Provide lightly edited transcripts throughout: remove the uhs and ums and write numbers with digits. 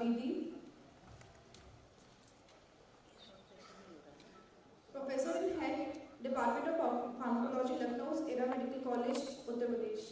Abidi, Professor in Head, Department of Pharmacology, Lucknow's Era Medical College, Uttar Pradesh.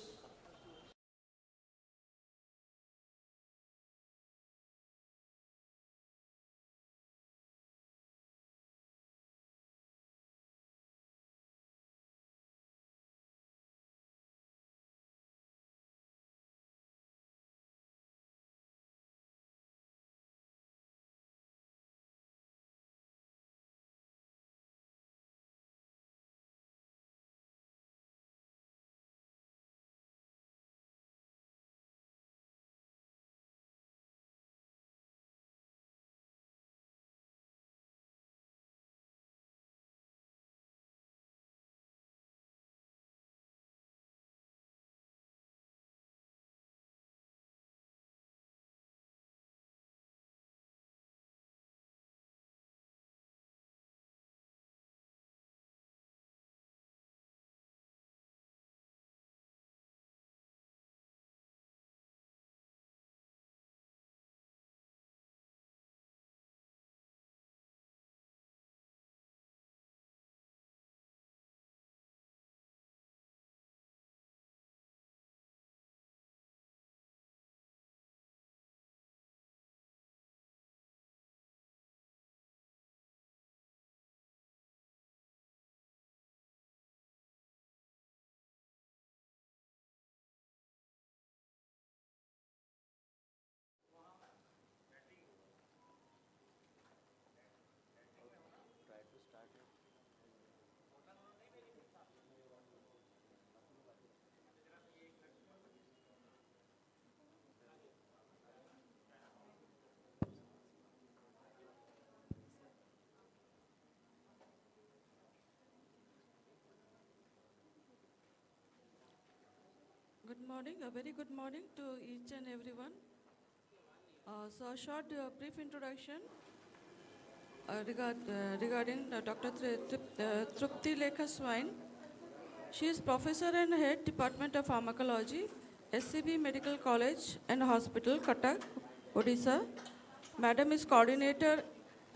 Good morning, a very good morning to each and everyone. So a short brief introduction regarding Dr. Trupti Lekha Swine. She is Professor and Head Department of Pharmacology, SCB Medical College and Hospital, Cuttack, Odisha. Madam is Coordinator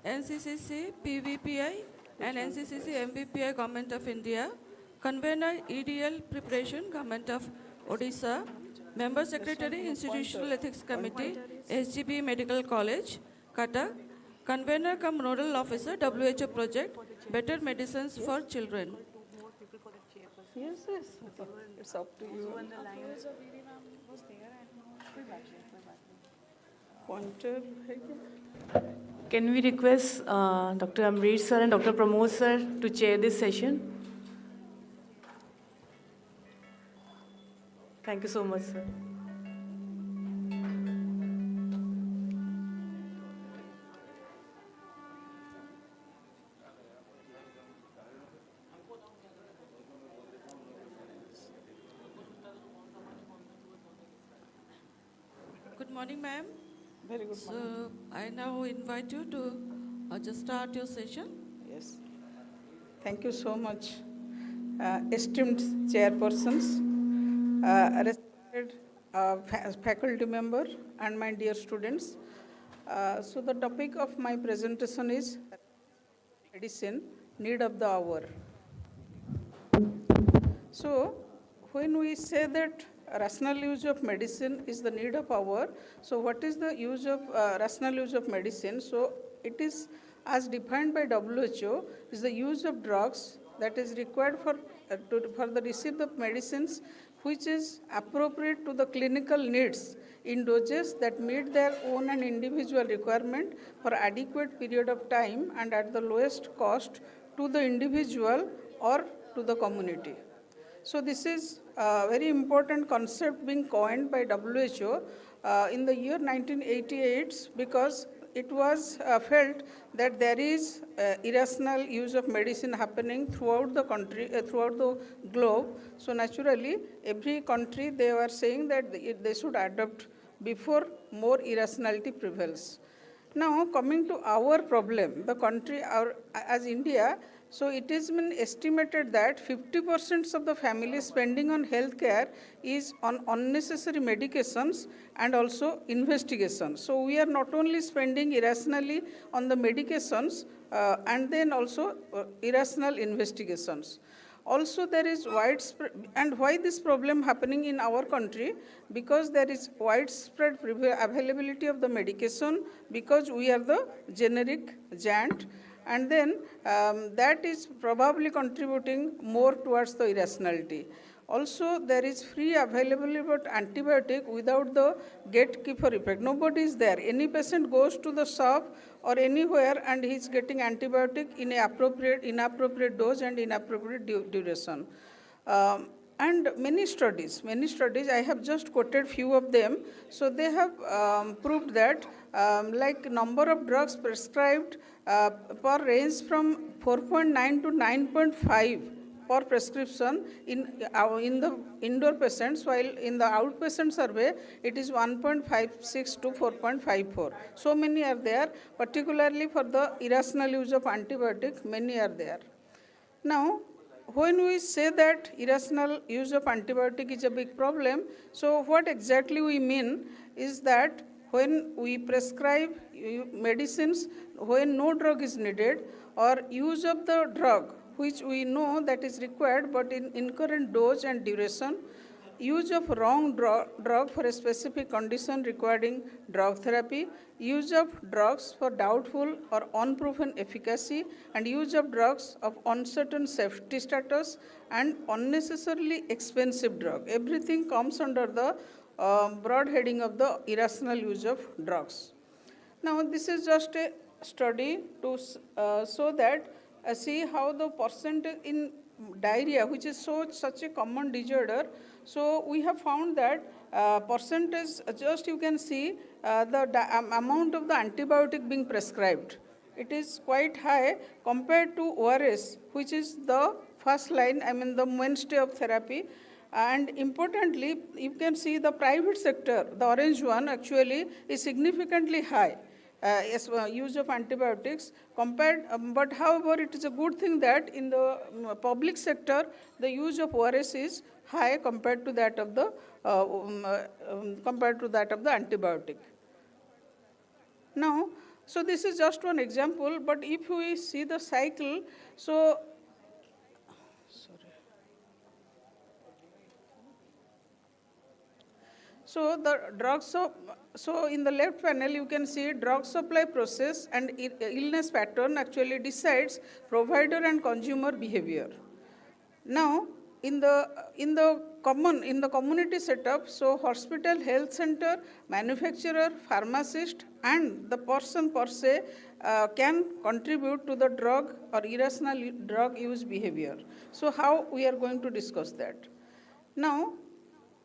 NCCC PVPI and NCCC MVPI Government of India. Convener EDL Preparation Government of Odisha. Member Secretary Institutional Ethics Committee SGB Medical College, Cuttack. Convener cum Nodal Officer WHO Project Better Medicines for Children. Yes, yes. It's up to you. When the line was there, Pointer. can we request Dr. Amrit sir and Dr. Pramod sir to chair this session? Thank you so much, sir. Good morning, ma'am. Very good morning. So I now invite you to just start your session. Yes. Thank you so much, esteemed chairpersons, respected faculty member, and my dear students. So the topic of my presentation is medicine, need of the hour. So when we say that rational use of medicine is the need of hour, so what is the use of rational use of medicine? So it is, as defined by WHO, is the use of drugs that is required for the receipt of medicines which is appropriate to the clinical needs in doses that meet their own and individual requirement for adequate period of time and at the lowest cost to the individual or to the community. So this is a very important concept being coined by WHO in the year 1988 because it was felt that there is irrational use of medicine happening throughout the country, throughout the globe. So naturally, every country they were saying that they should adopt before more irrationality prevails. Now coming to our problem, the country, as India, So it has been estimated that 50% of the family spending on healthcare is on unnecessary medications and also investigations. So we are not only spending irrationally on the medications and then also irrational investigations. Also there is widespread, and why this problem happening in our country? Because there is widespread availability of the medication, because we are the generic giant, and then that is probably contributing more towards the irrationality. Also, there is free availability of antibiotic without the gatekeeper effect. Nobody is there. Any patient goes to the shop or anywhere and he is getting antibiotic in inappropriate dose and inappropriate duration. And many studies, I have just quoted few of them. So they have proved that like number of drugs prescribed per range from 4.9 to 9.5 per prescription in the indoor patients, while in the outpatient survey it is 1.56 to 4.54. So many are there, particularly for the irrational use of antibiotic, many are there. Now, when we say that irrational use of antibiotic is a big problem, so what exactly we mean is that when we prescribe medicines when no drug is needed, or use of the drug which we know that is required but in incorrect dose and duration, use of wrong drug for a specific condition requiring drug therapy, use of drugs for doubtful or unproven efficacy, and use of drugs of uncertain safety status, and unnecessarily expensive drug. Everything comes under the broad heading of the irrational use of drugs. Now, this is just a study to show that see how the percentage in diarrhea, which is such a common disorder. So we have found that percentage, just you can see the amount of the antibiotic being prescribed. It is quite high compared to ORS, which is the first line, the mainstay of therapy. And importantly, you can see the private sector, the orange one actually is significantly high. Use of antibiotics compared, but however, it is a good thing that in the public sector, the use of ORS is high compared to that of the antibiotic. Now, so this is just one example, but if we see the cycle, so the drugs of, so in the left panel you can see drug supply process and illness pattern actually decides provider and consumer behavior. Now, in the community setup, so hospital, health center, manufacturer, pharmacist, and the person per se can contribute to the drug or irrational drug use behavior. So how we are going to discuss that? Now,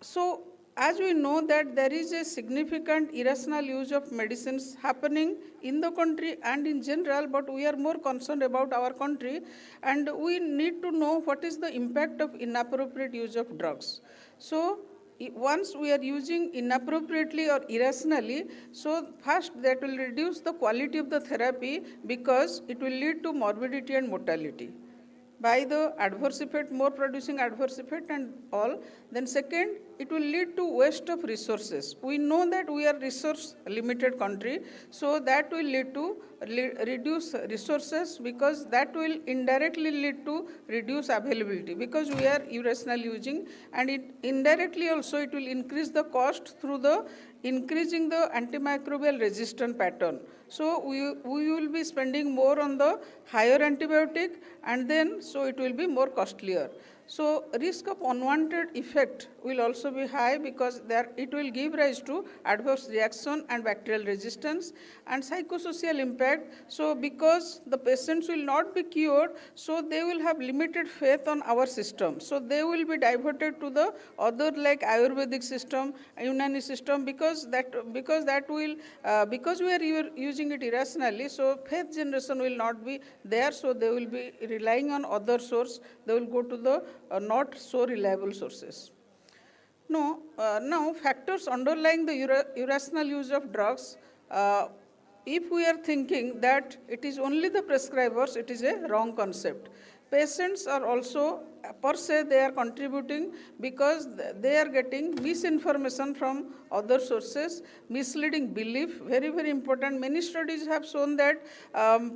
so as we know that there is a significant irrational use of medicines happening in the country and in general, but we are more concerned about our country, and we need to know what is the impact of inappropriate use of drugs. So once we are using inappropriately or irrationally, so first that will reduce the quality of the therapy because it will lead to morbidity and mortality by the adverse effect, more producing adverse effect and all. Then second, it will lead to waste of resources. We know that we are resource limited country, so that will lead to reduce resources, because that will indirectly lead to reduce availability because we are irrational using, and it indirectly also it will increase the cost through the increasing the antimicrobial resistant pattern. So we will be spending more on the higher antibiotic, and then so it will be more costlier. So risk of unwanted effect will also be high because it will give rise to adverse reaction and bacterial resistance and psychosocial impact. So because the patients will not be cured, so they will have limited faith on our system. So they will be diverted to the other like Ayurvedic system, Unani system, because we are using it irrationally. So faith generation will not be there. So they will be relying on other source. They will go to the not so reliable sources. Now factors underlying the irrational use of drugs if we are thinking that it is only the prescribers, it is a wrong concept. Patients are also, per se, they are contributing because they are getting misinformation from other sources, misleading belief, very, very important. Many studies have shown that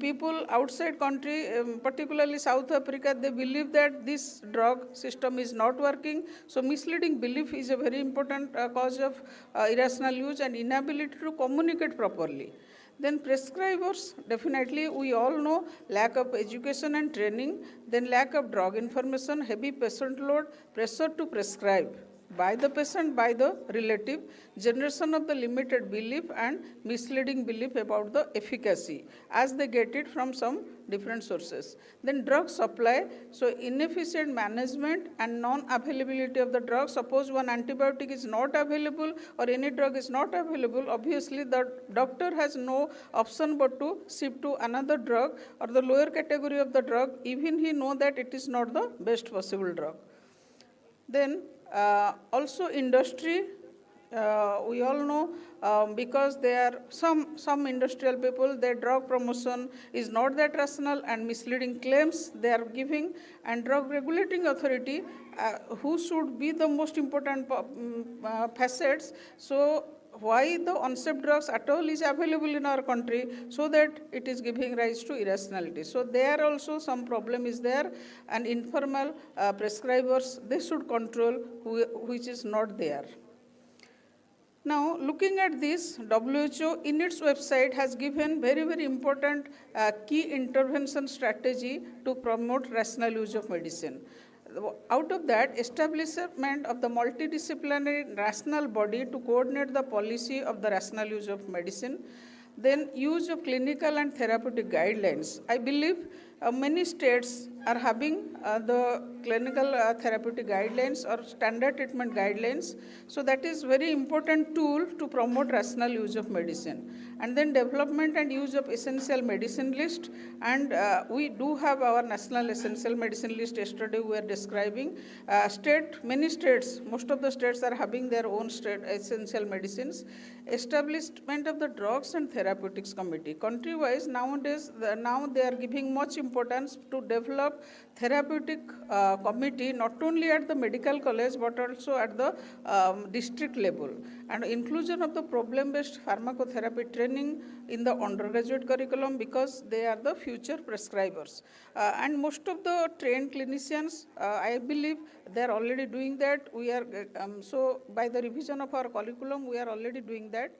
people outside country, particularly South Africa, they believe that this drug system is not working. So misleading belief is a very important cause of irrational use and inability to communicate properly. Then prescribers, definitely we all know lack of education and training, then lack of drug information, heavy patient load, pressure to prescribe by the patient, by the relative, generation of the limited belief and misleading belief about the efficacy as they get it from some different sources. Then drug supply, so inefficient management and non-availability of the drug. Suppose one antibiotic is not available or any drug is not available, obviously the doctor has no option but to shift to another drug or the lower category of the drug, even he know that it is not the best possible drug. Then also industry, we all know because there are some industrial people, their drug promotion is not that rational and misleading claims they are giving, and drug regulating authority who should be the most important facets. So why the unsafe drugs at all is available in our country, so that it is giving rise to irrationality. So there also some problem is there, and informal prescribers, they should control which is not there. Now, looking at this, WHO in its website has given very, very important key intervention strategy to promote rational use of medicine. Out of that, establishment of the multidisciplinary rational body to coordinate the policy of the rational use of medicine, then use of clinical and therapeutic guidelines. I believe many states are having the clinical therapeutic guidelines or standard treatment guidelines. So that is very important tool to promote rational use of medicine. And then development and use of essential medicine list. And we do have our national essential medicine list. Yesterday we were describing many states, most of the states are having their own state essential medicines. Establishment of the drugs and therapeutics committee. Country-wise, nowadays, now they are giving much importance to develop therapeutic committee, not only at the medical college, but also at the district level. And inclusion of the problem-based pharmacotherapy training in the undergraduate curriculum, because they are the future prescribers. And most of the trained clinicians, I believe they are already doing that. We are, so by the revision of our curriculum, we are already doing that.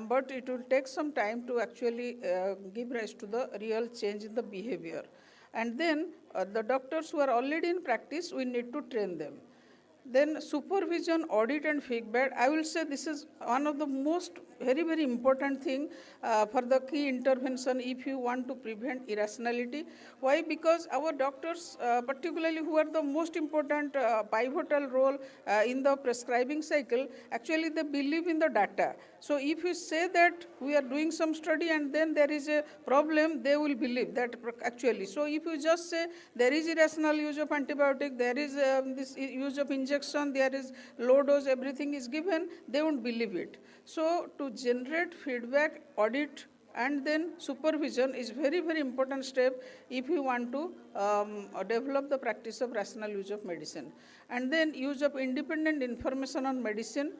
But it will take some time to actually give rise to the real change in the behavior. And then the doctors who are already in practice, we need to train them. Then supervision, audit and feedback, I will say this is one of the most very, very important thing for the key intervention if you want to prevent irrationality. Why? Because our doctors, particularly who are the most important pivotal role in the prescribing cycle, actually they believe in the data. So if you say that we are doing some study and then there is a problem, they will believe that actually. So if you just say there is irrational use of antibiotic, there is this use of injection, there is low dose, everything is given, they won't believe it. So to generate feedback, audit, and then supervision is very, very important step if you want to develop the practice of rational use of medicine. And then use of independent information on medicine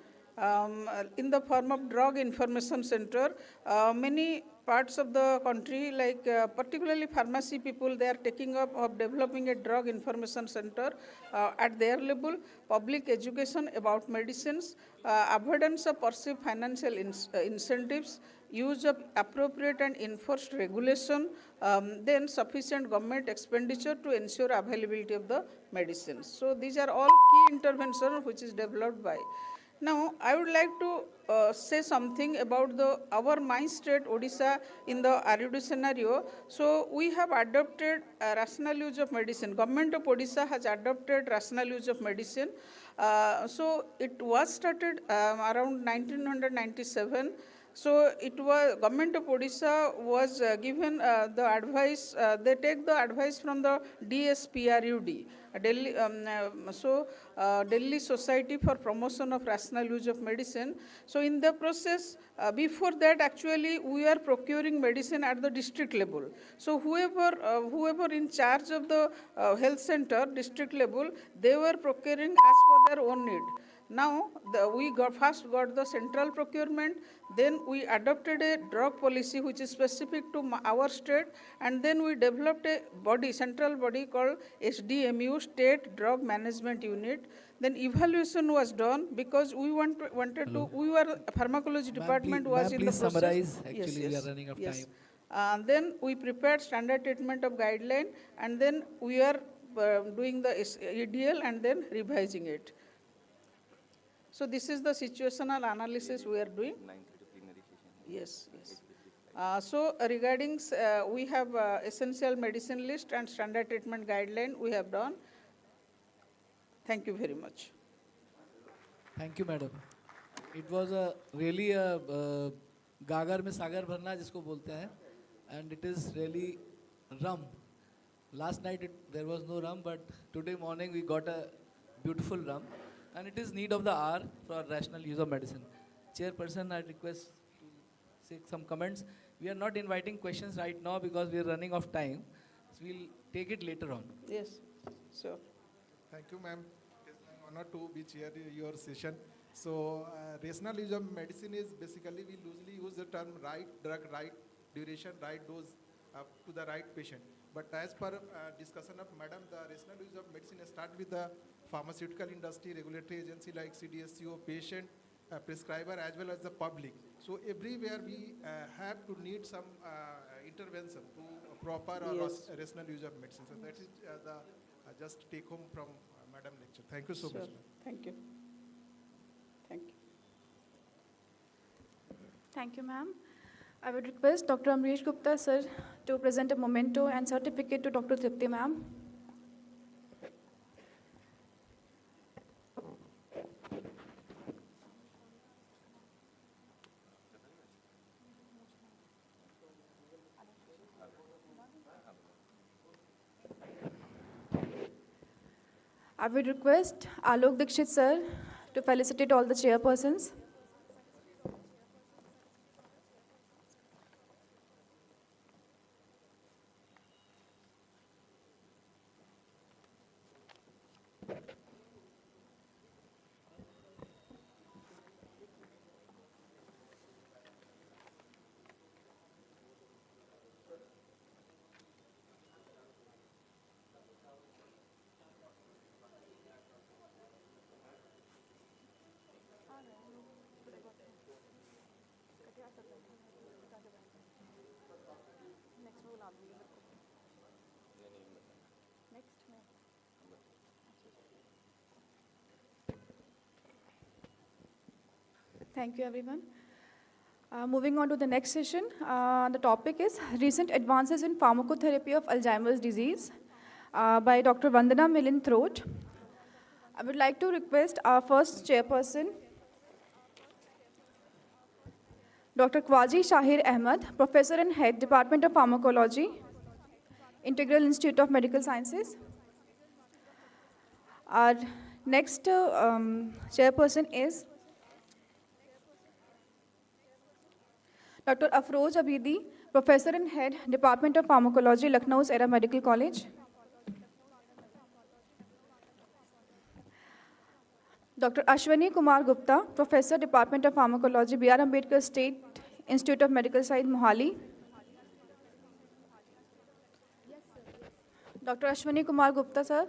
in the form of drug information center. Many parts of the country, like particularly pharmacy people, they are taking up of developing a drug information center at their level, public education about medicines, avoidance of perceived financial incentives, use of appropriate and enforced regulation, then sufficient government expenditure to ensure availability of the medicines. So these are all key interventions which is developed by. Now, I would like to say something about our my state, Odisha, in the RUD scenario. So, we have adopted rational use of medicine. Government of Odisha has adopted rational use of medicine. So, it was started around 1997. So it was government of Odisha was given the advice. They take the advice from the DSPRUD, Delhi. Delhi Society for Promotion of Rational Use of Medicine. So in the process, before that, actually we are procuring medicine at the district level. So whoever in charge of the health center district level, they were procuring as per their own need. Now, we first got the central procurement, then we adopted a drug policy which is specific to our state, and then we developed a central body called SDMU, State Drug Management Unit. Then evaluation was done because we wanted Hello. to, we were, pharmacology department was in the please process. summarize. Actually, we are running out of time. Then we prepared standard treatment of guideline, and then we are doing the EDL and then revising it. So this is the situational analysis we are doing. Yes, yes. So regarding, we have essential medicine list and standard treatment guideline we have done. Thank you very much. Thank you, madam. It was a really a गागर में सागर भरना जिसको बोलते हैं, and it is really rum. Last night there was no rum, but today morning we got a beautiful rum, and it is need of the hour for rational use of medicine. Chairperson, I request to say some comments. We are not inviting questions right now because we are running out of time. So we'll take it later on. Yes, sure. Thank you, ma'am. It's an honor to be chair your session. So, rational use of medicine is basically we loosely use the term right drug, right duration, right dose to the right patient. But as per discussion of madam, the rational use of medicine start with the pharmaceutical industry, regulatory agency like CDSCO, patient, prescriber as well as the public. So everywhere we have to need some intervention to proper or rational use of medicine. So that is the just take home from madam lecture. Thank you so much. Thank you. Thank you. Thank you, ma'am. I would request Dr. Amrish Gupta, sir, to present a memento and certificate to Dr. Tripti, ma'am. I would request Alok Dikshit, sir, to felicitate all the chairpersons. Thank you, everyone. Moving on to the next session, the topic is Recent Advances in Pharmacotherapy of Alzheimer's Disease by Dr. Vandana Milind Throat. I would like to request our first chairperson, Dr. Qazi Shahir Ahmed, Professor and Head, Department of Pharmacology, Integral Institute of Medical Sciences. Our next chairperson is Dr. Afroz Abidi, Professor and Head, Department of Pharmacology, Lucknow's Era Medical College. Dr. Ashwani Kumar Gupta, Professor, Department of Pharmacology, B.R. Ambedkar State Institute of Medical Science, Mohali. Dr. Ashwani Kumar Gupta, sir.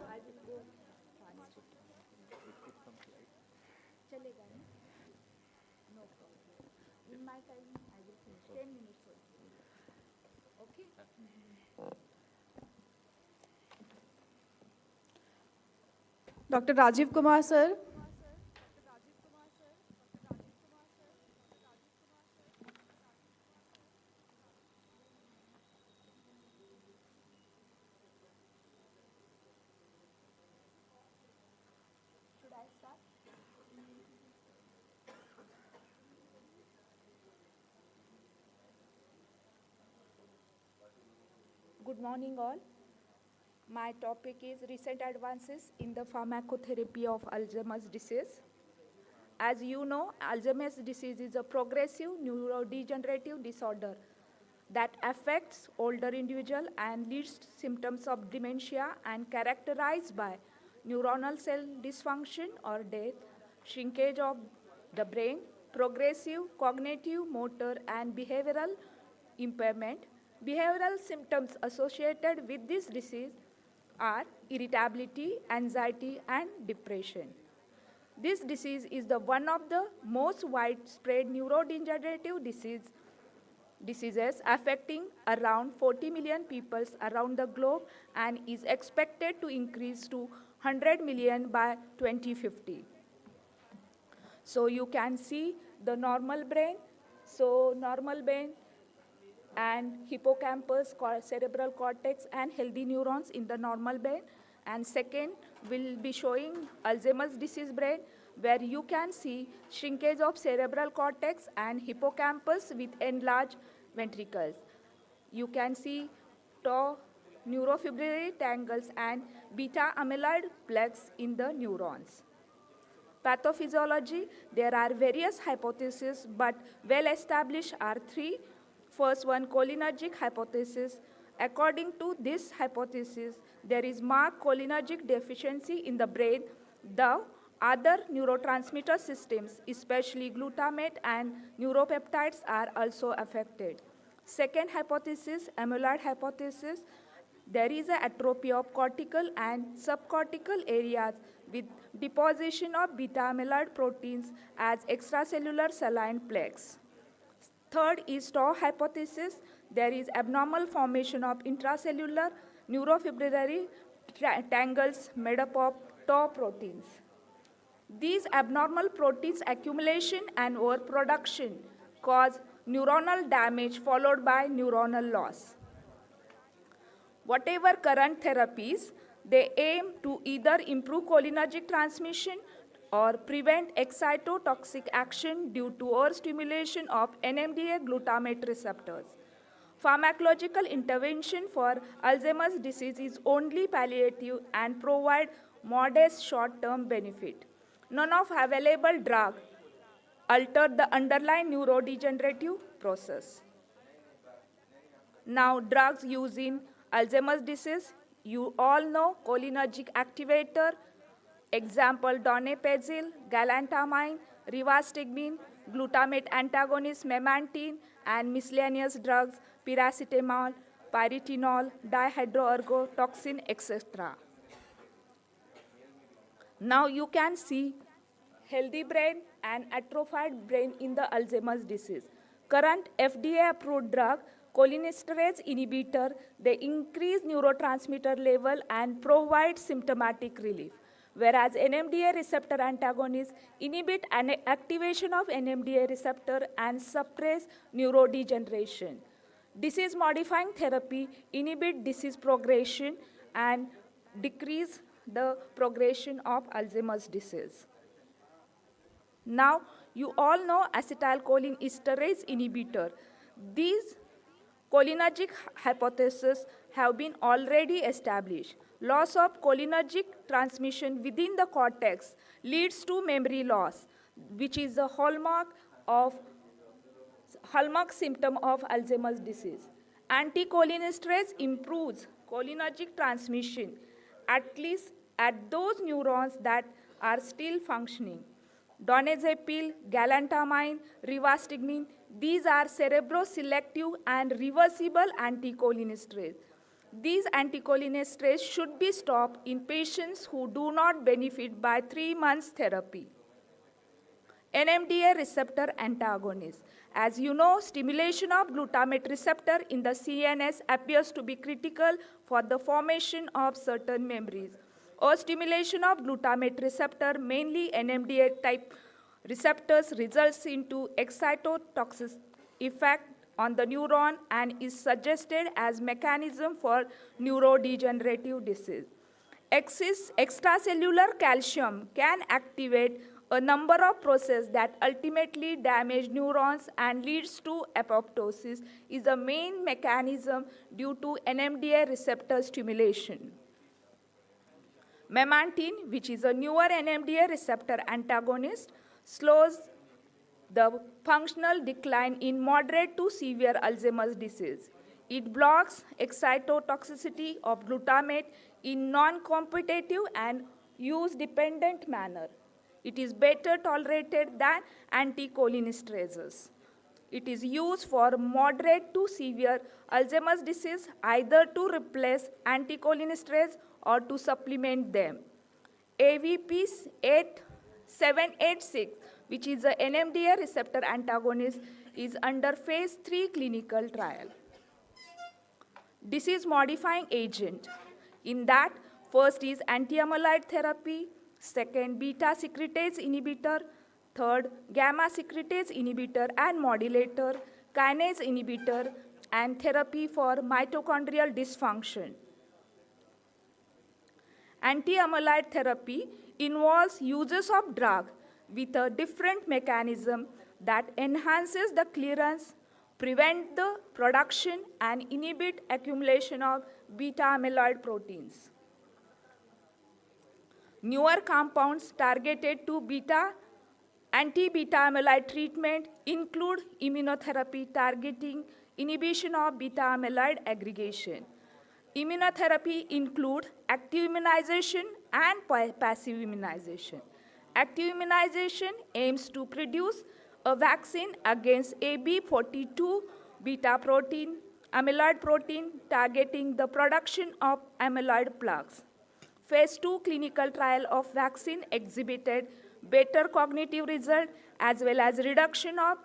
Dr. Rajiv Kumar, sir. Good morning all. My topic is recent advances in the pharmacotherapy of Alzheimer's disease. As you know, Alzheimer's disease is a progressive neurodegenerative disorder that affects older individuals and leads to symptoms of dementia and characterized by neuronal cell dysfunction or death, shrinkage of the brain, progressive cognitive, motor, and behavioral impairment. Behavioral symptoms associated with this disease are irritability, anxiety, and depression. This disease is the one of the most widespread neurodegenerative diseases affecting around 40 million people around the globe and is expected to increase to 100 million by 2050. So you can see the normal brain. So normal brain and hippocampus, cerebral cortex, and healthy neurons in the normal brain. And second, we'll be showing Alzheimer's disease brain, where you can see shrinkage of cerebral cortex and hippocampus with enlarged ventricles. You can see tau neurofibrillary tangles and beta amyloid plaques in the neurons. Pathophysiology, there are various hypotheses, but well established are three. First one, cholinergic hypothesis. According to this hypothesis, there is marked cholinergic deficiency in the brain. The other neurotransmitter systems, especially glutamate and neuropeptides, are also affected. Second hypothesis, amyloid hypothesis. There is an atrophy of cortical and subcortical areas with deposition of beta amyloid proteins as extracellular saline plaques. Third is tau hypothesis. There is abnormal formation of intracellular neurofibrillary tangles made up of tau proteins. These abnormal proteins accumulation and overproduction cause neuronal damage followed by neuronal loss. Whatever current therapies, they aim to either improve cholinergic transmission or prevent excitotoxic action due to overstimulation of NMDA glutamate receptors. Pharmacological intervention for Alzheimer's disease is only palliative and provide modest short-term benefit. None of available drugs alter the underlying neurodegenerative process. Now, drugs used in Alzheimer's disease, you all know cholinergic activator, example donepezil, galantamine, rivastigmine, glutamate antagonist memantine, and miscellaneous drugs, paracetamol, pyretinol, dihydroergotoxin, etc. Now you can see healthy brain and atrophied brain in the Alzheimer's disease. Current FDA-approved drug, cholinesterase inhibitor, they increase neurotransmitter level and provide symptomatic relief. Whereas NMDA receptor antagonists inhibit activation of NMDA receptor and suppress neurodegeneration. Disease-modifying therapy inhibit disease progression and decrease the progression of Alzheimer's disease. Now, you all know acetylcholinesterase inhibitor. These cholinergic hypotheses have been already established. Loss of cholinergic transmission within the cortex leads to memory loss, which is a hallmark symptom of Alzheimer's disease. Anticholinesterase improves cholinergic transmission, at least at those neurons that are still functioning. Donepezil, galantamine, rivastigmine, these are cerebroselective and reversible anticholinesterase. These anticholinesterase should be stopped in patients who do not benefit by 3 months therapy. NMDA receptor antagonist. As you know, stimulation of glutamate receptor in the CNS appears to be critical for the formation of certain memories. Or stimulation of glutamate receptor, mainly NMDA type receptors, results into excitotoxic effect on the neuron and is suggested as mechanism for neurodegenerative disease. Extracellular calcium can activate a number of processes that ultimately damage neurons and leads to apoptosis, is the main mechanism due to NMDA receptor stimulation. Memantine, which is a newer NMDA receptor antagonist, slows the functional decline in moderate to severe Alzheimer's disease. It blocks excitotoxicity of glutamate in non-competitive and use-dependent manner. It is better tolerated than anticholinergics. It is used for moderate to severe Alzheimer's disease either to replace anticholinergics or to supplement them. AVP 786, which is a NMDA receptor antagonist, is under phase 3 clinical trial. Disease-modifying agent. In that, first is anti-amyloid therapy, second, beta secretase inhibitor, third, gamma secretase inhibitor and modulator, kinase inhibitor, and therapy for mitochondrial dysfunction. Anti-amyloid therapy involves uses of drug with a different mechanism that enhances the clearance, prevent the production, and inhibit accumulation of beta-amyloid proteins. Newer compounds targeted to anti-beta amyloid treatment include immunotherapy targeting inhibition of beta amyloid aggregation. Immunotherapy include active immunization and passive immunization. Active immunization aims to produce a vaccine against AB42 beta protein, amyloid protein, targeting the production of amyloid plaques. Phase 2 clinical trial of vaccine exhibited better cognitive result as well as reduction of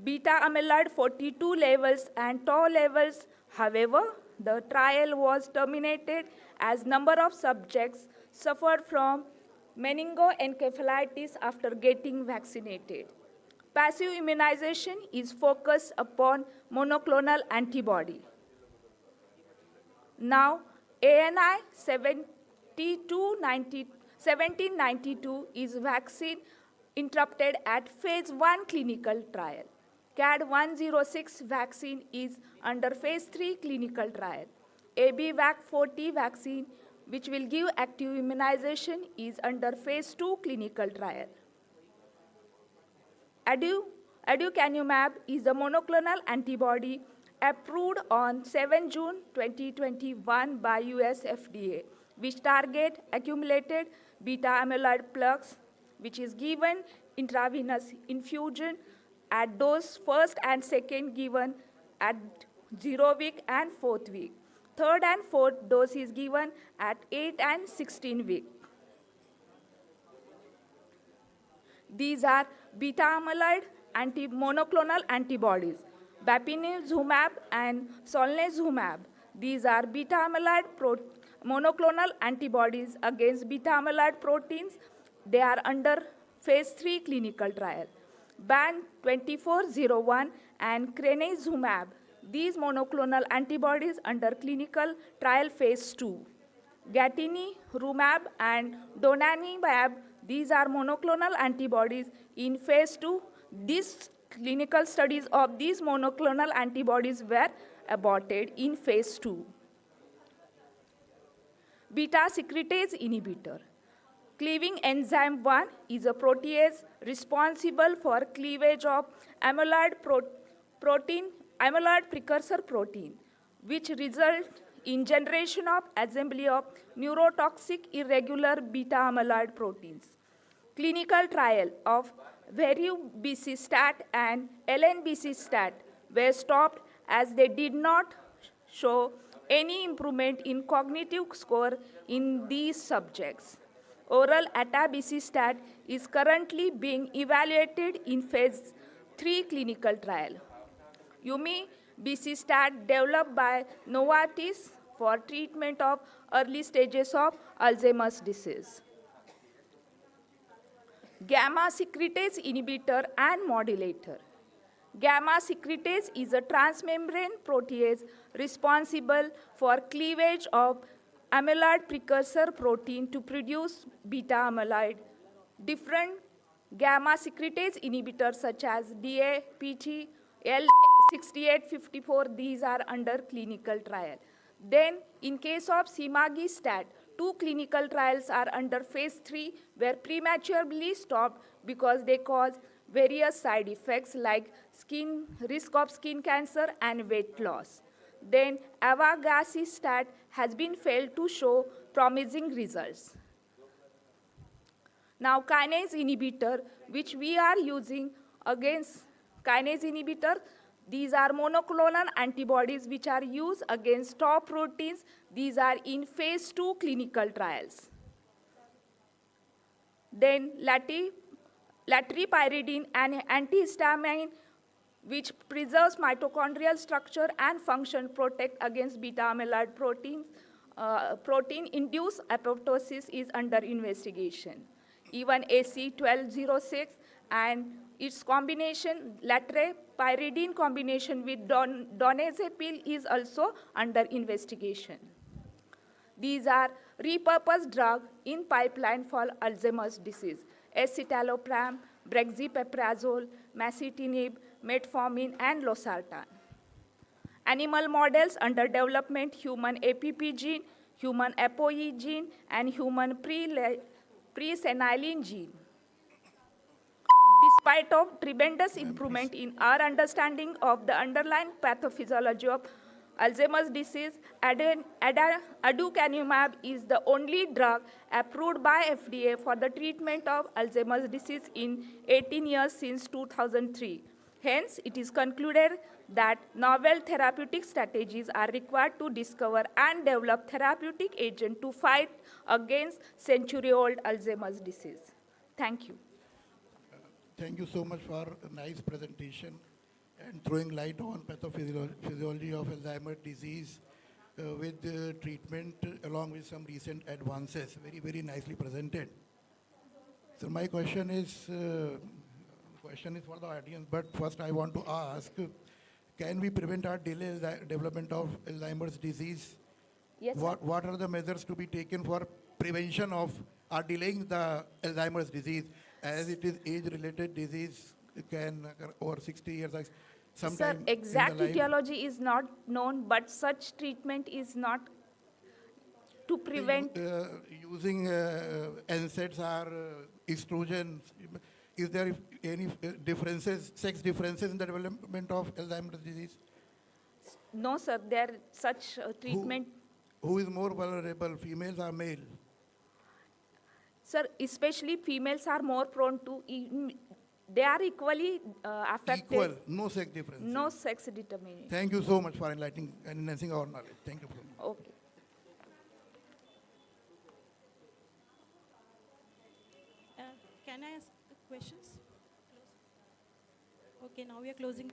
beta amyloid 42 levels and tau levels. However, the trial was terminated as number of subjects suffered from meningoencephalitis after getting vaccinated. Passive immunization is focused upon monoclonal antibody. Now, ANI 1792 is vaccine interrupted at phase 1 clinical trial. CAD106 vaccine is under phase 3 clinical trial. ABVAC40 vaccine, which will give active immunization, is under phase 2 clinical trial. Aducanumab is the monoclonal antibody approved on 7 June 2021 by US FDA, which target accumulated beta amyloid plaques, which is given intravenous infusion at dose first and second given at 0 week and 4th week. Third and fourth dose is given at 8 and 16 week. These are beta amyloid monoclonal antibodies, bapinizumab and solnezumab. These are beta amyloid monoclonal antibodies against beta amyloid proteins. They are under phase 3 clinical trial. BAN2401 and crenezumab. These monoclonal antibodies under clinical trial phase 2. Gatinirumab and donanemab. These are monoclonal antibodies in phase 2. These clinical studies of these monoclonal antibodies were aborted in phase 2. Beta secretase inhibitor. Cleaving enzyme 1 is a protease responsible for cleavage of amyloid precursor protein, which results in generation of assembly of neurotoxic irregular beta amyloid proteins. Clinical trial of verubicestat and LNBC-stat were stopped as they did not show any improvement in cognitive score in these subjects. Oral atabicestat is currently being evaluated in phase 3 clinical trial. Umibicestat developed by Novartis for treatment of early stages of Alzheimer's disease. Gamma secretase inhibitor and modulator. Gamma secretase is a transmembrane protease responsible for cleavage of amyloid precursor protein to produce beta amyloid Different gamma secretase inhibitors such as Dept, L6854, these are under clinical trial. Then, in case of semaglutide, 2 clinical trials are under phase 3 were prematurely stopped because they cause various side effects like risk of skin cancer and weight loss. Then, avagasistat has been failed to show promising results. Now, kinase inhibitor, which we are using against kinase inhibitor, these are monoclonal antibodies which are used against top proteins. These are in phase 2 clinical trials. Then latripyridine, an antihistamine which preserves mitochondrial structure and function, protect against beta amyloid protein-induced apoptosis, is under investigation. Even AC1206 and its combination, latripyridine combination with donazepam, is also under investigation. These are repurposed drugs in pipeline for Alzheimer's disease: escitalopram, brexpiprazole, masitinib, metformin, and losartan. Animal models under development: human APP gene, human ApoE gene, and human presenilin gene. Despite of tremendous improvement in our understanding of the underlying pathophysiology of Alzheimer's disease, aducanumab is the only drug approved by FDA for the treatment of Alzheimer's disease in 18 years since 2003. Hence, it is concluded that novel therapeutic strategies are required to discover and develop therapeutic agents to fight against century-old Alzheimer's disease. Thank you. Thank you so much for a nice presentation and throwing light on pathophysiology of Alzheimer's disease with treatment along with some recent advances. Very, very nicely presented. So my question is for the audience, but first I want to ask, can we prevent or delay the development of Alzheimer's disease? Yes, what are the measures to be taken for prevention of or delaying the Alzheimer's disease, as it is age-related disease, can occur over 60 years, sometime. Sir, exact etiology is not known, but such treatment is not to prevent. Using NSAIDs or estrogens, is there any differences, sex differences in the development of Alzheimer's disease? No, sir, there such treatment. Who is more vulnerable, females or male? Sir, especially females are more prone to, they are equally affected. Equal, no sex difference. No sex determination. Thank you so much for enlightening and enhancing our knowledge. Thank you. Okay. Can I ask questions? Okay, now we are closing.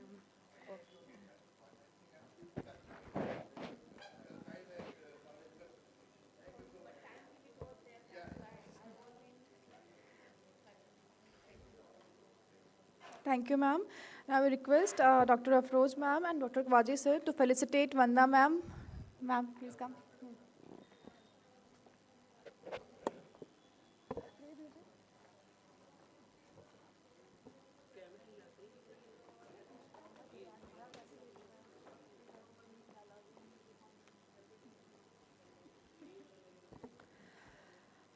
Thank you, ma'am. Now we request Dr. Afroz ma'am and Dr. Khwaji sir to felicitate Vanda ma'am. Ma'am, please come.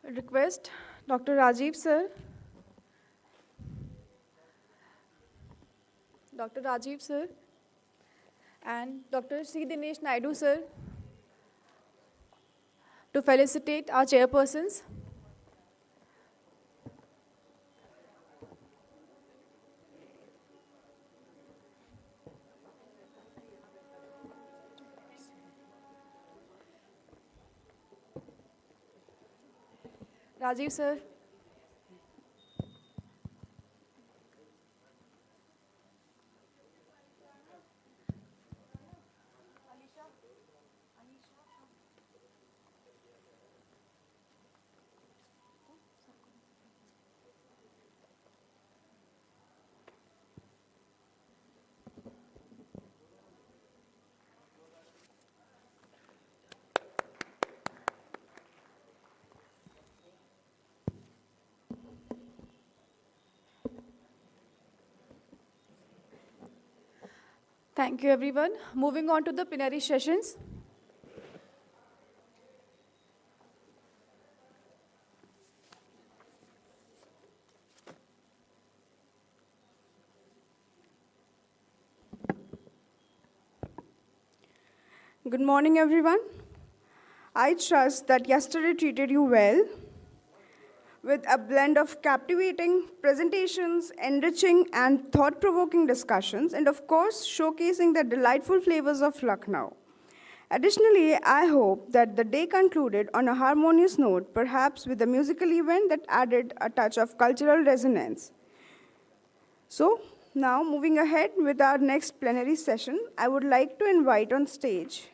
Request Dr. Rajiv sir. Dr. Rajiv sir and Dr. C. Dinesh Naidu sir to felicitate our chairpersons. Rajiv sir. Thank you, everyone. Moving on to the plenary sessions. Good morning, everyone. I trust that yesterday treated you well with a blend of captivating presentations, enriching and thought-provoking discussions, and of course, showcasing the delightful flavors of Lucknow. Additionally, I hope that the day concluded on a harmonious note, perhaps with a musical event that added a touch of cultural resonance. So, now moving ahead with our next plenary session, I would like to invite on stage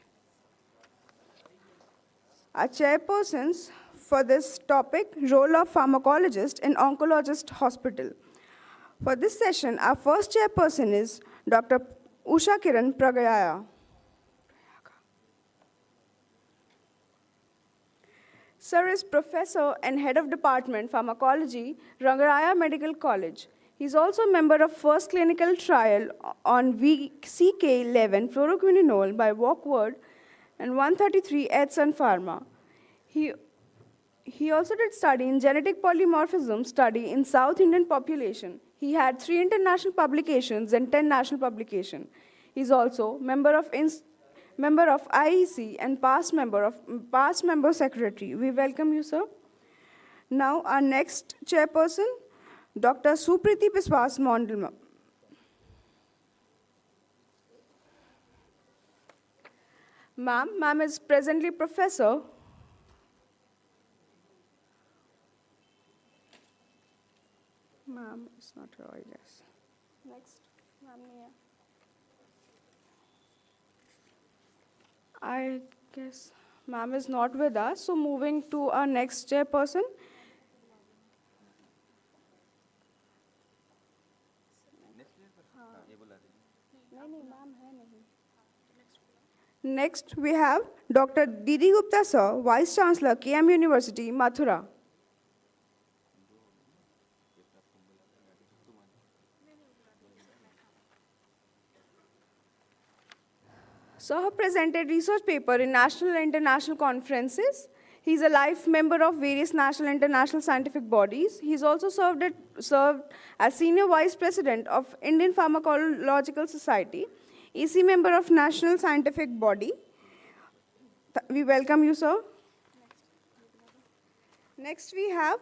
our chairpersons for this topic, role of pharmacologist in oncologist hospital. For this session, our first chairperson is Dr. Usha Kiran Pragaya. Sir is professor and head of department pharmacology, Rangaraya Medical College. He is also a member of first clinical trial on CK11 fluoroquinolone by Walkward and 133 at Sun Pharma. He also did study in genetic polymorphism study in South Indian population. He had 3 international publications and 10 national publications. He is also member of IEC and past member secretary. We welcome you, sir. Now our next chairperson, Dr. Supriti Biswas Mondal. Ma'am is presently professor. Ma'am is not here, I guess. Next, ma'am. I guess ma'am is not with us, so moving to our next chairperson. Next, we have Dr. Didi Gupta, sir, Vice Chancellor, KGMU University, Mathura. Sir have presented research paper in national and international conferences. He's a life member of various national and international scientific bodies. He's also served as Senior Vice President of Indian Pharmacological Society, EC member of National Scientific Body. We welcome you, sir. Next, we have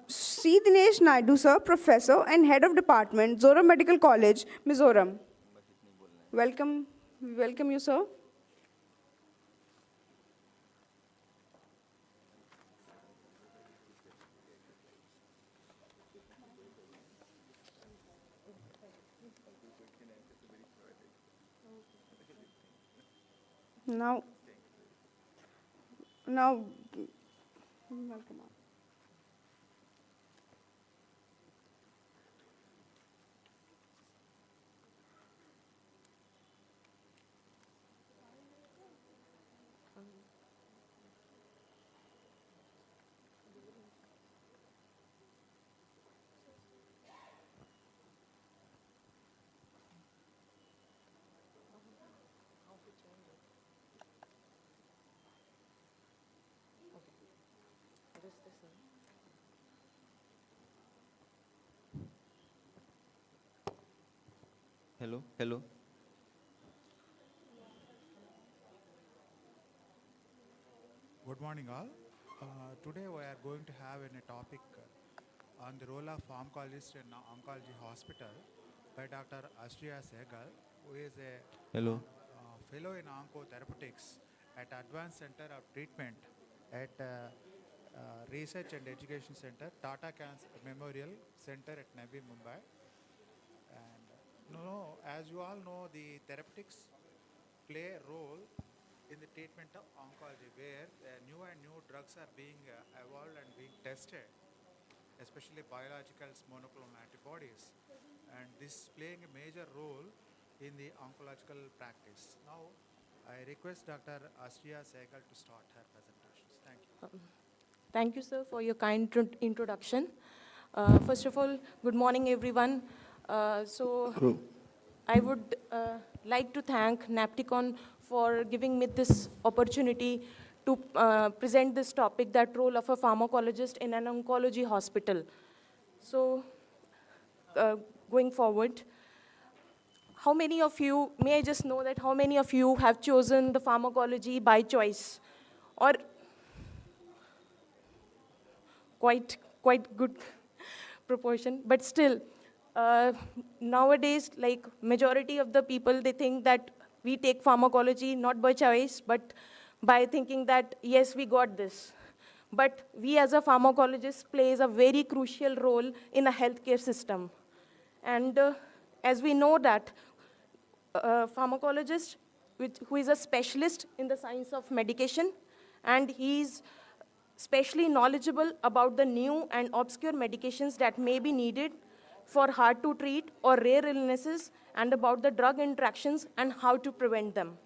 C. Dinesh Naidu, sir, Professor and Head of Department, Zoram Medical College, Mizoram. Welcome. We welcome you, sir. Now, welcome. Hello. Good morning, all. Today we are going to have a topic on the role of pharmacologist in oncology hospital by Dr. Ashriya Sehgal, who is a fellow in oncotherapeutics at Advanced Center of Treatment at Research and Education Center, Tata Cancer Memorial Center at Navi, Mumbai. And as you all know, the therapeutics play a role in the treatment of oncology, where new drugs are being evolved and being tested, especially biologicals, monoclonal antibodies, and this is playing a major role in the oncological practice. Now, I request Dr. Ashriya Sehgal to start her presentations. Thank you. Thank you, sir, for your kind introduction. First of all, good morning, everyone. I would like to thank NAPTICON for giving me this opportunity to present this topic, that role of a pharmacologist in an oncology hospital. So, going forward, how many of you, may I just know that how many of you have chosen the pharmacology by choice? Or quite good proportion, but still, nowadays, like majority of the people, they think that we take pharmacology not by choice, but by thinking that, yes, we got this. But we as a pharmacologist plays a very crucial role in a healthcare system. And as we know that a pharmacologist, who is a specialist in the science of medication, and he's especially knowledgeable about the new and obscure medications that may be needed for hard to treat or rare illnesses, and about the drug interactions and how to prevent them.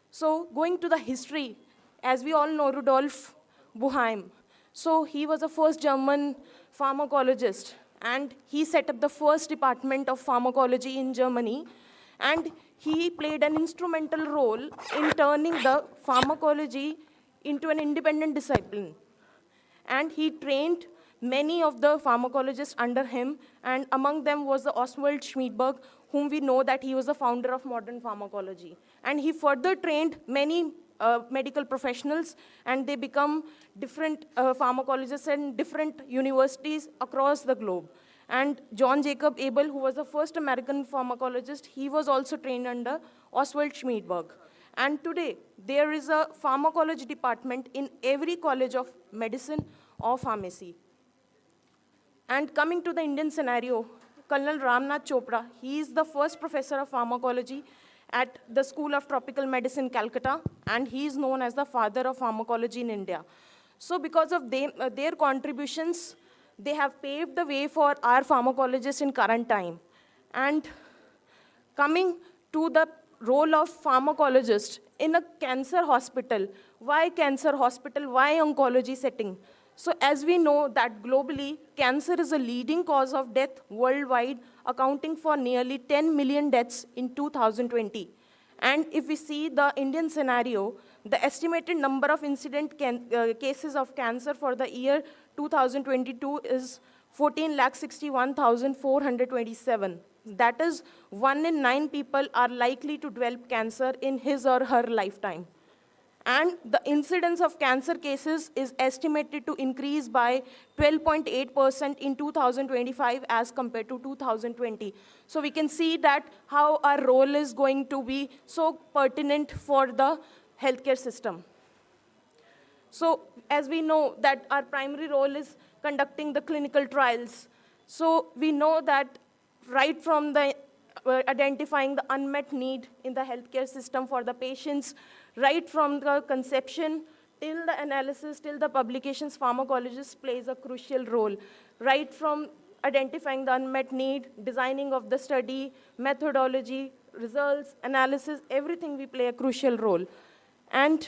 So going to the history, as we all know, Rudolf Buchheim. So he was the first German pharmacologist, and he set up the first department of pharmacology in Germany, and he played an instrumental role in turning the pharmacology into an independent discipline. And he trained many of the pharmacologists under him, and among them was the Oswald Schmidberg, whom we know that he was the founder of modern pharmacology. And he further trained many medical professionals, and they become different pharmacologists in different universities across the globe. And John Jacob Abel, who was the first American pharmacologist, he was also trained under Oswald Schmidberg. And today, there is a pharmacology department in every college of medicine or pharmacy. And coming to the Indian scenario, Colonel Ramnath Chopra, he is the first professor of pharmacology at the School of Tropical Medicine, Calcutta, and he is known as the father of pharmacology in India. So because of their contributions, they have paved the way for our pharmacologists in current time. And coming to the role of pharmacologist in a cancer hospital, why cancer hospital, why oncology setting? So as we know that globally, cancer is a leading cause of death worldwide, accounting for nearly 10 million deaths in 2020. And if we see the Indian scenario, the estimated number of cases of cancer for the year 2022 is 14,61,427. That is, 1 in 9 people are likely to develop cancer in his or her lifetime. And the incidence of cancer cases is estimated to increase by 12.8% in 2025 as compared to 2020. So we can see that how our role is going to be so pertinent for the healthcare system. So as we know that our primary role is conducting the clinical trials. So we know that right from the identifying the unmet need in the healthcare system for the patients, right from the conception till the analysis, till the publications, pharmacologist plays a crucial role. Right from identifying the unmet need, designing of the study, methodology, results, analysis, everything we play a crucial role. And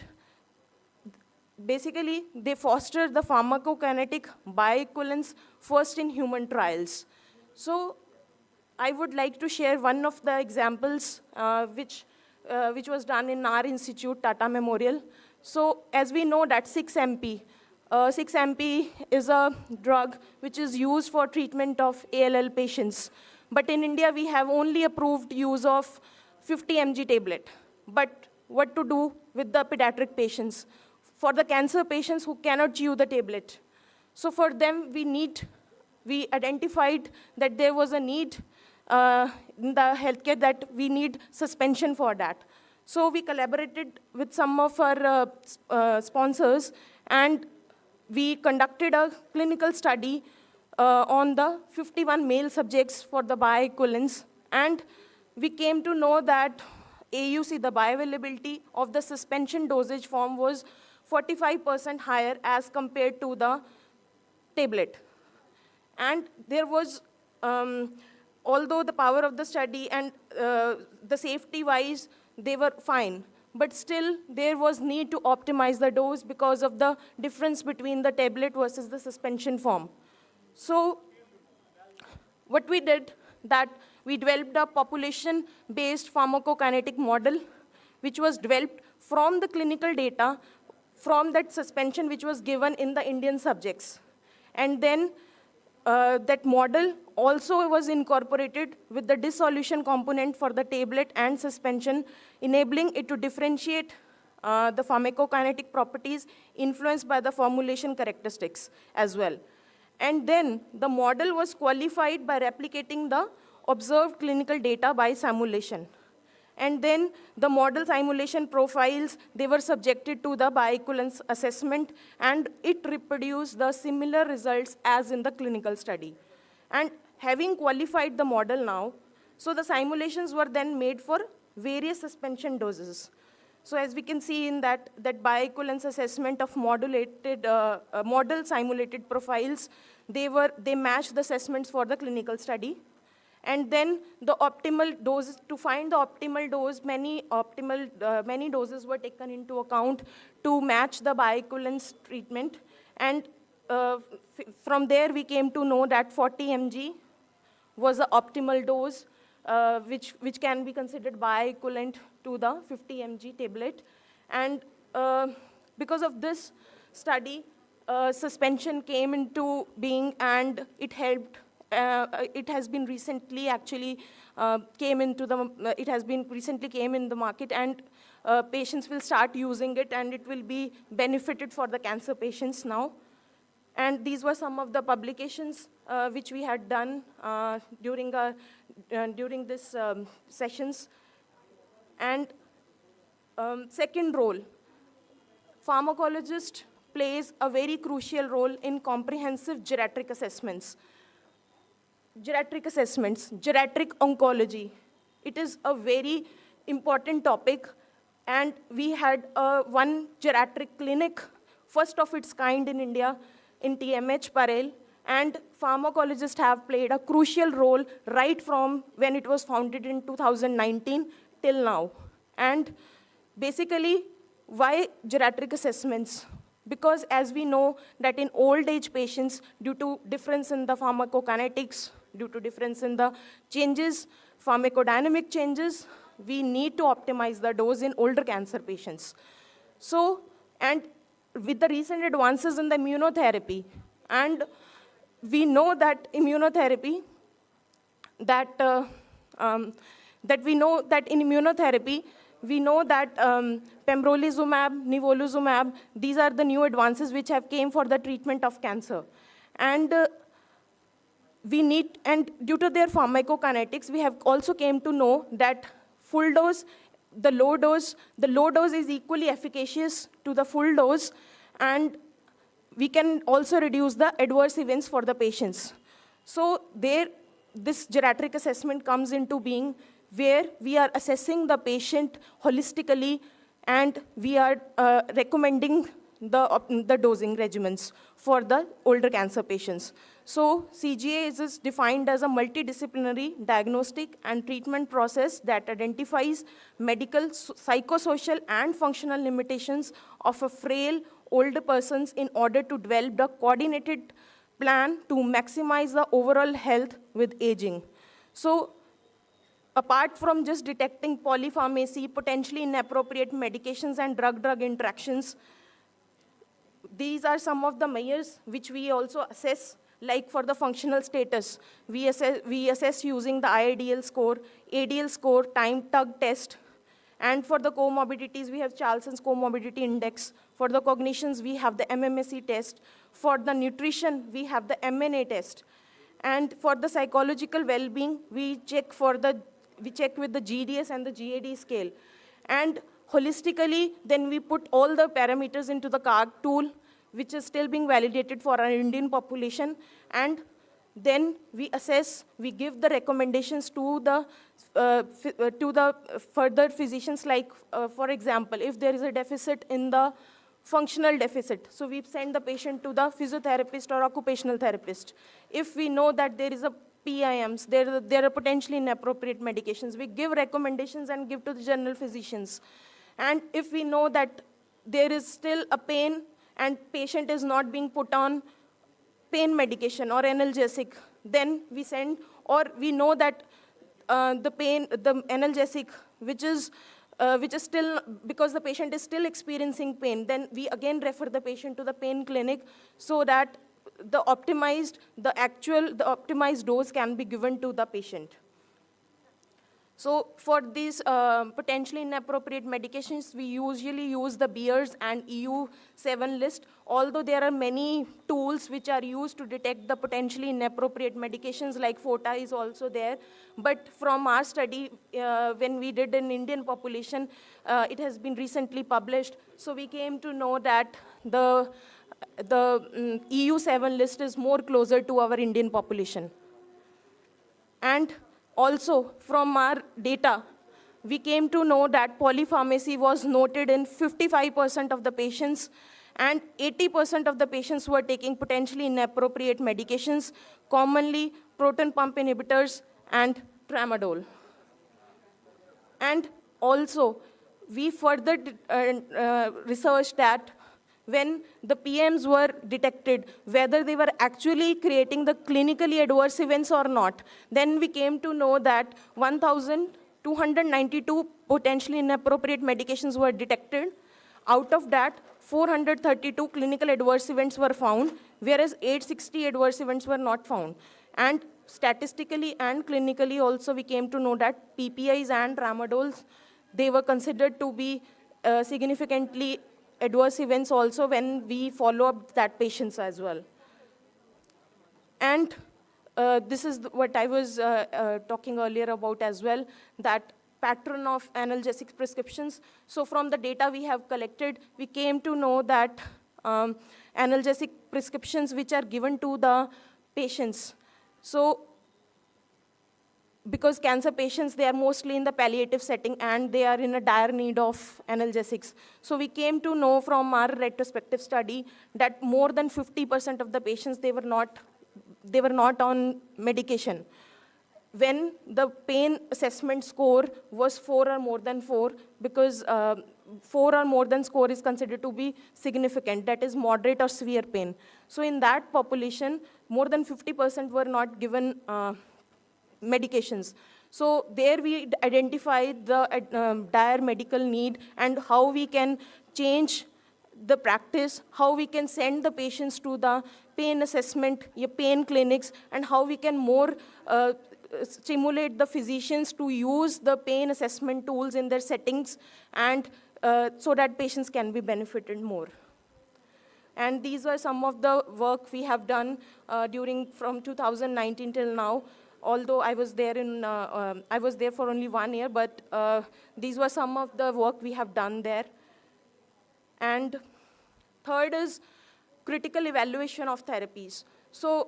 basically, they foster the pharmacokinetic bioequivalence first in human trials. So I would like to share one of the examples which was done in our institute, Tata Memorial. So as we know that 6-MP, 6-MP is a drug which is used for treatment of ALL patients. But in India, we have only approved use of 50 mg tablet. But what to do with the pediatric patients? For the cancer patients who cannot chew the tablet. So for them, we identified that there was a need in the healthcare that we need suspension for that. So we collaborated with some of our sponsors, and we conducted a clinical study on the 51 male subjects for the bioequivalence, and we came to know that AUC, the bioavailability of the suspension dosage form, was 45% higher as compared to the tablet. And there was, although the power of the study and the safety-wise, they were fine, but still there was need to optimize the dose because of the difference between the tablet versus the suspension form. So what we did, that we developed a population-based pharmacokinetic model, which was developed from the clinical data from that suspension which was given in the Indian subjects. And then that model also was incorporated with the dissolution component for the tablet and suspension, enabling it to differentiate the pharmacokinetic properties influenced by the formulation characteristics as well. And then the model was qualified by replicating the observed clinical data by simulation. And then the model simulation profiles, they were subjected to the bioequivalence assessment, and it reproduced the similar results as in the clinical study. And having qualified the model now, so the simulations were then made for various suspension doses. So as we can see in that bioequivalence assessment of model simulated profiles, they matched the assessments for the clinical study. And then the optimal doses, to find the optimal dose, many doses were taken into account to match the bioequivalence treatment. And from there, we came to know that 40 mg was the optimal dose, which can be considered bioequivalent to the 50 mg tablet. And because of this study, suspension came into being, and it helped. It has been recently came in the market, and patients will start using it, and it will be benefited for the cancer patients now. And these were some of the publications which we had done during this sessions. And second role, pharmacologist plays a very crucial role in comprehensive geriatric assessments. Geriatric oncology. It is a very important topic, and we had one geriatric clinic, first of its kind in India, in TMH Parel, and pharmacologists have played a crucial role right from when it was founded in 2019 till now. And basically, why geriatric assessments? Because as we know that in old age patients, due to difference in the pharmacokinetics, due to difference in the changes, pharmacodynamic changes, we need to optimize the dose in older cancer patients. So, and with the recent advances in the immunotherapy, and we know that immunotherapy, we know that pembrolizumab, nivolumab, these are the new advances which have came for the treatment of cancer. And and due to their pharmacokinetics, we have also came to know that full dose, the low dose is equally efficacious to the full dose, and we can also reduce the adverse events for the patients. So this geriatric assessment comes into being, where we are assessing the patient holistically, and we are recommending the dosing regimens for the older cancer patients. So CGA is defined as a multidisciplinary diagnostic and treatment process that identifies medical, psychosocial, and functional limitations of a frail older persons in order to develop the coordinated plan to maximize the overall health with aging. So apart from just detecting polypharmacy, potentially inappropriate medications and drug-drug interactions, these are some of the measures which we also assess. Like for the functional status, we assess using the IADL score, ADL score, time tug test. And for the comorbidities, we have Charlson's comorbidity index. For the cognitions, we have the MMSE test. For the nutrition, we have the MNA test. And for the psychological well-being, we check with the GDS and the GAD scale. And holistically, then we put all the parameters into the CARG tool, which is still being validated for our Indian population. And then we assess, we give the recommendations to the further physicians, like, for example, if there is a deficit in the functional deficit, so we send the patient to the physiotherapist or occupational therapist. If we know that there is a PIMs, there are potentially inappropriate medications, we give recommendations and give to the general physicians. And if we know that there is still a pain and patient is not being put on pain medication or analgesic, then we send, or we know that the analgesic, which is still, because the patient is still experiencing pain, then we again refer the patient to the pain clinic so that the optimized dose can be given to the patient. So for these potentially inappropriate medications, we usually use the Beers and EU7 list, although there are many tools which are used to detect the potentially inappropriate medications, like FOTA is also there. But from our study, when we did in Indian population, it has been recently published. So we came to know that the EU7 list is more closer to our Indian population. And also, from our data, we came to know that polypharmacy was noted in 55% of the patients, and 80% of the patients who are taking potentially inappropriate medications, commonly proton pump inhibitors and tramadol. And also, we further researched that when the PMs were detected, whether they were actually creating the clinically adverse events or not. Then we came to know that 1,292 potentially inappropriate medications were detected. Out of that, 432 clinical adverse events were found, whereas 860 adverse events were not found. And statistically and clinically also, we came to know that PPIs and tramadols, they were considered to be significantly adverse events also when we follow up that patients as well. And this is what I was talking earlier about as well, that pattern of analgesic prescriptions. So from the data we have collected, we came to know that analgesic prescriptions which are given to the patients. So because cancer patients, they are mostly in the palliative setting and they are in a dire need of analgesics. So we came to know from our retrospective study that more than 50% of the patients, they were not on medication. When the pain assessment score was 4 or more than 4, because 4 or more than score is considered to be significant, that is moderate or severe pain. So in that population, more than 50% were not given medications. So there we identified the dire medical need and how we can change the practice, how we can send the patients to the pain assessment, pain clinics, and how we can more stimulate the physicians to use the pain assessment tools in their settings, and so that patients can be benefited more. And these were some of the work we have done from 2019 till now. Although I was there for only 1 year, but these were some of the work we have done there. And third is critical evaluation of therapies. So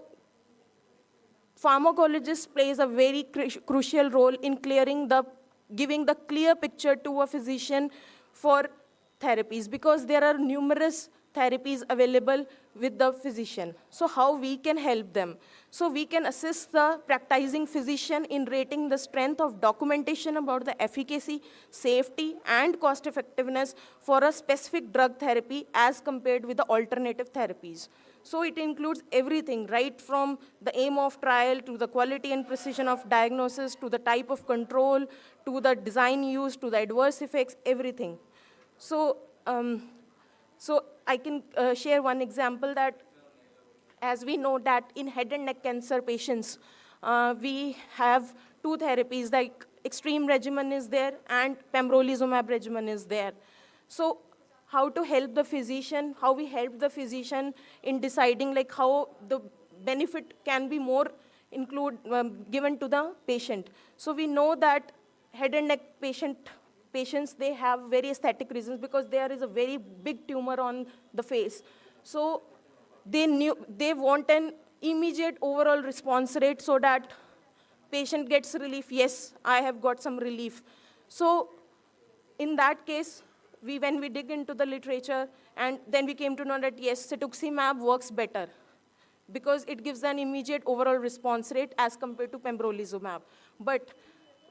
pharmacologist plays a very crucial role in giving the clear picture to a physician for therapies, because there are numerous therapies available with the physician. So how we can help them? So we can assist the practicing physician in rating the strength of documentation about the efficacy, safety, and cost effectiveness for a specific drug therapy as compared with the alternative therapies. So it includes everything, right from the aim of trial to the quality and precision of diagnosis to the type of control to the design used to the adverse effects, everything. So I can share one example that, as we know that in head and neck cancer patients, we have 2 therapies, like extreme regimen is there and pembrolizumab regimen is there. So how to help the physician, how we help the physician in deciding like how the benefit can be more given to the patient. So we know that head and neck patients, they have very aesthetic reasons because there is a very big tumor on the face. So they want an immediate overall response rate so that patient gets relief. Yes, I have got some relief. So in that case, when we dig into the literature, and then we came to know that yes, cetuximab works better because it gives an immediate overall response rate as compared to pembrolizumab. But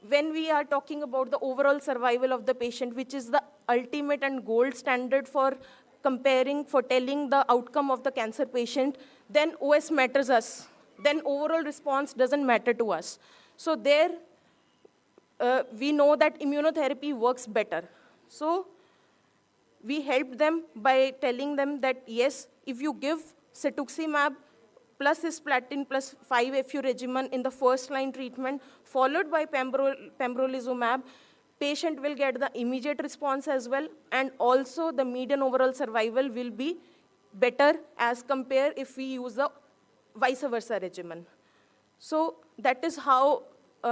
when we are talking about the overall survival of the patient, which is the ultimate and gold standard for telling the outcome of the cancer patient, then OS matters us. Then overall response doesn't matter to us. So there, we know that immunotherapy works better. So we helped them by telling them that, yes, if you give cetuximab plus cisplatin plus 5-FU regimen in the first-line treatment, followed by pembrolizumab, patient will get the immediate response as well, and also the median overall survival will be better as compared if we use the vice versa regimen. So that is how we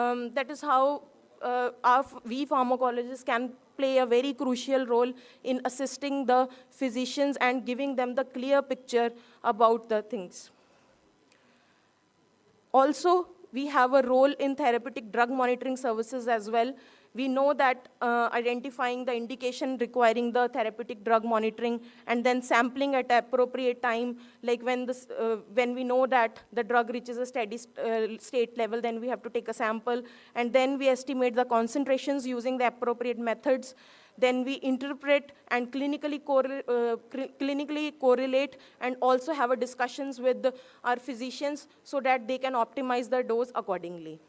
pharmacologists can play a very crucial role in assisting the physicians and giving them the clear picture about the things. Also, we have a role in therapeutic drug monitoring services as well. We know that identifying the indication requiring the therapeutic drug monitoring and then sampling at appropriate time, like when we know that the drug reaches a steady state level, then we have to take a sample, and then we estimate the concentrations using the appropriate methods. Then we interpret and clinically correlate and also have a discussions with our physicians so that they can optimize the dose accordingly.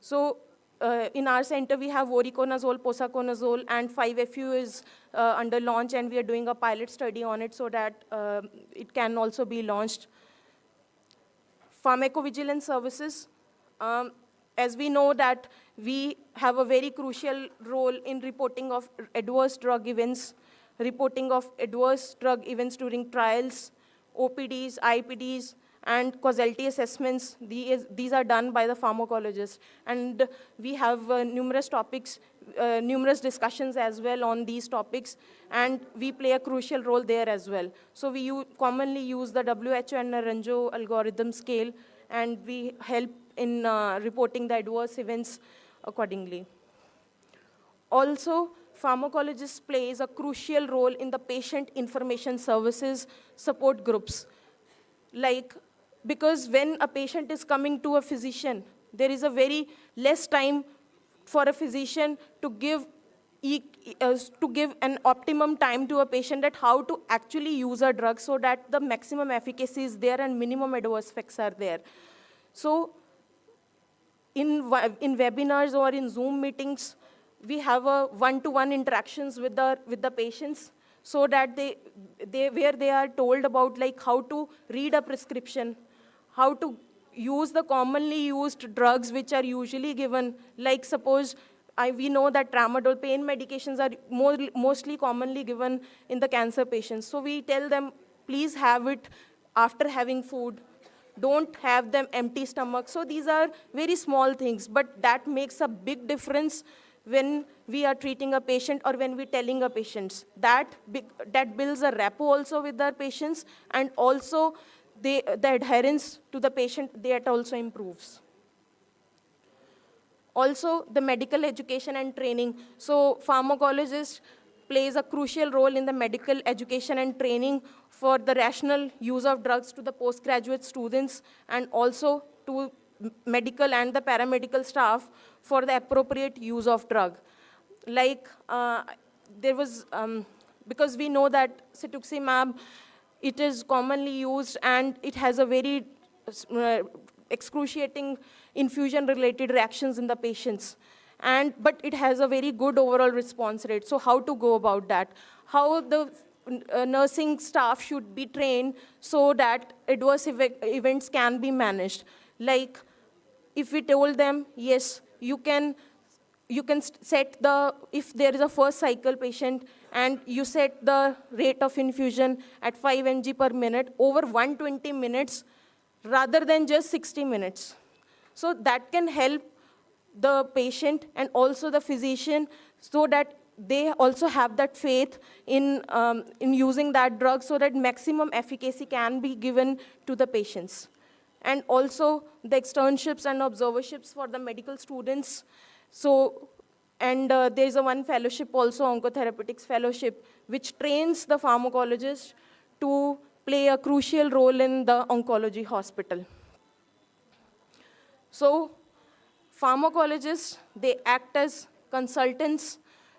So in our center, we have voriconazole, posaconazole, and 5-FU is under launch, and we are doing a pilot study on it so that it can also be launched. Pharmacovigilance services. As we know that we have a very crucial role in reporting of adverse drug events, reporting of adverse drug events during trials, OPDs, IPDs, and causality assessments. These are done by the pharmacologist. And we have numerous topics, numerous discussions as well on these topics, and we play a crucial role there as well. So we commonly use the WHO and Naranjo algorithm scale, and we help in reporting the adverse events accordingly. Also, pharmacologists plays a crucial role in the patient information services support groups. Like, because when a patient is coming to a physician, there is a very less time for a physician to give an optimum time to a patient at how to actually use a drug so that the maximum efficacy is there and minimum adverse effects are there. So in webinars or in Zoom meetings, we have a one-to-one interactions with the patients so that where they are told about like how to read a prescription, how to use the commonly used drugs which are usually given, like suppose we know that tramadol pain medications are mostly commonly given in the cancer patients. So we tell them, please have it after having food. Don't have them empty stomach. So these are very small things, but that makes a big difference when we are treating a patient or when we're telling a patient. That builds a rapport also with our patients, and also the adherence to the patient, that also improves. Also, the medical education and training. So pharmacologist plays a crucial role in the medical education and training for the rational use of drugs to the postgraduate students, and also to medical and the paramedical staff for the appropriate use of drug. Like there was, because we know that cetuximab, it is commonly used and it has a very excruciating infusion-related reactions in the patients. But it has a very good overall response rate. So how to go about that? How the nursing staff should be trained so that adverse events can be managed. Like if we told them, yes, you can set if there is a first cycle patient and you set the rate of infusion at 5 mg per minute over 120 minutes rather than just 60 minutes. So that can help the patient and also the physician so that they also have that faith in using that drug so that maximum efficacy can be given to the patients. And also the externships and observerships for the medical students. So, and there is one fellowship also, oncotherapeutics fellowship, which trains the pharmacologist to play a crucial role in the oncology hospital. So, pharmacologists, they act as consultants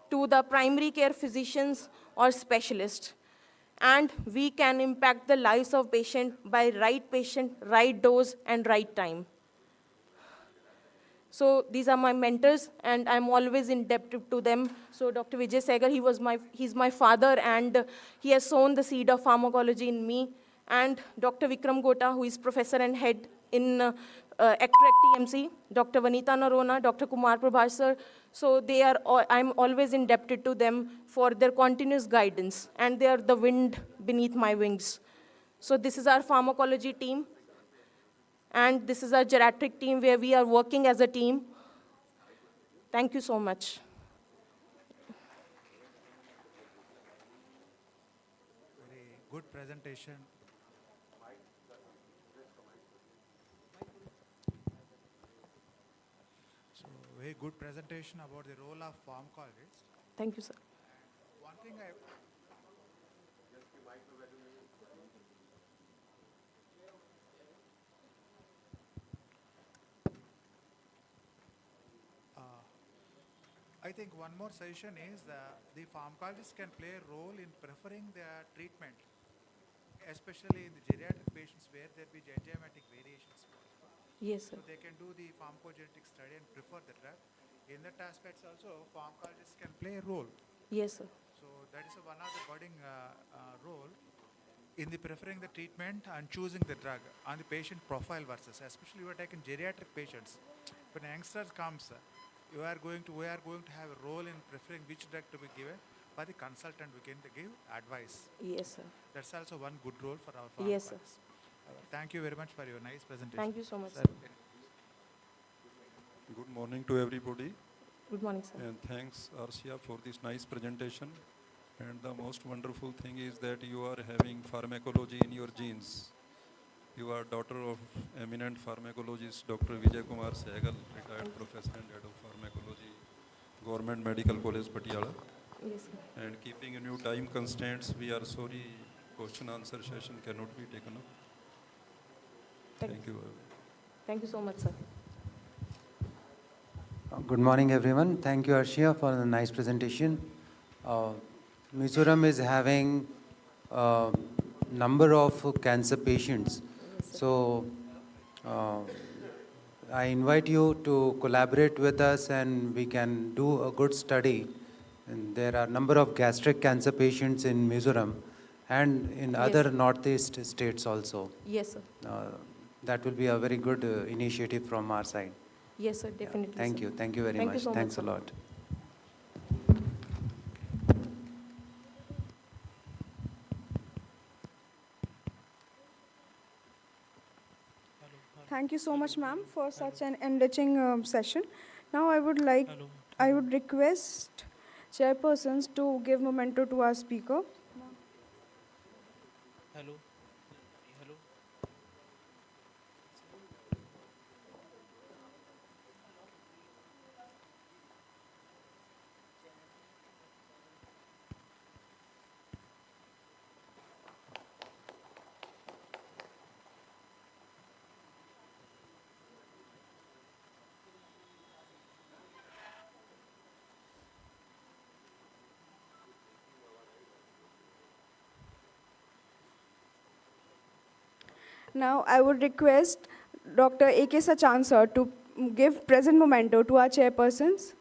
to the primary care physicians or specialists. and we can impact the lives of patient, right dose, and right time. So these are my mentors, and I'm always indebted to them. So Dr. Vijay Segar, he's my father, and he has sown the seed of pharmacology in me. And Dr. Vikram Gota, who is professor and head in Extract TMC, Dr. Vanita Narona, Dr. Kumar Prabhas sir. So I'm always indebted to them for their continuous guidance, and they are the wind beneath my wings. So this is our pharmacology team. And this is our geriatric team where we are working as a team. Thank you so much. Very good presentation. So, very good presentation about the role of pharmacologists. Thank you, sir. One thing I think one more suggestion is the pharmacologists can play a role in preferring their treatment, especially in the geriatric patients where there be enzymatic variations. Yes, sir. So they can do the pharmacogenetic study and prefer the drug. In that aspects also, pharmacologists can play a role. Yes, sir. So that is one of the budding role in the preferring the treatment and choosing the drug on the patient profile versus, especially you are taking geriatric patients. When a youngster comes, we are going to have a role in preferring which drug to be given. By the consultant, we can give advice. Yes, sir. That's also one good role for our Yes, sir. Thank you very much for your nice presentation. Thank you so much, sir. Good morning to everybody. Good morning, sir. And thanks, Arshia, for this nice presentation. And the most wonderful thing is that you are having pharmacology in your genes. You are daughter of eminent pharmacologist Dr. Vijay Kumar Sehgal, retired professor and head of pharmacology, Government Medical College, Patiala. Yes, sir. And keeping in your time constraints, we are sorry question answer session cannot be taken up. Thank you. Thank you so much, sir. Good morning, everyone. Thank you, Arshia, for the nice presentation. Mizoram is having a number of cancer patients. So I invite you to collaborate with us and we can do a good study. And there are a number of gastric cancer patients in Mizoram and in other northeast states also. Yes, sir. That will be a very good initiative from our side. Yes, sir, definitely. Thank sir. you. Thank you very Thank much. you so Thanks much, a sir. lot. Thank you so much, ma'am, for such an enriching session. Now I would request chairpersons to give memento to our speaker. Hello. Hello. Now I would request Dr. A.K. Sachan sir to give present memento to our chairpersons.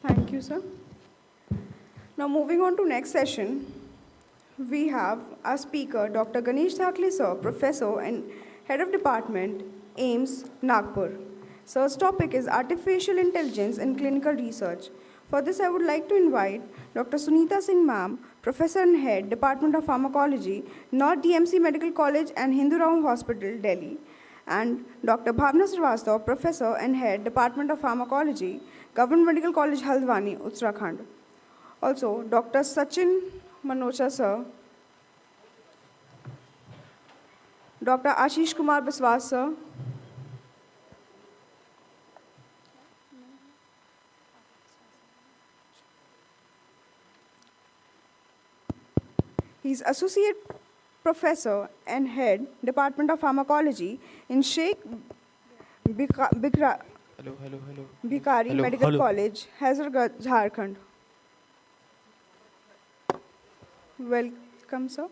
Thank you, sir. Now moving on to next session, we have our speaker, Dr. Ganesh Thakle sir, Professor and Head of Department, AIMS, Nagpur. Sir's topic is Artificial Intelligence in Clinical Research. For this, I would like to invite Dr. Sunita Singh ma'am, Professor and Head, Department of Pharmacology, North DMC Medical College and Hindu Rao Hospital, Delhi, and Dr. Bhavna Srivastava, Professor and Head, Department of Pharmacology, Government Medical College, Haldwani, Uttarakhand. Also, Dr. Sachin Manocha, sir, Dr. Ashish Kumar Biswas, sir, he's Associate Professor and Head, Department of Pharmacology in Sheikh Bikari Medical College, Hazaragad, Jharkhand. Welcome, sir.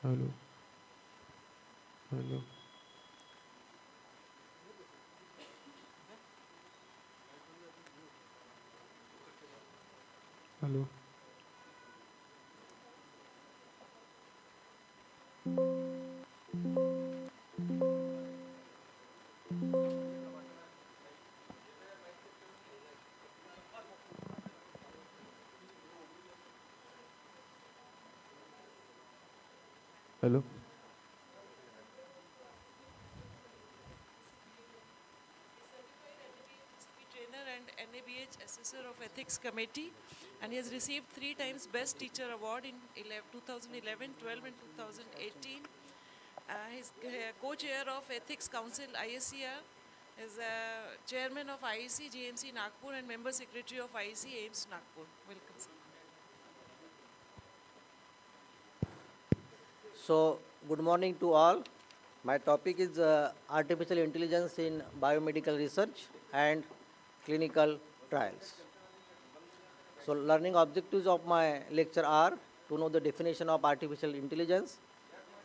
Hello. Hello. Hello. Hello. Trainer and NABH Assessor of Ethics Committee, and he has received 3 times Best Teacher Award in 2011, 12 and 2018. He's co-chair of Ethics Council ISCR, is chairman of IEC GMC Nagpur and member secretary of IEC AIMS Nagpur. Welcome, sir. So, good morning to all. My topic is artificial intelligence in biomedical research and clinical trials. So, learning objectives of my lecture are to know the definition of artificial intelligence,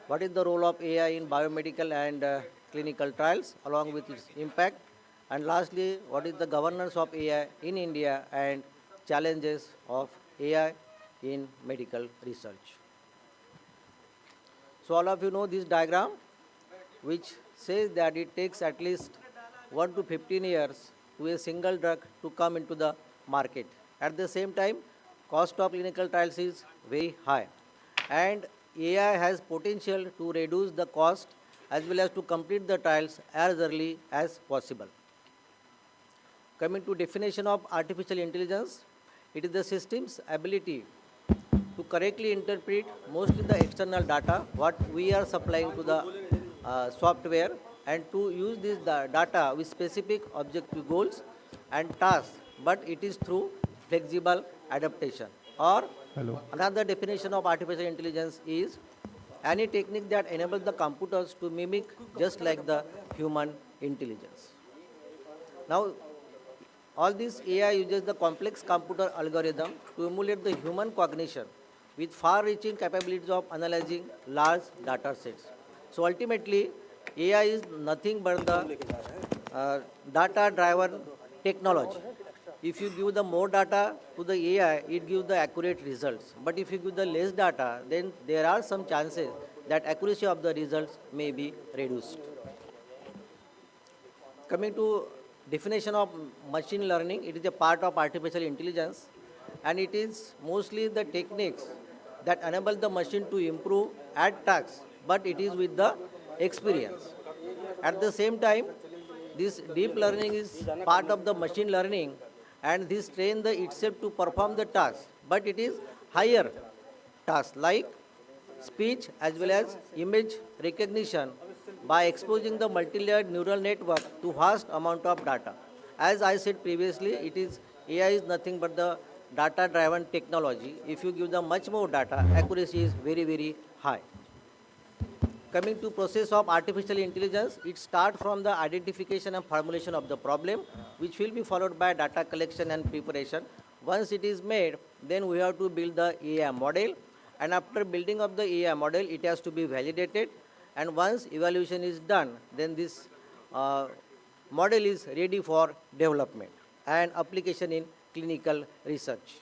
what is the role of AI in biomedical and clinical trials along with its impact, and lastly, what is the governance of AI in India and challenges of AI in medical research. So all of you know this diagram, which says that it takes at least 1 to 15 years to a single drug to come into the market. At the same time, cost of clinical trials is very high, and AI has potential to reduce the cost as well as to complete the trials as early as possible. Coming to definition of artificial intelligence, it is the system's ability to correctly interpret mostly the external data, what we are supplying to the software, and to use this data with specific objective goals and tasks, but it is through flexible adaptation. Or another definition of artificial intelligence is any technique that enables the computers to mimic just like the human intelligence. Now, all this AI uses the complex computer algorithm to emulate the human cognition with far-reaching capabilities of analyzing large data sets. So ultimately, AI is nothing but the data-driven technology. If you give the more data to the AI, it gives the accurate results. But if you give the less data, then there are some chances that accuracy of the results may be reduced. Coming to definition of machine learning, it is a part of artificial intelligence, and it is mostly the techniques that enable the machine to improve at tasks, but it is with the experience. At the same time, this deep learning is part of the machine learning, and this train the itself to perform the task, but it is higher tasks like speech as well as image recognition by exposing the multi-layered neural network to vast amount of data. As I said previously, AI is nothing but the data-driven technology. If you give them much more data, accuracy is very, very high. Coming to process of artificial intelligence, it starts from the identification and formulation of the problem, which will be followed by data collection and preparation. Once it is made, then we have to build the AI model, and after building of the AI model, it has to be validated, and once evaluation is done, then this model is ready for development and application in clinical research.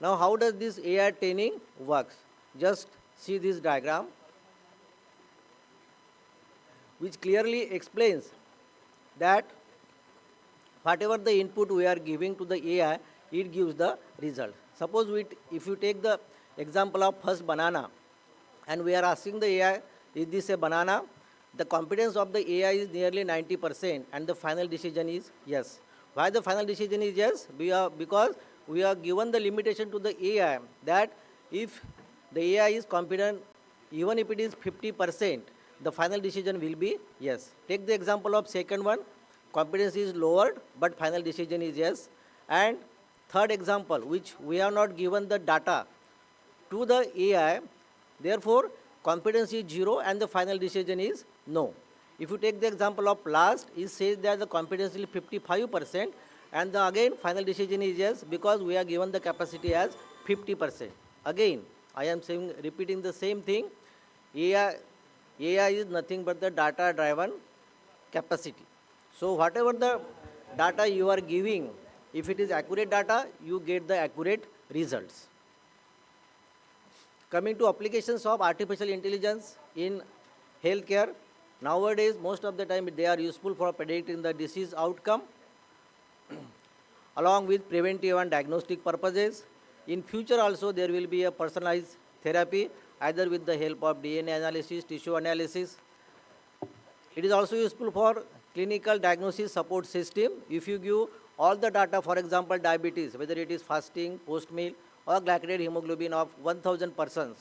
Now, how does this AI training works? Just see this diagram, which clearly explains that whatever the input we are giving to the AI, it gives the result. Suppose if you take the example of first banana, and we are asking the AI, is this a banana? The confidence of the AI is nearly 90%, and the final decision is yes. Why the final decision is yes? Because we are given the limitation to the AI that if the AI is confident, even if it is 50%, the final decision will be yes. Take the example of second one, confidence is lowered, but final decision is yes. And third example, which we have not given the data to the AI, therefore confidence is 0 and the final decision is no. If you take the example of last, it says that the confidence is 55%, and again final decision is yes, because we are given the capacity as 50%. Again, I am saying, repeating the same thing. AI is nothing but the data driven capacity. So whatever the data you are giving, if it is accurate data, you get the accurate results. Coming to applications of artificial intelligence in healthcare, nowadays most of the time they are useful for predicting the disease outcome along with preventive and diagnostic purposes. In future also there will be a personalized therapy either with the help of DNA analysis, tissue analysis. It is also useful for clinical diagnosis support system. If you give all the data, for example diabetes, whether it is fasting, post-meal or glycated hemoglobin of 1000 persons,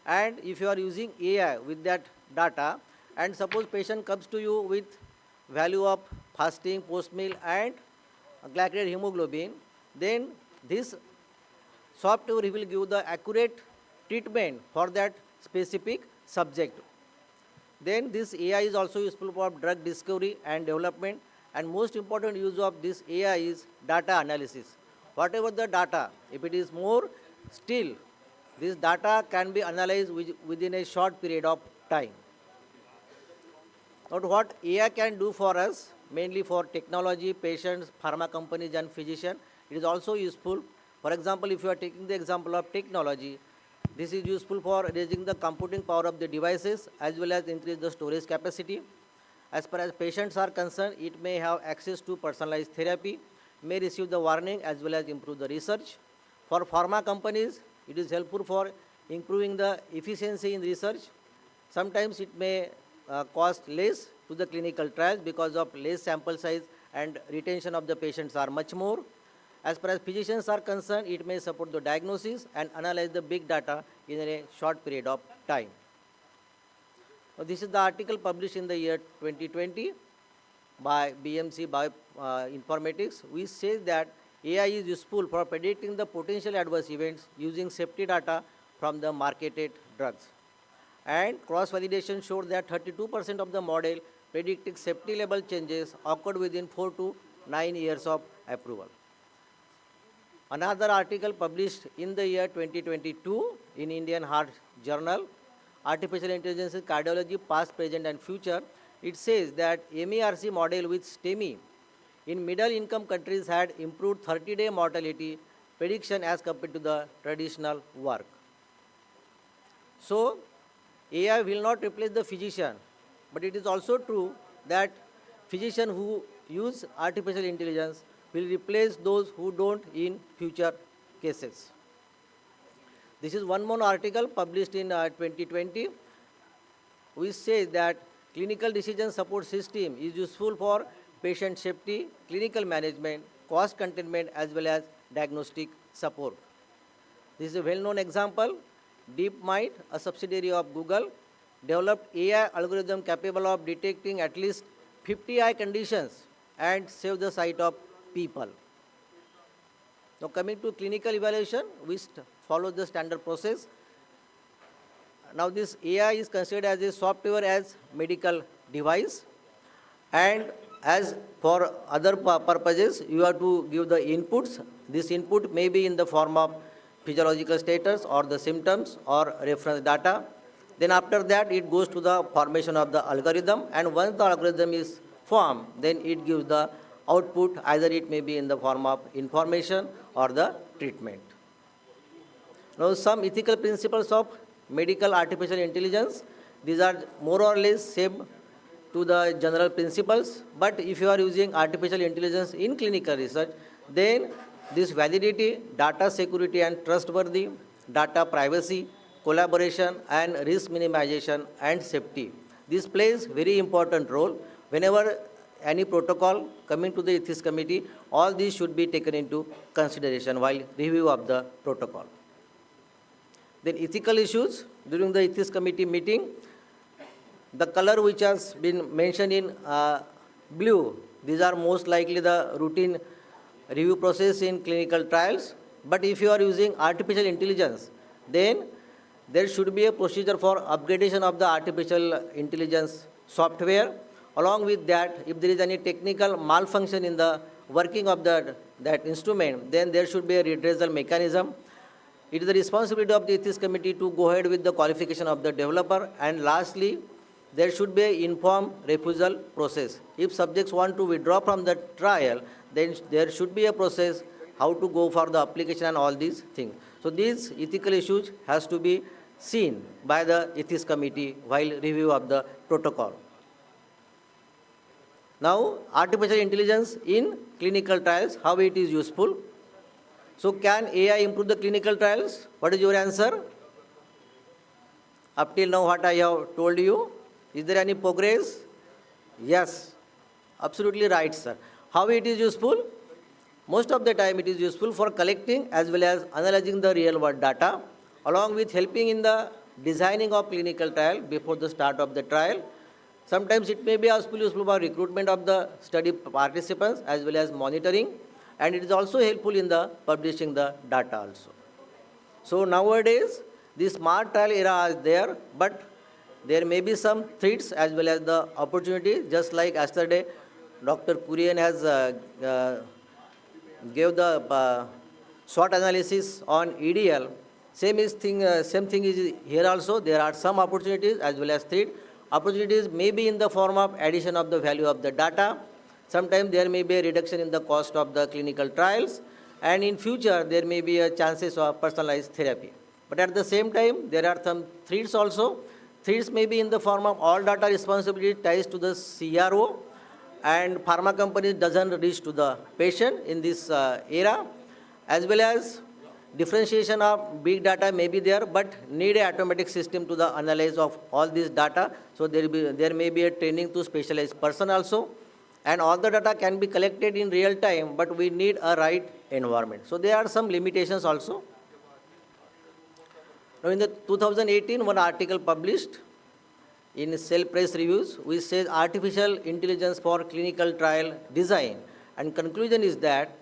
and if you are using AI with that data, and suppose patient comes to you with value of fasting, post-meal and glycated hemoglobin, then this software will give the accurate treatment for that specific subject. Then this AI is also useful for drug discovery and development, and most important use of this AI is data analysis. Whatever the data, if it is more, still this data can be analyzed within a short period of time. Now what AI can do for us, mainly for technology, patients, pharma companies and physicians, it is also useful. For example, if you are taking the example of technology, this is useful for raising the computing power of the devices as well as increase the storage capacity. As far as patients are concerned, it may have access to personalized therapy, may receive the warning as well as improve the research. For pharma companies, it is helpful for improving the efficiency in research. Sometimes it may cost less to the clinical trials because of less sample size and retention of the patients are much more. As far as physicians are concerned, it may support the diagnosis and analyze the big data in a short period of time. Now, this is the article published in the year 2020 by BMC Bioinformatics, which says that AI is useful for predicting the potential adverse events using safety data from the marketed drugs. And cross-validation showed that 32% of the model predicting safety level changes occurred within 4 to 9 years of approval. Another article published in the year 2022 in Indian Heart Journal, Artificial Intelligence in Cardiology, Past, Present and Future, it says that MERC model with STEMI in middle income countries had improved 30-day mortality prediction as compared to the traditional work. So, AI will not replace the physician, but it is also true that physicians who use artificial intelligence will replace those who don't in future cases. This is one more article published in 2020, which says that clinical decision support system is useful for patient safety, clinical management, cost containment as well as diagnostic support. This is a well-known example. DeepMind, a subsidiary of Google, developed AI algorithm capable of detecting at least 50 eye conditions and save the sight of people. Now coming to clinical evaluation, we follow the standard process. Now this AI is considered as a software as medical device, and as for other purposes, you have to give the inputs. This input may be in the form of physiological status or the symptoms or reference data. Then after that, it goes to the formation of the algorithm, and once the algorithm is formed, then it gives the output, either it may be in the form of information or the treatment. Now some ethical principles of medical artificial intelligence, these are more or less same to the general principles, but if you are using artificial intelligence in clinical research, then This validity, data security and trustworthy, data privacy, collaboration and risk minimization and safety. This plays very important role. Whenever any protocol coming to the ethics committee, all these should be taken into consideration while review of the protocol. Then ethical issues during the ethics committee meeting, the color which has been mentioned in blue, these are most likely the routine review process in clinical trials. But if you are using artificial intelligence, then there should be a procedure for upgradation of the artificial intelligence software. Along with that, if there is any technical malfunction in the working of that instrument, then there should be a redressal mechanism. It is the responsibility of the ethics committee to go ahead with the qualification of the developer. And lastly, there should be an informed refusal process. If subjects want to withdraw from the trial, then there should be a process how to go for the application and all these things. So these ethical issues has to be seen by the ethics committee while review of the protocol. Now, artificial intelligence in clinical trials, how it is useful. So can AI improve the clinical trials? What is your answer? Up till now what I have told you, is there any progress? Yes, absolutely right, sir. How it is useful? Most of the time it is useful for collecting as well as analyzing the real world data, along with helping in the designing of clinical trial before the start of the trial. Sometimes it may be useful for recruitment of the study participants as well as monitoring, and it is also helpful in the publishing the data also. So nowadays, the smart trial era is there, but there may be some threats as well as the opportunity. Just like yesterday, Dr. Kurian has gave the SWOT analysis on EDL. Same thing is here also. There are some opportunities as well as threats. Opportunities may be in the form of addition of the value of the data. Sometimes there may be a reduction in the cost of the clinical trials, and in future there may be a chances of personalized therapy. But at the same time, there are some threats also. Threats may be in the form of all data responsibility ties to the CRO, and pharma companies doesn't reach to the patient in this era, as well as differentiation of big data may be there, but need a automatic system to the analyze of all this data. So there may be a training to specialized person also, and all the data can be collected in real time, but we need a right environment. So there are some limitations also. Now in the 2018, one article published in Cell Press Reviews, which says artificial intelligence for clinical trial design, and conclusion is that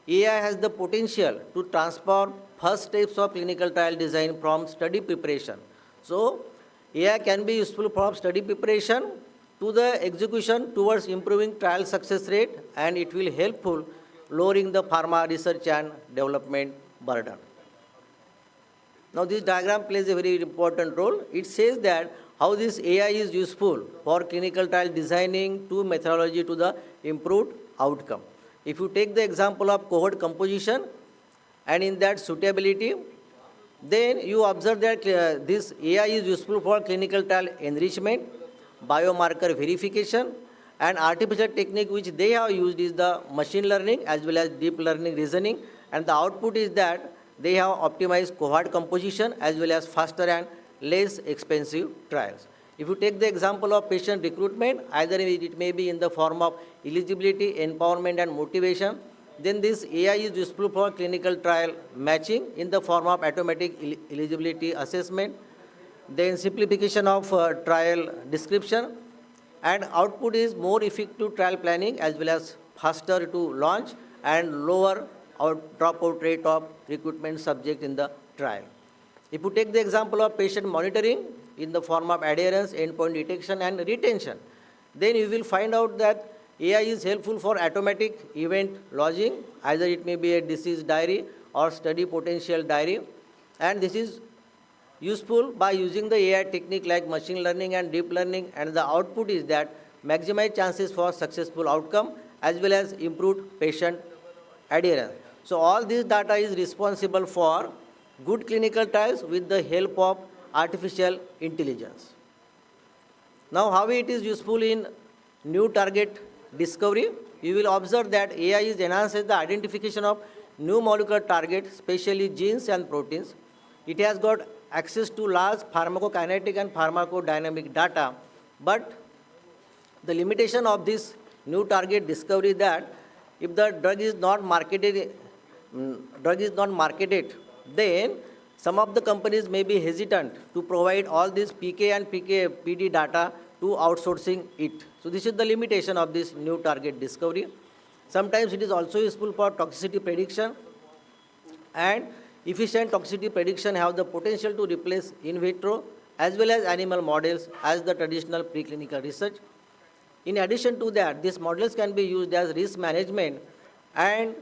AI has the potential to transform first steps of clinical trial design from study preparation. So AI can be useful from study preparation to the execution towards improving trial success rate, and it will helpful lowering the pharma research and development burden. Now this diagram plays a very important role. It says that how this AI is useful for clinical trial designing to methodology to the improved outcome. If you take the example of cohort composition and in that suitability, then you observe that this AI is useful for clinical trial enrichment, biomarker verification, and artificial technique which they have used is the machine learning as well as deep learning reasoning, and the output is that they have optimized cohort composition as well as faster and less expensive trials. If you take the example of patient recruitment, either it may be in the form of eligibility, empowerment and motivation, then this AI is useful for clinical trial matching in the form of automatic eligibility assessment, then simplification of trial description, and output is more effective trial planning as well as faster to launch and lower dropout rate of recruitment subject in the trial. If you take the example of patient monitoring in the form of adherence, endpoint detection and retention, then you will find out that AI is helpful for automatic event logging, either it may be a disease diary or study potential diary, and this is useful by using the AI technique like machine learning and deep learning, and the output is that maximize chances for successful outcome as well as improved patient adherence. So all this data is responsible for good clinical trials with the help of artificial intelligence. Now how it is useful in new target discovery? You will observe that AI is enhances the identification of new molecular targets, especially genes and proteins. It has got access to large pharmacokinetic and pharmacodynamic data, but the limitation of this new target discovery is that if the drug is not marketed, then some of the companies may be hesitant to provide all this PK and PD data to outsourcing it. So this is the limitation of this new target discovery. Sometimes it is also useful for toxicity prediction, and efficient toxicity prediction have the potential to replace in vitro as well as animal models as the traditional preclinical research. In addition to that, these models can be used as risk management and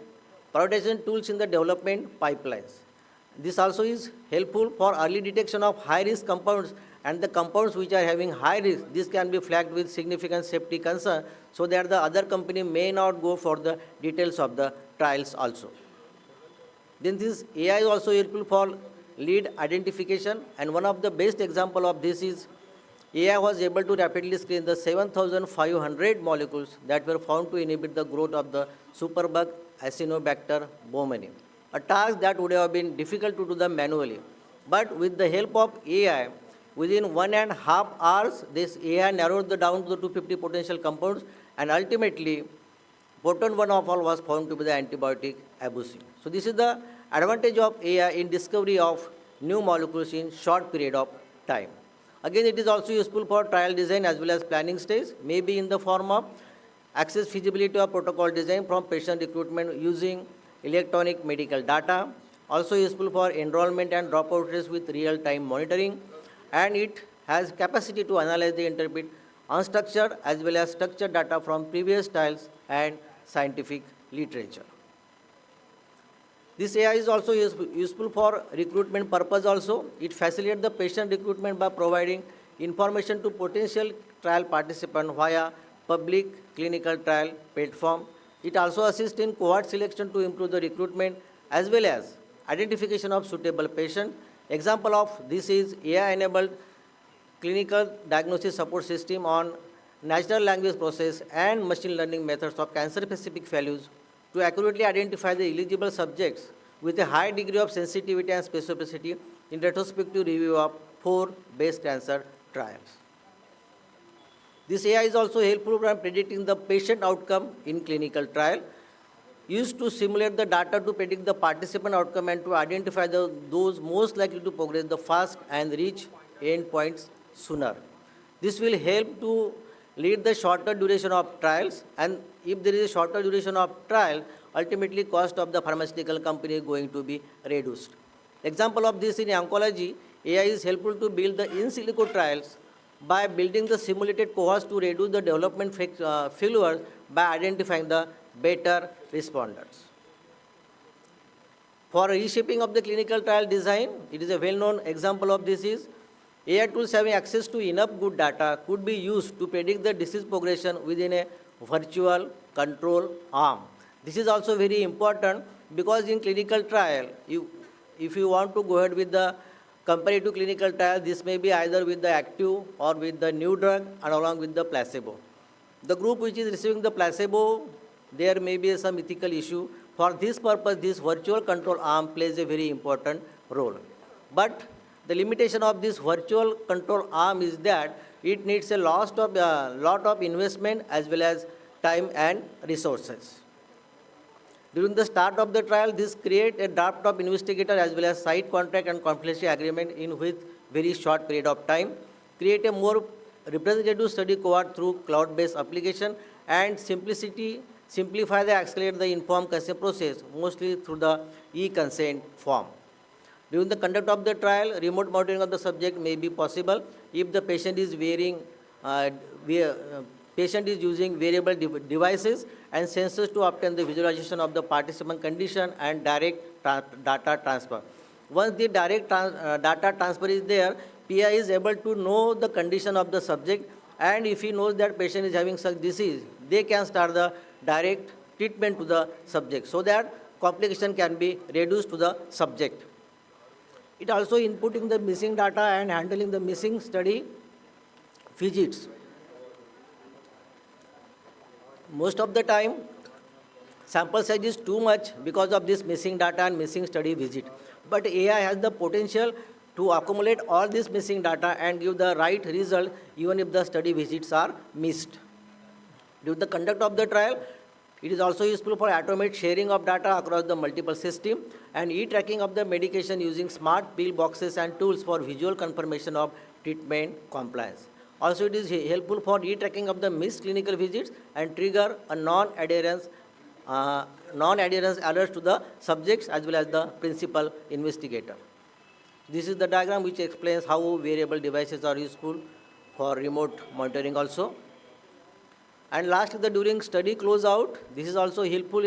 prioritization tools in the development pipelines. This also is helpful for early detection of high-risk compounds, and the compounds which are having high risk, this can be flagged with significant safety concern so that the other company may not go for the details of the trials also. Then this AI is also helpful for lead identification, and one of the best example of this is AI was able to rapidly screen the 7,500 molecules that were found to inhibit the growth of the superbug Acinetobacter baumannii, a task that would have been difficult to do them manually. But with the help of AI, within 1.5 hours, this AI narrowed down to the 250 potential compounds, and ultimately, potent one of all was found to be the antibiotic abusine. So this is the advantage of AI in discovery of new molecules in short period of time. Again, it is also useful for trial design as well as planning stage, maybe in the form of access feasibility of protocol design from patient recruitment using electronic medical data, also useful for enrollment and dropout rates with real-time monitoring, and it has capacity to analyze the interpret unstructured as well as structured data from previous trials and scientific literature. This AI is also useful for recruitment purpose also. It facilitates the patient recruitment by providing information to potential trial participants via public clinical trial platform. It also assists in cohort selection to improve the recruitment as well as identification of suitable patients. Example of this is AI-enabled clinical diagnosis support system on natural language process and machine learning methods of cancer-specific values to accurately identify the eligible subjects with a high degree of sensitivity and specificity in retrospective review of 4 breast cancer trials. This AI is also helpful when predicting the patient outcome in clinical trial, used to simulate the data to predict the participant outcome and to identify those most likely to progress the fast and reach endpoints sooner. This will help to lead the shorter duration of trials, and if there is a shorter duration of trial, ultimately cost of the pharmaceutical company is going to be reduced. Example of this in oncology, AI is helpful to build the in silico trials by building the simulated cohorts to reduce the development failures by identifying the better responders. For reshaping of the clinical trial design, it is a well-known example of this is AI tools having access to enough good data could be used to predict the disease progression within a virtual control arm. This is also very important because in clinical trial, if you want to go ahead with the comparative clinical trial, this may be either with the active or with the new drug and along with the placebo. The group which is receiving the placebo, there may be some ethical issue. For this purpose, this virtual control arm plays a very important role. But the limitation of this virtual control arm is that it needs a lot of investment as well as time and resources. During the start of the trial, this creates a draft of investigator as well as site contract and confidentiality agreement in with very short period of time, create a more representative study cohort through cloud-based application, and simplify the accelerate the informed consent process, mostly through the e-consent form. During the conduct of the trial, remote monitoring of the subject may be possible if the patient is using wearable devices and sensors to obtain the visualization of the participant condition and direct data transfer. Once the direct data transfer is there, PI is able to know the condition of the subject, and if he knows that patient is having such disease, they can start the direct treatment to the subject so that complication can be reduced to the subject. It also inputting the missing data and handling the missing study visits. Most of the time, sample size is too much because of this missing data and missing study visit. But AI has the potential to accumulate all this missing data and give the right result even if the study visits are missed. During the conduct of the trial, it is also useful for automate sharing of data across the multiple system and e-tracking of the medication using smart pill boxes and tools for visual confirmation of treatment compliance. Also, it is helpful for e-tracking of the missed clinical visits and trigger a non-adherence alerts to the subjects as well as the principal investigator. This is the diagram which explains how wearable devices are useful for remote monitoring also. And lastly, during study closeout, this is also helpful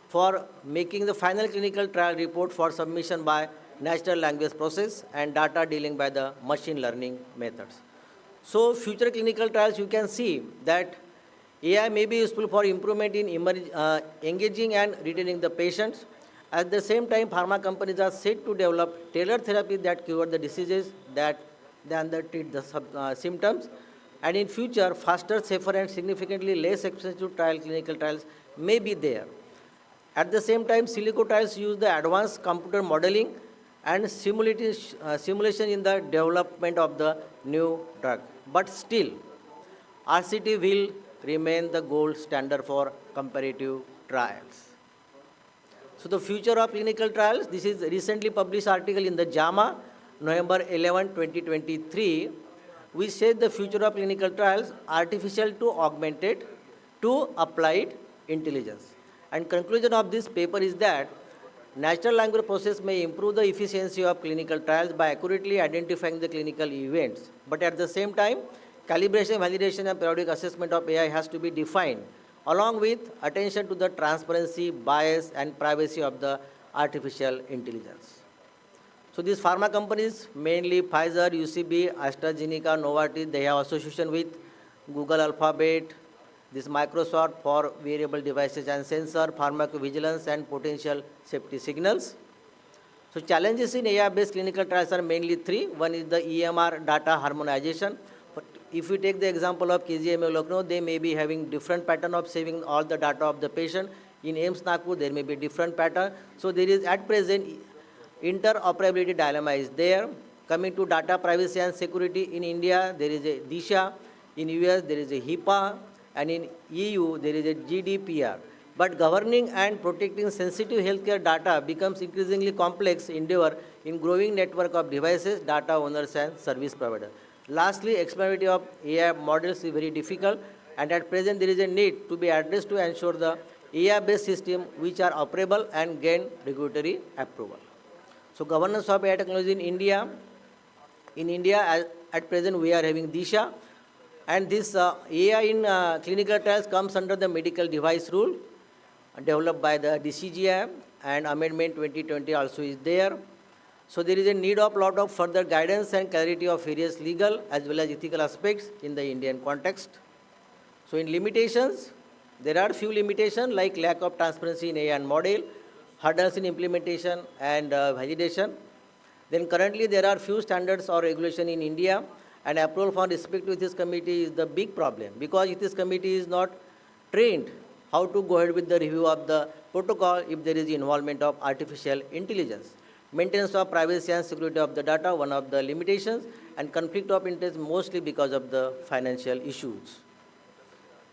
for making the final clinical trial report for submission by natural language process and data dealing by the machine learning methods. So future clinical trials, you can see that AI may be useful for improvement in engaging and retaining the patients. At the same time, pharma companies are set to develop tailored therapies that cure the diseases than treat the symptoms. And in future, faster, safer, and significantly less expensive clinical trials may be there. At the same time, silico trials use the advanced computer modeling and simulation in the development of the new drug. But still, RCT will remain the gold standard for comparative trials. So the future of clinical trials, this is a recently published article in the JAMA, November 11, 2023, which says the future of clinical trials, artificial to augmented to applied intelligence. And conclusion of this paper is that natural language process may improve the efficiency of clinical trials by accurately identifying the clinical events. But at the same time, calibration, validation, and periodic assessment of AI has to be defined, along with attention to the transparency, bias, and privacy of the artificial intelligence. So these pharma companies, mainly Pfizer, UCB, AstraZeneca, Novartis, they have association with Google Alphabet, this Microsoft for wearable devices and sensor, pharmacovigilance, and potential safety signals. So challenges in AI-based clinical trials are mainly three. One is the EMR data harmonization. But if we take the example of KGMU Lucknow, they may be having different pattern of saving all the data of the patient. In AIMS Nagpur, there may be different pattern. So there is at present interoperability dilemma is there. Coming to data privacy and security, in India, there is a DISHA. In US, there is a HIPAA. And in EU, there is a GDPR. But governing and protecting sensitive healthcare data becomes increasingly complex endeavor in growing network of devices, data owners, and service providers. Lastly, explainability of AI models is very difficult, and at present there is a need to be addressed to ensure the AI-based system which are operable and gain regulatory approval. So governance of AI technology in India, at present we are having DISHA, and this AI in clinical trials comes under the medical device rule developed by the DCGI, and Amendment 2020 also is there. So there is a need of lot of further guidance and clarity of various legal as well as ethical aspects in the Indian context. So in limitations, there are few limitations like lack of transparency in AI and model, hurdles in implementation and validation. Then currently there are few standards or regulation in India, and approval for respect to this committee is the big problem, because this committee is not trained how to go ahead with the review of the protocol if there is the involvement of artificial intelligence. Maintenance of privacy and security of the data, one of the limitations, and conflict of interest mostly because of the financial issues.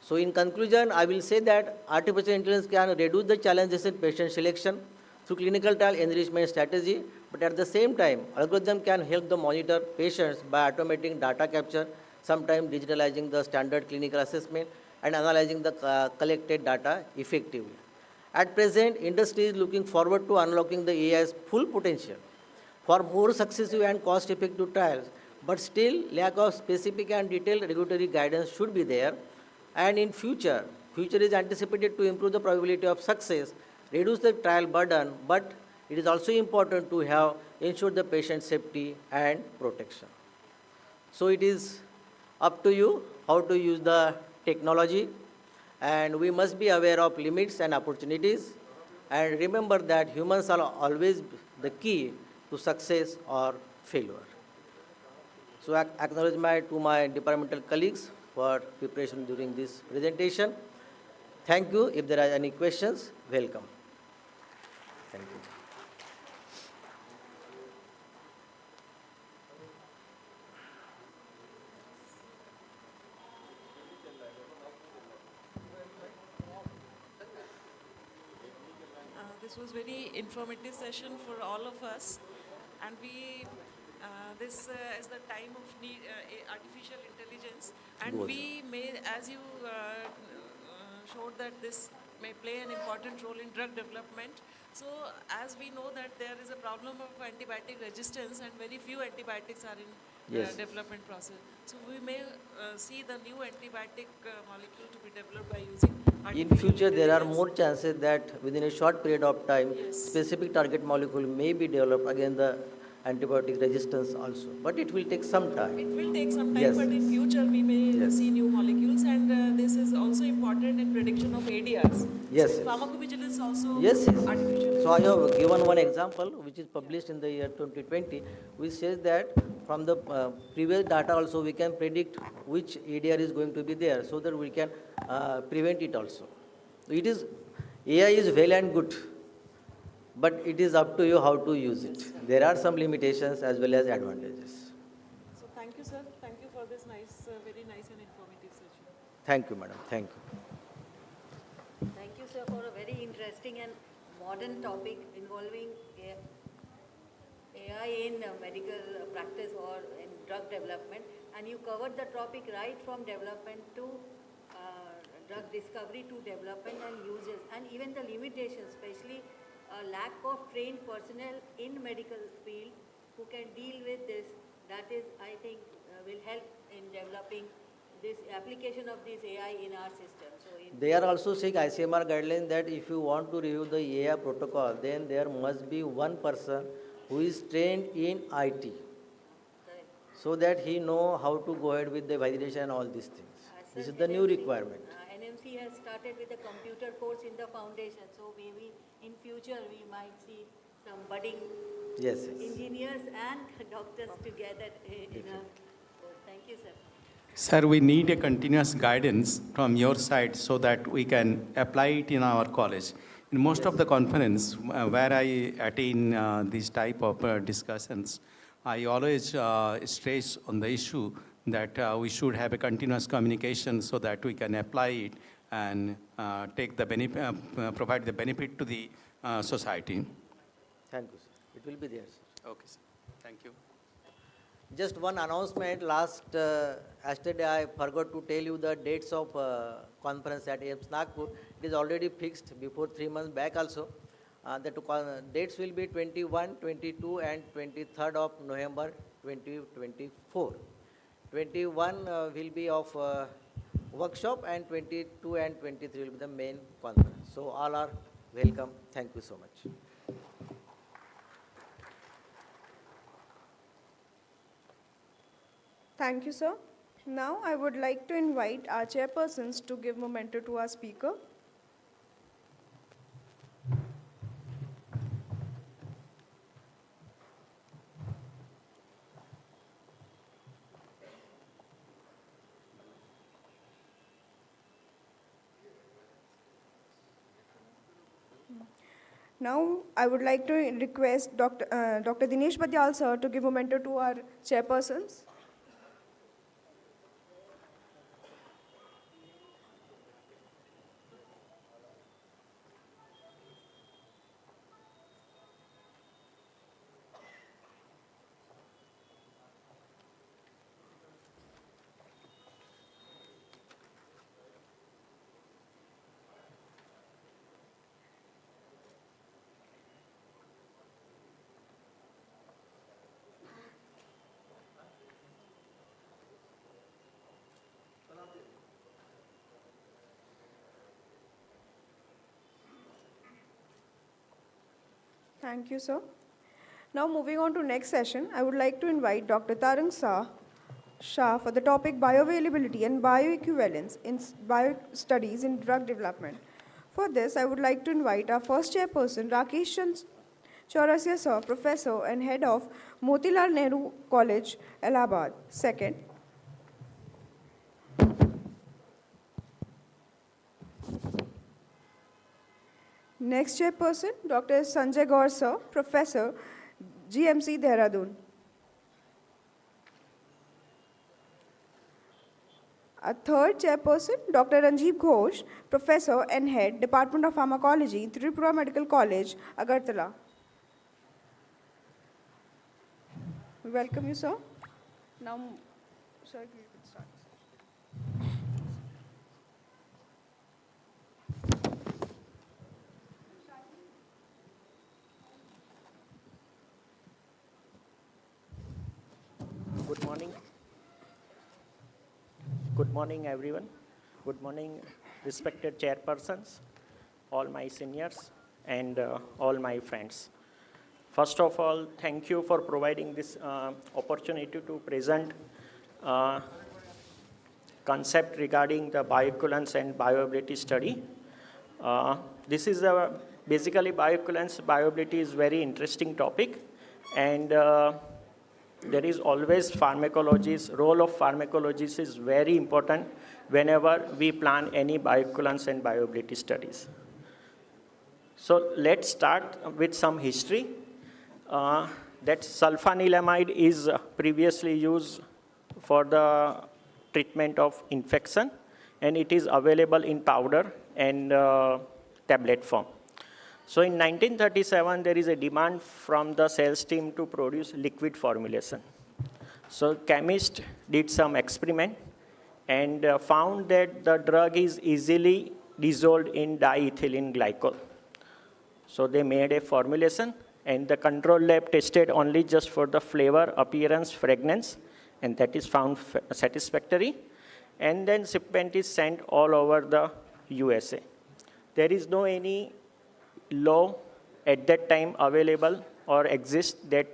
So in conclusion, I will say that artificial intelligence can reduce the challenges in patient selection through clinical trial enrichment strategy, but at the same time, algorithm can help the monitor patients by automating data capture, sometimes digitalizing the standard clinical assessment and analyzing the collected data effectively. At present, industry is looking forward to unlocking the AI's full potential for more successive and cost-effective trials, but still lack of specific and detailed regulatory guidance should be there. And in future is anticipated to improve the probability of success, reduce the trial burden, but it is also important to have ensure the patient safety and protection. So it is up to you how to use the technology, and we must be aware of limits and opportunities, and remember that humans are always the key to success or failure. So I acknowledge to my departmental colleagues for preparation during this presentation. Thank you. If there are any questions, welcome. Thank you. This was very informative session for all of us, and this is the time of artificial intelligence, and Good. we may, as you showed, that this may play an important role in drug development. So as we know that there is a problem of antibiotic resistance, and very few antibiotics are in Yes. development process. So we may see the new antibiotic molecule to be developed by using In artificial future, there are intelligence. more chances that within a short period of time, Yes. specific target molecule may be developed against the antibiotic resistance also. But it will take some time. It will take some time, Yes. but in future we may Yes. see new molecules, and this is also important in prediction of ADRs. Yes, So yes. pharmacovigilance also Yes, yes. artificial. So I have given one example which is published in the year 2020, which says that from the previous data also we can predict which ADR is going to be there, so that we can prevent it also. It is, AI is well and good, but it is up to you how to use it. There are some limitations as well as advantages. So thank you, sir. Thank you for this nice, very nice and informative session. Thank you, madam. Thank you. Thank you, sir, for a very interesting and modern topic involving AI in medical practice or in drug development. And you covered the topic right from development to drug discovery to development and uses, and even the limitations, especially lack of trained personnel in medical field who can deal with this. That is, I think, will help in developing this application of this AI in our system. So They are also saying ICMR guidelines that if you want to review the AI protocol, then there must be one person who is trained in IT, so that he know how to go ahead with the validation and all these things. This is the new requirement. NMC has started with a computer course in the foundation, so maybe in future we might see some budding Yes, yes. engineers and doctors together in a course. Thank you, sir. Sir, we need a continuous guidance from your side so that we can apply it in our college. In most of the conference where I attain these type of discussions, I always stress on the issue that we should have a continuous communication so that we can apply it and take the provide the benefit to the society. Thank you, sir. It will be there, sir. Okay, sir. Thank you. Just one announcement. Yesterday I forgot to tell you the dates of conference at AIIMS Nagpur. It is already fixed before 3 months back also. The dates will be 21, 22 and 23rd of November 2024. 21 will be of workshop, and 22 and 23 will be the main conference. So all are welcome. Thank you so much. Thank you, sir. Now I would like to invite our chairpersons to give memento to our speaker. Now, I would like to request Dr. Dinesh Badyal, sir, to give memento to our chairpersons. Thank you, sir. Now moving on to next session, I would like to invite Dr. Tarang Shah for the topic bioavailability and bioequivalence in biostudies in drug development. For this, I would like to invite our first chairperson, Rakesh Chaurasia, sir, Professor and Head of Motilal Nehru College, Allahabad. Second, Next chairperson, Dr. Sanjay Gaur sir, Professor, GMC Dehradun. A third chairperson, Dr. Ranjeev Ghosh, Professor and Head, Department of Pharmacology, Tripura Medical College, Agartala. We welcome you, sir. Now, sir, you can start. Good morning. Good morning, everyone. Good morning, respected chairpersons, all my seniors, and all my friends. First of all, thank you for providing this opportunity to present concept regarding the bioequivalence and bioavailability study. This is basically bioequivalence, bioavailability is very interesting topic, and there is always role of pharmacologists is very important whenever we plan any bioequivalence and bioavailability studies. So let's start with some history. That sulfanilamide is previously used for the treatment of infection, and it is available in powder and tablet form. So in 1937, there is a demand from the sales team to produce liquid formulation. So chemists did some experiment and found that the drug is easily dissolved in diethylene glycol. So they made a formulation, and the control lab tested only just for the flavor, appearance, fragrance, and that is found satisfactory. And then shipment is sent all over the USA. There is no any law at that time available or exist that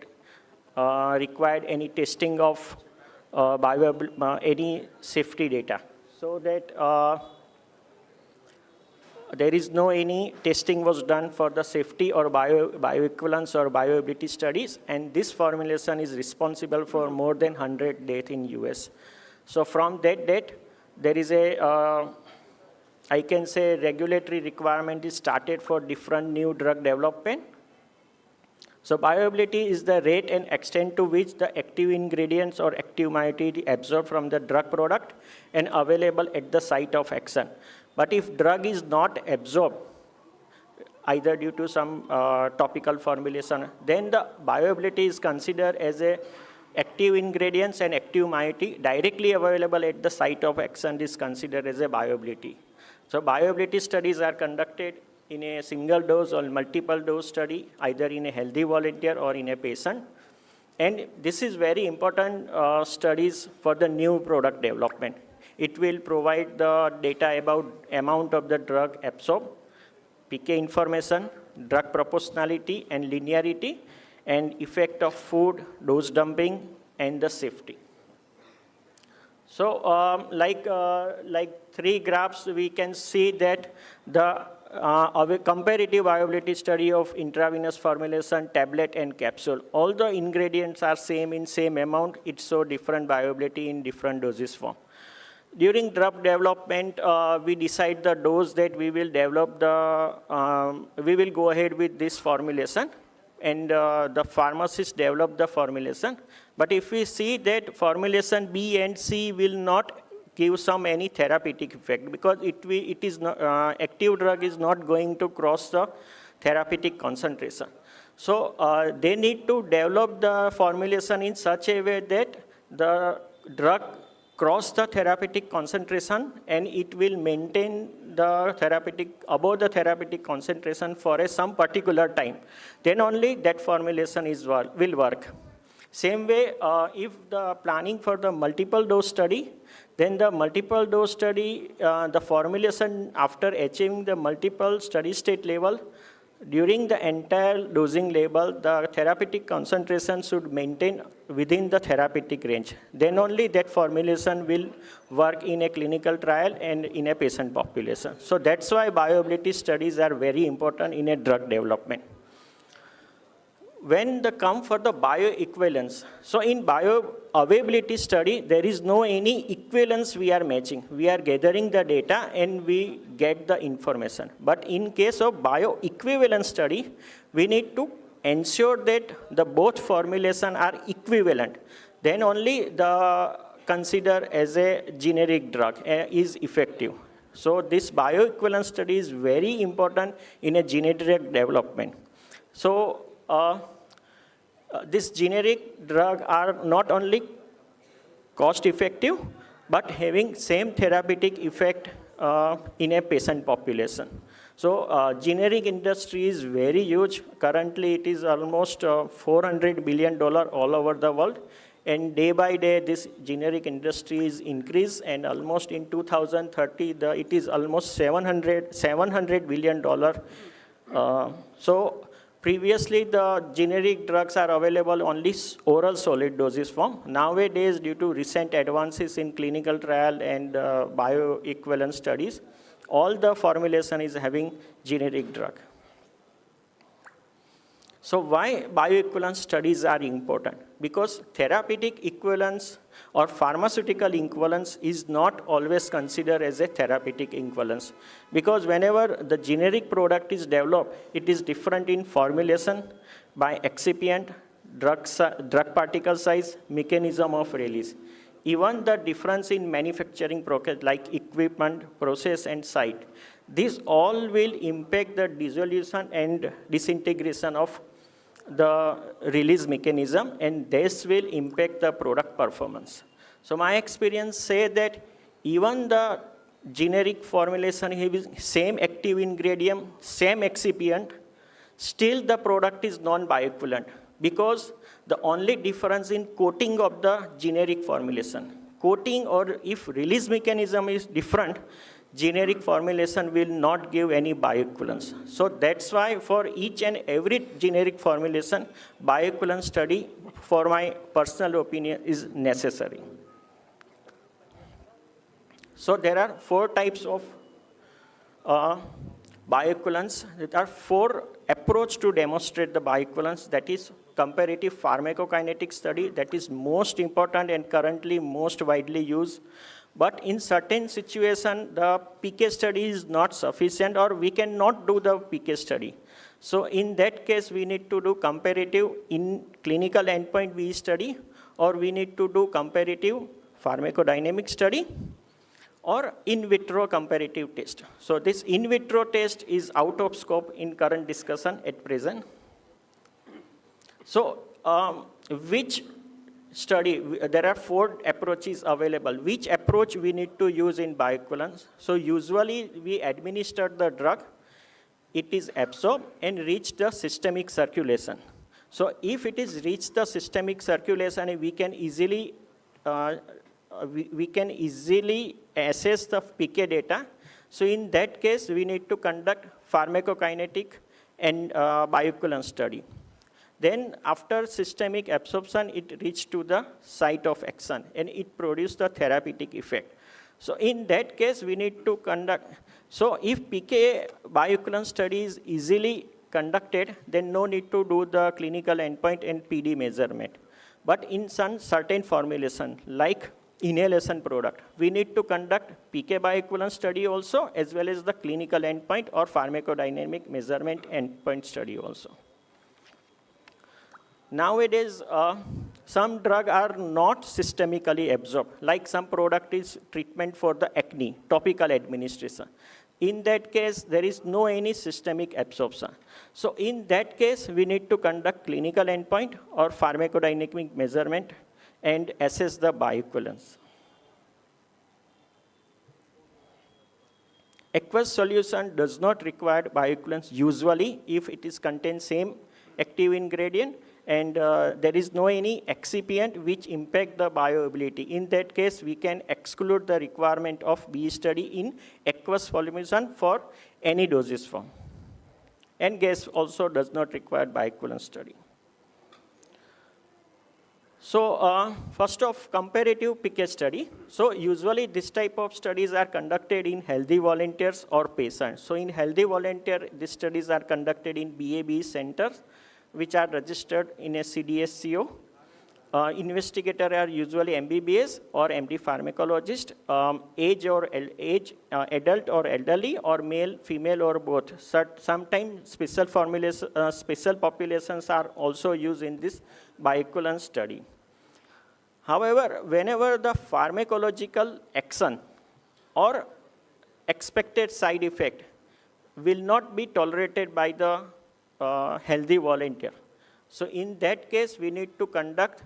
required any testing of any safety data. So that there is no any testing was done for the safety or bioequivalence or bioavailability studies, and this formulation is responsible for more than 100 deaths in US. So from that date, there is a I can say regulatory requirement is started for different new drug development. So bioavailability is the rate and extent to which the active ingredients or active moiety absorbed from the drug product and available at the site of action. But if drug is not absorbed, either due to some topical formulation, then the bioavailability is considered as a active ingredients and active moiety directly available at the site of action is considered as a bioavailability. So bioavailability studies are conducted in a single dose or multiple dose study, either in a healthy volunteer or in a patient. And this is very important studies for the new product development. It will provide the data about amount of the drug absorbed, PK information, drug proportionality and linearity, and effect of food, dose dumping, and the safety. So like 3 graphs, we can see that the comparative bioavailability study of intravenous formulation, tablet, and capsule. All the ingredients are same in same amount. It shows different bioavailability in different doses form. During drug development, we decide the dose that we will develop we will go ahead with this formulation, and the pharmacist develop the formulation. But if we see that formulation B and C will not give any therapeutic effect, because it is not, active drug is not going to cross the therapeutic concentration. So they need to develop the formulation in such a way that the drug cross the therapeutic concentration and it will maintain the above the therapeutic concentration for some particular time. Then only that formulation will work. Same way, if the planning for the multiple dose study, then the multiple dose study, the formulation after achieving the multiple steady state level, during the entire dosing level, the therapeutic concentration should maintain within the therapeutic range. Then only that formulation will work in a clinical trial and in a patient population. So that's why bioavailability studies are very important in a drug development. when they come for the bioequivalence, so in bioavailability study, there is no any equivalence we are matching. We are gathering the data and we get the information. But in case of bioequivalence study, we need to ensure that the both formulation are equivalent. Then only the consider as a generic drug is effective. So this bioequivalence study is very important in a generic development. So this generic drug are not only cost effective, but having same therapeutic effect in a patient population. So generic industry is very huge. Currently it is almost $400 billion all over the world. And day by day, this generic industry is increased, and almost in 2030, it is almost $700 billion. So previously, the generic drugs are available only oral solid dosage form. Nowadays, due to recent advances in clinical trial and bioequivalence studies, all the formulation is having generic drug. So why bioequivalence studies are important? Because therapeutic equivalence or pharmaceutical equivalence is not always considered as a therapeutic equivalence. Because whenever the generic product is developed, it is different in formulation, by excipient, drug particle size, mechanism of release. Even the difference in manufacturing process like equipment, process and site. These all will impact the dissolution and disintegration of the release mechanism, and this will impact the product performance. So my experience say that even the generic formulation having same active ingredient, same excipient, still the product is non-bioequivalent because the only difference in coating of the generic formulation. Coating or if release mechanism is different, generic formulation will not give any bioequivalence. So that's why for each and every generic formulation, bioequivalence study, for my personal opinion, is necessary. So there are 4 types of bioequivalence. There are 4 approaches to demonstrate the bioequivalence. That is comparative pharmacokinetic study, that is most important and currently most widely used. But in certain situation, the PK study is not sufficient, or we cannot do the PK study. So in that case, we need to do comparative in clinical endpoint we study, or we need to do comparative pharmacodynamic study, or in vitro comparative test. So this in vitro test is out of scope in current discussion at present. So which study, there are 4 approaches available. Which approach we need to use in bioequivalence? So usually we administer the drug, it is absorbed and reach the systemic circulation. So if it is reached the systemic circulation, we can easily assess the PK data. So in that case, we need to conduct pharmacokinetic and bioequivalence study. Then after systemic absorption, it reached to the site of action and it produced the therapeutic effect. So in that case, we need to conduct, so if PK bioequivalence study is easily conducted, then no need to do the clinical endpoint and PD measurement. But in some certain formulation, like inhalation product, we need to conduct PK bioequivalence study also, as well as the clinical endpoint or pharmacodynamic measurement endpoint study also. Nowadays, some drugs are not systemically absorbed, like some product is treatment for the acne, topical administration. In that case, there is no any systemic absorption. So in that case, we need to conduct clinical endpoint or pharmacodynamic measurement and assess the bioequivalence. Aqueous solution does not require bioequivalence usually if it is contains same active ingredient and there is no any excipient which impact the bioavailability. In that case, we can exclude the requirement of B study in aqueous formulation for any dosage form. And gas also does not require bioequivalence study. So first of comparative PK study. So usually this type of studies are conducted in healthy volunteers or patients. So in healthy volunteer, these studies are conducted in BAB centers. which are registered in a CDSCO. Investigator are usually MBBS or MD pharmacologist, adult or elderly, or male, female, or both. Sometimes special populations are also used in this bioequivalence study. However, whenever the pharmacological action or expected side effect will not be tolerated by the healthy volunteer. So in that case, we need to conduct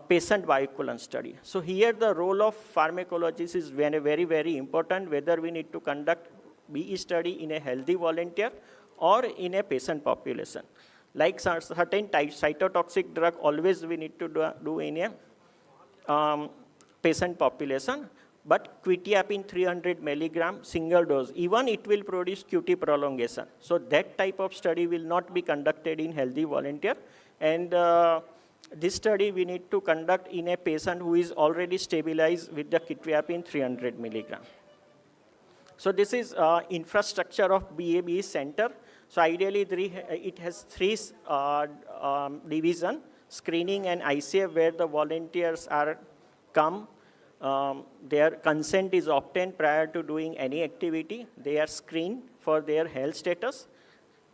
patient bioequivalence study. So here the role of pharmacologist is very, very important, whether we need to conduct BE study in a healthy volunteer or in a patient population. Like certain cytotoxic drug, always we need to do in a patient population. But quetiapine 300 milligram single dose, even it will produce QT prolongation. So that type of study will not be conducted in healthy volunteer. And this study we need to conduct in a patient who is already stabilized with the quetiapine 300 milligram. So this is infrastructure of BABE center. So ideally it has three division: screening and ICF, where the volunteers are come. Their consent is obtained prior to doing any activity. They are screened for their health status.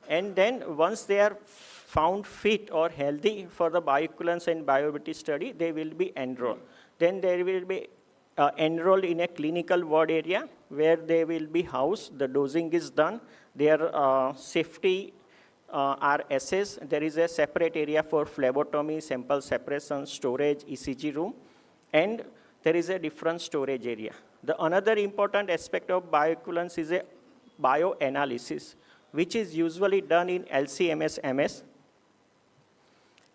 And then once they are found fit or healthy for the bioequivalence and bioavailability study, they will be enrolled. Then they will be enrolled in a clinical ward area where they will be housed. The dosing is done. Their safety are assessed. There is a separate area for phlebotomy, sample separation, storage, ECG room, and there is a different storage area. The another important aspect of bioequivalence is a bioanalysis, which is usually done in LC-MS.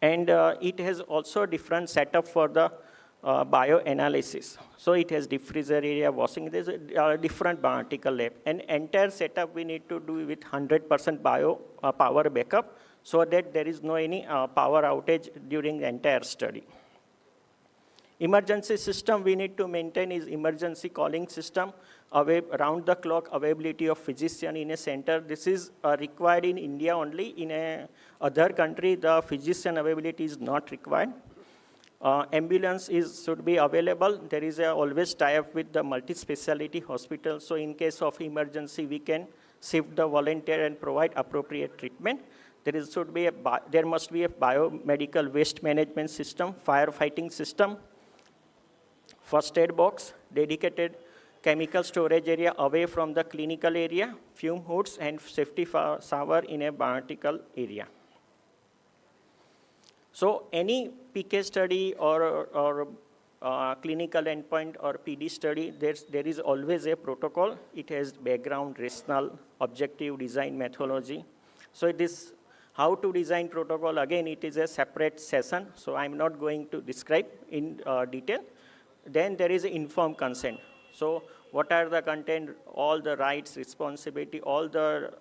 And it has also different setup for the bioanalysis. So it has diffuser area, washing. There's a different bioanalytical lab. And entire setup we need to do with 100% power backup, so that there is no any power outage during the entire study. Emergency system we need to maintain is emergency calling system, around the clock availability of physician in a center. This is required in India only. In a other country, the physician availability is not required. Ambulance should be available. There is always tie-up with the multi-speciality hospital. So in case of emergency, we can shift the volunteer and provide appropriate treatment. There must be a biomedical waste management system, firefighting system, first aid box, dedicated chemical storage area away from the clinical area, fume hoods, and safety shower in a bioanalytical area. So any PK study or clinical endpoint or PD study, there is always a protocol. It has background, rational, objective, design methodology. So this how to design protocol, again, it is a separate session, so I'm not going to describe in detail. Then there is informed consent. So what are the content, all the rights, responsibility, all the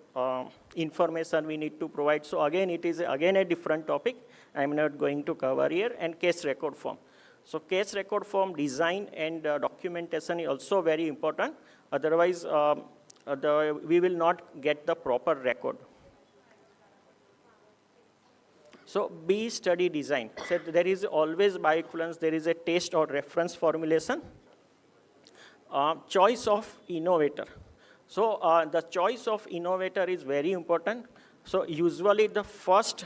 information we need to provide. So again, it is again a different topic. I'm not going to cover here. And case record form. So case record form design and documentation is also very important. Otherwise, we will not get the proper record. So B, study design. So there is always bioequivalence. There is a test or reference formulation. Choice of innovator. So the choice of innovator is very important. So usually the first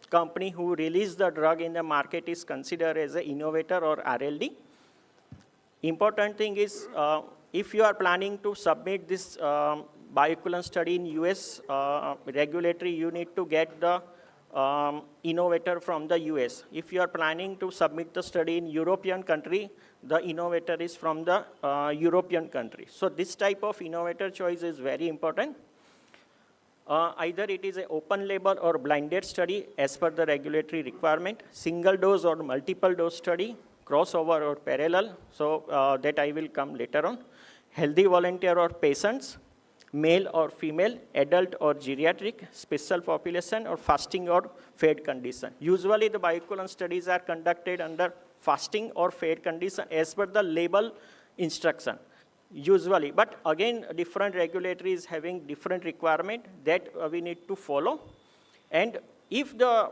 company who released the drug in the market is considered as an innovator or RLD. Important thing is, if you are planning to submit this bioequivalence study in US regulatory, you need to get the innovator from the US. If you are planning to submit the study in European country, the innovator is from the European country. So this type of innovator choice is very important. Either it is an open label or blinded study as per the regulatory requirement, single dose or multiple dose study, crossover or parallel, so that I will come later on. Healthy volunteer or patients, male or female, adult or geriatric, special population, or fasting or fed condition. Usually the bioequivalence studies are conducted under fasting or fed condition as per the label instruction. Usually, but again, different regulatory is having different requirement that we need to follow. And if the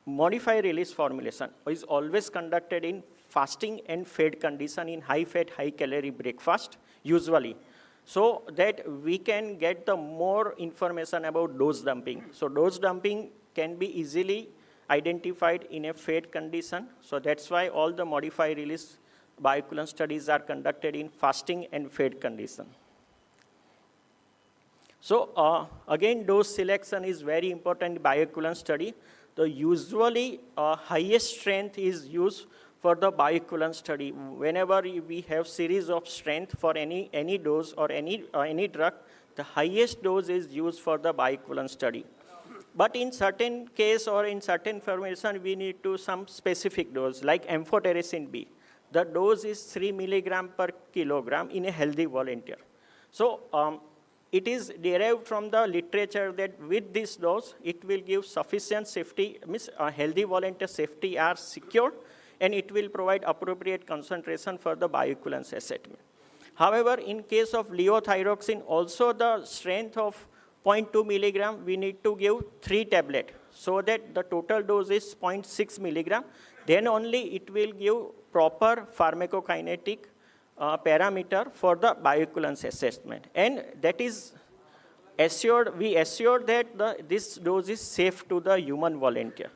modified release formulation is always conducted in fasting and fed condition in high fat, high calorie breakfast, usually, so that we can get the more information about dose dumping. So dose dumping can be easily identified in a fed condition. So that's why all the modified release bioequivalence studies are conducted in fasting and fed condition. So again, dose selection is very important in bioequivalence study. The usually highest strength is used for the bioequivalence study. Whenever we have series of strength for any dose or any drug, the highest dose is used for the bioequivalence study. But in certain case or in certain formulation, we need to some specific dose, like amphotericin B. The dose is 3 milligram per kilogram in a healthy volunteer. So it is derived from the literature that with this dose, it will give sufficient safety, means healthy volunteer safety are secured, and it will provide appropriate concentration for the bioequivalence assessment. However, in case of levothyroxine, also the strength of 0.2 milligram, we need to give 3 tablets, so that the total dose is 0.6 milligram. Then only it will give proper pharmacokinetic parameter for the bioequivalence assessment. And that is assured, we assure that this dose is safe to the human volunteer.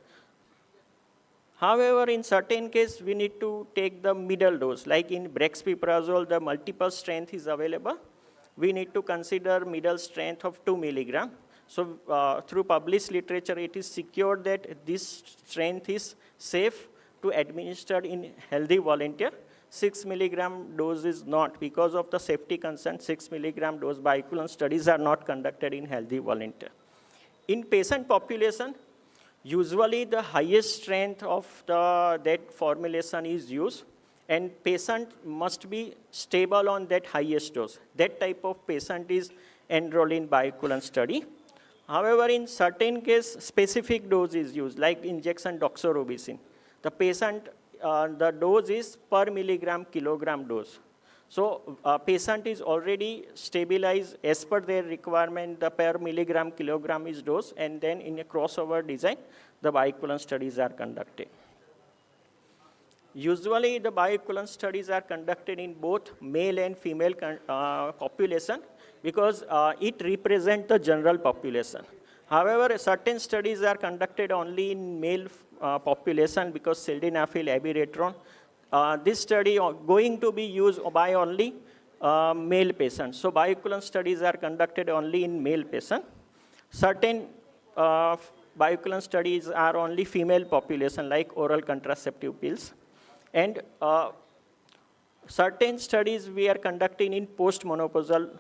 However, in certain case, we need to take the middle dose, like in brexpiprazole, the multiple strength is available. We need to consider middle strength of 2 milligram. So through published literature, it is secured that this strength is safe to administer in healthy volunteer. 6 milligram dose is not, because of the safety concern, 6 milligram dose bioequivalence studies are not conducted in healthy volunteer. In patient population, usually the highest strength of that formulation is used, and patient must be stable on that highest dose. That type of patient is enrolled in bioequivalence study. However, in certain case, specific dose is used, like injection doxorubicin. The patient, the dose is per milligram kilogram dose. So patient is already stabilized as per their requirement, the per milligram kilogram is dose, and then in a crossover design, the bioequivalence studies are conducted. Usually, the bioequivalence studies are conducted in both male and female population, because it represents the general population. However, certain studies are conducted only in male population, because sildenafil abiraterone. This study going to be used by only male patients. So bioequivalence studies are conducted only in male patients. Certain bioequivalence studies are only female population, like oral contraceptive pills. And certain studies we are conducting in post-menopausal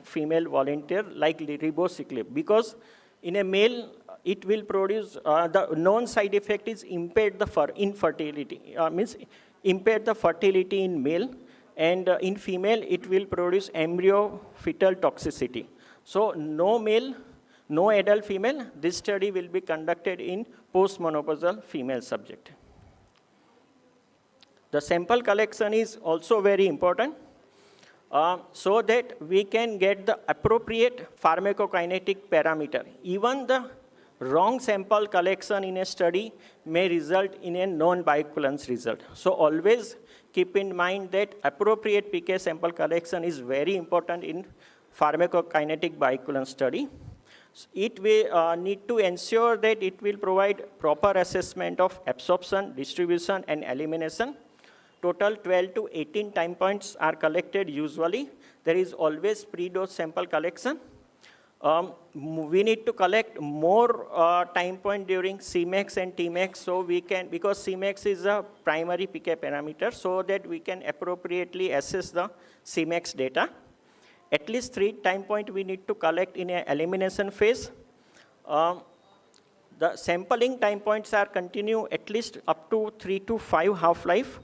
female volunteer, like ribociclib, because in a male, it will produce, the known side effect is impaired the infertility, means impaired the fertility in male, and in female, it will produce embryo fetal toxicity. So no male, no adult female, this study will be conducted in post-menopausal female subject. The sample collection is also very important, so that we can get the appropriate pharmacokinetic parameter. Even the wrong sample collection in a study may result in a non-bioequivalence result. So always keep in mind that appropriate PK sample collection is very important in pharmacokinetic bioequivalence study. It will need to ensure that it will provide proper assessment of absorption, distribution, and elimination. Total 12 to 18 time points are collected usually. There is always pre-dose sample collection. We need to collect more time point during Cmax and Tmax, so we can, because Cmax is a primary PK parameter, so that we can appropriately assess the Cmax data. At least 3 time point we need to collect in an elimination phase. The sampling time points are continue at least up to 3 to 5 half-life.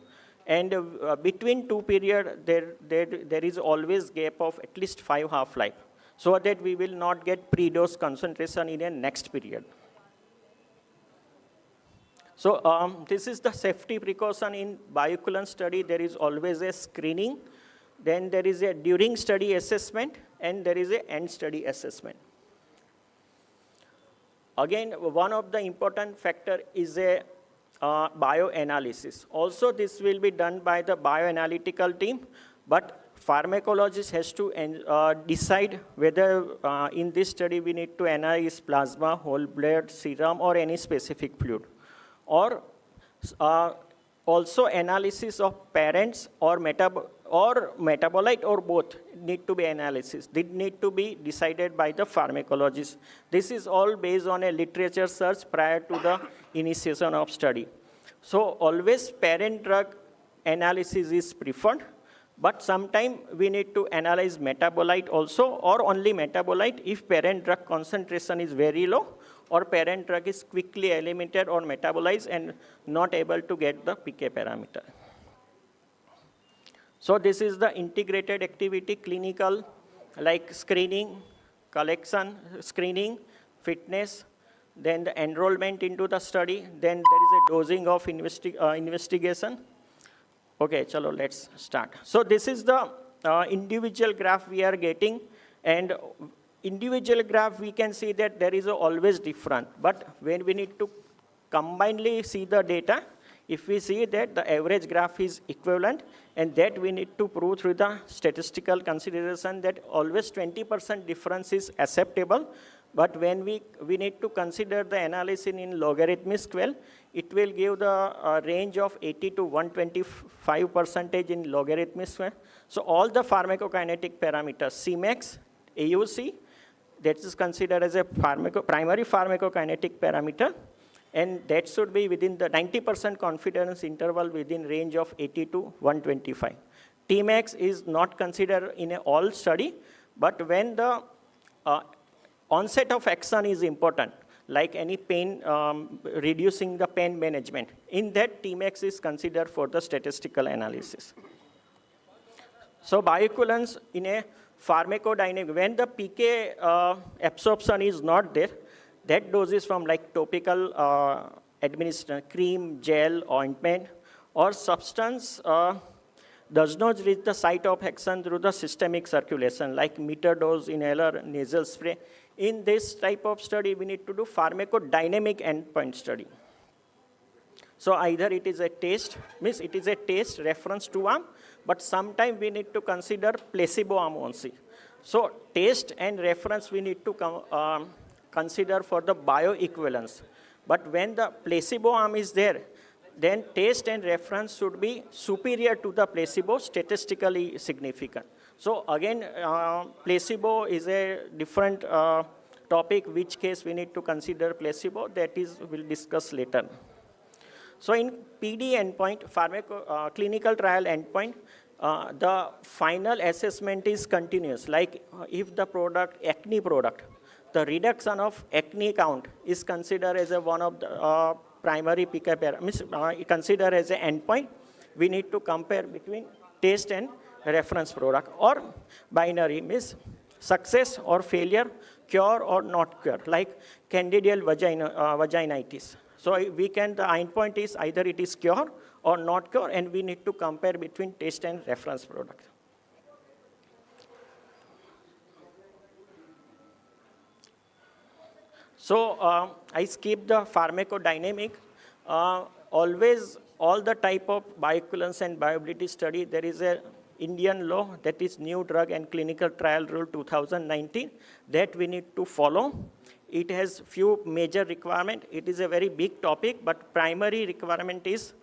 And between 2 period, there is always gap of at least 5 half-life, so that we will not get pre-dose concentration in a next period. So this is the safety precaution in bioequivalence study. There is always a screening, then there is a during study assessment, and there is a end study assessment. Again, one of the important factor is a bioanalysis. Also, this will be done by the bioanalytical team, but pharmacologist has to decide whether in this study we need to analyze plasma, whole blood, serum, or any specific fluid. Or also analysis of parents or metabolite or both need to be analysis. They need to be decided by the pharmacologist. This is all based on a literature search prior to the initiation of study. So always parent drug analysis is preferred, but sometimes we need to analyze metabolite also, or only metabolite if parent drug concentration is very low, or parent drug is quickly eliminated or metabolized and not able to get the PK parameter. So this is the integrated activity, clinical, like screening, collection, screening, fitness, then the enrollment into the study, then there is a dosing of investigation. Okay, chalo, let's start. So this is the individual graph we are getting, and individual graph we can see that there is always different, but when we need to combinedly see the data, if we see that the average graph is equivalent, and that we need to prove through the statistical consideration that always 20% difference is acceptable, but when we need to consider the analysis in logarithmic scale, it will give the range of 80 to 125% in logarithmic scale. So all the pharmacokinetic parameters, Cmax, AUC, that is considered as a primary pharmacokinetic parameter, and that should be within the 90% confidence interval within range of 80 to 125. Tmax is not considered in all study, but when the onset of action is important, like any pain, reducing the pain management, in that Tmax is considered for the statistical analysis. So bioequivalence in a pharmacodynamic, when the PK absorption is not there, that doses from like topical administration, cream, gel, ointment, or substance does not reach the site of action through the systemic circulation, like meter dose, inhaler, nasal spray. In this type of study, we need to do pharmacodynamic endpoint study. So either it is a test, means it is a test reference to arm, but sometimes we need to consider placebo arm also. So test and reference we need to consider for the bioequivalence. But when the placebo arm is there, then test and reference should be superior to the placebo, statistically significant. So again, placebo is a different topic, which case we need to consider placebo, that is, we'll discuss later. So in PD endpoint, clinical trial endpoint, the final assessment is continuous. Like if the product, acne product, the reduction of acne count is considered as one of the primary PK parameters, considered as an endpoint. We need to compare between test and reference product, or binary, means success or failure, cure or not cure, like candidal vaginitis. So we can, the endpoint is either it is cure or not cure, and we need to compare between test and reference product. So I skip the pharmacodynamic. Always, all the type of bioequivalence and bioavailability study, there is a Indian law, that is New Drug and Clinical Trial Rule 2019, that we need to follow. It has few major requirements. It is a very big topic, but primary requirement is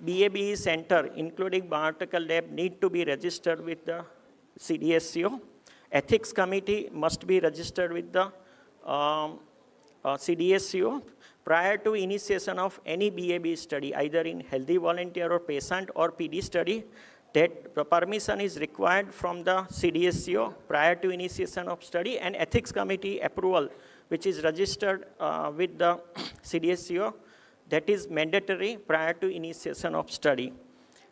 BABE center, including bioanalytical lab, need to be registered with the CDSCO. Ethics committee must be registered with the CDSCO. Prior to initiation of any BABE study, either in healthy volunteer or patient or PD study, that the permission is required from the CDSCO prior to initiation of study, and ethics committee approval, which is registered with the CDSCO, that is mandatory prior to initiation of study.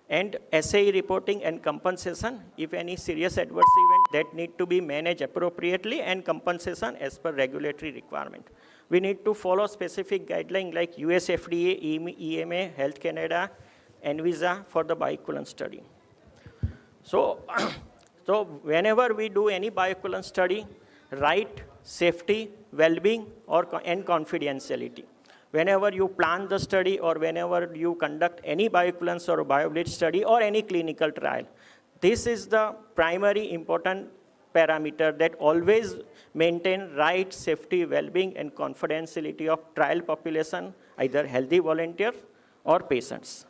And SAE reporting and compensation, if any serious adverse event, that need to be managed appropriately, and compensation as per regulatory requirement. We need to follow specific guidelines like US FDA, EMA, Health Canada, ANVISA for the bioequivalence study. So, so whenever we do any bioequivalence study, write safety, well-being, and confidentiality. Whenever you plan the study or whenever you conduct any bioequivalence or bioblade study or any clinical trial, this is the primary important parameter that always maintain right safety, well-being, and confidentiality of trial population, either healthy volunteers or patients.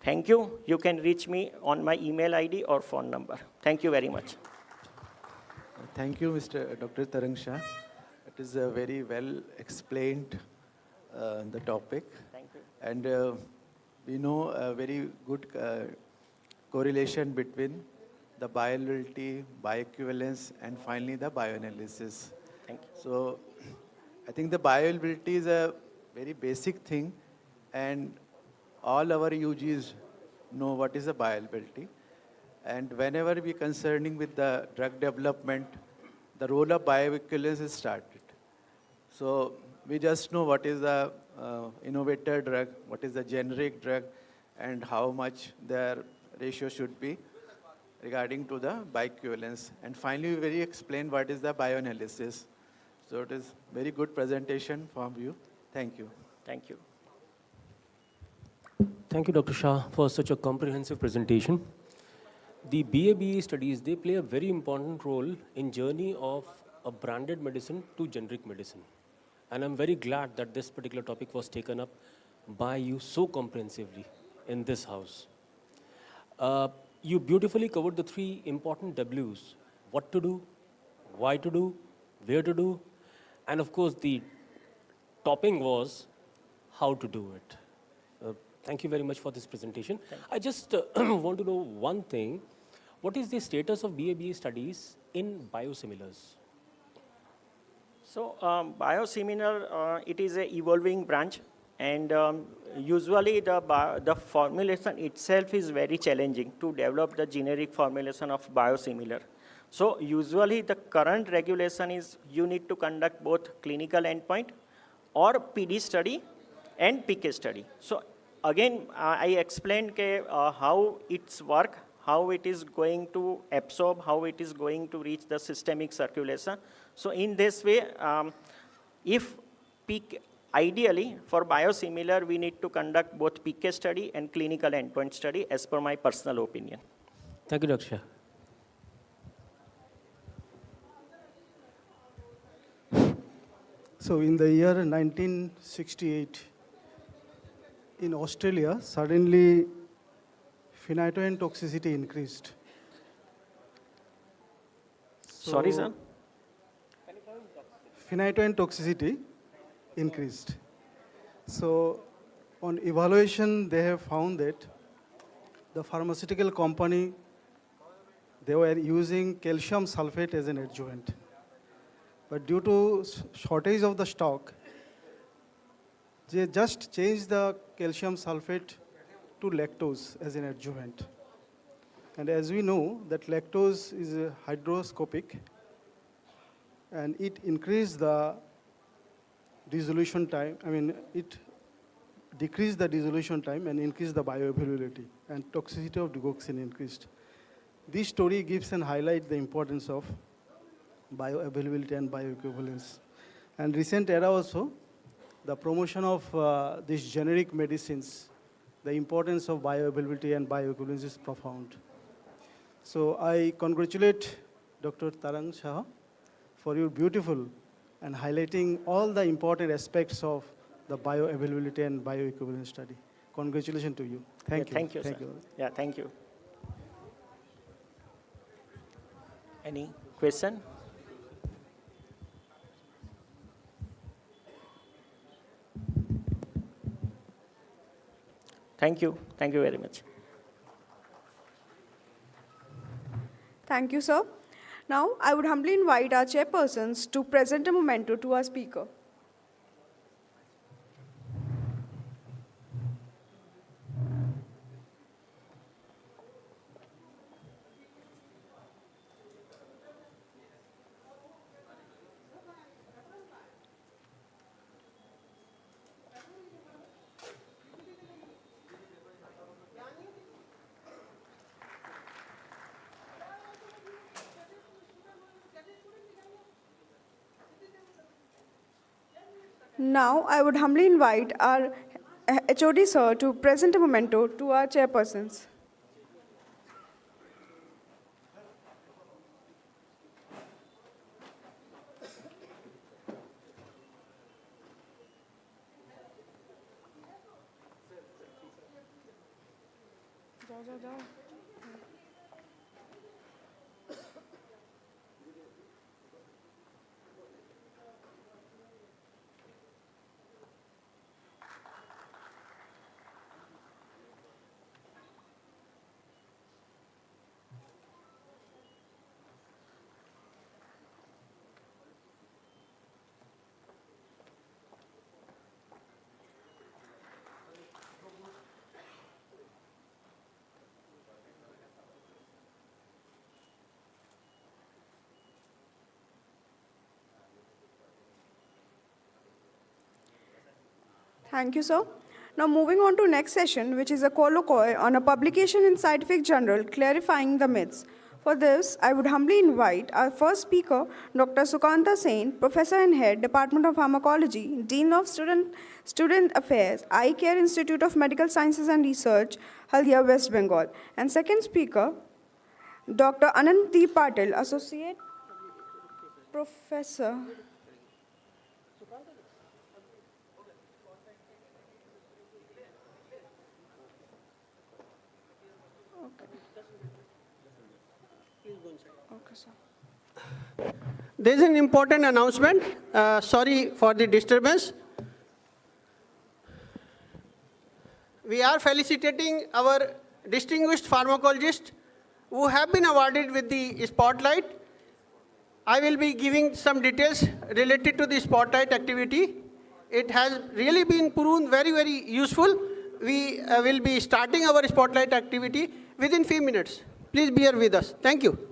Thank you. You can reach me on my email ID or phone number. Thank you very much. Thank you, Dr. Tarang Shah. It is a very well explained the topic. Thank you. And we know a very good correlation between the bioavailability, bioequivalence, and finally the bioanalysis. Thank you. So I think the bioavailability is a very basic thing, and all our UGs know what is the bioavailability. And whenever we concerning with the drug development, the role of bioequivalence is started. So we just know what is the innovator drug, what is the generic drug, and how much their ratio should be regarding to the bioequivalence. And finally, we very explain what is the bioanalysis. So it is very good presentation from you. Thank you. Thank you. Thank you, Dr. Shah, for such a comprehensive presentation. The BA/BE studies, they play a very important role in journey of a branded medicine to generic medicine. And I'm very glad that this particular topic was taken up by you so comprehensively in this house. You beautifully covered the three important W's: what to do, why to do, where to do, and of course the topping was how to do it. Thank you very much for this presentation. I just want to know one thing. What is the status of BA/BE studies in biosimilars? So biosimilar, it is an evolving branch, and usually the formulation itself is very challenging to develop the generic formulation of biosimilar. So usually the current regulation is you need to conduct both clinical endpoint or PD study and PK study. So again, I explained how it's work, how it is going to absorb, how it is going to reach the systemic circulation. So in this way, if ideally for biosimilar, we need to conduct both PK study and clinical endpoint study as per my personal opinion. Thank you, Dr. Shah. So in the year 1968, in Australia, suddenly phenytoin toxicity increased. Sorry, sir? Phenytoin toxicity increased. So on evaluation, they have found that the pharmaceutical company, they were using calcium sulfate as an adjuvant. But due to shortage of the stock, they just changed the calcium sulfate to lactose as an adjuvant. And as we know, that lactose is hydroscopic, and it increased the dissolution time. It decreased the dissolution time and increased the bioavailability, and toxicity of digoxin increased. This story gives and highlights the importance of bioavailability and bioequivalence. And recent era also, the promotion of these generic medicines, the importance of bioavailability and bioequivalence is profound. So I congratulate Dr. Tarang Shah for your beautiful and highlighting all the important aspects of the bioavailability and bioequivalence study. Congratulations to you. Thank you. Thank you, sir. Yeah, thank you. Any question? Thank you. Thank you very much. Thank you, sir. Now, I would humbly invite our chairpersons to present a memento to our speaker. Now, I would humbly invite our HOD sir to present a memento to our chairpersons. Thank you, sir. Now moving on to next session, which is a colloquy on a publication in Scientific Journal clarifying the myths. For this, I would humbly invite our first speaker, Dr. Sukanta Sen, Professor and Head, Department of Pharmacology, Dean of Student Affairs, Eye Care Institute of Medical Sciences and Research, Haldia, West Bengal. And second speaker, Dr. Ananti Patil, Associate Professor. Okay, sir. There is an important announcement. Sorry for the disturbance. We are felicitating our distinguished pharmacologists who have been awarded with the spotlight. I will be giving some details related to the spotlight activity. It has really been proven very, very useful. We will be starting our spotlight activity within few minutes. Please bear with us. Thank you.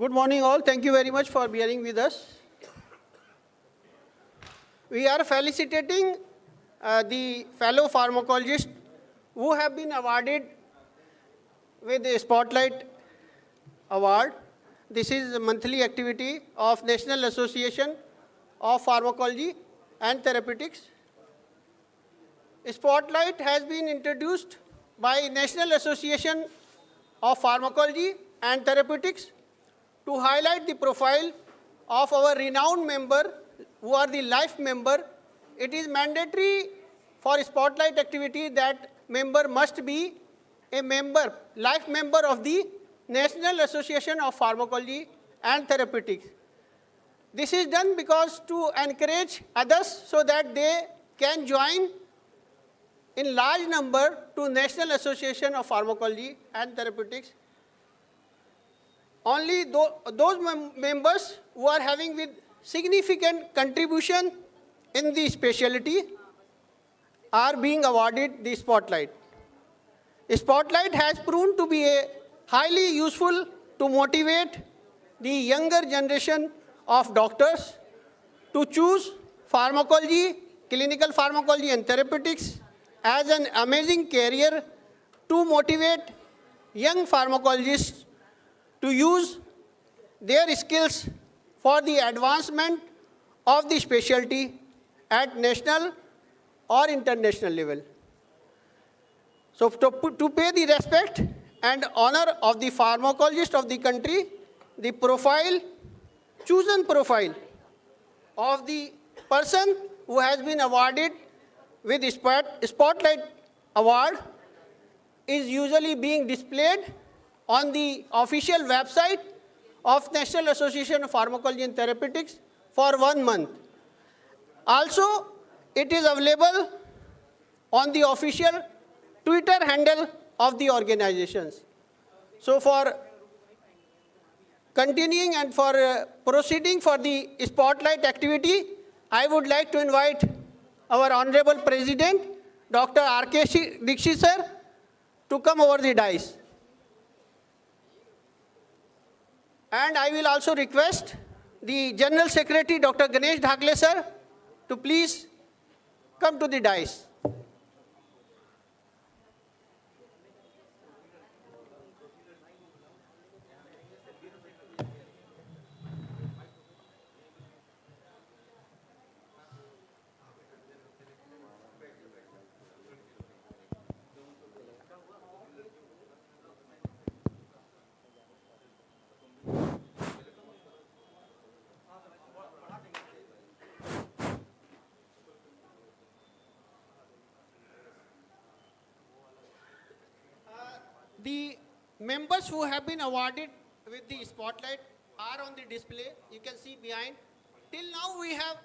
Good morning all. Thank you very much for bearing with us. We are felicitating the fellow pharmacologists who have been awarded with the Spotlight Award. This is a monthly activity of National Association of Pharmacology and Therapeutics. Spotlight has been introduced by National Association of Pharmacology and Therapeutics to highlight the profile of our renowned member who are the life member. It is mandatory for Spotlight activity that member must be a member, life member of the National Association of Pharmacology and Therapeutics. This is done because to encourage others so that they can join in large number to National Association of Pharmacology and Therapeutics. Only those members who are having with significant contribution in the specialty are being awarded the Spotlight. Spotlight has proven to be a highly useful to motivate the younger generation of doctors to choose pharmacology, clinical pharmacology and therapeutics as an amazing career, to motivate young pharmacologists to use their skills for the advancement of the specialty at national or international level. So to pay the respect and honor of the pharmacologist of the country, the profile, chosen profile of the person who has been awarded with the Spotlight Award is usually being displayed on the official website of National Association of Pharmacology and Therapeutics for 1 month. Also, it is available on the official Twitter handle of the organizations. So for continuing and for proceeding for the Spotlight activity, I would like to invite our Honorable President, Dr. R.K. Dixit sir, to come over the dais. And I will also request the General Secretary, Dr. Ganesh Dhakle sir, to please come to the dais. The members who have been awarded with the Spotlight are on the display. You can see behind. Till now we have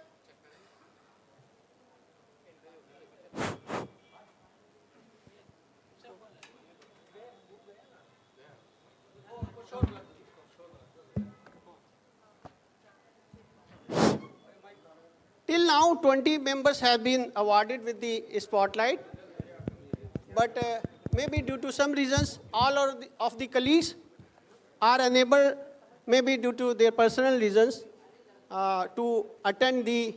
till now 20 members have been awarded with the Spotlight. But maybe due to some reasons, all of the colleagues are unable, maybe due to their personal reasons, to attend the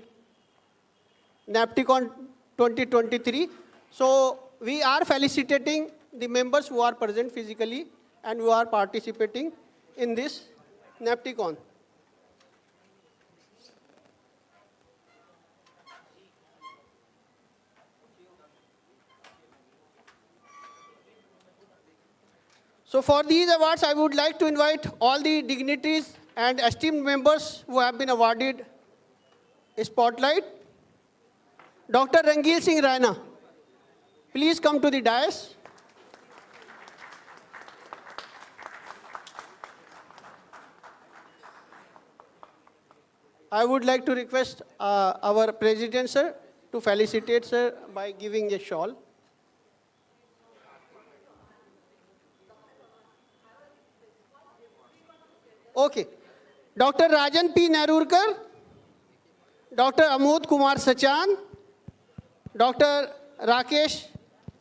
NAPTICON-2023. So we are felicitating the members who are present physically and who are participating in this NAPTICON. So for these awards, I would like to invite all the dignitaries and esteemed members who have been awarded a Spotlight. Dr. Rangil Singh Raina, please come to the dais. I would like to request our President, sir, to felicitate, sir, by giving a shawl. Okay. Dr. Rajan P. Narurkar, Dr. Amod Kumar Sachan, Dr. Rakesh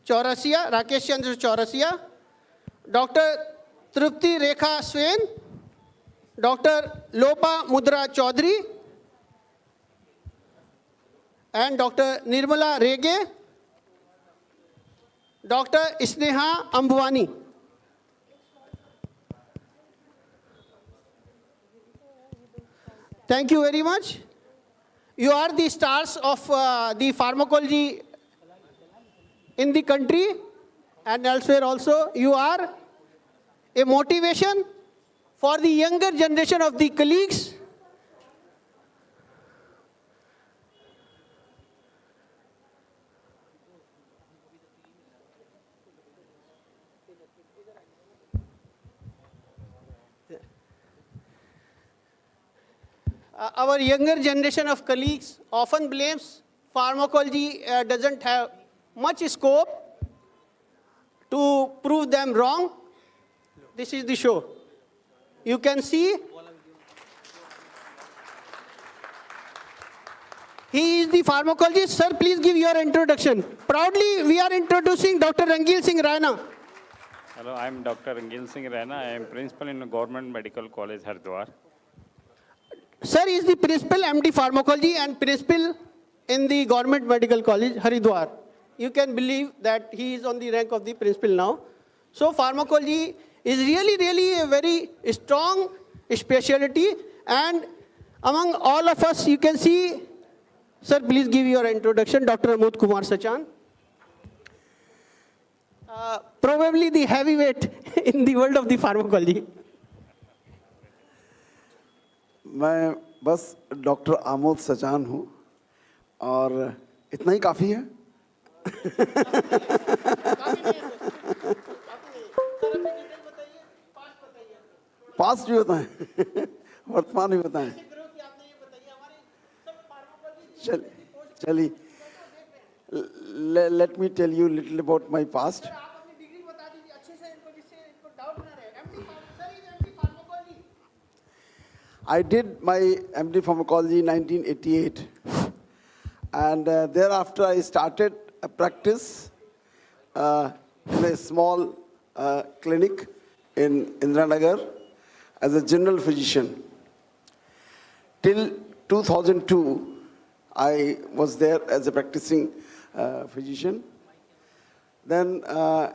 Chandra Chaurasia, Dr. Trupti Rekha Swain, Dr. Lopa Mudra Chaudhary and Dr. Nirmala Rege, Dr. Sneha Ambwani. Thank you very much. You are the stars of the pharmacology in the country and elsewhere also. You are a motivation for the younger generation of the colleagues. Our younger generation of colleagues often blames pharmacology doesn't have much scope to prove them wrong. This is the show. You can see he is the pharmacologist. Sir, please give your introduction. Proudly, we are introducing Dr. Rangil Singh Raina. Hello, I am Dr. Rangil Singh Raina. I am principal in Government Medical College, Haridwar. Sir is the principal MD Pharmacology and principal in the Government Medical College, Haridwar. You can believe that he is on the rank of the principal now. So pharmacology is really a very strong specialty, and among all of us, you can see, sir, please give your introduction, Dr. Amod Kumar Sachan. Probably the heavyweight in the world of the pharmacology. मैं बस doctor Amod Sachan हूँ और इतना ही काफ़ी है। Past भी बताएं, वर्तमान भी बताएं। चलिए, let me tell you a little about my past. I did my MD Pharmacology in 1988, and thereafter I started a practice in a small clinic in Indranagar as a general physician. Till 2002, I was there as a practicing physician. Then,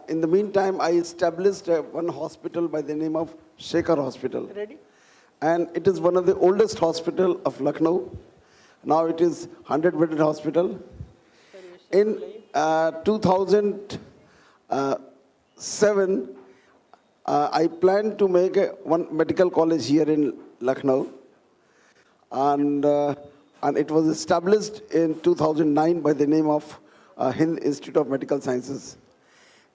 in the meantime, I established one hospital by the name of Shekhar Hospital. Ready? And it is one of the oldest hospital of Lucknow. Now it is 100-bedded hospital. In 2007, I planned to make one medical college here in Lucknow. And it was established in 2009 by the name of Hind Institute of Medical Sciences.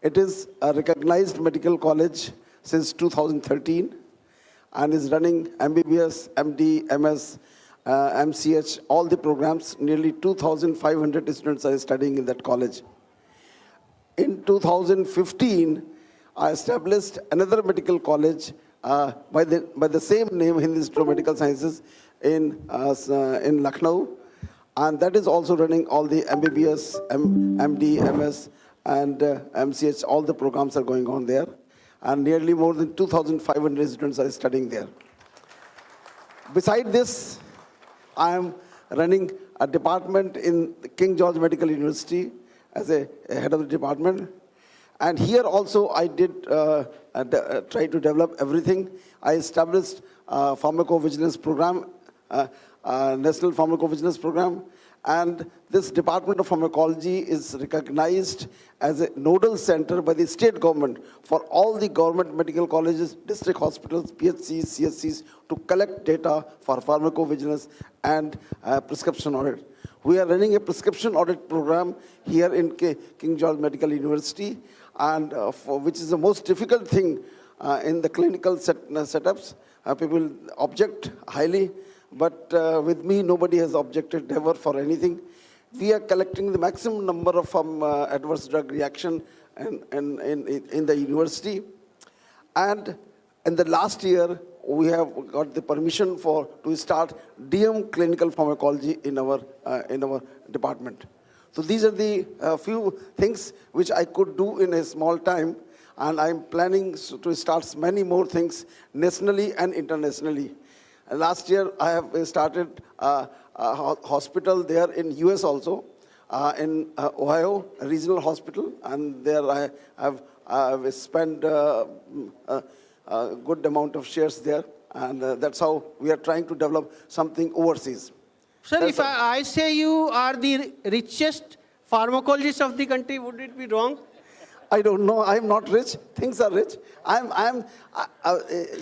It is a recognized medical college since 2013. And is running MBBS, MD, MS, MCH, all the programs. Nearly 2,500 students are studying in that college. In 2015, I established another medical college by the same name, Hind Institute of Medical Sciences, in Lucknow. And that is also running all the MBBS, MD, MS, and MCH, all the programs are going on there. And nearly more than 2,500 students are studying there. Beside this, I am running a department in King George Medical University as a head of the department. And here also I did try to develop everything. I established a pharmacovigilance program, National Pharmacovigilance Program. And this Department of Pharmacology is recognized as a nodal center by the state government for all the government medical colleges, district hospitals, PHCs, CSCs to collect data for pharmacovigilance and prescription audit. We are running a prescription audit program here in King George Medical University, and which is the most difficult thing in the clinical setups. People object highly. But with me, nobody has objected ever for anything. We are collecting the maximum number of adverse drug reaction in the university. And in the last year, we have got the permission to start DM clinical pharmacology in our department. So these are the few things which I could do in a small time. And I'm planning to start many more things nationally and internationally. Last year, I have started a hospital there in US also, in Ohio, a regional hospital, and there I have spent a good amount of shares there, and that's how we are trying to develop something overseas. Sir, if I say you are the richest pharmacologist of the country, would it be wrong? I don't know. I'm not rich. Things are rich.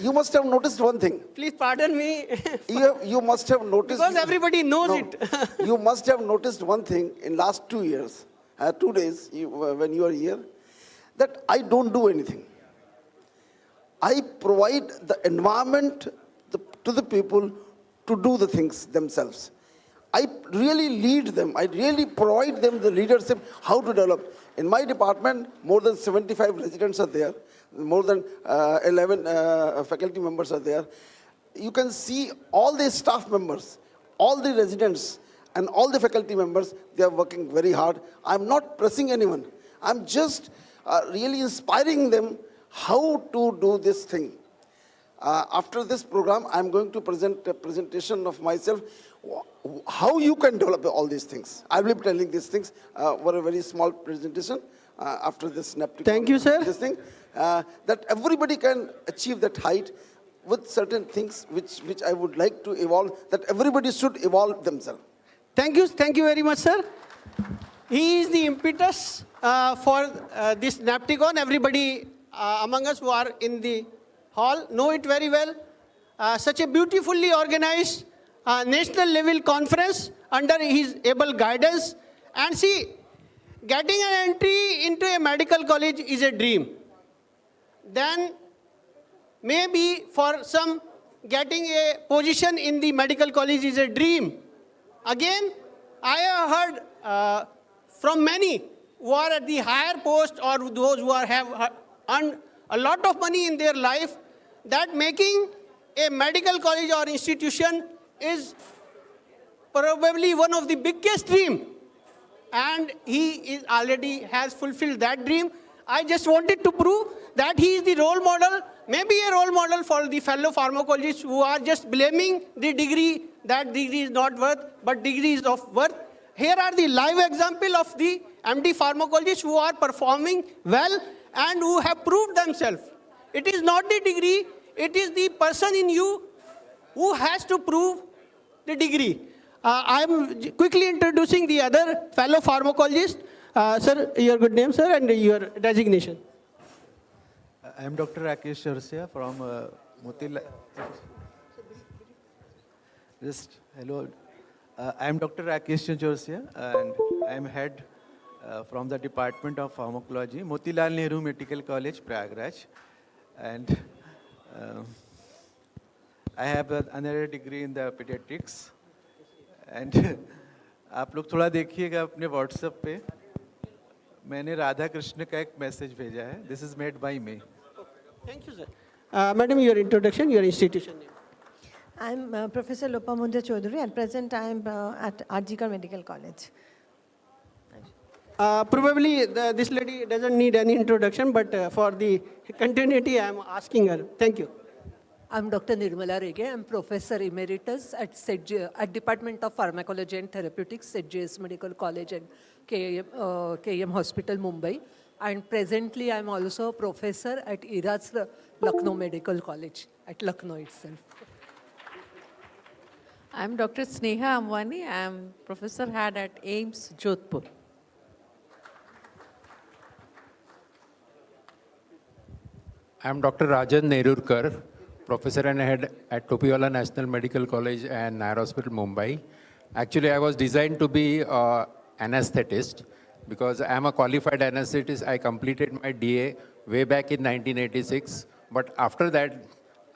You must have noticed one thing. Please pardon me. You must have noticed. Because everybody knows it. You must have noticed one thing in last 2 years, 2 days, when you are here, that I don't do anything. I provide the environment to the people to do the things themselves. I really lead them. I really provide them the leadership, how to develop. In my department, more than 75 residents are there. More than 11 faculty members are there. You can see all the staff members, all the residents, and all the faculty members, they are working very hard. I'm not pressing anyone. I'm just really inspiring them how to do this thing. After this program, I'm going to present a presentation of myself, how you can develop all these things. I will be telling these things for a very small presentation after this NAPTICON. Thank you, sir. This thing, that everybody can achieve that height with certain things which I would like to evolve, that everybody should evolve themselves. Thank you very much, sir. He is the impetus for this NAPTICON. Everybody among us who are in the hall know it very well. Such a beautifully organized national level conference under his able guidance. And see, getting an entry into a medical college is a dream. Then maybe for some, getting a position in the medical college is a dream. Again, I have heard from many who are at the higher post or those who have earned a lot of money in their life, that making a medical college or institution is probably one of the biggest dream. And he already has fulfilled that dream. I just wanted to prove that he is the role model, maybe a role model for the fellow pharmacologists who are just blaming the degree, that degree is not worth, but degree is of worth. Here are the live example of the MD pharmacologists who are performing well and who have proved themselves. It is not the degree, it is the person in you who has to prove the degree. I am quickly introducing the other fellow pharmacologist. Sir, your good name, sir, and your designation. I am Dr. Rakesh Chorsia from Motila. Hello. I am Dr. Rakesh Chorsia, and I am head from the Department of Pharmacology, Motilal Nehru Medical College, Prayagraj. And I have another degree in the pediatrics. And आप लोग थोड़ा देखिएगा अपने WhatsApp पे, मैंने राधा कृष्ण का एक message भेजा है. This is made by me. Thank you, sir. Madam, your introduction, your institution name. I'm Professor Lopamunda Chaudhary. At present, I'm at RGK Medical College. Probably this lady doesn't need any introduction, but for the continuity, I'm asking her. Thank you. I'm Dr. Nirmala Rege. I'm Professor Emeritus at Department of Pharmacology and Therapeutics at JS Medical College and KM Hospital, Mumbai. And presently, I'm also a professor at IRA's Lucknow Medical College at Lucknow itself. I'm Dr. Sneha Amwani. I'm Professor Head at AIIMS, Jodhpur. I'm Dr. Rajan Nerurkar, Professor and Head at Topiwala National Medical College and Nair Hospital, Mumbai. Actually, I was designed to be an anesthetist because I'm a qualified anesthetist. I completed my DA way back in 1986. But after that,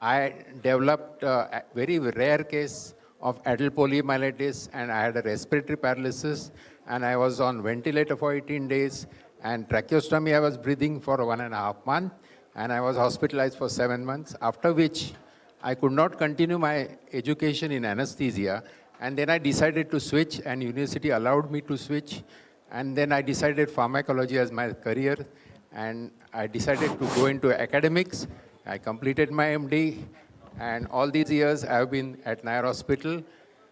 I developed a very rare case of adult poliomyelitis, and I had a respiratory paralysis, and I was on ventilator for 18 days, and tracheostomy I was breathing for 1.5 months. And I was hospitalized for 7 months, after which I could not continue my education in anesthesia. And then I decided to switch, and university allowed me to switch. And then I decided pharmacology as my career, and I decided to go into academics. I completed my MD, And all these years I have been at Nair Hospital,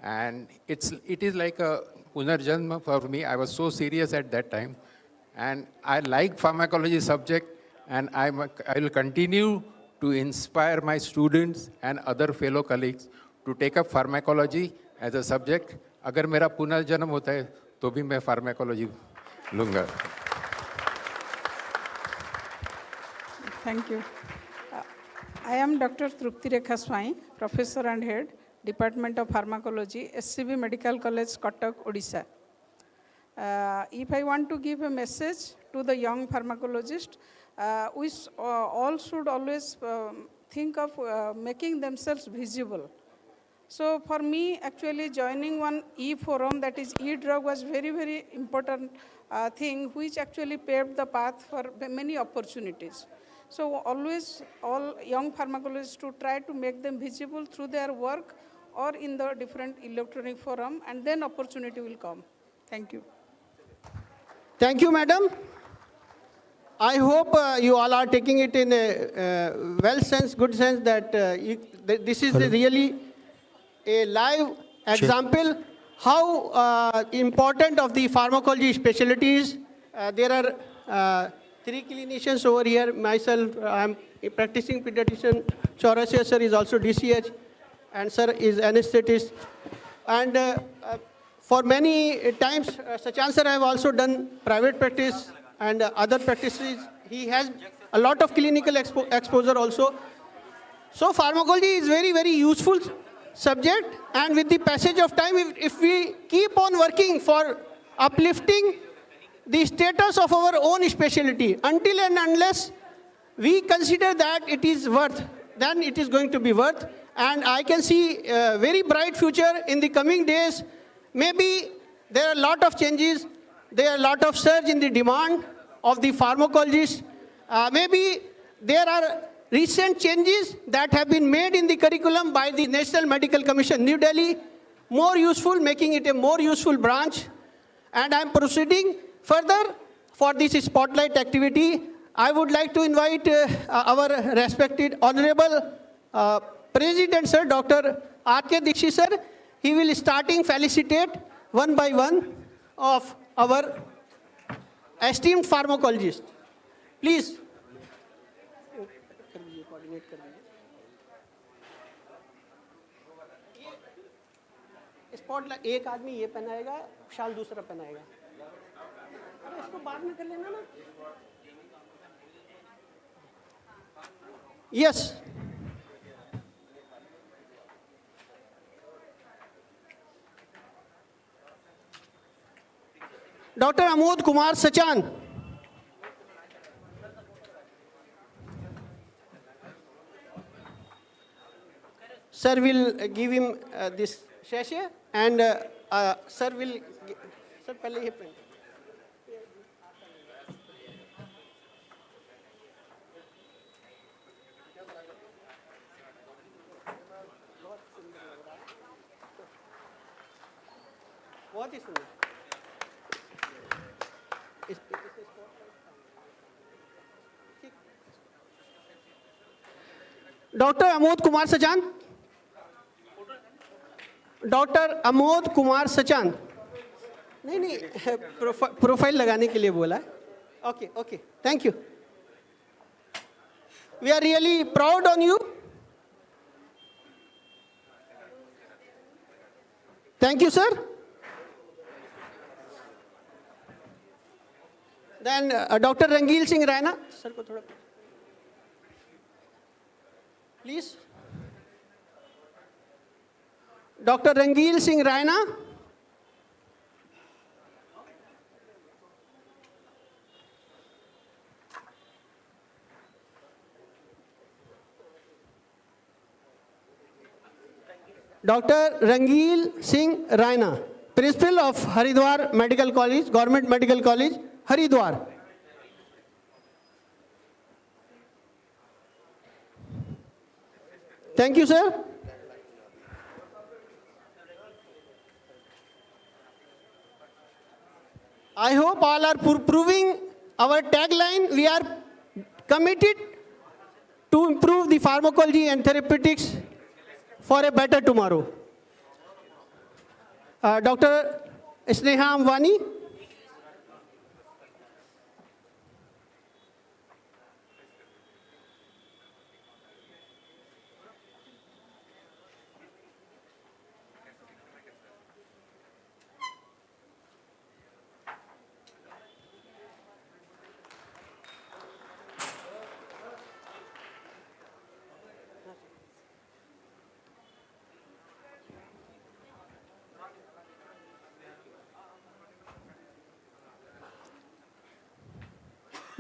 and it is like a punarjanma for me. I was so serious at that time, and I like pharmacology subject, and I will continue to inspire my students and other fellow colleagues to take up pharmacology as a subject. अगर मेरा पुनर्जन्म होता है तो भी मैं pharmacology लूँगा. Thank you. I am Dr. Trupti Rekha Swai, Professor and Head, Department of Pharmacology, SCB Medical College, Cuttack, Odisha. If I want to give a message to the young pharmacologists, we all should always think of making themselves visible. So for me, actually joining one e-forum, that is e-drug, was very, very important thing, which actually paved the path for many opportunities. So always, all young pharmacologists to try to make them visible through their work or in the different electronic forum, and then opportunity will come. Thank you. Thank you, madam. I hope you all are taking it in a good sense that this is really a live example how important of the pharmacology specialties. There are 3 clinicians over here. Myself, I am a practicing pediatrician. Chaurasia sir is also DCH, and sir is anesthetist. And for many times, Sachan sir have also done private practice and other practices. He has a lot of clinical exposure also. So pharmacology is very, very useful subject, and with the passage of time, if we keep on working for uplifting the status of our own specialty, until and unless we consider that it is worth, then it is going to be worth. And I can see a very bright future in the coming days. Maybe there are a lot of changes, there are a lot of surge in the demand of the pharmacologists. Maybe there are recent changes that have been made in the curriculum by the National Medical Commission, New Delhi, more useful, making it a more useful branch. And I'm proceeding further for this spotlight activity. I would like to invite our respected Honorable President, Sir, Dr. R.K. Dixit, Sir. He will starting felicitate one by one of our esteemed pharmacologists. Please. Spotlight एक आदमी ये पहनाएगा, शाल दूसरा पहनाएगा. अरे इसको बाद में कर लेना ना. Yes. Dr. Amod Kumar Sachan. Sir will give him this sachet, and sir will. Sir, पहले ये print. बहुत ही सुंदर. Dr. Amod Kumar Sachan. Dr. Amod Kumar Sachan. नहीं प्रोफाइल लगाने के लिए बोला. Okay, okay. Thank you. We are really proud on you. Thank you, sir. Then Dr. Rangil Singh Raina. Sir, को थोड़ा. Please. Dr. Rangil Singh Raina. Dr. Rangil Singh Raina, Principal of Haridwar Medical College, Government Medical College, Haridwar. Thank you, sir. I hope all are proving our tagline. We are committed to improve the pharmacology and therapeutics for a better tomorrow. Dr. Sneha Amwani.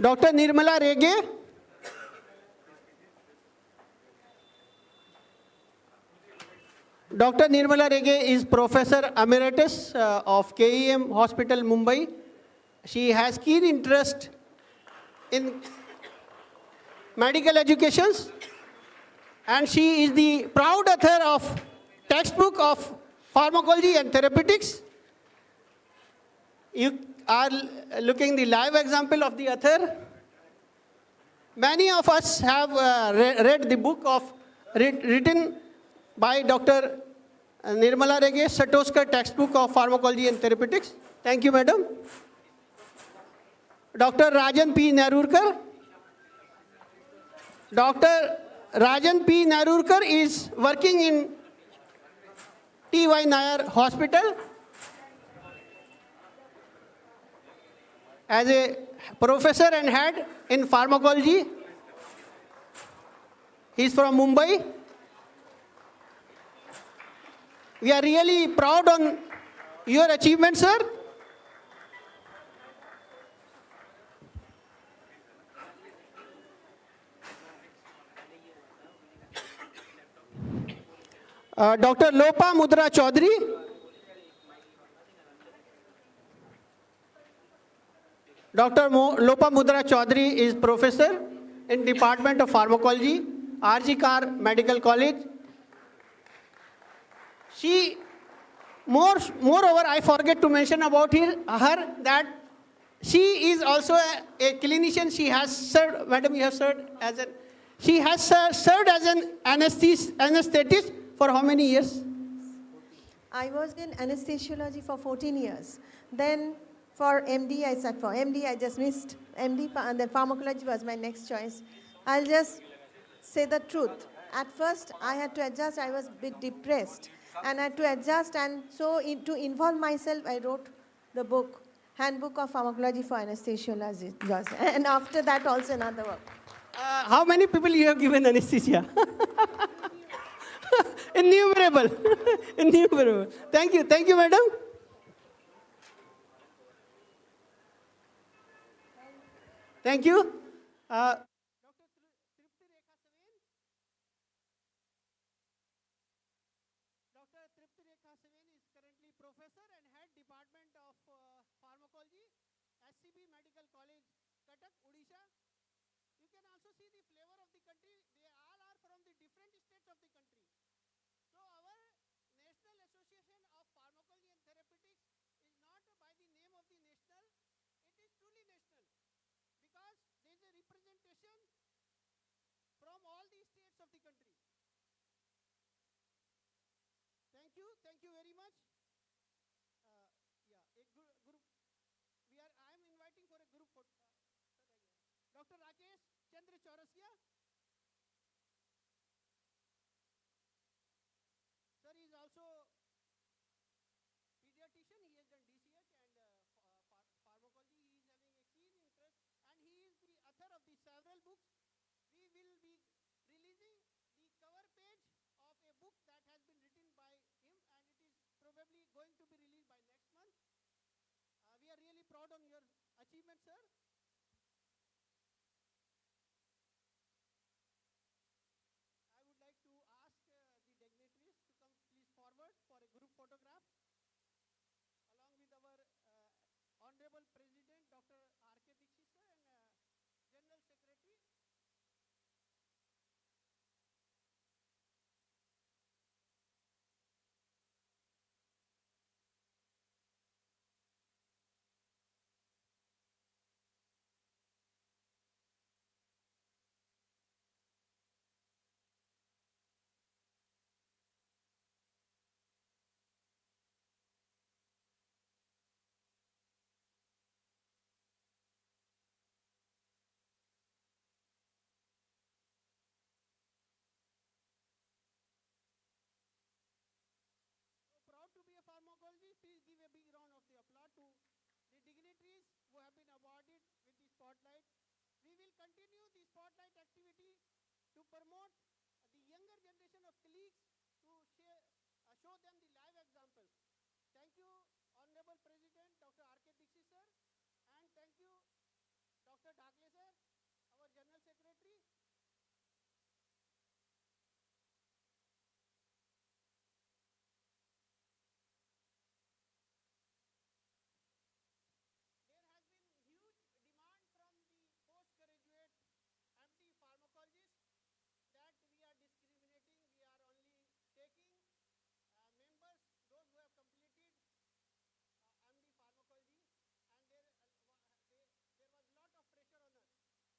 Dr. Nirmala Rege. Dr. Nirmala Rege is Professor Emeritus of KEM Hospital, Mumbai. She has keen interest in medical educations, and she is the proud author of textbook of pharmacology and therapeutics. You are looking the live example of the author. Many of us have read the book of written by Dr. Nirmala Rege, Satoskar textbook of pharmacology and therapeutics. Thank you, madam. Dr. Rajan P. Narurkar. Dr. Rajan P. Narurkar is working in T.Y. Nair Hospital as a professor and head in pharmacology. He is from Mumbai. We are really proud on your achievement, sir. Dr. Lopa Mudra Chaudhary. Lopa Mudra Chaudhary is professor in Department of Pharmacology, R.G. Kar Medical College. She, moreover, I forget to mention about her that she is also a clinician. She has served, madam, you have served as an, she has served as an anesthetist for how many years? I was in anesthesiology for 14 years. Then for MD, I sat for MD. I just missed MD, and then pharmacology was my next choice. I'll just say the truth. At first, I had to adjust. I was a bit depressed, and I had to adjust. And so, to involve myself, I wrote the book, Handbook of Pharmacology for Anesthesiology. And after that, also another work. How many people you have given anesthesia? Innumerable. Innumerable. Thank you, madam. Thank you. Thank you very much. I am inviting for a group photo. Dr. Rakesh Chandra Chaurasia. Sir is also pediatrician. He has done DCH and pharmacology. He is having a keen interest, and he is the author of the several books. We will be releasing the cover page of a book that has been written by him, and it is probably going to be released by next month. We are really proud on your achievement, sir. I would like to ask the dignitaries to come please forward for a group photograph along with our Honorable President, Dr. R.K. Dixit, sir, and General Secretary. spotlight. We will continue the spotlight activity to promote the younger generation of colleagues to show them the live examples. Thank you, Honorable President Dr. R.K. Dixit sir, and thank you, Dr. Dhakle sir, our General Secretary. There has been huge demand from the postgraduate MD pharmacologists that we are discriminating, we are only taking members, those who have completed MD pharmacology, and there was a lot of pressure on us.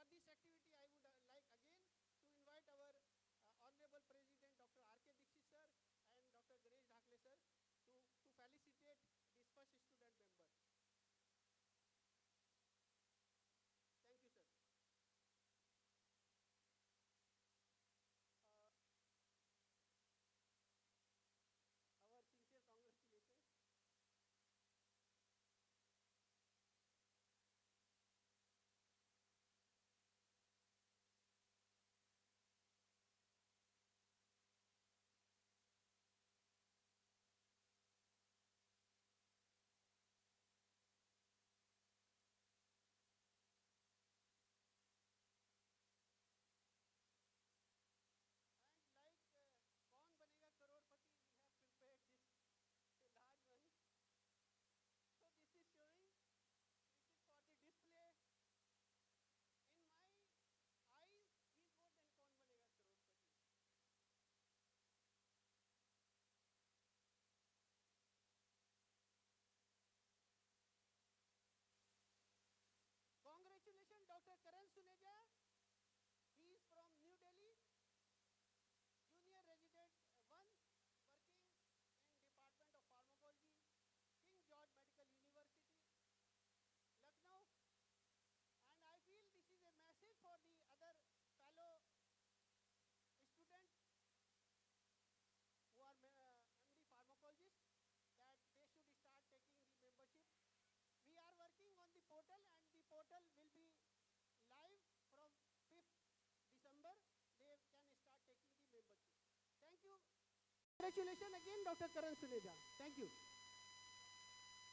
For this activity, I would like again to invite our Honorable President Dr. R.K. Dixit sir and Dr. Ganesh Dhakle sir to felicitate this first student member. Thank you, sir. Our sincere congratulations. And like Kaun Banega Crorepati, we have prepared this large one. So this is showing, this is for the display. In my eyes, he is more than Kaun Banega Crorepati. Congratulations, Dr. Karan Suneja. He is from New Delhi, Junior Resident 1, working in Department of Pharmacology, King George Medical University, Lucknow. And I feel this is a message for the other fellow students who are MD pharmacologists that they should start taking the membership. We are working on the portal and the portal will be live from 5th December. They can start taking the membership. Thank you. Congratulations again, Dr. Karan Suneja. Thank you.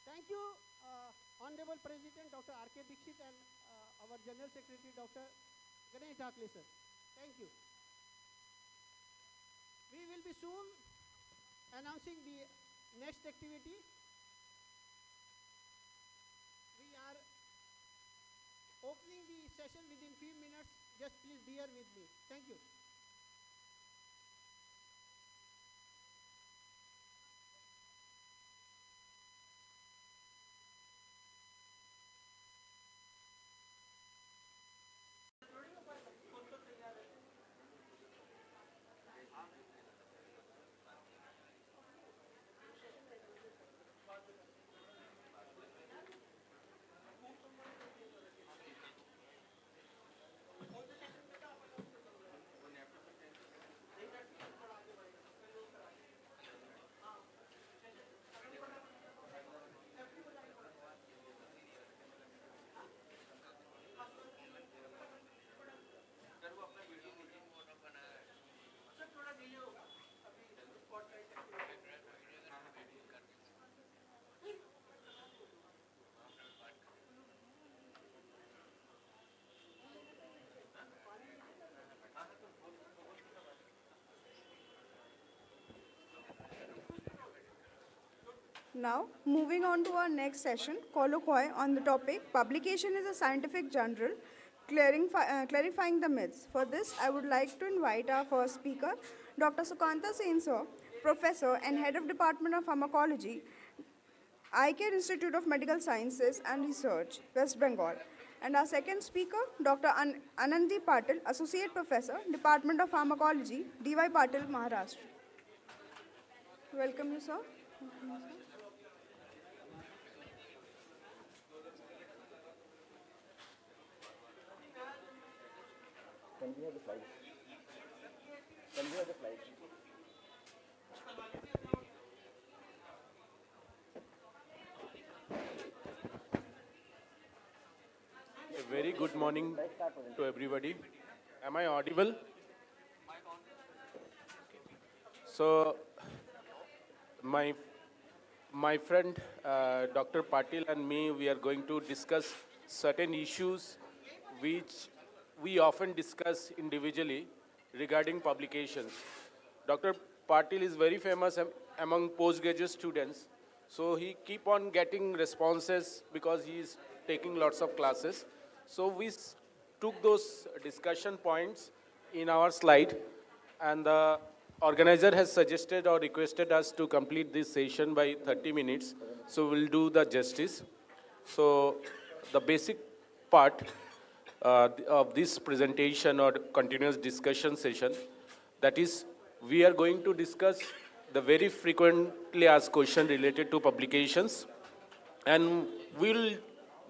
Thank you, Honorable President Dr. R.K. Dixit and our General Secretary Dr. Ganesh Dhakle sir. Thank you. We will be soon announcing the next activity. We are opening the session within few minutes. Just please bear with me. Thank you. Now, moving on to our next session, colloquy on the topic, Publication is a Scientific Journal, clarifying the myths. For this, I would like to invite our first speaker, Dr. Sukanta Sen sir, Professor and Head of Department of Pharmacology, Eye Care Institute of Medical Sciences and Research, West Bengal. And our second speaker, Dr. Anandi Patil, Associate Professor, Department of Pharmacology, D.Y. Patil, Maharashtra. Welcome you, sir. Can we have the slides? Can we have the slides? A very good morning to everybody. Am I audible? So, my friend Dr. Patil and me, we are going to discuss certain issues which we often discuss individually regarding publications. Dr. Patil is very famous among postgraduate students, so he keep on getting responses because he is taking lots of classes. So we took those discussion points in our slide, and the organizer has suggested or requested us to complete this session by 30 minutes, so we'll do the justice. So the basic part, of this presentation or continuous discussion session. That is, we are going to discuss the very frequently asked question related to publications, and we'll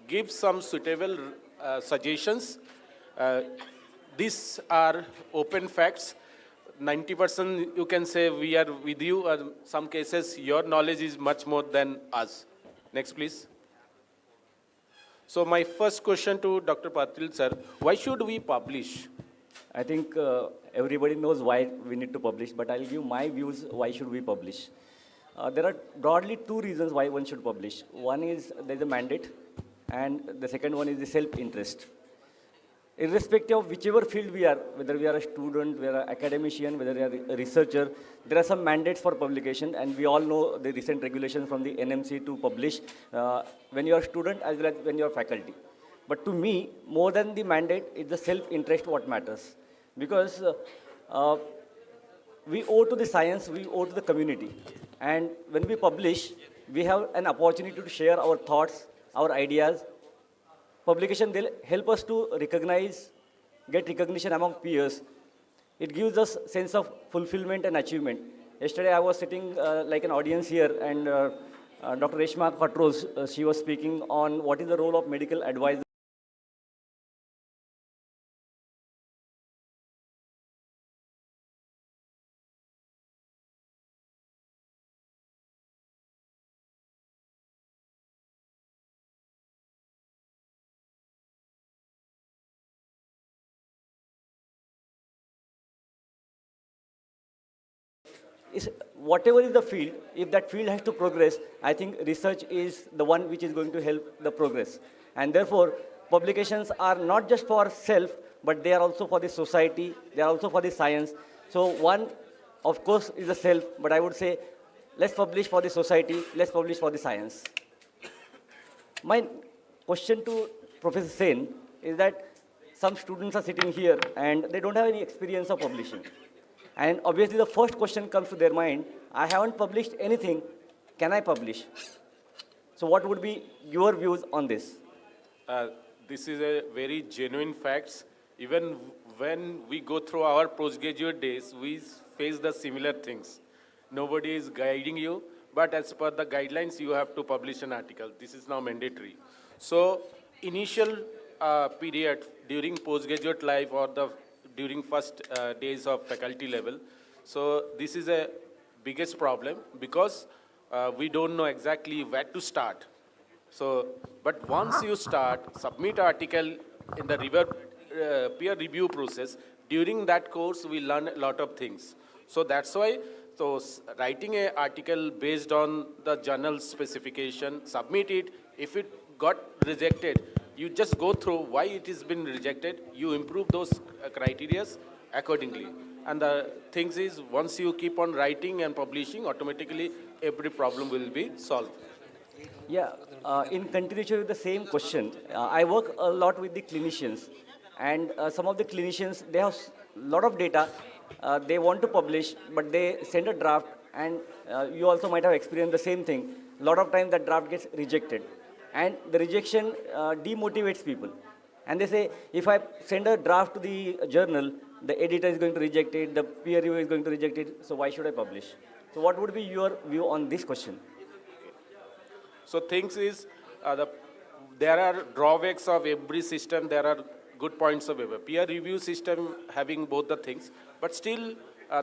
give some suitable suggestions. These are open facts. 90% you can say we are with you, and some cases your knowledge is much more than us. Next, please. So my first question to Dr. Patil, sir, why should we publish? I think everybody knows why we need to publish, but I'll give my views why should we publish. There are broadly two reasons why one should publish. One is there's a mandate, and the second one is the self-interest. Irrespective of whichever field we are, whether we are a student, we are an academician, whether we are a researcher, there are some mandates for publication, and we all know the recent regulations from the NMC to publish when you are a student as well as when you are faculty. But to me, more than the mandate, it's the self-interest what matters. Because we owe to the science, we owe to the community. And when we publish, we have an opportunity to share our thoughts, our ideas. Publication, they'll help us to recognize, get recognition among peers. It gives us sense of fulfillment and achievement. Yesterday, I was sitting like an audience here, and Dr. Reshma Khatros, she was speaking on what is the role of medical advisor. Whatever is the field, if that field has to progress, I think research is the one which is going to help the progress. And therefore, publications are not just for self, but they are also for the society, they are also for the science. So one, of course, is the self, but I would say, let's publish for the society, let's publish for the science. My question to Professor Sen is that some students are sitting here and they don't have any experience of publishing. And obviously the first question comes to their mind, I haven't published anything, can I publish? So what would be your views on this? This is a very genuine facts. Even when we go through our postgraduate days, we face the similar things. Nobody is guiding you, but as per the guidelines, you have to publish an article. This is now mandatory. So initial period during postgraduate life or during first days of faculty level. So this is a biggest problem because we don't know exactly where to start. So, but once you start, submit article in the peer review process, during that course we learn a lot of things. So that's why, so writing an article based on the journal specification, submit it. If it got rejected, you just go through why it has been rejected, you improve those criteria accordingly. And the things is, once you keep on writing and publishing, automatically every problem will be solved. Yeah, in continuation with the same question, I work a lot with the clinicians, and some of the clinicians, they have a lot of data, they want to publish, but they send a draft, and you also might have experienced the same thing. A lot of times that draft gets rejected. And the rejection demotivates people. And they say, if I send a draft to the journal, the editor is going to reject it, the peer reviewer is going to reject it, so why should I publish? So what would be your view on this question? So things is, there are drawbacks of every system, there are good points of every. Peer review system having both the things, but still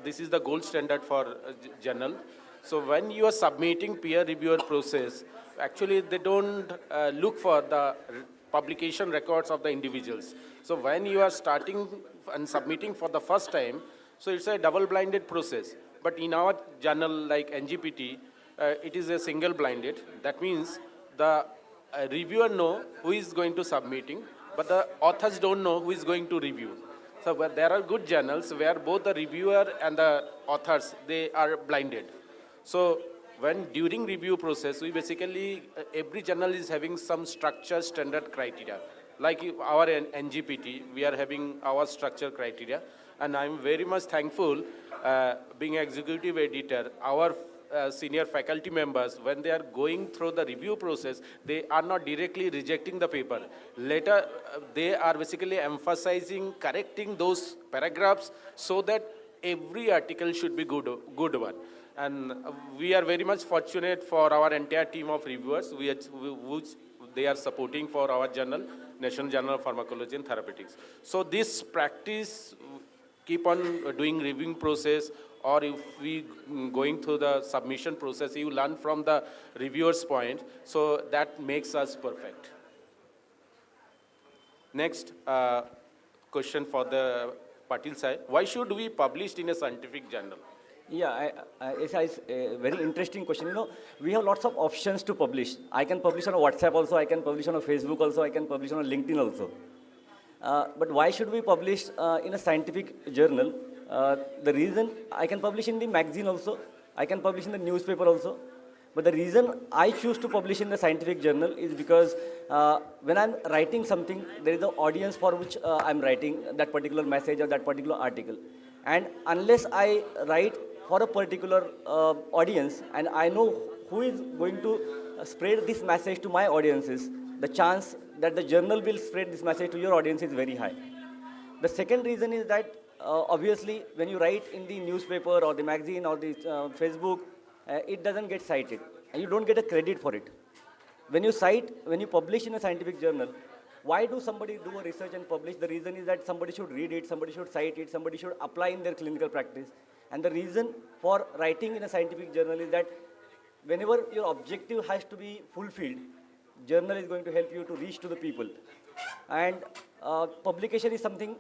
this is the gold standard for journal. So when you are submitting peer reviewer process, actually they don't look for the publication records of the individuals. So when you are starting and submitting for the first time, so it's a double-blinded process. But in our journal like NGPT, it is a single-blinded. That means the reviewer know who is going to submitting, but the authors don't know who is going to review. So there are good journals where both the reviewer and the authors, they are blinded. So when during review process, we basically, every journal is having some structure standard criteria. Like our NGPT, we are having our structure criteria. And I'm very much thankful, being executive editor, our senior faculty members, when they are going through the review process, they are not directly rejecting the paper. Later, they are basically emphasizing, correcting those paragraphs so that every article should be good one. And we are very much fortunate for our entire team of reviewers, which they are supporting for our journal, National Journal of Pharmacology and Therapeutics. So this practice, keep on doing reviewing process, or if we going through the submission process, you learn from the reviewer's point, so that makes us perfect. Next question for the Patil side. Why should we publish in a scientific journal? Yeah, it's a very interesting question. You know, we have lots of options to publish. I can publish on a WhatsApp also, I can publish on a Facebook also, I can publish on a LinkedIn also. But why should we publish in a scientific journal? The reason, I can publish in the magazine also, I can publish in the newspaper also. But the reason I choose to publish in the scientific journal is because when I'm writing something, there is an audience for which I'm writing that particular message or that particular article. And unless I write for a particular audience and I know who is going to spread this message to my audiences, the chance that the journal will spread this message to your audience is very high. The second reason is that obviously when you write in the newspaper or the magazine or the Facebook, it doesn't get cited and you don't get a credit for it. When you publish in a scientific journal, why do somebody do a research and publish? The reason is that somebody should read it, somebody should cite it, somebody should apply in their clinical practice. And the reason for writing in a scientific journal is that whenever your objective has to be fulfilled, journal is going to help you to reach to the people. And publication is something,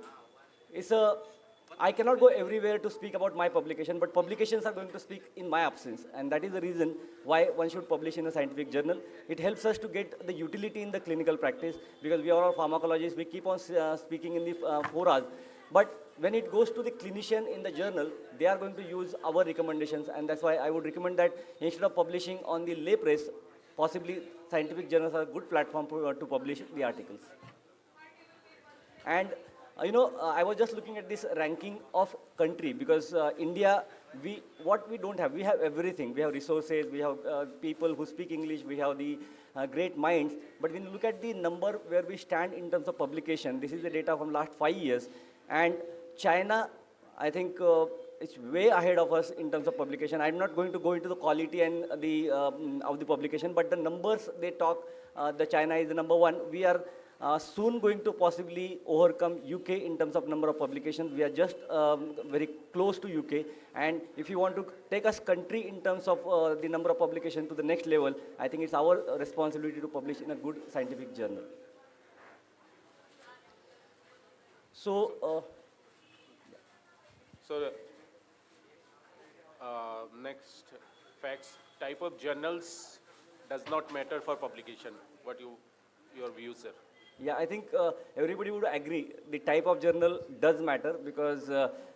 I cannot go everywhere to speak about my publication, but publications are going to speak in my absence. And that is the reason why one should publish in a scientific journal. It helps us to get the utility in the clinical practice, because we are all pharmacologists, we keep on speaking in the forums. But when it goes to the clinician in the journal, they are going to use our recommendations. And that's why I would recommend that instead of publishing on the lay press, possibly scientific journals are a good platform to publish the articles. And you know, I was just looking at this ranking of country, because India, what we don't have, we have everything. We have resources, we have people who speak English, we have the great minds. But when you look at the number where we stand in terms of publication, this is the data from last 5 years. And China, I think it's way ahead of us in terms of publication. I'm not going to go into the quality and the of the publication, but the numbers they talk, the China is the number one. We are soon going to possibly overcome UK in terms of number of publications. We are just very close to UK. And if you want to take us country in terms of the number of publications to the next level, I think it's our responsibility to publish in a good scientific journal. So, next facts, type of journals does not matter for publication. What your views, sir? Yeah, I think everybody would agree the type of journal does matter, because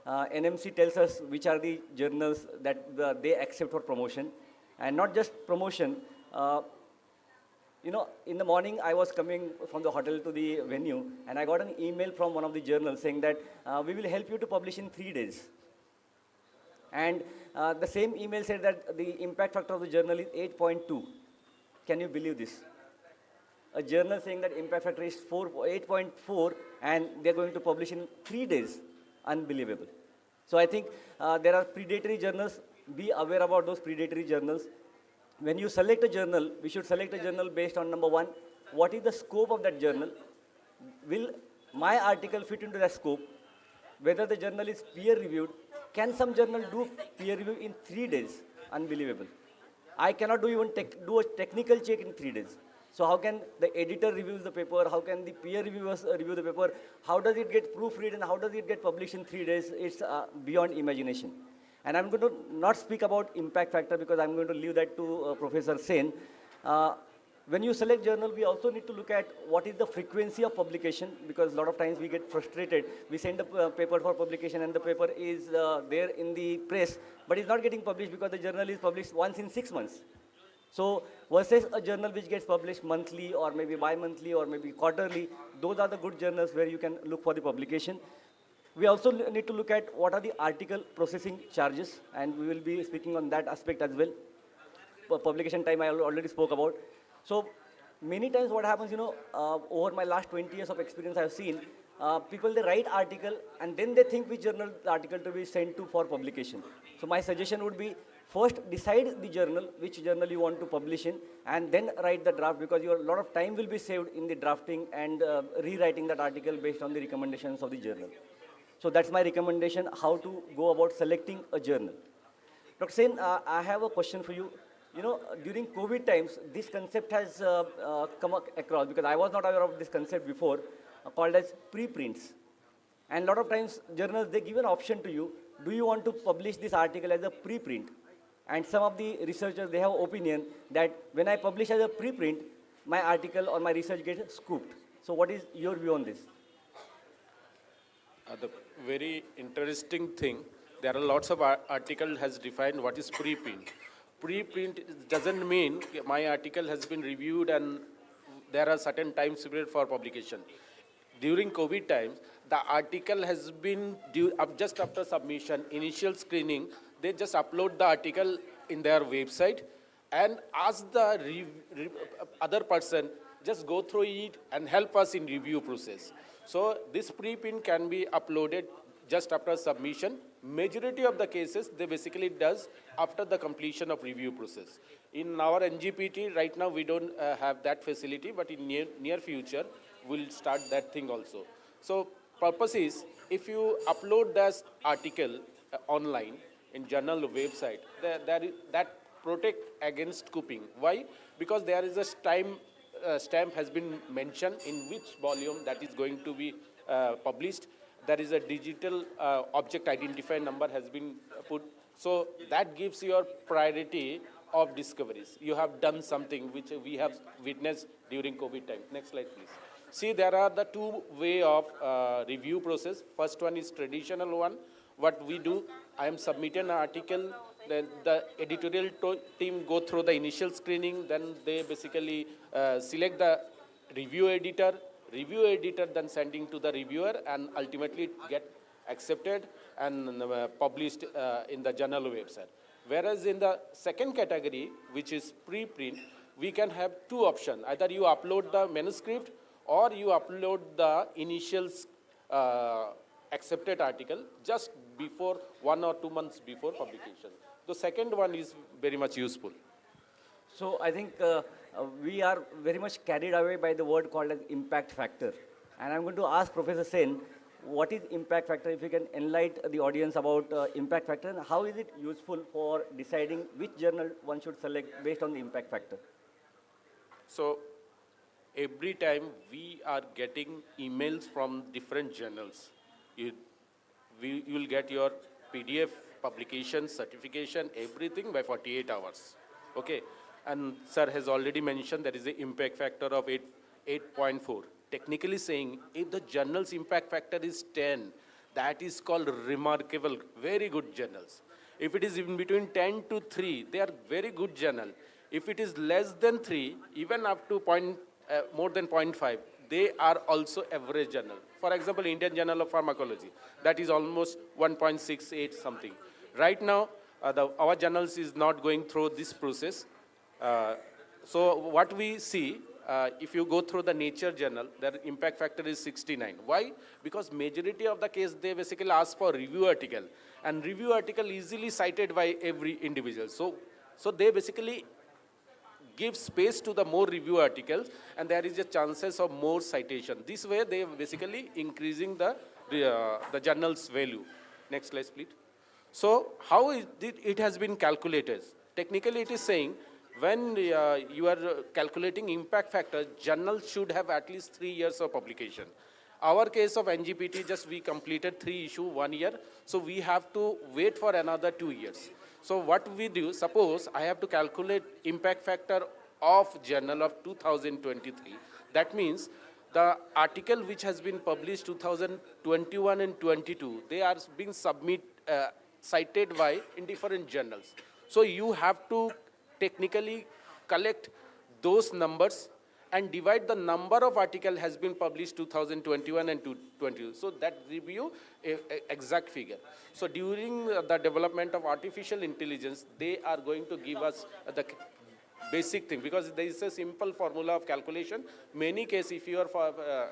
NMC tells us which are the journals that they accept for promotion. And not just promotion. You know, in the morning I was coming from the hotel to the venue and I got an email from one of the journals saying that we will help you to publish in 3 days. And the same email said that the impact factor of the journal is 8.2. Can you believe this? A journal saying that impact factor is 8.4 and they're going to publish in 3 days. Unbelievable. So I think there are predatory journals. Be aware about those predatory journals. When you select a journal, we should select a journal based on number one, what is the scope of that journal? Will my article fit into that scope? Whether the journal is peer reviewed. Can some journal do peer review in 3 days? Unbelievable. I cannot do a technical check in 3 days. So how can the editor review the paper? How can the peer reviewers review the paper? How does it get proofread and how does it get published in 3 days? It's beyond imagination. And I'm going to not speak about impact factor because I'm going to leave that to Professor Sen. When you select journal, we also need to look at what is the frequency of publication, because a lot of times we get frustrated. We send a paper for publication and the paper is there in the press, but it's not getting published because the journal is published once in 6 months. So versus a journal which gets published monthly or maybe bi-monthly or maybe quarterly, those are the good journals where you can look for the publication. We also need to look at what are the article processing charges, and we will be speaking on that aspect as well. publication time I already spoke about. So many times what happens, over my last 20 years of experience, I've seen people, they write article and then they think which journal the article to be sent to for publication. So my suggestion would be, first decide the journal, which journal you want to publish in, and then write the draft, because your lot of time will be saved in the drafting and rewriting that article based on the recommendations of the journal. So that's my recommendation, how to go about selecting a journal. Dr. Sen, I have a question for you. During COVID times, this concept has come across, because I was not aware of this concept before, called as preprints. And a lot of times, journals, they give an option to you, do you want to publish this article as a preprint? And some of the researchers, they have opinion that when I publish as a preprint, my article or my research gets scooped. So what is your view on this? The very interesting thing, there are lots of article has defined what is preprint. Preprint doesn't mean my article has been reviewed and there are certain time period for publication. During COVID times, the article has been just after submission, initial screening, they just upload the article in their website and ask the other person just go through it and help us in review process. So this preprint can be uploaded just after submission. Majority of the cases, they basically does after the completion of review process. In our NGPT, right now we don't have that facility, but in near future, we'll start that thing also. So purpose is, if you upload this article online in journal website, that protect against scooping. Why? Because there is a stamp has been mentioned in which volume that is going to be published. There is a digital object identifier number has been put. So that gives your priority of discoveries. You have done something which we have witnessed during COVID time. Next slide, please. See, there are the two way of review process. First one is traditional one. What we do, I am submitting an article, then the editorial team go through the initial screening, then they basically select the review editor then sending to the reviewer, and ultimately get accepted and published in the journal website. Whereas in the second category, which is preprint, we can have two options. Either you upload the manuscript or you upload the initial accepted article just before 1 or 2 months before publication. The second one is very much useful. So I think we are very much carried away by the word called as impact factor. And I'm going to ask Professor Sen, what is impact factor? If you can enlighten the audience about impact factor, and how is it useful for deciding which journal one should select based on the impact factor? So every time we are getting emails from different journals, you will get your PDF publication, certification, everything by 48 hours. Okay. And sir has already mentioned there is an impact factor of 8.4. Technically saying, if the journal's impact factor is 10, that is called remarkable, very good journals. If it is in between 10 to 3, they are very good journal. If it is less than 3, even up to more than 0.5, they are also average journal. For example, Indian Journal of Pharmacology, that is almost 1.68 something. Right now, our journals is not going through this process. So what we see, if you go through the Nature journal, their impact factor is 69. Why? Because majority of the case, they basically ask for review article. And review article easily cited by every individual. So they basically give space to the more review articles, and there is a chances of more citation. This way, they basically increasing the journal's value. Next slide, please. So how it has been calculated? Technically, it is saying, when you are calculating impact factor, journal should have at least 3 years of publication. Our case of NGPT, just we completed 3 issue 1 year, so we have to wait for another 2 years. So what we do, suppose I have to calculate impact factor of journal of 2023. That means the article which has been published 2021 and 22, they are being cited by in different journals. So you have to technically collect those numbers and divide the number of article has been published 2021 and 2022. So that give you a exact figure. So during the development of artificial intelligence, they are going to give us the basic thing, because there is a simple formula of calculation. Many cases, if your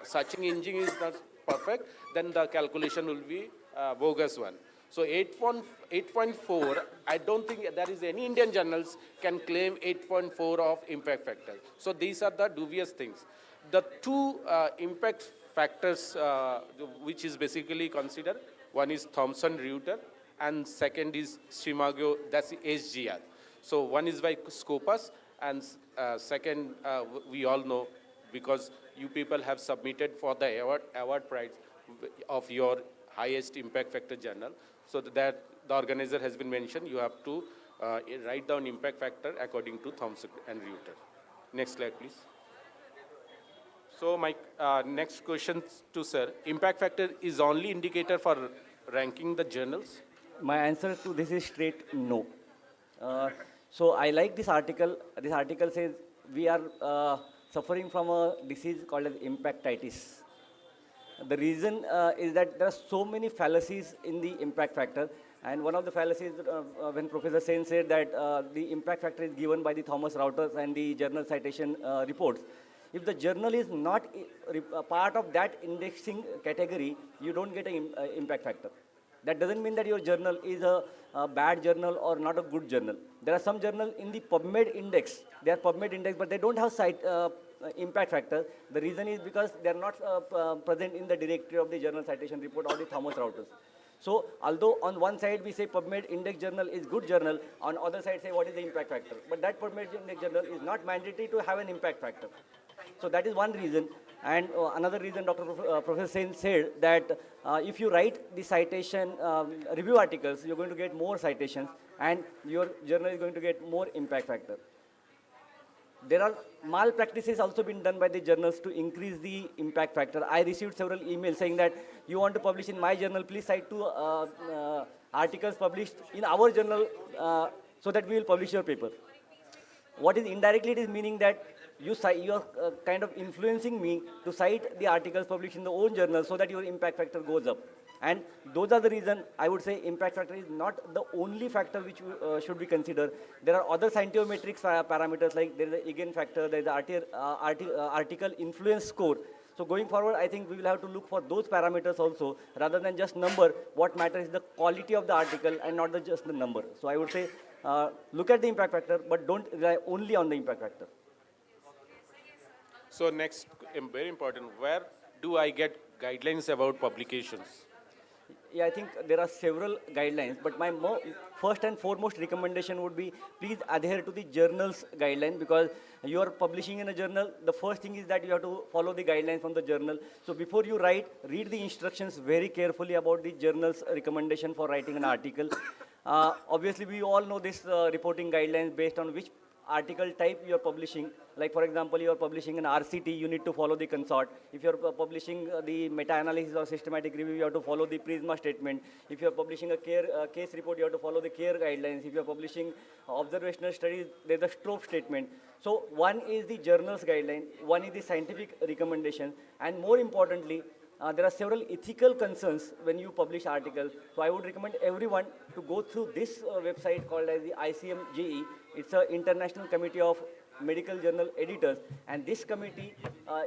searching engine is not perfect, then the calculation will be bogus one. So 8.4, I don't think there is any Indian journals can claim 8.4 of impact factor. So these are the dubious things. The two impact factors which is basically considered, one is Thomson-Reuters and second is Shimago, that's the SGR. So one is by Scopus and second we all know, because you people have submitted for the award prize of your highest impact factor journal. So that the organizer has been mentioned, you have to write down impact factor according to Thomson and Reuters. Next slide, please. So my next question to sir, impact factor is only indicator for ranking the journals? My answer to this is straight no. So I like this article. This article says we are suffering from a disease called as impactitis. The reason is that there are so many fallacies in the impact factor. And one of the fallacies, when Professor Sen said that the impact factor is given by the Thomson Reuters and the journal citation reports. If the journal is not a part of that indexing category, you don't get an impact factor. That doesn't mean that your journal is a bad journal or not a good journal. There are some journals in the PubMed index. They are PubMed index, but they don't have impact factor. The reason is because they are not present in the directory of the journal citation report or the Thomson Reuters. So although on one side we say PubMed index journal is good journal, on other side say what is the impact factor. But that PubMed index journal is not mandatory to have an impact factor. So that is one reason. And another reason Professor Sen said that if you write the citation review articles, you're going to get more citations and your journal is going to get more impact factor. There are malpractices also been done by the journals to increase the impact factor. I received several emails saying that you want to publish in my journal, please cite 2 articles published in our journal so that we will publish your paper. What is indirectly it is meaning that you are kind of influencing me to cite the articles published in the own journal so that your impact factor goes up. And those are the reason I would say impact factor is not the only factor which should be considered. There are other scientific parameters like there is the Eigen factor, there is the article influence score. So going forward, I think we will have to look for those parameters also rather than just number. What matters is the quality of the article and not just the number. So I would say look at the impact factor, but don't rely only on the impact factor. So next, very important, where do I get guidelines about publications? Yeah, I think there are several guidelines, but my first and foremost recommendation would be please adhere to the journal's guideline, because you are publishing in a journal. The first thing is that you have to follow the guidelines from the journal. So before you write, read the instructions very carefully about the journal's recommendation for writing an article. Obviously, we all know this reporting guidelines based on which article type you are publishing. Like for example, you are publishing an RCT, you need to follow the consort. If you are publishing the meta-analysis or systematic review, you have to follow the PRISMA statement. If you are publishing a case report, you have to follow the CARE guidelines. If you are publishing observational studies, there is a STROPE statement. So one is the journal's guideline, one is the scientific recommendation, and more importantly, there are several ethical concerns when you publish articles. So I would recommend everyone to go through this website called as the ICMJE. It's an international committee of medical journal editors. And this committee,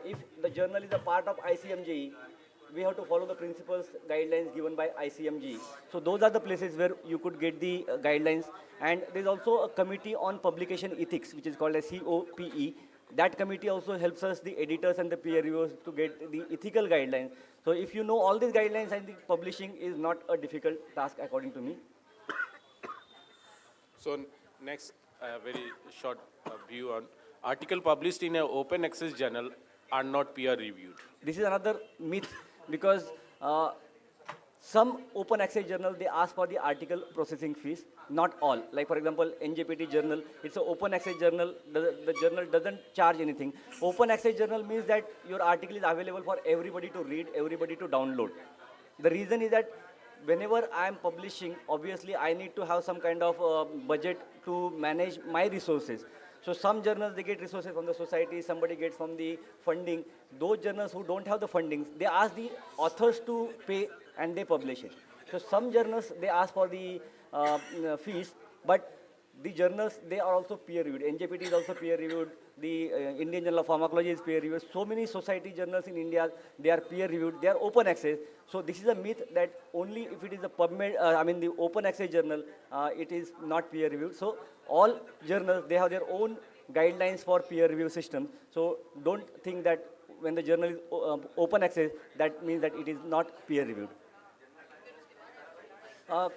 if the journal is a part of ICMJE, we have to follow the principles, guidelines given by ICMJE. So those are the places where you could get the guidelines. And there's also a committee on publication ethics, which is called as COPE. That committee also helps us, the editors and the peer reviewers, to get the ethical guidelines. So if you know all these guidelines, I think publishing is not a difficult task according to me. So next, very short view on article published in an open access journal are not peer reviewed. This is another myth, because some open access journal, they ask for the article processing fees, not all. Like for example, NJPT journal, it's an open access journal, the journal doesn't charge anything. Open access journal means that your article is available for everybody to read, everybody to download. The reason is that whenever I am publishing, obviously I need to have some kind of budget to manage my resources. So some journals, they get resources from the society, somebody gets from the funding. Those journals who don't have the funding, they ask the authors to pay and they publish it. So some journals, they ask for the fees, but the journals, they are also peer reviewed. NJPT is also peer reviewed. The Indian Journal of Pharmacology is peer reviewed. So many society journals in India, they are peer reviewed. They are open access. So this is a myth that only if it is a PubMed, the open access journal, it is not peer reviewed. So all journals, they have their own guidelines for peer review system. So don't think that when the journal is open access, that means that it is not peer reviewed.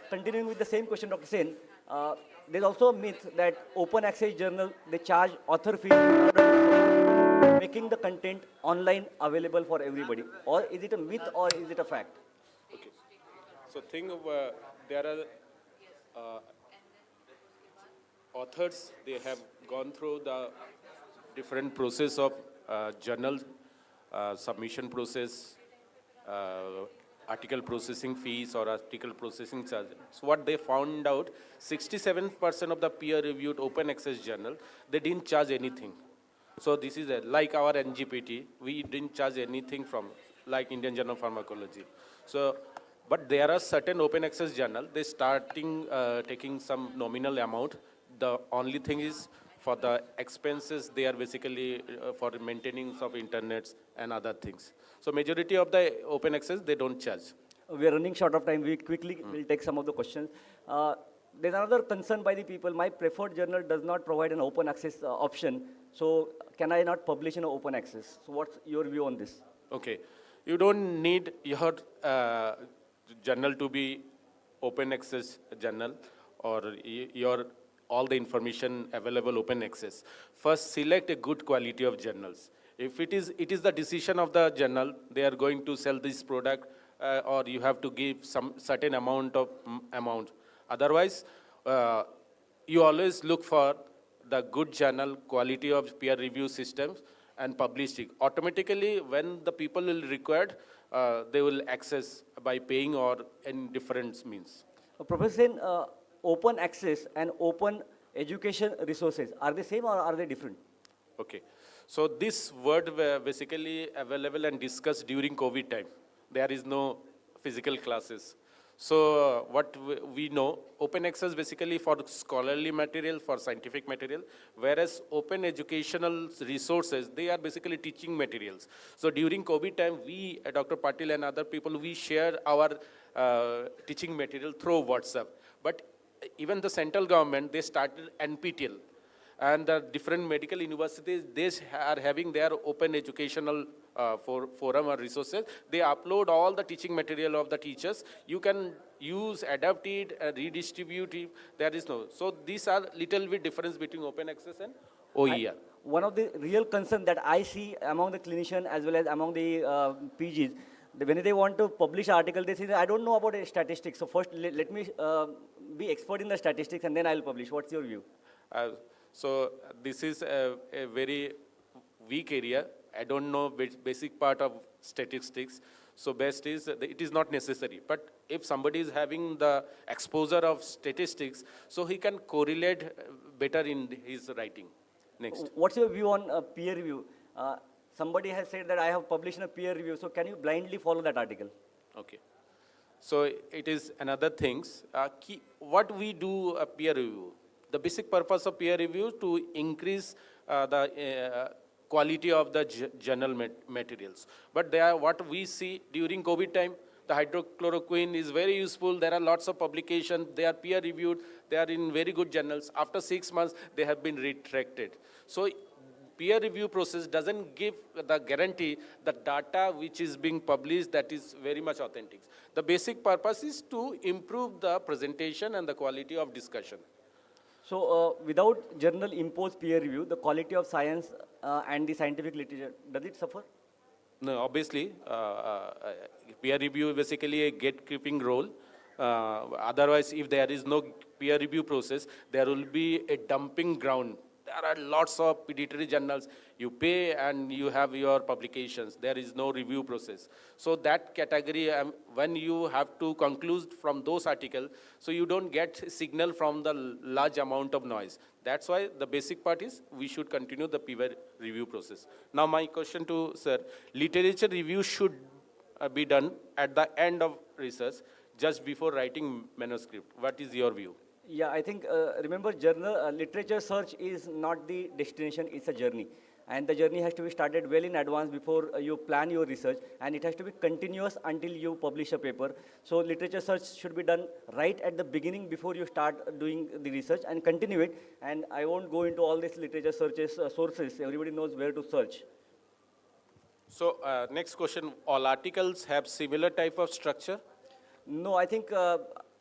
Continuing with the same question, Dr. Sen, there's also a myth that open access journal, they charge author fees in order to making the content online available for everybody. Or is it a myth or is it a fact? Okay. So think of, there are authors, they have gone through the different process of journal submission process, article processing fees or article processing charges. So what they found out, 67% of the peer-reviewed open access journal, they didn't charge anything. So this is like our NGPT, we didn't charge anything from, like Indian Journal of Pharmacology. So, but there are certain open access journal, they starting taking some nominal amount. The only thing is for the expenses, they are basically for maintaining of internets and other things. So majority of the open access, they don't charge. We are running short of time. We quickly will take some of the questions. There's another concern by the people. My preferred journal does not provide an open access option. So can I not publish in an open access? So what's your view on this? Okay. You don't need your journal to be open access journal or your all the information available open access. First, select a good quality of journals. If it is the decision of the journal, they are going to sell this product or you have to give some certain amount. Otherwise, you always look for the good journal, quality of peer review systems and publish it. Automatically, when the people will require, they will access by paying or in different means. Professor Sen, open access and open education resources, are they same or are they different? Okay. So this word were basically available and discussed during COVID time. There is no physical classes. So what we know, open access basically for scholarly material, for scientific material, whereas open educational resources, they are basically teaching materials. So during COVID time, we, Dr. Patil and other people, we share our teaching material through WhatsApp. But even the central government, they started NPTEL. And the different medical universities, they are having their open educational forum or resources. They upload all the teaching material of the teachers. You can use, adapt it, redistribute it. There is no. So these are little bit difference between open access and OER. One of the real concern that I see among the clinicians as well as among the PGs, when they want to publish article, they say, I don't know about statistics. So first, let me be expert in the statistics and then I'll publish. What's your view? So this is a very weak area. I don't know basic part of statistics. So best is, it is not necessary. But if somebody is having the exposure of statistics, so he can correlate better in his writing. Next. What's your view on peer review? Somebody has said that I have published in a peer review. So can you blindly follow that article? Okay. So it is another things. What we do a peer review. The basic purpose of peer review to increase the quality of the journal materials. But what we see during COVID time, the hydrochloroquine is very useful. There are lots of publications. They are peer reviewed. They are in very good journals. After 6 months, they have been retracted. So peer review process doesn't give the guarantee that data which is being published that is very much authentic. The basic purpose is to improve the presentation and the quality of discussion. So without journal imposed peer review, the quality of science and the scientific literature, does it suffer? No, obviously, peer review is basically a gatekeeping role. Otherwise, if there is no peer review process, there will be a dumping ground. There are lots of peditory journals. You pay and you have your publications. There is no review process. So that category, when you have to conclude from those articles, so you don't get signal from the large amount of noise. That's why the basic part is we should continue the peer review process. Now my question to sir, literature review should be done at the end of research, just before writing manuscript. What is your view? Yeah, I think, remember, journal literature search is not the destination, it's a journey. And the journey has to be started well in advance before you plan your research, and it has to be continuous until you publish a paper. So literature search should be done right at the beginning before you start doing the research, and continue it. And I won't go into all these literature searches, sources. Everybody knows where to search. So next question, all articles have similar type of structure? No, I think,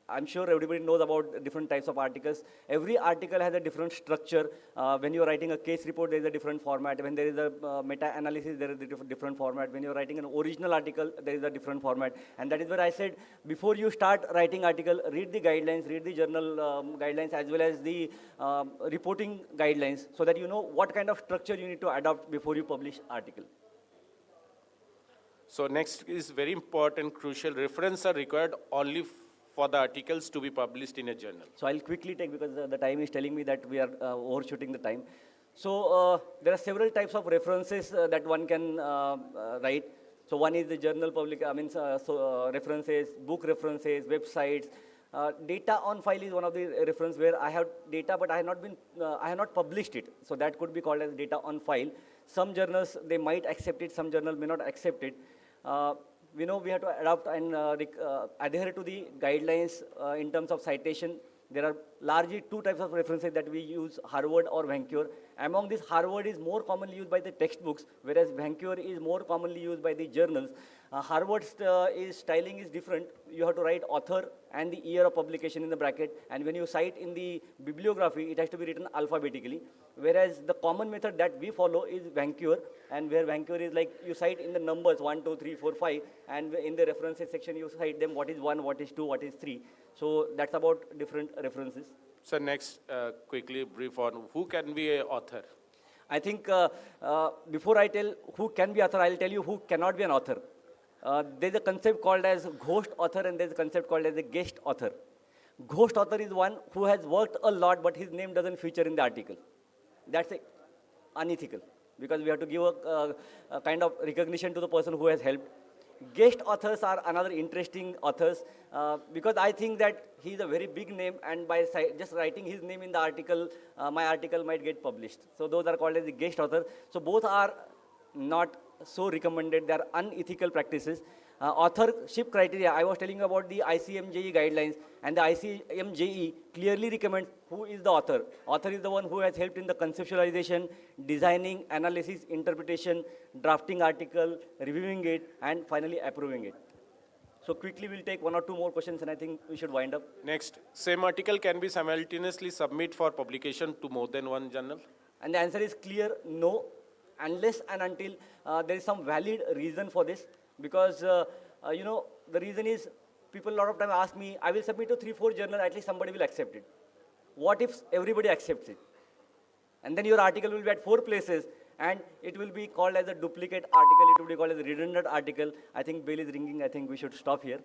I'm sure everybody knows about different types of articles. Every article has a different structure. When you're writing a case report, there is a different format. When there is a meta-analysis, there is a different format. When you're writing an original article, there is a different format. And that is where I said, before you start writing article, read the guidelines, read the journal guidelines, as well as the reporting guidelines, so that you know what kind of structure you need to adopt before you publish article. So next is very important, crucial. References are required only for the articles to be published in a journal. So I'll quickly take, because the time is telling me that we are overshooting the time. So there are several types of references that one can write. So one is the journal references, book references, websites. Data on file is one of the reference where I have data, but I have not published it. So that could be called as data on file. Some journals, they might accept it, some journals may not accept it. We know we have to adopt and adhere to the guidelines in terms of citation. There are largely two types of references that we use, Harvard or Vancouver. Among these, Harvard is more commonly used by the textbooks, whereas Vancouver is more commonly used by the journals. Harvard's styling is different. You have to write author and the year of publication in the bracket. And when you cite in the bibliography, it has to be written alphabetically. Whereas the common method that we follow is Vancouver, and where Vancouver is like you cite in the numbers 1, 2, 3, 4, 5, and in the references section you cite them what is 1, what is 2, what is 3. So that's about different references. So next, quickly brief on who can be an author. I think before I tell who can be author, I'll tell you who cannot be an author. There's a concept called as ghost author, and there's a concept called as a guest author. Ghost author is one who has worked a lot, but his name doesn't feature in the article. That's unethical, because we have to give a kind of recognition to the person who has helped. Guest authors are another interesting authors, because I think that he's a very big name, and by just writing his name in the article, my article might get published. So those are called as the guest author. So both are not so recommended. They are unethical practices. Authorship criteria, I was telling you about the ICMJE guidelines, and the ICMJE clearly recommends who is the author. Author is the one who has helped in the conceptualization, designing, analysis, interpretation, drafting article, reviewing it, and finally approving it. So quickly we'll take 1 or 2 more questions, and I think we should wind up. Next, same article can be simultaneously submitted for publication to more than one journal? And the answer is clear, no, unless and until there is some valid reason for this. Because, the reason is, people a lot of time ask me, I will submit to 3, 4 journals, at least somebody will accept it. What if everybody accepts it? And then your article will be at 4 places, and it will be called as a duplicate article, it will be called as a redundant article. I think bell is ringing, I think we should stop here.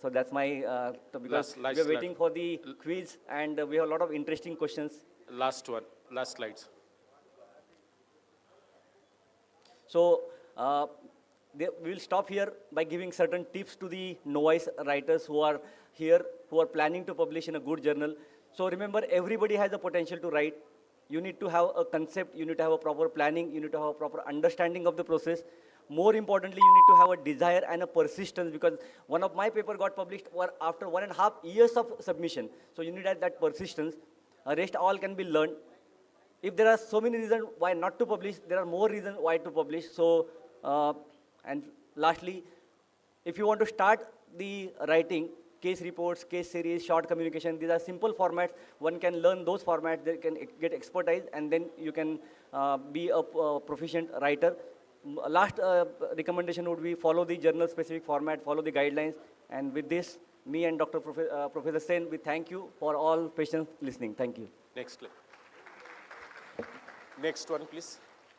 So that's my, because we are waiting for the quiz, and we have a lot of interesting questions. Last one, last slides. So, we will stop here by giving certain tips to the novice writers who are here, who are planning to publish in a good journal. So remember, everybody has the potential to write. You need to have a concept, you need to have a proper planning, you need to have a proper understanding of the process. More importantly, you need to have a desire and a persistence, because one of my papers got published after 1.5 years of submission. So you need that persistence. Rest all can be learned. If there are so many reasons why not to publish, there are more reasons why to publish. So, and lastly, if you want to start the writing, case reports, case series, short communication, these are simple formats. One can learn those formats, they can get expertise, and then you can be a proficient writer. Last recommendation would be follow the journal-specific format, follow the guidelines. And with this, me and Professor Sen, we thank you for all patience listening. Thank you. Next clip. Next one, please.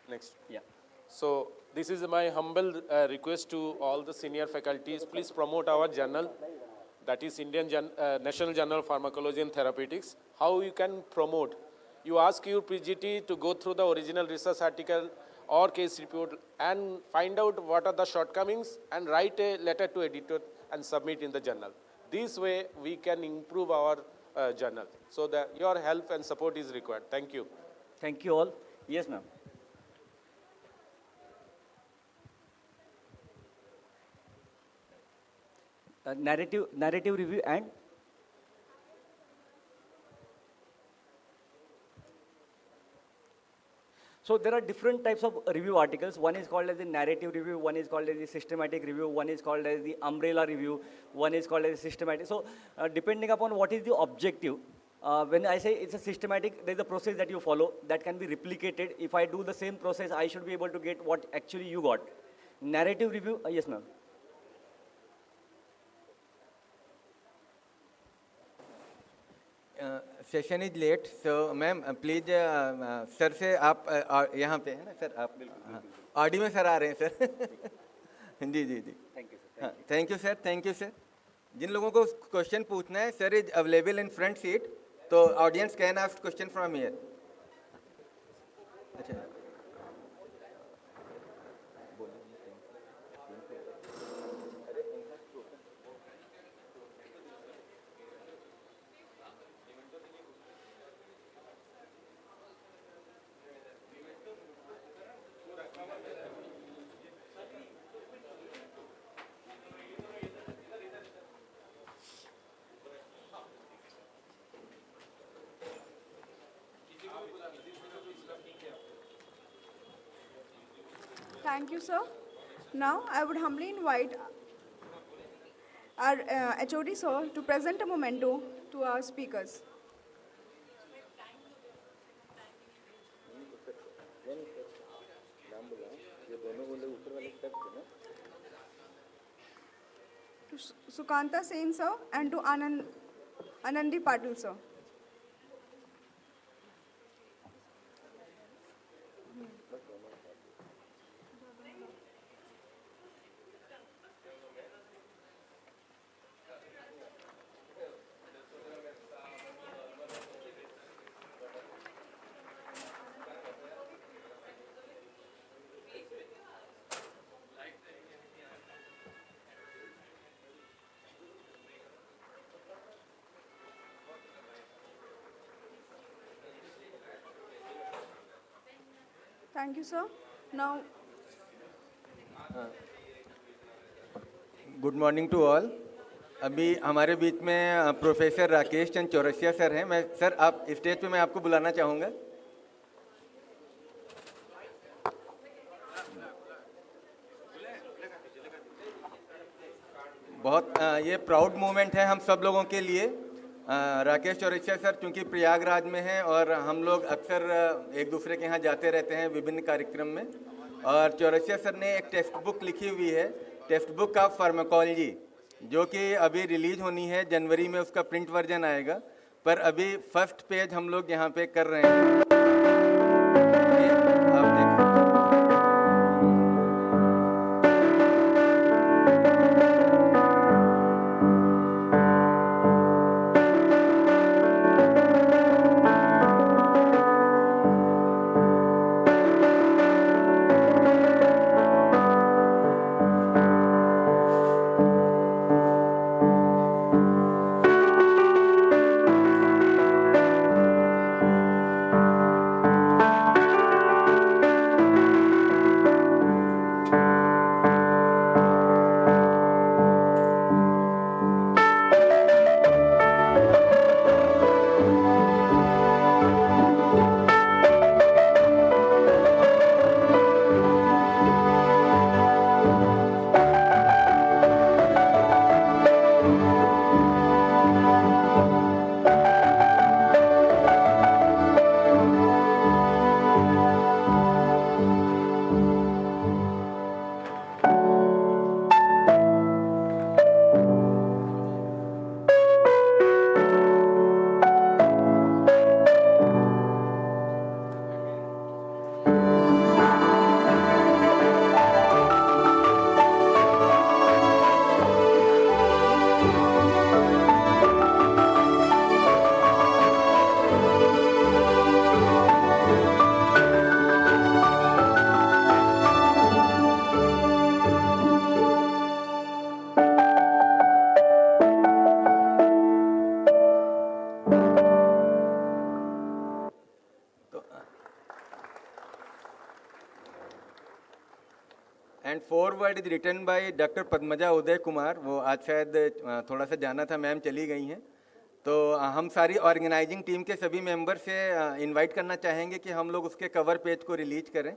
Next. Yeah. So this is my humble request to all the senior faculties. Please promote our journal, that is National Journal of Pharmacology and Therapeutics. How you can promote? You ask your PGT to go through the original research article or case report and find out what are the shortcomings and write a letter to editor and submit in the journal. This way we can improve our journal. So that your help and support is required. Thank you. Thank you all. Yes, ma'am. Narrative review and so there are different types of review articles. One is called as the narrative review, one is called as the systematic review, one is called as the umbrella review, one is called as systematic. So depending upon what is the objective, when I say it's a systematic, there's a process that you follow that can be replicated. If I do the same process, I should be able to get what actually you got. Narrative review, yes ma'am. Session is late so ma'am please sir से आप यहाँ पे है ना sir आप हाँ audio में sir आ रहे हैं सर जी जी जी हाँ थैंक यू सर जिन लोगों को क्वेश्चन पूछना है sir is available in front seat तो audience can ask question from here अच्छा Thank you, sir. Now, I would humbly invite our HOD, sir, to present a memento to our speakers. To Sukanta Sen, sir, and to Anandi Patil, sir. Thank you, sir. Now, good morning to all अभी हमारे बीच में professor Rakesh Chand Chaurasia sir हैं मैं sir आप stage पे मैं आपको बुलाना चाहूँगा बहुत ये प्राउड मोमेंट है हम सब लोगों के लिए राकेश चौरसिया सर चूँकि प्रयागराज में हैं और हम लोग अक्सर एक दूसरे के यहाँ जाते रहते हैं विभिन्न कार्यक्रम में और चौरसिया सर ने एक टेक्स्ट बुक लिखी हुई है टेक्स्ट बुक ऑफ फार्माकोलॉजी जो कि अभी रिलीज होनी है जनवरी में उसका प्रिंट वर्जन आएगा पर अभी फर्स्ट पेज हम लोग यहाँ पे कर रहे हैं ये आप देख सकते हैं and foreword is written by doctor Padmaja Uday Kumar. वो आज शायद थोड़ा सा जाना था, मैम चली गई हैं। तो हम सारी ऑर्गेनाइजिंग टीम के सभी मेंबर से इनवाइट करना चाहेंगे कि हम लोग उसके कवर पेज को रिलीज करें।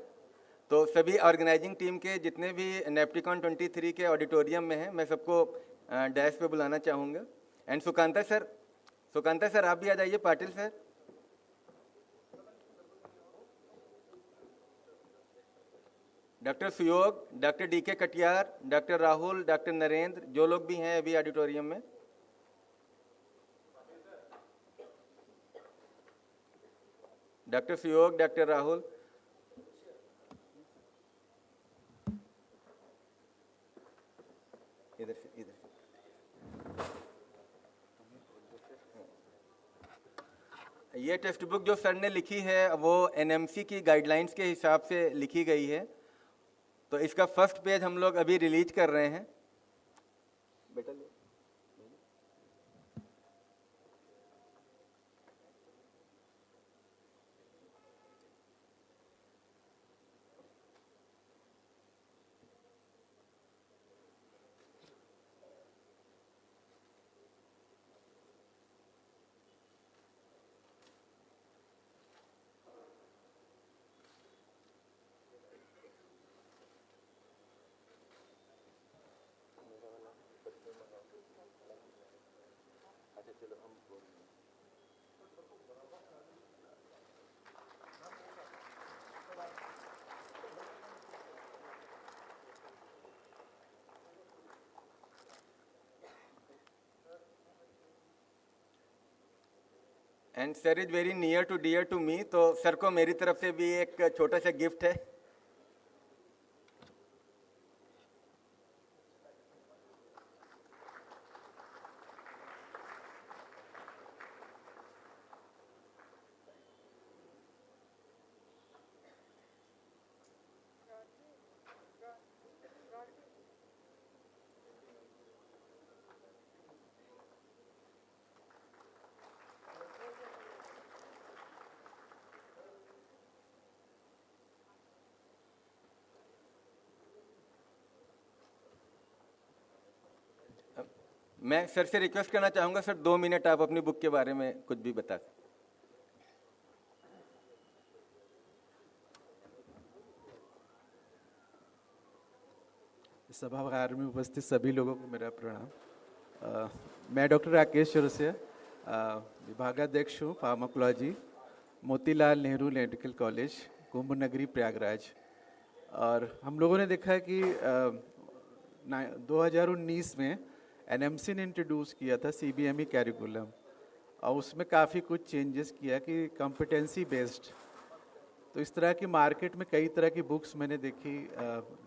तो सभी ऑर्गेनाइजिंग टीम के जितने भी NAPTICON 23 के ऑडिटोरियम में हैं, मैं सबको डैश पे बुलाना चाहूँगा। एंड सुकांता सर आप भी आ जाइए, पाटिल सर। डॉक्टर सुयोग, doctor DK Katiyar, doctor Rahul, doctor Narendra, जो लोग भी हैं अभी ऑडिटोरियम में। डॉक्टर सुयोग, डॉक्टर राहुल, इधर से। ये टेक्स्ट बुक जो सर ने लिखी है वो NMC की गाइडलाइंस के हिसाब से लिखी गई है। तो इसका फर्स्ट पेज हम लोग अभी रिलीज कर रहे हैं। बेटा and sir is very near to dear to me, तो सर को मेरी तरफ से भी एक छोटा सा गिफ्ट है। मैं सर से रिक्वेस्ट करना चाहूँगा, सर 2 मिनट आप अपनी बुक के बारे में कुछ भी बता सकते। सभागार में उपस्थित सभी लोगों को मेरा प्रणाम। मैं डॉक्टर राकेश चौरसिया, विभागाध्यक्ष हूँ pharmacology, Motilal Nehru medical college, Kumbh Nagari, Prayagraj. और हम लोगों ने देखा है कि 2019 में NMC ने इंट्रोड्यूस किया था CBME कैरिकुलम, और उसमें काफ़ी कुछ चेंजेस किया कि कॉम्पिटेंसी बेस्ड। तो इस तरह की मार्केट में कई तरह की बुक्स मैंने देखी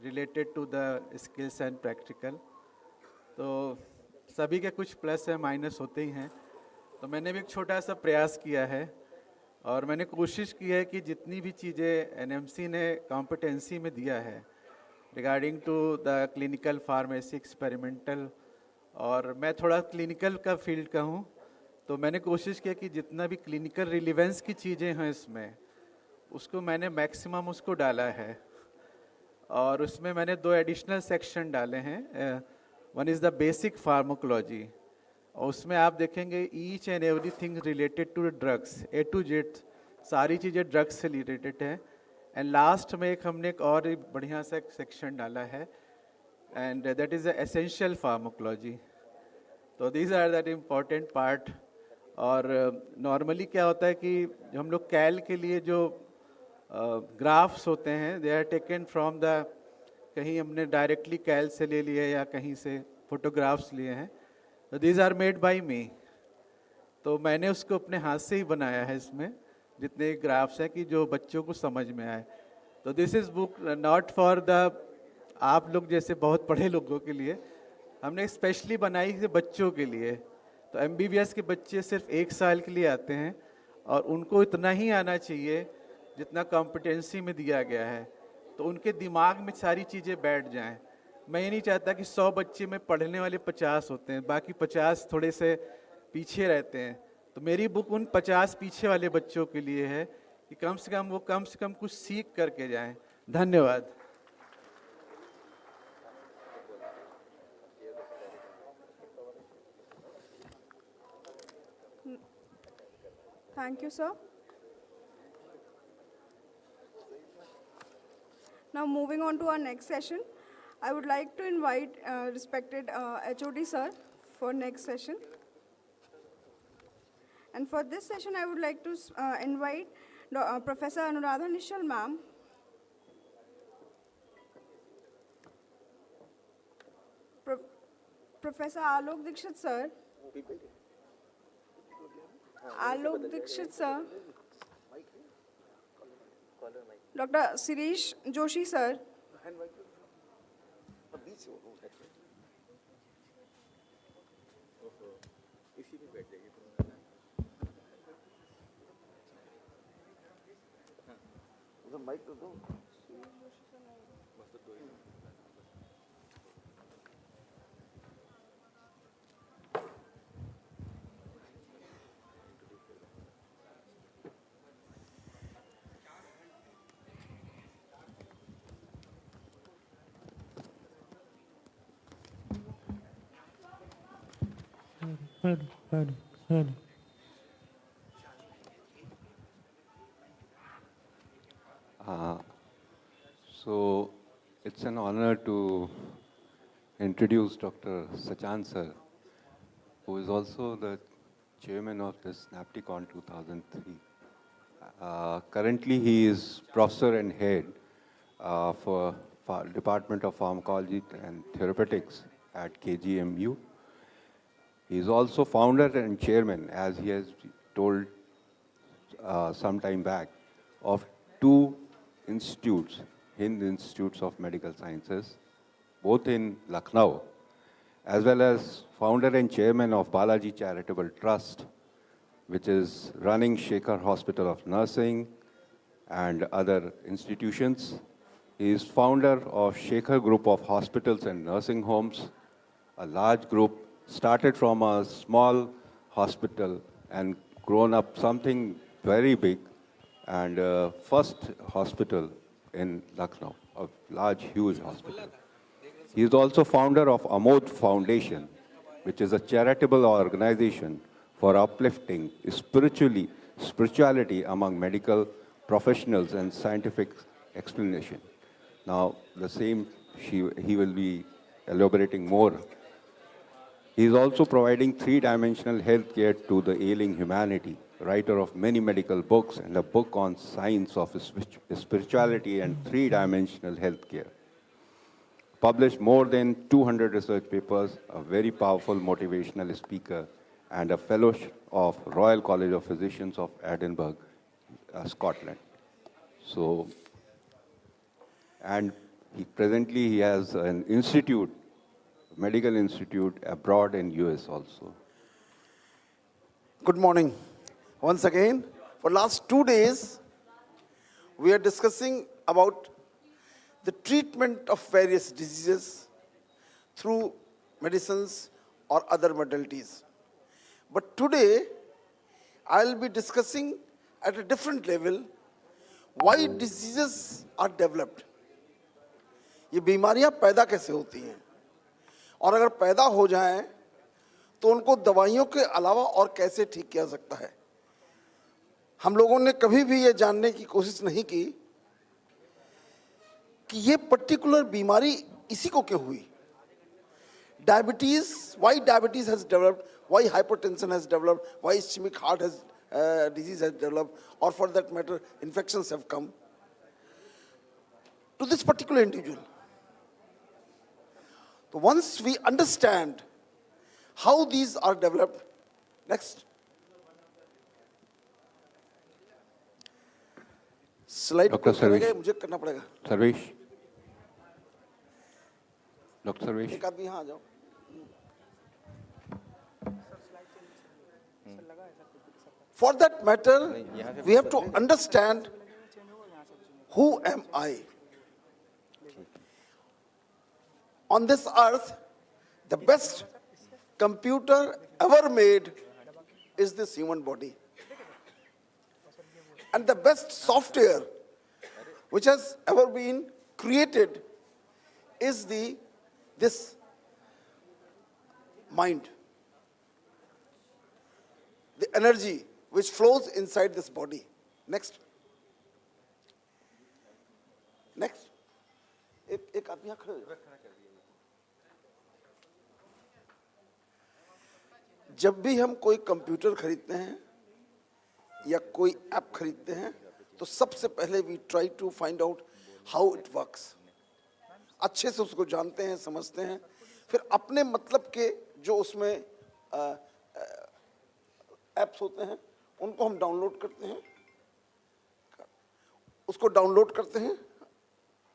related to the skills and practical. तो सभी के कुछ प्लस है माइनस होते ही हैं। तो मैंने भी एक छोटा सा प्रयास किया है और मैंने कोशिश की है कि जितनी भी चीज़ें NMC ने कॉम्पिटेंसी में दिया है regarding to the clinical pharmacy experimental, और मैं थोड़ा क्लिनिकल का फील्ड का हूँ, तो मैंने कोशिश किया कि जितना भी क्लिनिकल रिलेवेंस की चीज़ें हैं इसमें, उसको मैंने मैक्सिमम उसको डाला है। और उसमें मैंने 2 एडिशनल सेक्शन डाले हैं। One is the basic pharmacology, और उसमें आप देखेंगे each and everything related to drugs, A to Z सारी चीज़ें ड्रग्स से रिलेटेड है। एंड लास्ट में हमने एक और बढ़िया सा सेक्शन डाला है, and that is the essential pharmacology. तो these are that important part. और नॉर्मली क्या होता है कि हम लोग कैल के लिए जो ग्राफ्स होते हैं, they are taken from the, कहीं हमने डायरेक्टली कैल से ले लिए या कहीं से फोटोग्राफ्स लिए हैं। तो दीज आर मेड बाय मी, तो मैंने उसको अपने हाथ से ही बनाया है इसमें जितने ग्राफ्स हैं कि जो बच्चों को समझ में आए। तो this is book not for the आप लोग जैसे बहुत पढ़े लोगों के लिए, हमने स्पेशली बनाई है बच्चों के लिए। तो MBBS के बच्चे सिर्फ 1 साल के लिए आते हैं और उनको इतना ही आना चाहिए जितना कॉम्पिटेंसी में दिया गया है, तो उनके दिमाग में सारी चीज़ें बैठ जाएं। मैं ये नहीं चाहता कि 100 बच्चे में पढ़ने वाले 50 होते हैं, बाकी 50 थोड़े से पीछे रहते हैं। तो मेरी बुक उन 50 पीछे वाले बच्चों के लिए है कि कम से कम वो कुछ सीख करके जाएं। धन्यवाद। Thank you, sir. Now moving on to our next session, I would like to invite respected HOD sir for next session. And for this session, I would like to invite Professor Anuradha Nishal ma'am, Professor Alok Dikshit sir, Dr. Sirish Joshi sir, So it's an honor to introduce Dr. Sachan sir, who is also the chairman of this NAPTICON-2023. Currently, he is professor and head for Department of Pharmacology and Therapeutics at KGMU. He is also founder and chairman, as he has told some time back, of 2 institutes, Hind Institutes of Medical Sciences, both in Lucknow, as well as founder and chairman of Balaji Charitable Trust, which is running Shekhar Hospital of Nursing and other institutions. He is founder of Shekhar Group of Hospitals and Nursing Homes, a large group started from a small hospital and grown up something very big, and first hospital in Lucknow, a large, huge hospital. He is also founder of Amod Foundation, which is a charitable organization for uplifting spirituality among medical professionals and scientific explanation. Now, the same he will be elaborating more. He is also providing 3-dimensional healthcare to the ailing humanity, writer of many medical books and a book on science of spirituality and 3-dimensional healthcare. Published more than 200 research papers, a very powerful motivational speaker, and a fellow of Royal College of Physicians of Edinburgh, Scotland. So, and presently he has an institute, medical institute abroad in US also. Good morning. Once again, for last 2 days, we are discussing about the treatment of various diseases through medicines or other modalities. But today, I'll be discussing at a different level why diseases are developed. ये बीमारियां पैदा कैसे होती हैं और अगर पैदा हो जाएं तो उनको दवाइयों के अलावा और कैसे ठीक किया सकता है। हम लोगों ने कभी भी ये जानने की कोशिश नहीं की कि ये पर्टिकुलर बीमारी इसी को क्यों हुई। Diabetes, why diabetes has developed, why hypertension has developed, why ischemic heart disease has developed, or for that matter, infections have come to this particular individual. So once we understand how these are developed, next slide. Dr. Sarvesh. मुझे करना पड़ेगा। Sarvesh. Dr. Sarvesh. एक आदमी यहाँ आ जाओ। For that matter, we have to understand who am I. On this earth, the best computer ever made is this human body. And the best software which has ever been created is this mind. The energy which flows inside this body. Next. Next. एक आदमी यहाँ खड़े हो जाओ। जब भी हम कोई कंप्यूटर खरीदते हैं या कोई ऐप खरीदते हैं तो सबसे पहले we try to find out how it works, अच्छे से उसको जानते हैं, समझते हैं, फिर अपने मतलब के जो उसमें ऐप्स होते हैं उनको हम डाउनलोड करते हैं, उसको डाउनलोड करते हैं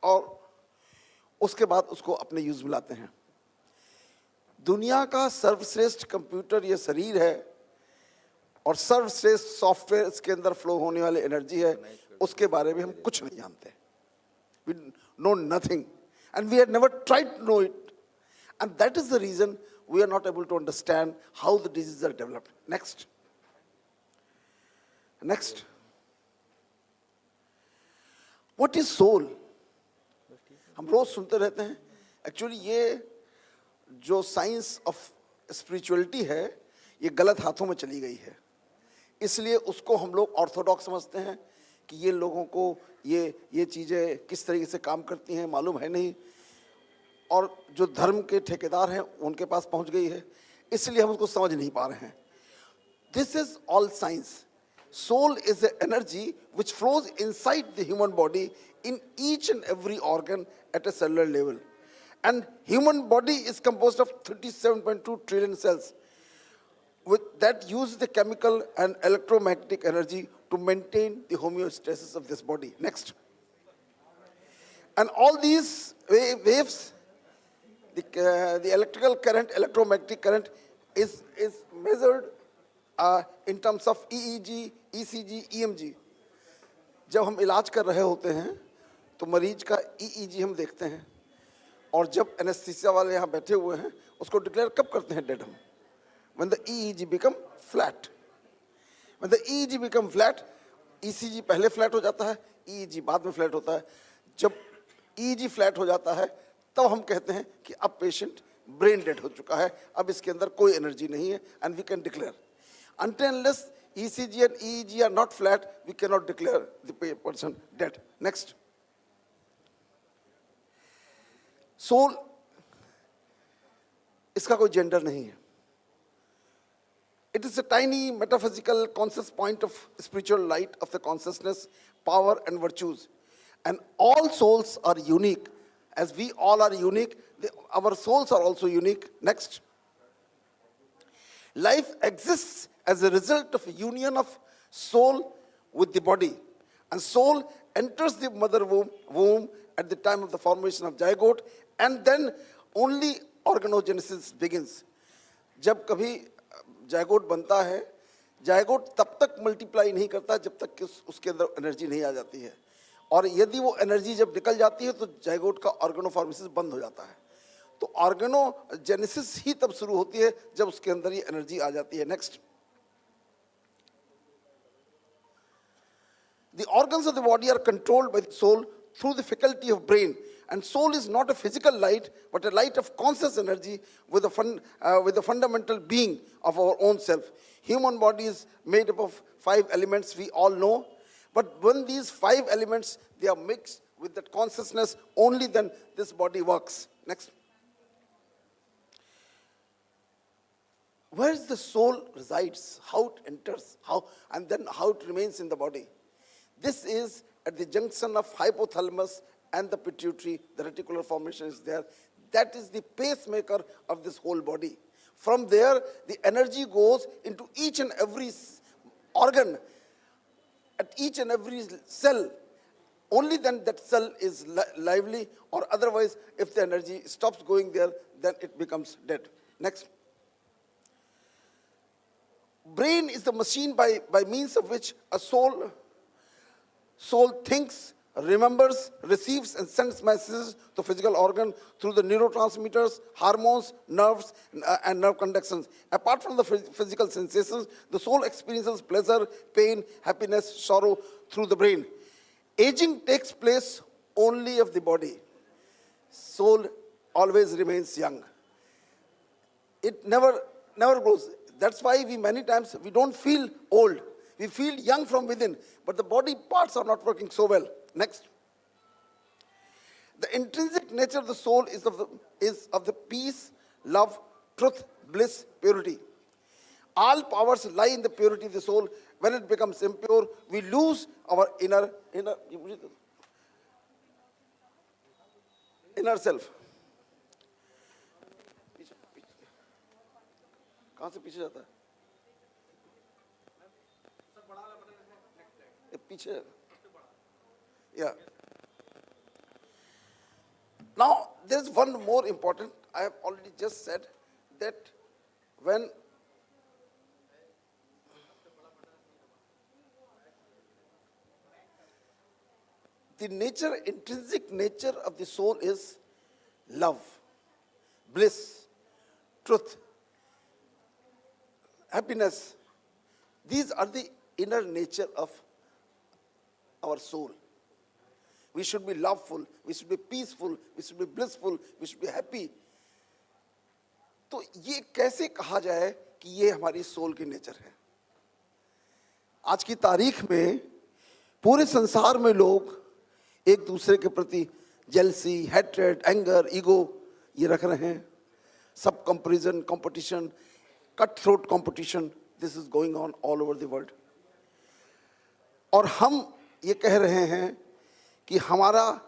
और उसके बाद उसको अपने यूज में लाते हैं। दुनिया का सर्वश्रेष्ठ कंप्यूटर ये शरीर है और सर्वश्रेष्ठ सॉफ्टवेयर इसके अंदर फ्लो होने वाली एनर्जी है, उसके बारे में हम कुछ नहीं जानते। We know nothing and we had never tried to know it, and that is the reason we are not able to understand how the diseases are developed. Next. Next. What is soul? हम रोज सुनते रहते हैं। Actually ये जो science of spirituality है ये गलत हाथों में चली गई है, इसलिए उसको हम लोग ऑर्थोडॉक्स समझते हैं कि ये लोगों को ये चीज़ें किस तरीके से काम करती हैं मालूम है नहीं, और जो धर्म के ठेकेदार हैं उनके पास पहुंच गई है, इसलिए हम उसको समझ नहीं पा रहे हैं। This is all science. Soul is the energy which flows inside the human body in each and every organ at a cellular level. And human body is composed of 37.2 trillion cells that use the chemical and electromagnetic energy to maintain the homeostasis of this body. Next. And all these waves, the electrical current, electromagnetic current is measured in terms of EEG, ECG, EMG. जब हम इलाज कर रहे होते हैं तो मरीज का EEG हम देखते हैं, और जब एनेस्थीसिया वाले यहाँ बैठे हुए हैं उसको डिक्लेयर कब करते हैं डेड हम? When the EEG become flat. When the EEG become flat, ECG पहले फ्लैट हो जाता है, EEG बाद में फ्लैट होता है। जब EEG फ्लैट हो जाता है तब हम कहते हैं कि अब पेशेंट ब्रेन डेड हो चुका है, अब इसके अंदर कोई एनर्जी नहीं है, and we can declare. Until unless ECG and EEG are not flat, we cannot declare the person dead. Next. Soul, इसका कोई gender नहीं है. It is a tiny metaphysical conscious point of spiritual light of the consciousness, power and virtues. And all souls are unique. As we all are unique, our souls are also unique. Next. Life exists as a result of a union of soul with the body. And soul enters the mother womb at the time of the formation of zygote, and then only organogenesis begins. जब कभी zygote बनता है, zygote तब तक multiply नहीं करता जब तक कि उसके अंदर एनर्जी नहीं आ जाती है, और यदि वो एनर्जी जब निकल जाती है तो जायगोट का ऑर्गेनोफॉर्मेसिस बंद हो जाता है। तो ऑर्गेनोजेनेसिस ही तब शुरू होती है जब उसके अंदर ये एनर्जी आ जाती है। Next. The organs of the body are controlled by the soul through the faculty of brain, and soul is not a physical light but a light of conscious energy with the fundamental being of our own self. Human body is made up of 5 elements we all know, but when these 5 elements they are mixed with that consciousness, only then this body works. Next. Where is the soul resides, how it enters, and then how it remains in the body. This is at the junction of hypothalamus and the pituitary. The reticular formation is there. That is the pacemaker of this whole body. From there, the energy goes into each and every organ, at each and every cell. Only then that cell is lively, or otherwise, if the energy stops going there, then it becomes dead. Next. Brain is the machine by means of which a soul thinks, remembers, receives and sends messages to physical organ through the neurotransmitters, hormones, nerves and nerve conductions. Apart from the physical sensations, the soul experiences pleasure, pain, happiness, sorrow through the brain. Aging takes place only of the body. Soul always remains young. It never grows. That's why many times we don't feel old. We feel young from within, but the body parts are not working so well. Next. The intrinsic nature of the soul is of the peace, love, truth, bliss, purity. All powers lie in the purity of the soul. When it becomes impure, we lose our inner self. कहाँ से पीछे जाता है? पीछे. Yeah. Now, there's one more important. I have already just said that when the intrinsic nature of the soul is love, bliss, truth, happiness. These are the inner nature of our soul. We should be loveful, we should be peaceful, we should be blissful, we should be happy. तो ये कैसे कहा जाए कि ये हमारी soul की nature है? आज की तारीख में पूरे संसार में लोग एक दूसरे के प्रति जेलसी, हेट्रेड, एंगर, ईगो ये रख रहे हैं. सब comparison, competition, cut throat competition, this is going on all over the world. और हम ये कह रहे हैं कि हमारा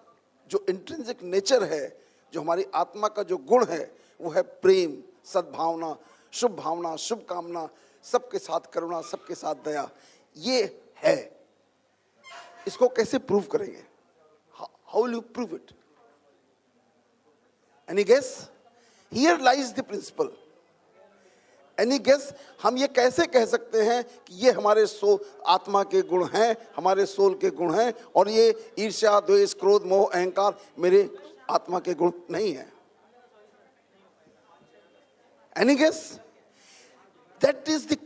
जो इंट्रिंसिक नेचर है, जो हमारी आत्मा का जो गुण है, वो है प्रेम, सद्भावना, शुभ भावना, शुभ कामना, सबके साथ करुणा, सबके साथ दया. ये है. इसको कैसे प्रूव करेंगे? How will you prove it? Any guess? Here lies the principle. Any guess? हम ये कैसे कह सकते हैं कि ये हमारे आत्मा के गुण हैं, हमारे सोल के गुण हैं, और ये ईर्ष्या, द्वेष, क्रोध, मोह, अहंकार मेरे आत्मा के गुण नहीं हैं? Any guess? That is the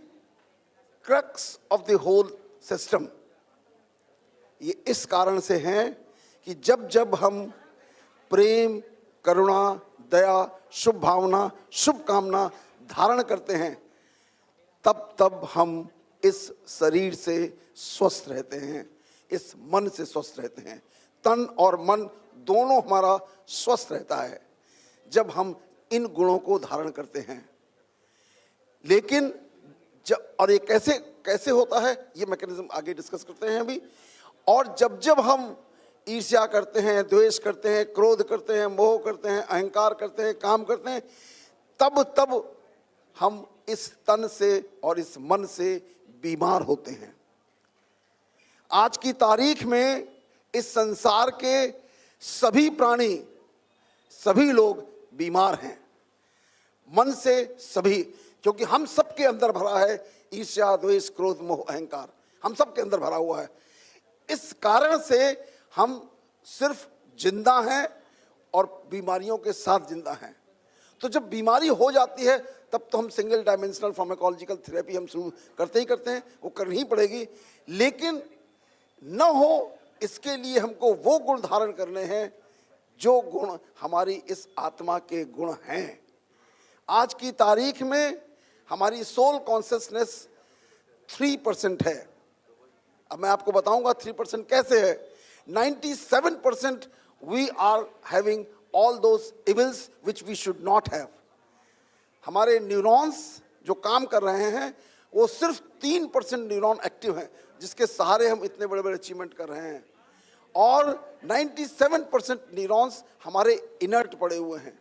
crux of the whole system. ये इस कारण से हैं कि जब जब हम प्रेम, करुणा, दया, शुभ भावना, शुभ कामना धारण करते हैं, तब तब हम इस शरीर से स्वस्थ रहते हैं, इस मन से स्वस्थ रहते हैं. तन और मन दोनों हमारा स्वस्थ रहता है जब हम इन गुणों को धारण करते हैं. लेकिन और ये कैसे होता है, ये मैकेनिज्म आगे डिस्कस करते हैं अभी. और जब जब हम ईर्ष्या करते हैं, द्वेष करते हैं, क्रोध करते हैं, मोह करते हैं, अहंकार करते हैं, काम करते हैं, तब हम इस तन से और इस मन से बीमार होते हैं. आज की तारीख में इस संसार के सभी प्राणी, सभी लोग बीमार हैं, मन से सभी, क्योंकि हम सबके अंदर भरा है ईर्ष्या, द्वेष, क्रोध, मोह, अहंकार, हम सबके अंदर भरा हुआ है. इस कारण से हम सिर्फ जिंदा हैं और बीमारियों के साथ जिंदा हैं. तो जब बीमारी हो जाती है तब तो हम सिंगल डायमेंशनल फार्माकोलॉजिकल थेरेपी हम शुरू करते हैं, वो करनी ही पड़ेगी. लेकिन न हो इसके लिए हमको वो गुण धारण करने हैं जो गुण हमारी इस आत्मा के गुण हैं. आज की तारीख में हमारी सोल कॉन्शियसनेस 3% है. अब मैं आपको बताऊंगा 3% कैसे है. 97% we are having all those evils which we should not have. हमारे न्यूरॉन्स जो काम कर रहे हैं वो सिर्फ 3% न्यूरॉन एक्टिव हैं, जिसके सहारे हम इतने बड़े बड़े अचीवमेंट कर रहे हैं. और 97% न्यूरॉन्स हमारे इनर्ट पड़े हुए हैं,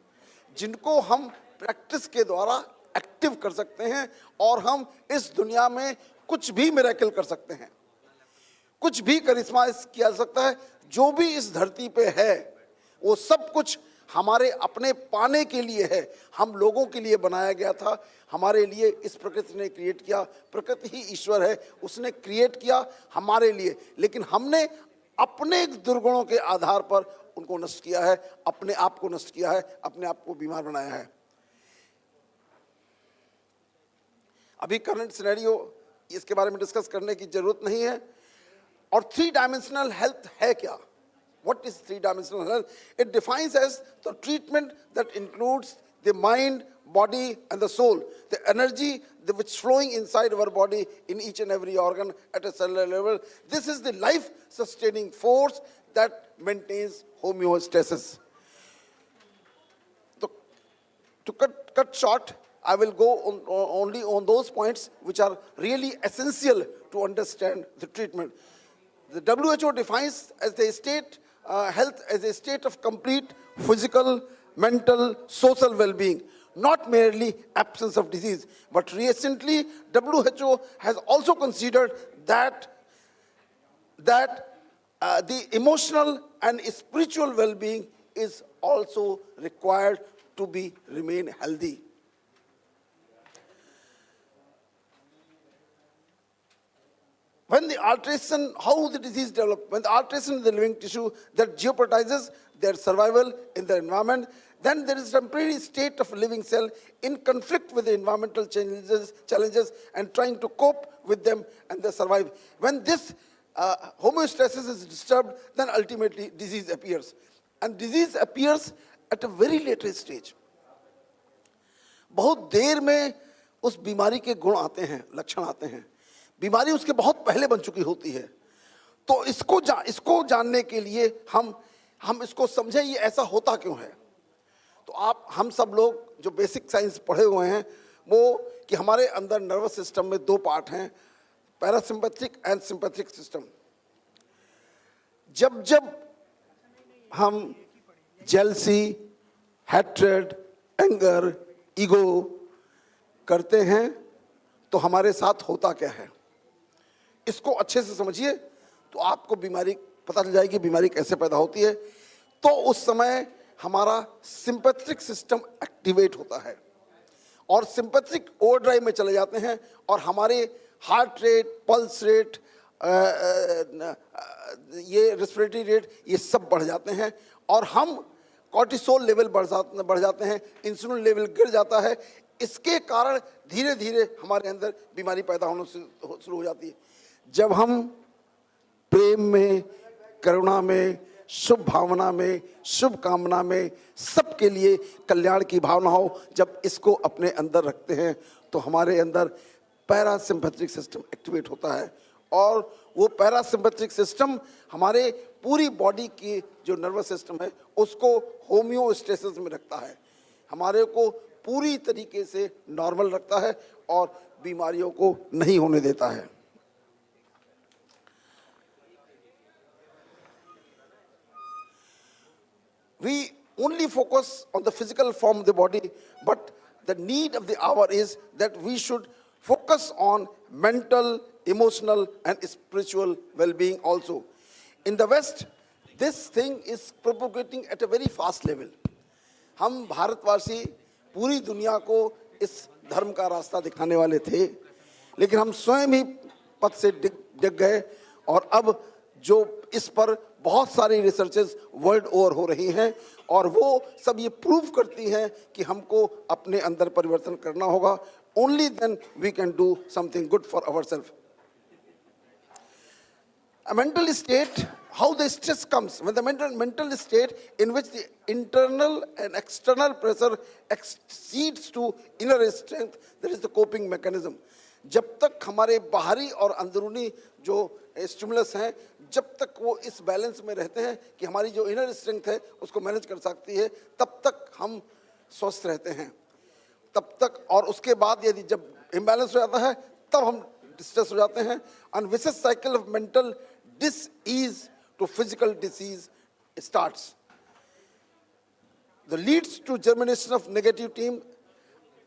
जिनको हम प्रैक्टिस के द्वारा एक्टिव कर सकते हैं. और हम इस दुनिया में कुछ भी मिरेकल कर सकते हैं, कुछ भी करिश्मा किया जा सकता है. जो भी इस धरती पे है वो सब कुछ हमारे अपने पाने के लिए है. हम लोगों के लिए बनाया गया था, हमारे लिए इस प्रकृति ने क्रिएट किया. प्रकृति ही ईश्वर है, उसने क्रिएट किया हमारे लिए, लेकिन हमने अपने दुर्गुणों के आधार पर उनको नष्ट किया है, अपने आप को नष्ट किया है, अपने आप को बीमार बनाया है. अभी करंट सिनेरियो इसके बारे में डिस्कस करने की जरूरत नहीं है. और 3 डायमेंशनल हेल्थ है क्या? What is 3 dimensional health? It defines as the treatment that includes the mind, body and the soul, the energy, which is flowing inside our body in each and every organ at a cellular level. This is the life-sustaining force that maintains homeostasis. To cut short, I will go only on those points which are really essential to understand the treatment. The WHO defines as the state health as a state of complete physical, mental, social well-being, not merely absence of disease. But recently, WHO has also considered that the emotional and spiritual well-being is also required to remain healthy. When the alteration, how the disease develops, when the alteration in the living tissue that jeopardizes their survival in the environment, then there is a temporary state of a living cell in conflict with the environmental challenges and trying to cope with them and they survive. When this homeostasis is disturbed, then ultimately disease appears. And disease appears at a very later stage. बहुत देर में उस बीमारी के गुण आते हैं, लक्षण आते हैं. बीमारी उसके बहुत पहले बन चुकी होती है. तो इसको जानने के लिए हम इसको समझें ये ऐसा होता क्यों है. तो हम सब लोग जो बेसिक साइंस पढ़े हुए हैं वो कि हमारे अंदर नर्वस सिस्टम में दो पार्ट हैं, पैरासिम्पैथिक एंड सिंपैथिक सिस्टम. जब हम जेलसी, हैट्रेड, एंगर, ईगो करते हैं तो हमारे साथ होता क्या है. इसको अच्छे से समझिए तो आपको बीमारी पता चल जाएगी बीमारी कैसे पैदा होती है. तो उस समय हमारा सिंपैथिक सिस्टम एक्टिवेट होता है और सिंपैथिक ओवरड्राइव में चले जाते हैं और हमारे हार्ट रेट, पल्स रेट, ये रेस्पिरेटरी रेट ये सब बढ़ जाते हैं और हम कॉर्टिसोल लेवल बढ़ जाते हैं, इंसुलिन लेवल गिर जाता है. इसके कारण धीरे धीरे हमारे अंदर बीमारी पैदा होना शुरू हो जाती है. जब हम प्रेम में, करुणा में, शुभ भावना में, शुभ कामना में, सबके लिए कल्याण की भावना हो, जब इसको अपने अंदर रखते हैं तो हमारे अंदर पैरासिम्पैथिक सिस्टम एक्टिवेट होता है और वो पैरासिम्पैथिक सिस्टम हमारे पूरी बॉडी की जो नर्वस सिस्टम है उसको होम्योस्टेसिस में रखता है, हमारे को पूरी तरीके से नॉर्मल रखता है और बीमारियों को नहीं होने देता है. We only focus on the physical form of the body, but the need of the hour is that we should focus on mental, emotional, and spiritual well-being also. In the West, this thing is propagating at a very fast level. हम भारतवासी पूरी दुनिया को इस धर्म का रास्ता दिखाने वाले थे, लेकिन हम स्वयं ही पथ से डिग गए और अब जो इस पर बहुत सारी रिसर्चेस वर्ल्ड ओवर हो रही हैं और वो सब ये प्रूव करती हैं कि हमको अपने अंदर परिवर्तन करना होगा. Only then we can do something good for ourselves. A mental state, how the stress comes, when the mental state in which the internal and external pressure exceeds to inner strength, there is the coping mechanism. जब तक हमारे बाहरी और अंदरूनी जो stimulus हैं, जब तक वो इस बैलेंस में रहते हैं कि हमारी जो इनर स्ट्रेंथ है उसको मैनेज कर सकती है, तब तक हम स्वस्थ रहते हैं. तब तक और उसके बाद यदि जब इम्बैलेंस हो जाता है तब हम डिस्ट्रेस हो जाते हैं. एंड विशेष cycle of mental disease to physical disease starts. The leads to germination of negative team.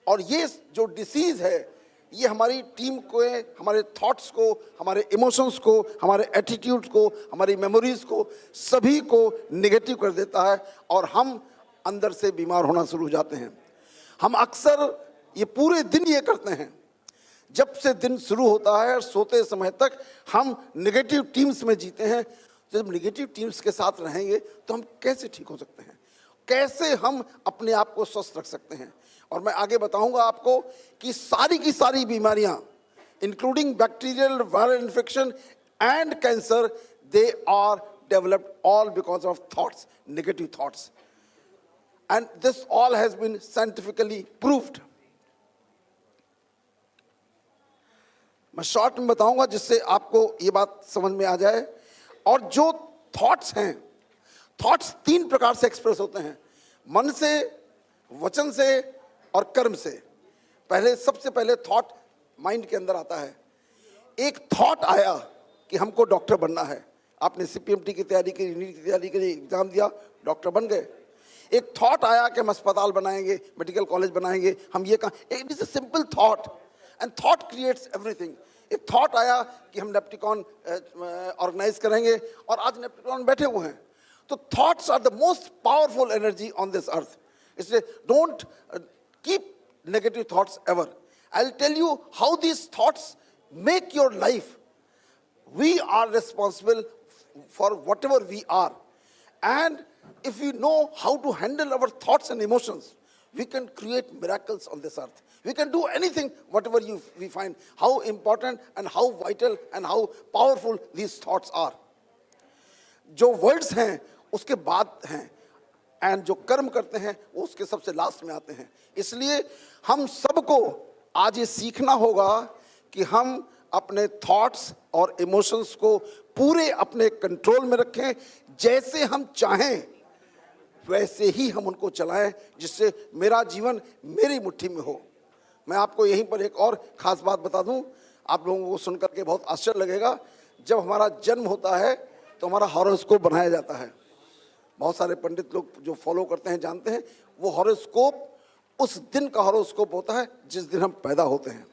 और ये जो डिसीज है ये हमारी टीम को, हमारे थॉट्स को, हमारे इमोशंस को, हमारे एटीट्यूड को, हमारी मेमोरीज को, सभी को नेगेटिव कर देता है और हम अंदर से बीमार होना शुरू हो जाते हैं. हम अक्सर ये पूरे दिन ये करते हैं. जब से दिन शुरू होता है और सोते समय तक हम नेगेटिव टीम्स में जीते हैं. जब नेगेटिव टीम्स के साथ रहेंगे तो हम कैसे ठीक हो सकते हैं, कैसे हम अपने आप को स्वस्थ रख सकते हैं. और मैं आगे बताऊंगा आपको कि सारी की सारी बीमारियां including bacterial, viral infection and cancer, they are developed all because of thoughts, negative thoughts. And this all has been scientifically proved. मैं शॉर्ट में बताऊंगा जिससे आपको ये बात समझ में आ जाए। और जो थॉट्स हैं, थॉट्स 3 प्रकार से एक्सप्रेस होते हैं, मन से, वचन से और कर्म से। सबसे पहले थॉट माइंड के अंदर आता है। एक थॉट आया कि हमको डॉक्टर बनना है, आपने सीपीएमटी की तैयारी की, नीट की तैयारी की, एग्जाम दिया, डॉक्टर बन गए। एक थॉट आया कि हम अस्पताल बनाएंगे, मेडिकल कॉलेज बनाएंगे, हम ये it is a simple thought and thought creates everything. एक थॉट आया कि हम नेप्टिकॉन ऑर्गेनाइज करेंगे और आज नेप्टिकॉन बैठे हुए हैं। तो thoughts are the most powerful energy on this earth, इसलिए don't keep negative thoughts ever. I'll tell you how these thoughts make your life. We are responsible for whatever we are. And if we know how to handle our thoughts and emotions, we can create miracles on this earth. We can do anything, whatever we find, how important and how vital and how powerful these thoughts are. जो words हैं, उसके बाद हैं, and जो कर्म करते हैं वो उसके सबसे लास्ट में आते हैं। इसलिए हम सबको आज ये सीखना होगा कि हम अपने थॉट्स और इमोशंस को पूरे अपने कंट्रोल में रखें, जैसे हम चाहें वैसे ही हम उनको चलाएं, जिससे मेरा जीवन मेरी मुट्ठी में हो। मैं आपको यहीं पर एक और ख़ास बात बता दूं, आप लोगों को सुनकर के बहुत आश्चर्य लगेगा। जब हमारा जन्म होता है तो हमारा हॉरोस्कोप बनाया जाता है। बहुत सारे पंडित लोग जो फॉलो करते हैं जानते हैं, वो हॉरोस्कोप उस दिन का हॉरोस्कोप होता है जिस दिन हम पैदा होते हैं।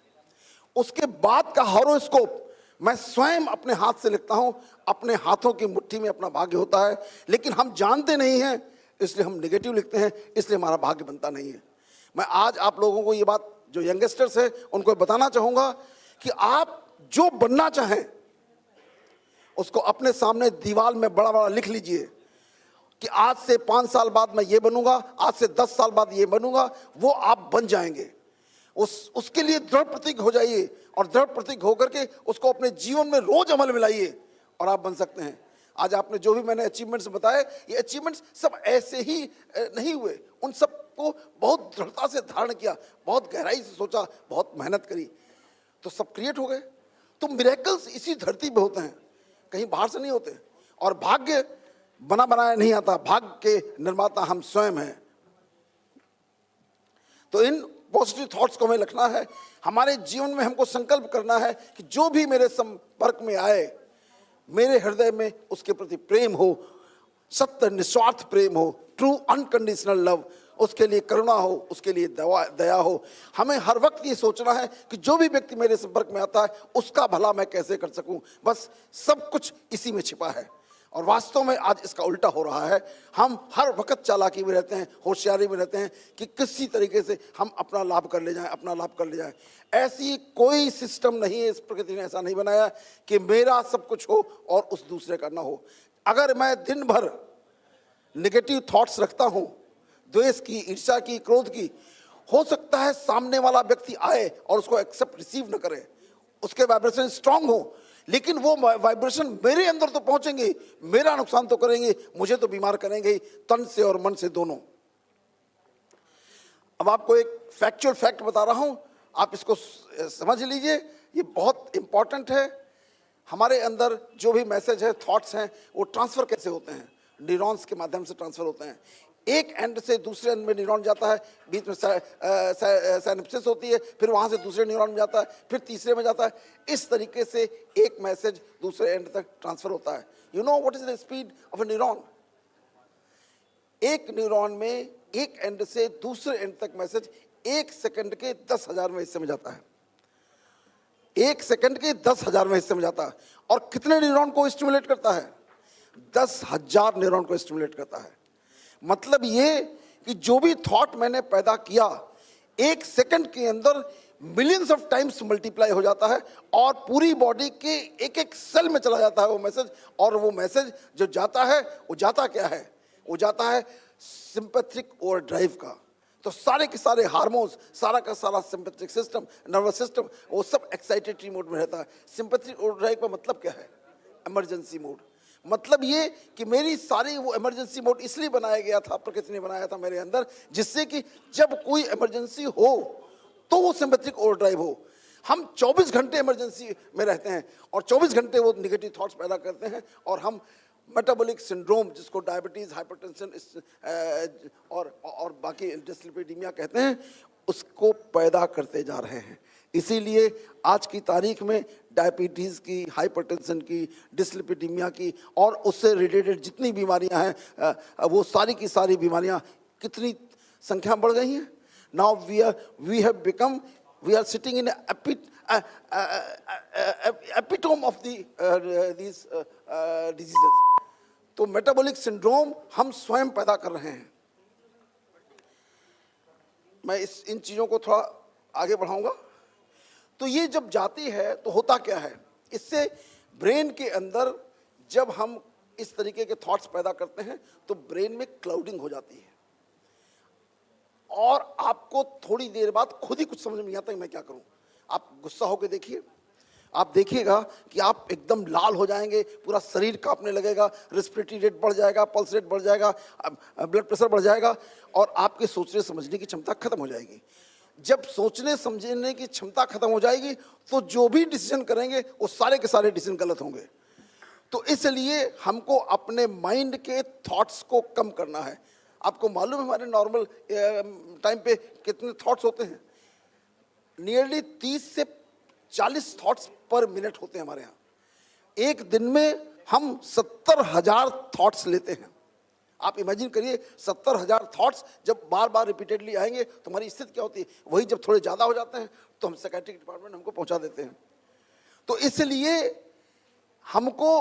उसके बाद का हॉरोस्कोप मैं स्वयं अपने हाथ से लिखता हूं, अपने हाथों की मुट्ठी में अपना भाग्य होता है, लेकिन हम जानते नहीं हैं, इसलिए हम नेगेटिव लिखते हैं, इसलिए हमारा भाग्य बनता नहीं है। मैं आज आप लोगों को ये बात, जो यंगस्टर्स हैं उनको बताना चाहूँगा कि आप जो बनना चाहें उसको अपने सामने दीवार में बड़ा बड़ा लिख लीजिए कि आज से 5 साल बाद मैं ये बनूंगा, आज से 10 साल बाद ये बनूंगा, वो आप बन जाएंगे। उसके लिए दृढ़ प्रतीक हो जाइए और दृढ़ प्रतीक होकर के उसको अपने जीवन में रोज अमल में लाइए और आप बन सकते हैं। आज आपने जो भी मैंने अचीवमेंट्स बताए, ये अचीवमेंट्स सब ऐसे ही नहीं हुए, उन सबको बहुत दृढ़ता से धारण किया, बहुत गहराई से सोचा, बहुत मेहनत करी, तो सब क्रिएट हो गए। तो मिरेकल्स इसी धरती पे होते हैं, कहीं बाहर से नहीं होते। और भाग्य बना बनाया नहीं आता, भाग्य के निर्माता हम स्वयं हैं। तो इन पॉजिटिव थॉट्स को हमें रखना है। हमारे जीवन में हमको संकल्प करना है कि जो भी मेरे संपर्क में आए, मेरे हृदय में उसके प्रति प्रेम हो, सत्य निस्वार्थ प्रेम हो, ट्रू अनकंडीशनल लव, उसके लिए करुणा हो, उसके लिए दया हो। हमें हर वक्त ये सोचना है कि जो भी व्यक्ति मेरे संपर्क में आता है उसका भला मैं कैसे कर सकूं। बस सब कुछ इसी में छिपा है। और वास्तव में आज इसका उल्टा हो रहा है। हम हर वक्त चालाकी में रहते हैं, होशियारी में रहते हैं कि किसी तरीके से हम अपना लाभ कर ले जाएं, अपना लाभ कर ले जाएं। ऐसी कोई सिस्टम नहीं है, इस प्रकृति ने ऐसा नहीं बनाया कि मेरा सब कुछ हो और उस दूसरे का ना हो। अगर मैं दिन भर नेगेटिव थॉट्स रखता हूं, द्वेष की, ईर्ष्या की, क्रोध की, हो सकता है सामने वाला व्यक्ति आए और उसको एक्सेप्ट रिसीव न करे, उसके वाइब्रेशन स्ट्रांग हो, लेकिन वो वाइब्रेशन मेरे अंदर तो पहुंचेंगे, मेरा नुकसान तो करेंगे, मुझे तो बीमार करेंगे, तन से और मन से दोनों। अब आपको एक फैक्चुअल फैक्ट बता रहा हूं, आप इसको समझ लीजिए, ये बहुत इंपॉर्टेंट है। हमारे अंदर जो भी मैसेज है, थॉट्स हैं, वो ट्रांसफर कैसे होते हैं? न्यूरॉन्स के माध्यम से ट्रांसफर होते हैं। एक एंड से दूसरे एंड में न्यूरॉन जाता है, बीच में सिनेप्सिस होती है, फिर वहाँ से दूसरे न्यूरॉन में जाता है, फिर तीसरे में जाता है। इस तरीके से एक मैसेज दूसरे एंड तक ट्रांसफर होता है। You know what is the speed of A neuron? एक न्यूरॉन में एक एंड से दूसरे एंड तक मैसेज 1 सेकंड के 10,000वें हिस्से में जाता है। 1 सेकंड के 10,000वें हिस्से में जाता है। और कितने न्यूरॉन को स्टिमुलेट करता है? 10,000 न्यूरॉन को स्टिमुलेट करता है। मतलब ये कि जो भी थॉट मैंने पैदा किया, 1 सेकंड के अंदर मिलियंस ऑफ टाइम्स मल्टीप्लाई हो जाता है और पूरी बॉडी के एक एक सेल में चला जाता है वो मैसेज। और वो मैसेज जो जाता है, वो जाता क्या है? वो जाता है सिंपैथिक ओवरड्राइव का। तो सारे के सारे हार्मोन्स, सारा का सारा सिंपैथिक सिस्टम, नर्वस सिस्टम, वो सब एक्साइटेटरी मोड में रहता है। सिंपैथिक ओवरड्राइव का मतलब क्या है? Emergency mode. मतलब ये कि मेरी सारी वो इमरजेंसी मोड इसलिए बनाया गया था, प्रकृति ने बनाया था मेरे अंदर, जिससे कि जब कोई इमरजेंसी हो तो वो सिंपैथिक ओवरड्राइव हो। हम 24 घंटे इमरजेंसी में रहते हैं और 24 घंटे वो निगेटिव थॉट्स पैदा करते हैं और हम मेटाबॉलिक सिंड्रोम, जिसको डायबिटीज़, हाइपरटेंशन और बाकी डिस्लिपिडीमिया कहते हैं, उसको पैदा करते जा रहे हैं। इसीलिए आज की तारीख में डायबिटीज़ की, हाइपरटेंशन की, डिस्लिपिडीमिया की और उससे रिलेटेड जितनी बीमारियां हैं, वो सारी की सारी बीमारियां कितनी संख्या बढ़ गई हैं। Now we are sitting in epitome of these diseases. तो मेटाबॉलिक सिंड्रोम हम स्वयं पैदा कर रहे हैं। मैं इन चीज़ों को थोड़ा आगे बढ़ाऊंगा। तो ये जब जाती है तो होता क्या है, इससे ब्रेन के अंदर जब हम इस तरीके के थॉट्स पैदा करते हैं तो ब्रेन में क्लाउडिंग हो जाती है और आपको थोड़ी देर बाद खुद ही कुछ समझ में नहीं आता कि मैं क्या करूं। आप गुस्सा होकर देखिए, आप देखिएगा कि आप एकदम लाल हो जाएंगे, पूरा शरीर कांपने लगेगा, रेस्पिरेटरी रेट बढ़ जाएगा, पल्स रेट बढ़ जाएगा, ब्लड प्रेशर बढ़ जाएगा और आपके सोचने समझने की क्षमता खत्म हो जाएगी। जब सोचने समझने की क्षमता खत्म हो जाएगी तो जो भी डिसीजन करेंगे वो सारे के सारे डिसीजन गलत होंगे। तो इसलिए हमको अपने माइंड के थॉट्स को कम करना है। आपको मालूम है हमारे नॉर्मल टाइम पे कितने थॉट्स होते हैं? नियरली 30 से 40 थॉट्स पर मिनट होते हैं हमारे यहाँ। एक दिन में हम 70,000 थॉट्स लेते हैं। आप इमेजिन करिए 70,000 थॉट्स जब बार बार रिपीटेडली आएंगे तो हमारी स्थिति क्या होती है। वही जब थोड़े ज़्यादा हो जाते हैं तो हम साइकियाट्रिक डिपार्टमेंट हमको पहुंचा देते हैं। तो इसलिए हमको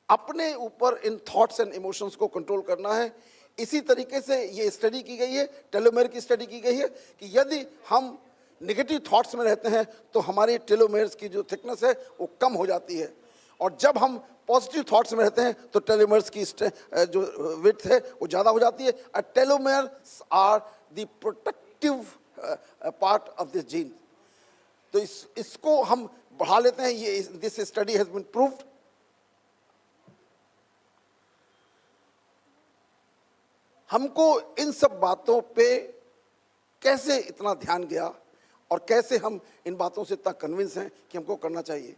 अपने ऊपर इन थॉट्स एंड इमोशंस को कंट्रोल करना है। इसी तरीके से ये स्टडी की गई है, टेलोमेयर की स्टडी की गई है कि यदि हम नेगेटिव थॉट्स में रहते हैं तो हमारी टेलोमेयर्स की जो थिकनेस है वो कम हो जाती है और जब हम पॉजिटिव थॉट्स में रहते हैं तो टेलोमेयर्स की जो विड्थ है वो ज़्यादा हो जाती है। Telomeres are the protective part of this gene. तो इसको हम बढ़ा लेते हैं। ये this study has been proved. हमको इन सब बातों पे कैसे इतना ध्यान गया और कैसे हम इन बातों से इतना कन्विंस हैं कि हमको करना चाहिए।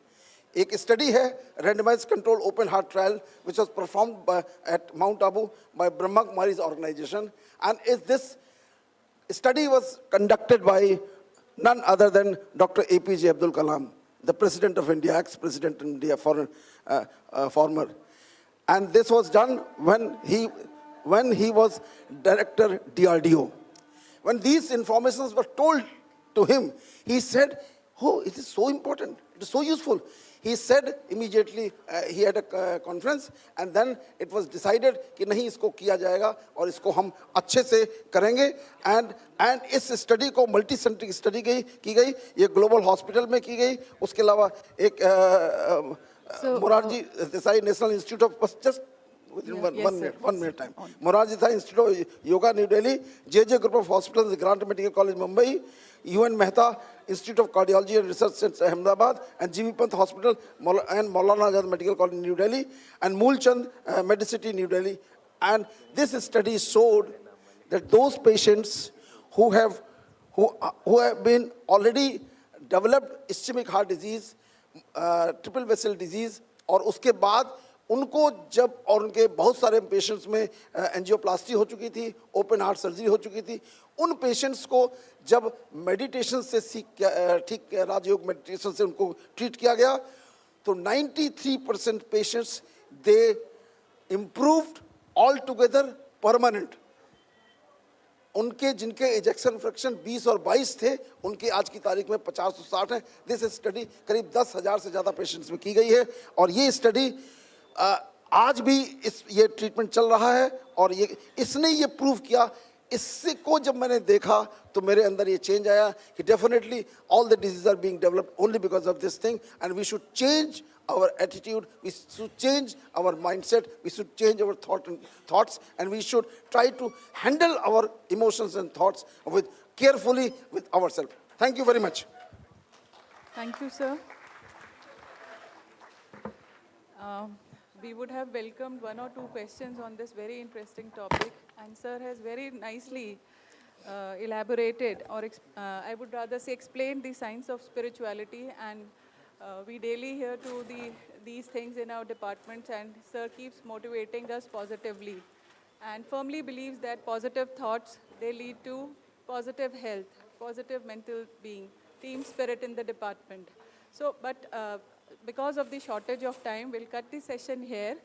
एक स्टडी है, randomised control open heart trial which was performed at mount Abu by Brahma Kumaris organisation, and this study was conducted by none other than Dr. APJ Abdul Kalam, the President of India, ex-President of India, former. And this was done when he was Director DRDO. When these informations were told to him, he said, "Oh, it is so important, it is so useful." He said immediately, he had a conference, and then it was decided कि नहीं इसको किया जाएगा और इसको हम अच्छे से करेंगे। and इस स्टडी को मल्टी सेंट्रिक स्टडी की गई, ये ग्लोबल हॉस्पिटल में की गई। उसके अलावा एक Morarji Desai national institute of just within one minute time, Morarji Desai Institute of Yoga, New Delhi, JJ Group of Hospitals, Grant Medical College, Mumbai, UN Mehta Institute of Cardiology and Research at Ahmedabad, and GV Pant Hospital and Maulana Azad Medical College, New Delhi, and Moolchand Medicity, New Delhi. And this study showed that those patients who have been already developed ischemic heart disease, triple vessel disease, और उसके बाद उनको जब और उनके बहुत सारे patients में एंजियोप्लास्टी हो चुकी थी, ओपन हार्ट सर्जरी हो चुकी थी, उन पेशेंट्स को जब मेडिटेशन से ठीक राजयोग मेडिटेशन से उनको ट्रीट किया गया तो 93% पेशेंट्स दे इम्प्रूव्ड ऑल टुगेदर परमानेंट। उनके जिनके इजेक्शन फ्रैक्शन 20 और 22 थे, उनके आज की तारीख में 50 और 60 हैं। दिस स्टडी करीब 10,000 से ज़्यादा पेशेंट्स में की गई है और ये स्टडी आज भी ये ट्रीटमेंट चल रहा है और इसने ये प्रूव किया। इससे को जब मैंने देखा तो मेरे अंदर ये चेंज आया कि definitely all the disease are being developed only because of this thing, and we should change our attitude, we should change our mindset, we should change our thoughts, and we should try to handle our emotions and thoughts carefully with ourselves. Thank you very much. Thank you, sir. We would have welcomed one or two questions on this very interesting topic, and sir has very nicely elaborated, or I would rather say explained the science of spirituality, and we daily hear to these things in our departments, and sir keeps motivating us positively and firmly believes that positive thoughts, they lead to positive health, positive mental being, team spirit in the department. So, but because of the shortage of time, we'll cut the session here,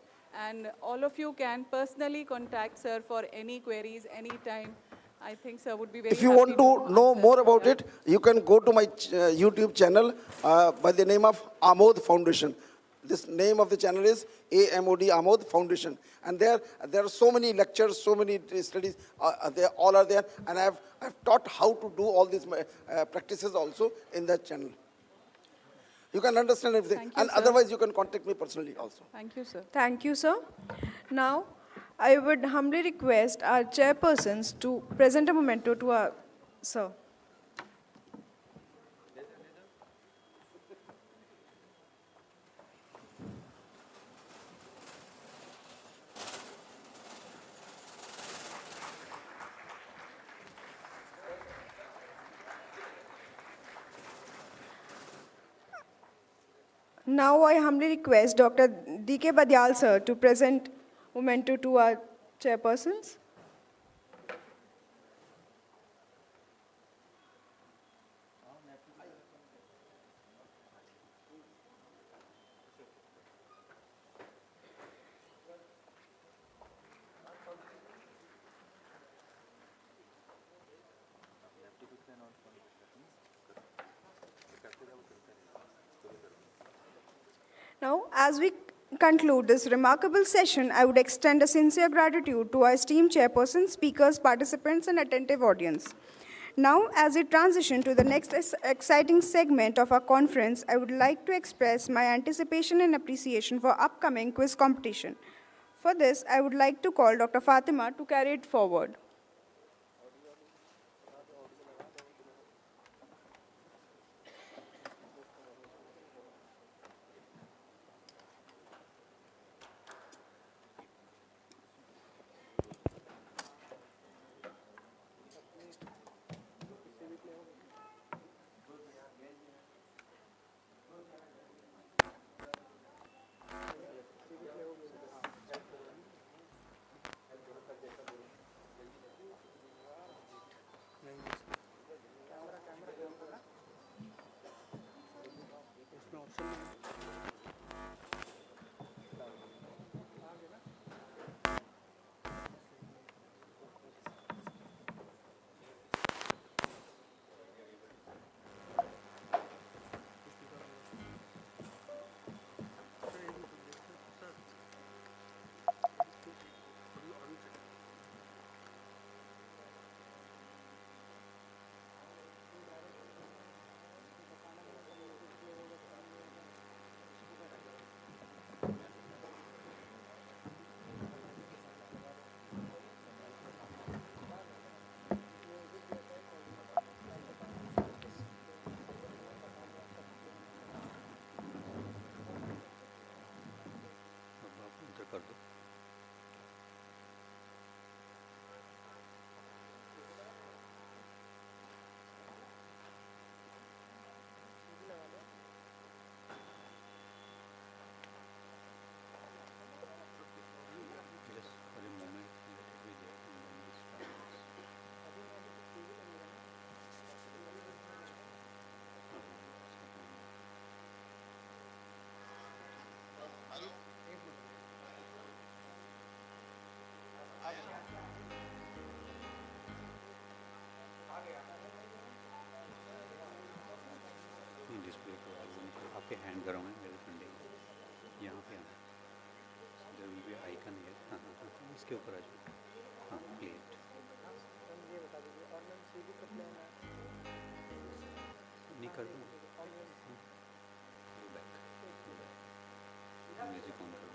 and all of you can personally contact sir for any queries, anytime. I think sir would be very If you happy want to know answer. more about it, you can go to my YouTube channel by the name of Amod Foundation. This name of the channel is AMOD Amod Foundation. And there are so many lectures, so many studies, they all are there. And I've taught how to do all these practices also in that channel. You can understand everything. Thank you, And sir. otherwise, you can contact me personally also. Thank you, sir. Thank you, sir. Now, I would humbly request our chairpersons to present a memento to our sir. Now I humbly request Dr. D.K. Badyal sir to present memento to our chairpersons. Now, as we conclude this remarkable session, I would extend a sincere gratitude to our esteemed chairpersons, speakers, participants, and attentive audience. Now, as we transition to the next exciting segment of our conference, I would like to express my anticipation and appreciation for upcoming quiz competition. For this, I would like to call Dr. Fatima to carry it forward. Display को आपके hand करोगे मेरे funding यहाँ पे आना there will be icon है हाँ हाँ हाँ इसके ऊपर आ जाओ हाँ प्लेट नहीं कर दूँ बैक म्यूजिक ऑन करो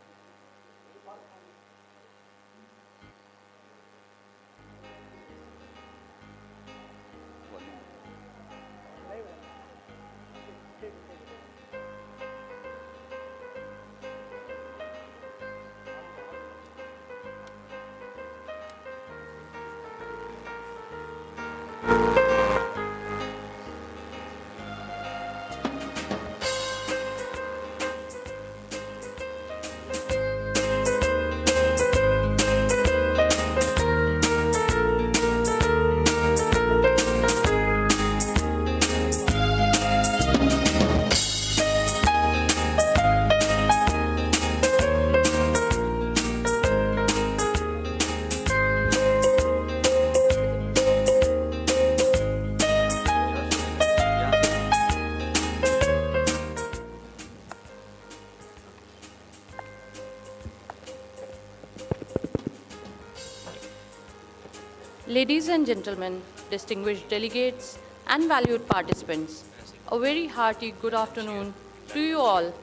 Ladies and gentlemen, distinguished delegates and valued participants, a very hearty good afternoon to you all.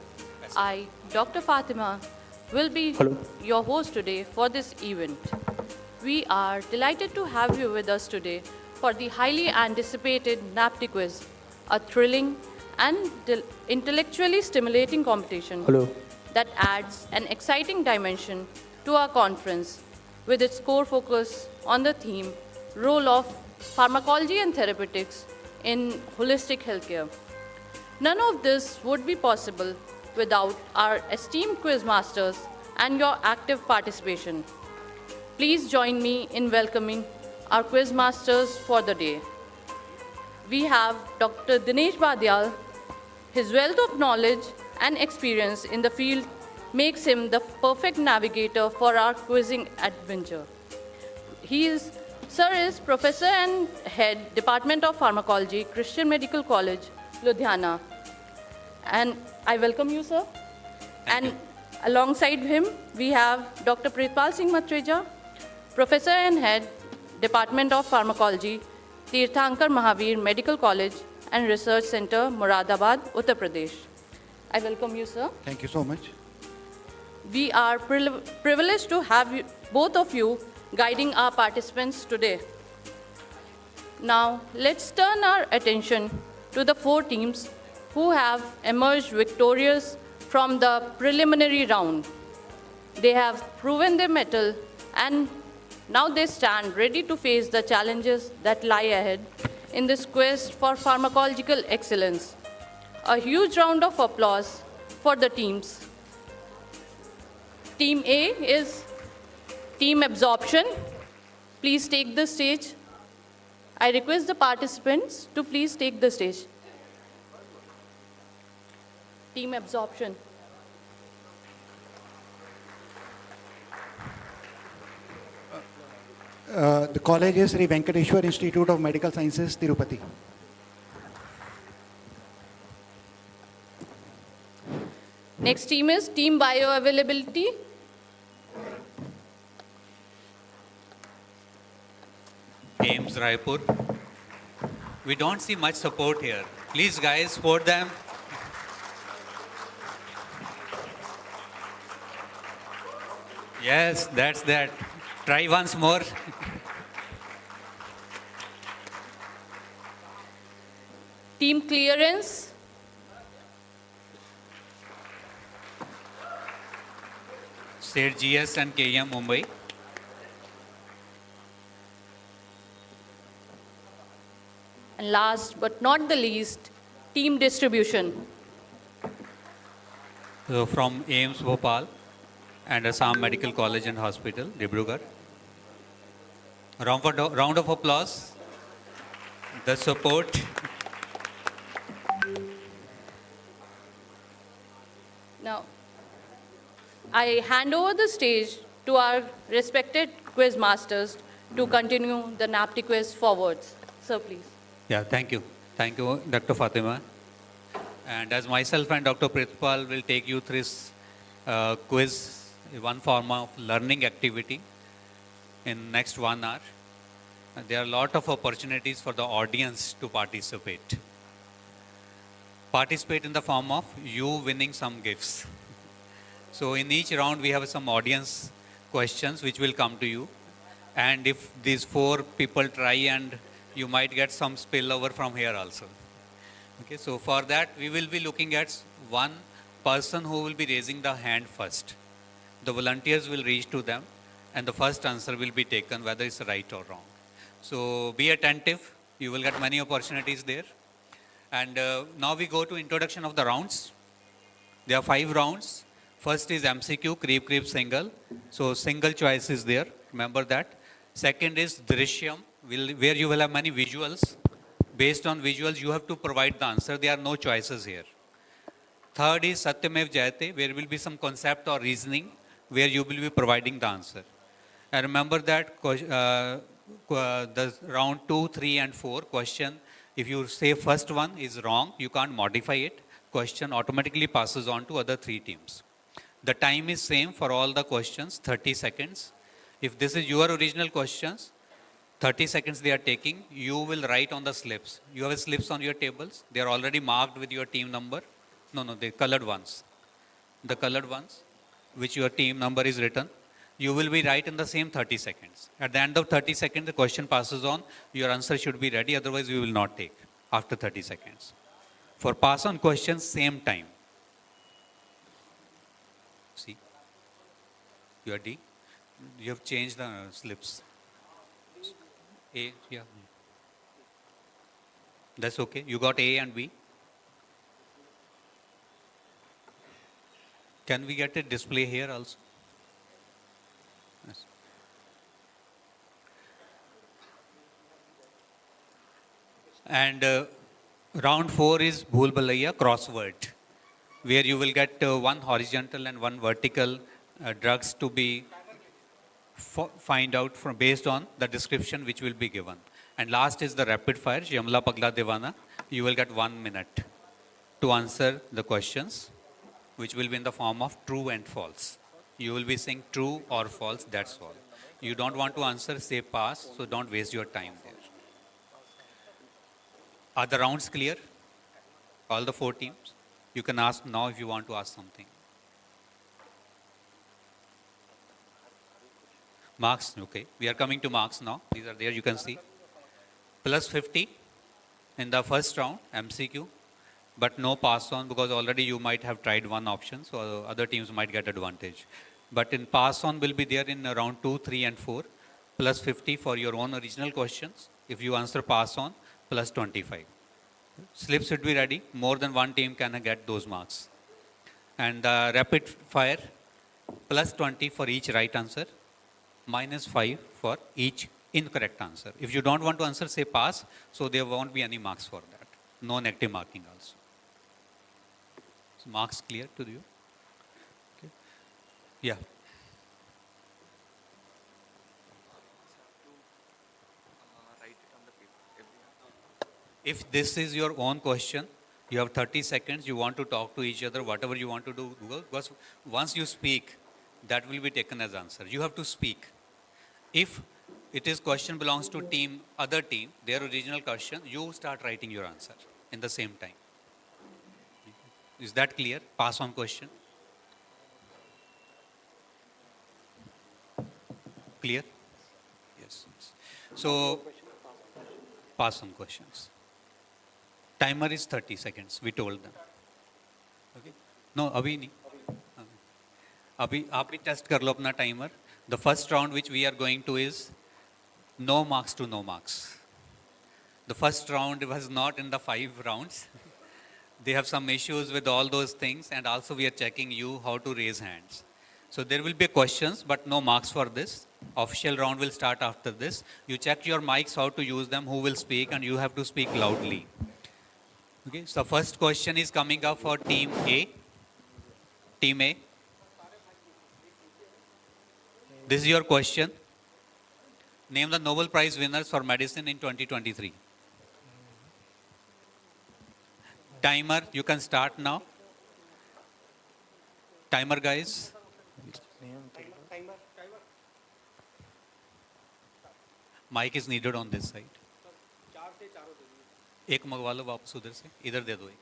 I, Dr. Fatima, will be your host today for this event. We are delighted to have you with us today for the highly anticipated NAPTIC quiz, a thrilling and intellectually stimulating competition that adds an exciting dimension to our conference with its core focus on the theme, role of pharmacology and therapeutics in holistic healthcare. None of this would be possible without our esteemed quiz masters and your active participation. Please join me in welcoming our quiz masters for the day. We have Dr. Dinesh Badial. His wealth of knowledge and experience in the field makes him the perfect navigator for our quizzing adventure. Sir is Professor and Head, Department of Pharmacology, Christian Medical College, Ludhiana. And I welcome you, sir. And alongside him, we have Dr. Pritpal Singh Matreja, Professor and Head, Department of Pharmacology, Tirthankar Mahavir Medical College and Research Center, Moradabad, Uttar Pradesh. I welcome you, sir. Thank you so much. We are privileged to have both of you guiding our participants today. Now, let's turn our attention to the 4 teams who have emerged victorious from the preliminary round. They have proven their mettle and now they stand ready to face the challenges that lie ahead in this quest for pharmacological excellence. A huge round of applause for the teams. Team A is Team Absorption. Please take the stage. I request the participants to please take the stage. Team Absorption. The college is Sri Venkateshwar Institute of Medical Sciences, Tirupati. Next team is Team Bioavailability. Ames Raipur. We don't see much support here. Please, guys, support them. Yes, that's that. Try once more. Team Clearance. State GS and KGM Mumbai. And last but not the least, Team Distribution. So from Ames Bhopal and Assam Medical College and Hospital, Dibrugarh. Round of applause. The support. Now, I hand over the stage to our respected quiz masters to continue the NAPTIC quiz forwards. Sir, please. Yeah, thank you. Thank you, Dr. Fatima. And as myself and Dr. Pritpal will take you through this quiz, one form of learning activity in next 1 hour. There are a lot of opportunities for the audience to participate. Participate in the form of you winning some gifts. So in each round, we have some audience questions which will come to you. And if these 4 people try, and you might get some spillover from here also. Okay, so for that, we will be looking at one person who will be raising the hand first. The volunteers will reach to them, and the first answer will be taken, whether it's right or wrong. So be attentive. You will get many opportunities there. And now we go to introduction of the rounds. There are 5 rounds. First is MCQ, creep, single. So single choice is there. Remember that. Second is Drishyam, where you will have many visuals. Based on visuals, you have to provide the answer. There are no choices here. Third is Satyamev Jayate, where will be some concept or reasoning, where you will be providing the answer. And remember that the round 2, 3, and 4 question, if you say first one is wrong, you can't modify it. Question automatically passes on to other 3 teams. The time is same for all the questions, 30 seconds. If this is your original questions, 30 seconds they are taking. You will write on the slips. You have slips on your tables. They are already marked with your team number. No, the colored ones. The colored ones, which your team number is written. You will be right in the same 30 seconds. At the end of 30 seconds, the question passes on. Your answer should be ready. Otherwise, we will not take after 30 seconds. For pass on questions, same time. See, you are D. You have changed the slips. A, yeah. That's okay. You got A and B. Can we get a display here also? Yes. And round 4 is Bhool Bhalaiya crossword, where you will get one horizontal and one vertical drugs to be find out from based on the description which will be given. And last is the rapid fire, Yamla Pagla Devana. You will get 1 minute to answer the questions, which will be in the form of true and false. You will be saying true or false, that's all. You don't want to answer, say pass, so don't waste your time there. Are the rounds clear? All the 4 teams? You can ask now if you want to ask something. Marks, okay. We are coming to marks now. These are there, you can see. Plus 50 in the first round, MCQ. But no pass on because already you might have tried one option, so other teams might get advantage. But in pass on will be there in round 2, 3 and 4. Plus 50 for your own original questions. If you answer pass on, plus 25. Slips should be ready. More than one team can get those marks. And rapid fire, plus 20 for each right answer. Minus 5 for each incorrect answer. If you don't want to answer, say pass, so there won't be any marks for that. No negative marking also. So marks clear to you? Okay. Yeah. If this is your own question, you have 30 seconds, you want to talk to each other, whatever you want to do, because once you speak, that will be taken as answer. You have to speak. If it is question belongs to team, other team, their original question, you start writing your answer in the same time. Is that clear? Pass on question. Clear? Yes. So, pass on questions. Timer is 30 seconds, we told them. Okay? No, abhi nahi. Abhi aap bhi test kar lo apna timer. The first round which we are going to is no marks to no marks. The first round was not in the 5 rounds. They have some issues with all those things, and also we are checking you how to raise hands. So there will be questions, but no marks for this. Official round will start after this. You check your mics, how to use them, who will speak, and you have to speak loudly. Okay, so first question is coming up for team A. Team A. This is your question. Name the Nobel Prize winners for medicine in 2023. Timer, you can start now. Timer, guys. Mic is needed on this side. एक मंगवा लो वापस उधर से, इधर दे दो एक.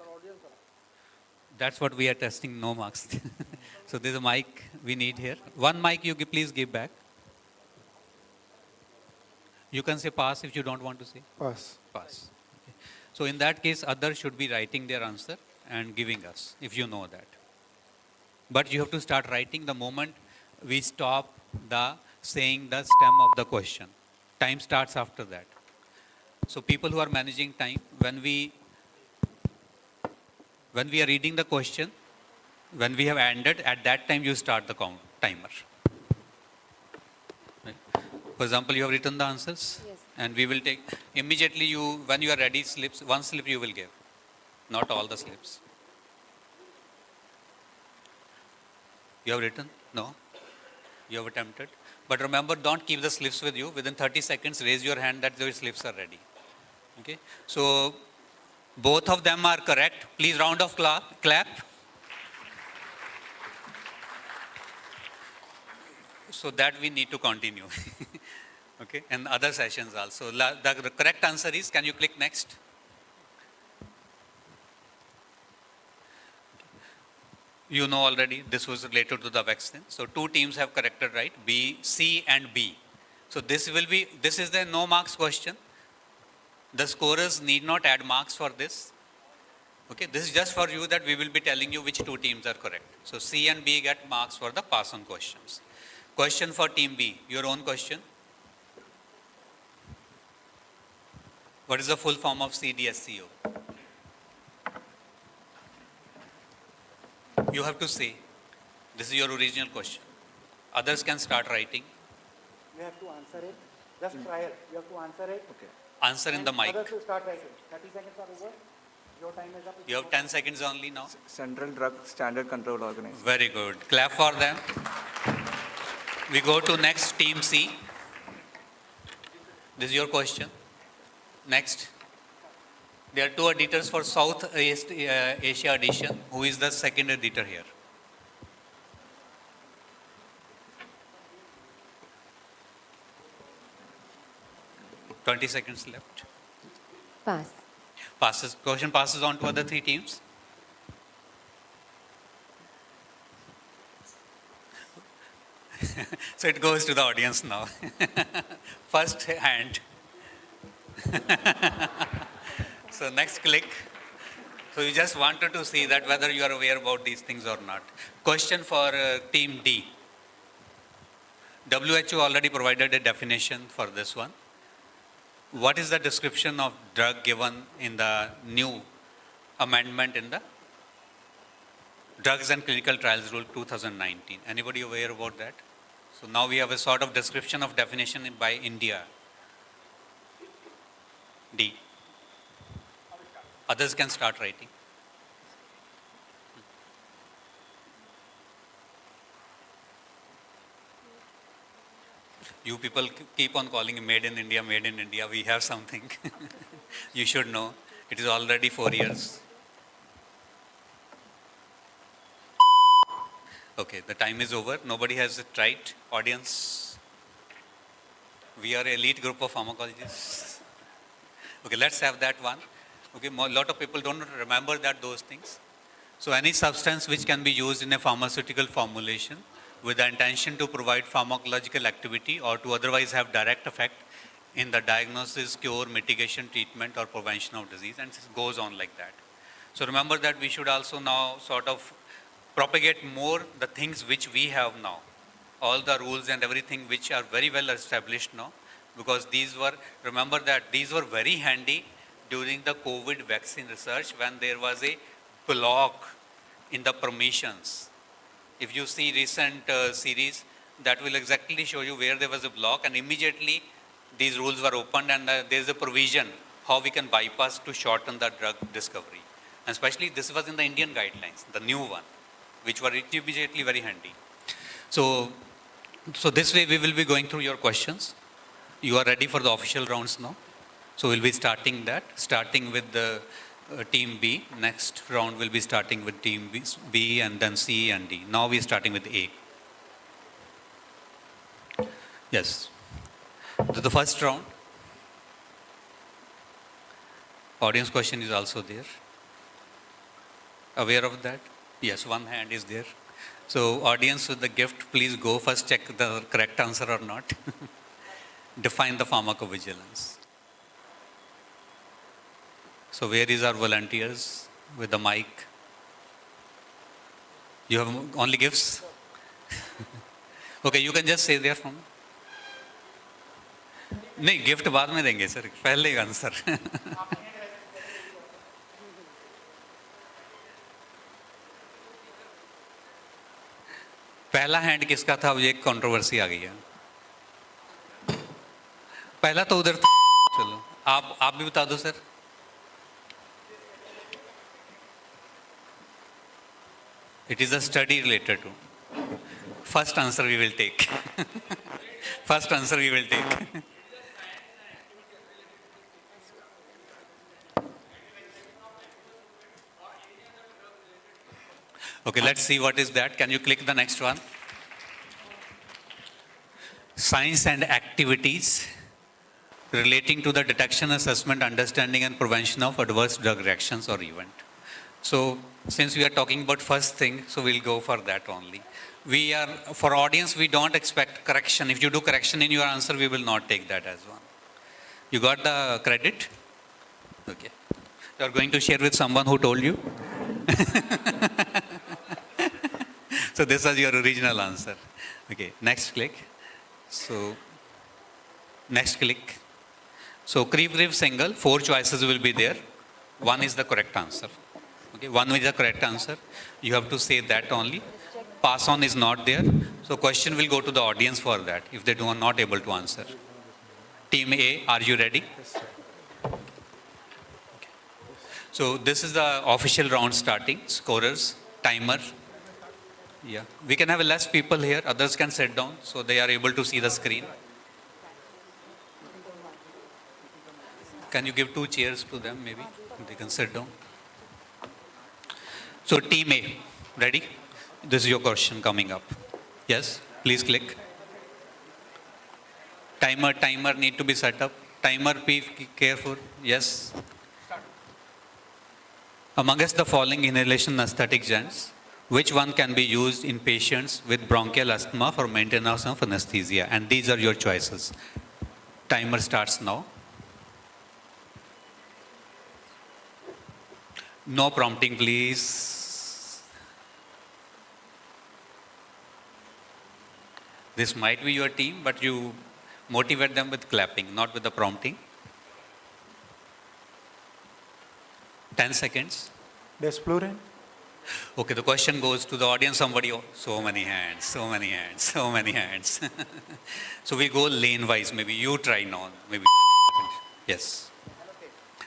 That's what we are testing, no marks. So there's a mic we need here. One mic you please give back. You can say pass if you don't want to say. Pass. Pass. Okay. So in that case, others should be writing their answer and giving us, if you know that. But you have to start writing the moment we stop the saying the stem of the question. Time starts after that. So people who are managing time, when we are reading the question, when we have ended, at that time you start the timer. Right? For example, you have written the answers, yes, and we will take, immediately when you are ready, slips, one slip you will give, not all the slips. You have written? No? You have attempted? But remember, don't keep the slips with you. Within 30 seconds, raise your hand that your slips are ready. Okay? So, both of them are correct. Please round of clap. So that we need to continue. Okay, and other sessions also. The correct answer is, can you click next? You know already, this was related to the vaccine. So 2 teams have corrected right, B, C and B. So this is the no marks question. The scorers need not add marks for this. Okay, this is just for you that we will be telling you which 2 teams are correct. So C and B get marks for the pass on questions. Question for team B, your own question. What is the full form of CDSCO? You have to say, this is your original question. Others can start writing. You have to answer it. Just try it. You have to answer it. Okay. Answer in the mic. Others will start writing. 30 seconds are over. Your time is up. You have 10 seconds only now. Central Drug Standard Control Organization. Very good. Clap for them. We go to next, team C. This is your question. Next. There are 2 editors for South Asia edition. Who is the second editor here? $20 seconds left. Pass. Passes. Question passes on to other 3 teams. So it goes to the audience now. First hand. So next click. So you just wanted to see that whether you are aware about these things or not. Question for team D. WHO already provided a definition for this one. What is the description of drug given in the new amendment in the Drugs and Clinical Trials Rule 2019? Anybody aware about that? So now we have a sort of description of definition by India. D. Others can start writing. You people keep on calling made in India, made in India. We have something. You should know. It is already 4 years. Okay, the time is over. Nobody has tried. Audience, we are an elite group of pharmacologists. Okay, let's have that one. Okay, a lot of people don't remember those things. So any substance which can be used in a pharmaceutical formulation with the intention to provide pharmacological activity or to otherwise have direct effect in the diagnosis, cure, mitigation, treatment or prevention of disease, and it goes on like that. So remember that we should also now sort of propagate more the things which we have now, all the rules and everything which are very well established now, because remember that these were very handy during the COVID vaccine research when there was a block in the permissions. If you see recent series, that will exactly show you where there was a block, and immediately these rules were opened, and there is a provision how we can bypass to shorten the drug discovery. And especially this was in the Indian guidelines, the new one, which were immediately very handy. So this way we will be going through your questions. You are ready for the official rounds now. So we'll be starting with the team B. Next round will be starting with team B and then C and D. Now we're starting with A. Yes. The first round. Audience question is also there. Aware of that? Yes, one hand is there. So audience with the gift, please go first check the correct answer or not. Define the pharmacovigilance. So where is our volunteers with the mic? You have only gifts? Okay, you can just say there from. नहीं gift बाद में देंगे sir, पहले answer. पहला hand किसका था? अब ये कंट्रोवर्सी आ गई है. पहला तो उधर था. चलो आप भी बता दो sir. It is a study related to. First answer we will take. First answer we will take. Okay, let's see what is that. Can you click the next one? Science and activities relating to the detection, assessment, understanding and prevention of adverse drug reactions or event. So since we are talking about first thing, so we'll go for that only. For audience, we don't expect correction. If you do correction in your answer, we will not take that as one. You got the credit? Okay. You are going to share with someone who told you? So this was your original answer. Okay, next click. So, next click. So, creep single, 4 choices will be there. One is the correct answer. Okay, one is the correct answer. You have to say that only. Pass on is not there. So, question will go to the audience for that if they are not able to answer. Team A, are you ready? Okay. So, this is the official round starting. Scorers, timer. Yeah, we can have less people here. Others can sit down so they are able to see the screen. Can you give 2 chairs to them maybe? They can sit down. So team A, ready? This is your question coming up. Yes, please click. Timer need to be set up. Timer, be careful. Yes. Amongst the following inhalation anesthetic agents, which one can be used in patients with bronchial asthma for maintenance of anesthesia? And these are your choices. Timer starts now. No prompting, please. This might be your team, but you motivate them with clapping, not with the prompting. 10 seconds. Desflurane. Okay, the question goes to the audience, somebody, so many hands, so many hands, so many hands. So we go lane-wise, maybe you try now, maybe. Yes.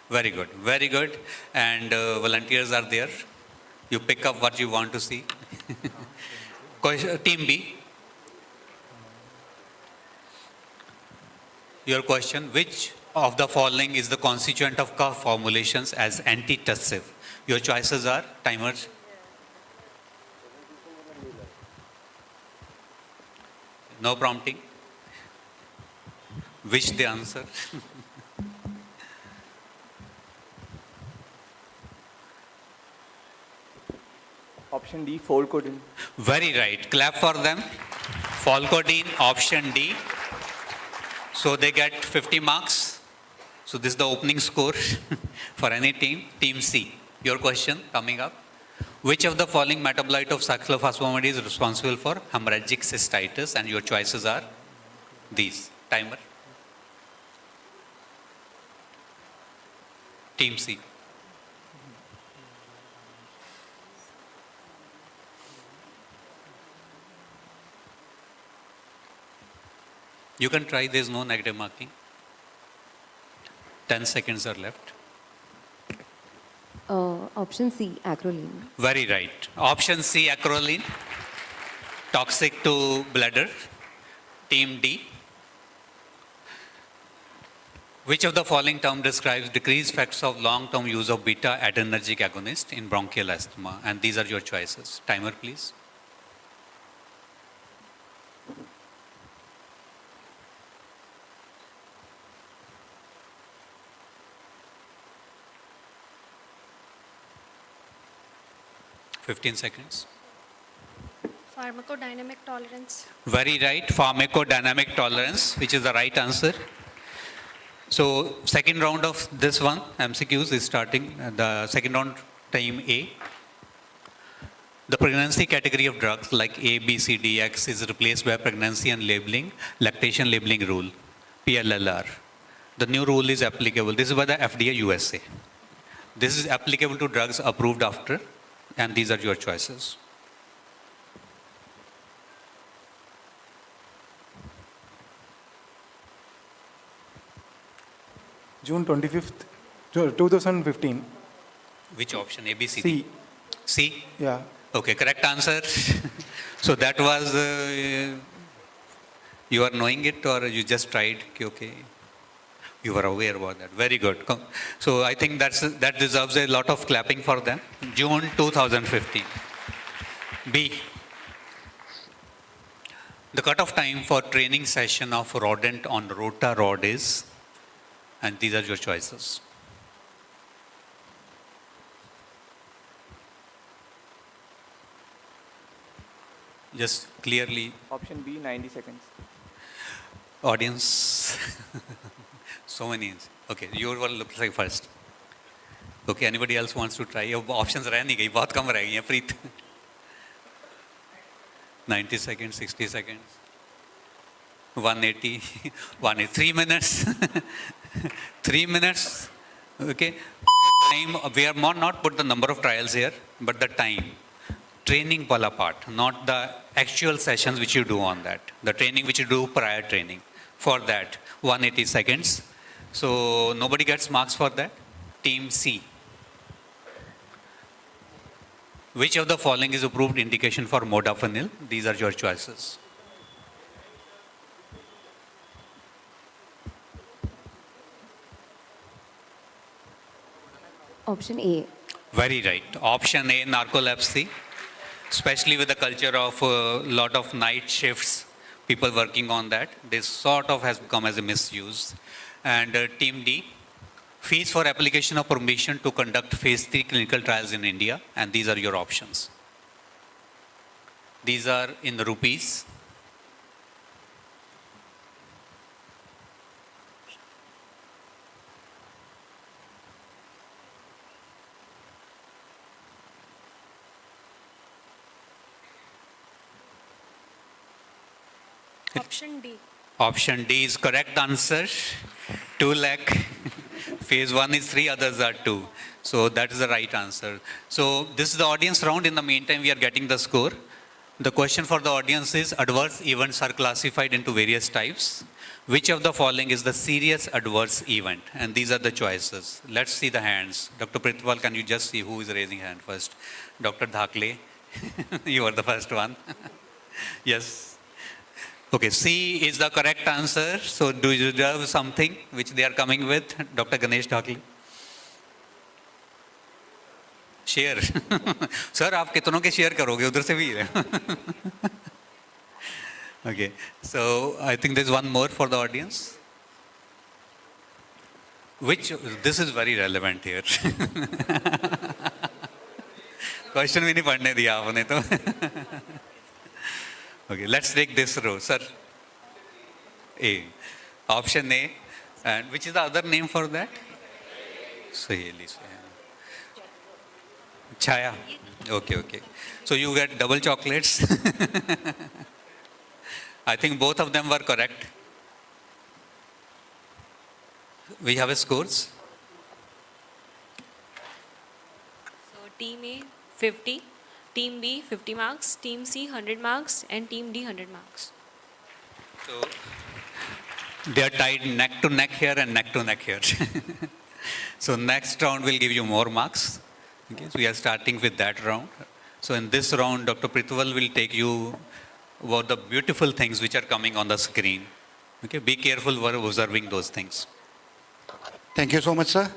Very good, very good. And volunteers are there. You pick up what you want to see. Team B. Your question, which of the following is the constituent of cough formulations as antitussive? Your choices are, timers. No prompting. Wish the answer. Option D, Folcodine. Very right. Clap for them. Folcodine, option D. So they get 50 marks. So this is the opening score for any team. Team C. Your question coming up. Which of the following metabolite of cyclophosphamide is responsible for hemorrhagic cystitis? And your choices are these. Timer. Team C. You can try, there is no negative marking. 10 seconds are left. Option C, acrolein. Very right. Option C, acrolein. Toxic to bladder. Team D. Which of the following term describes decreased effects of long-term use of beta-adrenergic agonist in bronchial asthma? And these are your choices. Timer, please. Fifteen seconds. Pharmacodynamic tolerance. Very right. Pharmacodynamic tolerance, which is the right answer. So, second round of this one, MCQs is starting. The second round, team A. The pregnancy category of drugs like A, B, C, D, X is replaced by pregnancy and labeling, lactation labeling rule, PLLR. The new rule is applicable. This is by the FDA USA. This is applicable to drugs approved after, and these are your choices. June 25th, 2015. Which option? A, B, C, C. D? C? Yeah. Okay, correct answer. So that was, you are knowing it or you just tried? Okay. You were aware about that. Very good. So I think that deserves a lot of clapping for them. June 2015. B. The cutoff time for training session of rodent on rota rod is, and these are your choices. Just clearly, Option B, 90 seconds. audience, so many. Okay, your one looks like first. Okay, anybody else wants to try? अब options रह नहीं गई, बहुत कम रह गई हैं, प्रीत. 90 seconds, 60 seconds, 180, 180, 3 minutes, 3 minutes. Okay, time, we are not put the number of trials here, but the time. Training wala part, not the actual sessions which you do on that. The training which you do prior training. For that, 180 seconds. So nobody gets marks for that. Team C. Which of the following is approved indication for modafinil? These are your choices. Option A. Very right. Option A, narcolepsy. Especially with the culture of a lot of night shifts, people working on that. This sort of has become as a misuse. And Team D, fees for application of permission to conduct phase 3 clinical trials in India. And these are your options. These are in rupees. Option D. Option D is correct answer. 2 lakh. Phase 1 is 3, others are 2. So that is the right answer. So this is the audience round. In the meantime, we are getting the score. The question for the audience is, adverse events are classified into various types. Which of the following is the serious adverse event? And these are the choices. Let's see the hands. Dr. Pritwal, can you just see who is raising hand first? Dr. Dhakle, you are the first one. Yes. Okay, C is the correct answer. So do you deserve something which they are coming with? Dr. Ganesh Dhakle. Share. Sir, आप कितनों के share करोगे? उधर से भी है. Okay, so I think there's one more for the audience. Which, this is very relevant here. Question भी नहीं पढ़ने दिया आपने तो. Okay, let's take this row, sir. A. Option A. And which is the other name for that? Saheli. Chaya. Okay, okay. So you get double chocolates. I think both of them were correct. We have a scores. So Team A, 50. Team B, 50 marks. Team C, 100 marks. And Team D, 100 marks. So they are tied neck to neck here and neck to neck here. So next round will give you more marks. Okay, so we are starting with that round. So in this round, Dr. Pritwal will take you about the beautiful things which are coming on the screen. Okay, be careful while observing those things. Thank you so much, sir.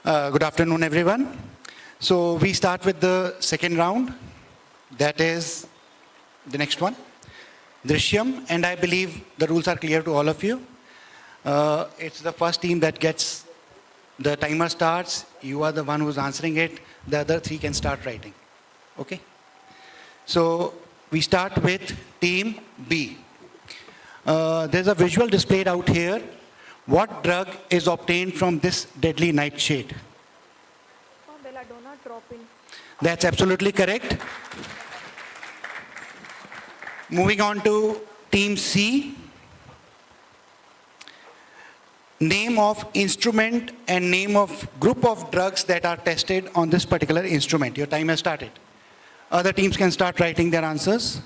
Good afternoon, everyone. So we start with the second round. That is the next one. Drishyam, and I believe the rules are clear to all of you. It's the first team that gets, the timer starts, you are the one who's answering it, the other three can start writing. Okay? So we start with Team B. There's a visual displayed out here. What drug is obtained from this deadly nightshade? Belladonna drop-in. That's absolutely correct. Moving on to Team C. Name of instrument and name of group of drugs that are tested on this particular instrument. Your time has started. Other teams can start writing their answers.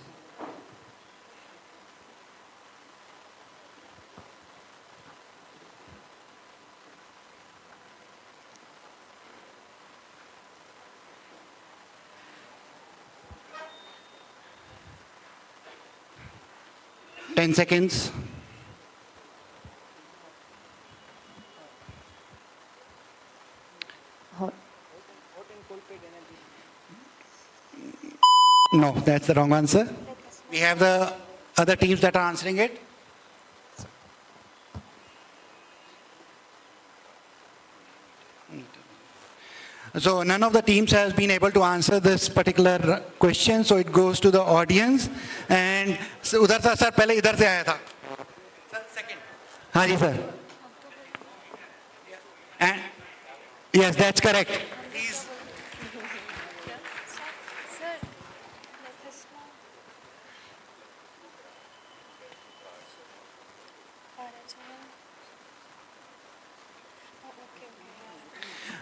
Ten seconds. No, that's the wrong answer. We have the other teams that are answering it? So none of the teams has been able to answer this particular question, so it goes to the audience. And so, उधर था sir, पहले इधर से आया था. Sir, second. हाँ जी sir. And yes, that's correct. Please.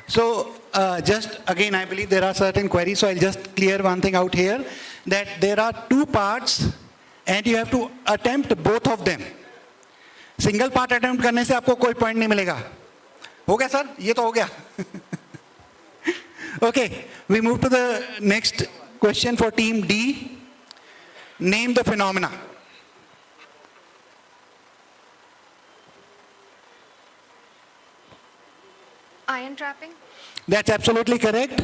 So just again, I believe there are certain queries, so I'll just clear one thing out here, that there are two parts and you have to attempt both of them. Single part attempt करने से आपको कोई point नहीं मिलेगा. हो गया sir? ये तो हो गया. Okay, we move to the next question for team D. Name the phenomena. Iron trapping? That's absolutely correct.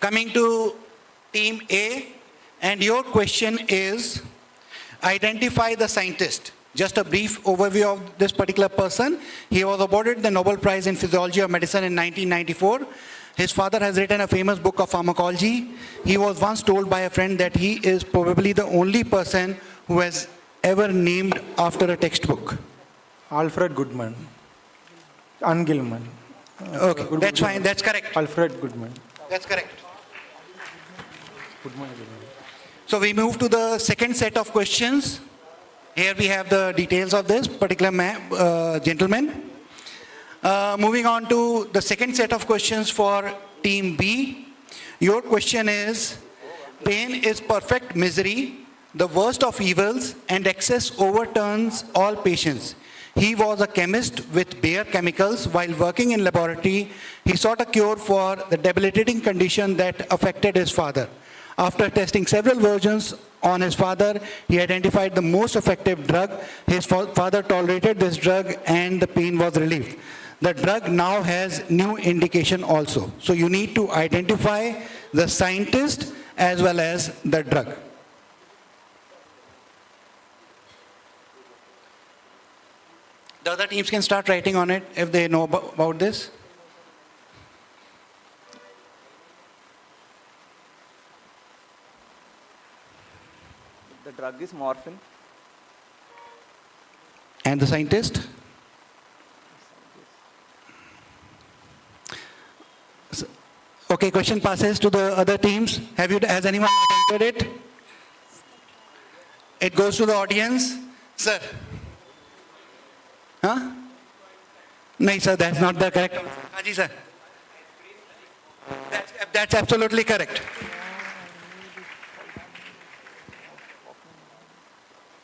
Coming to team A, and your question is, identify the scientist. Just a brief overview of this particular person. He was awarded the Nobel Prize in Physiology of Medicine in 1994. His father has written a famous book of pharmacology. He was once told by a friend that he is probably the only person who has ever named after a textbook. Alfred Goodman. Gilman. Okay, that's fine, that's correct. Alfred Goodman. That's correct. Goodman. So we move to the second set of questions. Here we have the details of this particular gentleman. Moving on to the second set of questions for team B. Your question is, pain is perfect misery, the worst of evils, and excess overturns all patients. He was a chemist with bare chemicals. While working in laboratory, he sought a cure for the debilitating condition that affected his father. After testing several versions on his father, he identified the most effective drug. His father tolerated this drug and the pain was relieved. The drug now has new indication also. So you need to identify the scientist as well as the drug. The other teams can start writing on it if they know about this. The drug is morphine. And the scientist? Okay, question passes to the other teams. Has anyone attempted it? It goes to the audience. Sir? Huh? No, sir, that's not the correct answer. Haji, sir. That's absolutely correct.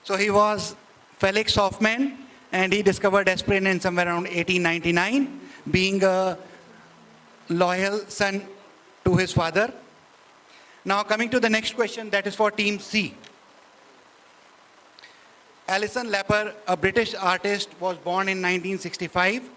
So he was Felix Hoffman, and he discovered aspirin in somewhere around 1899, being a loyal son to his father. Now coming to the next question, that is for team C. Alison Lapper, a British artist, was born in 1965.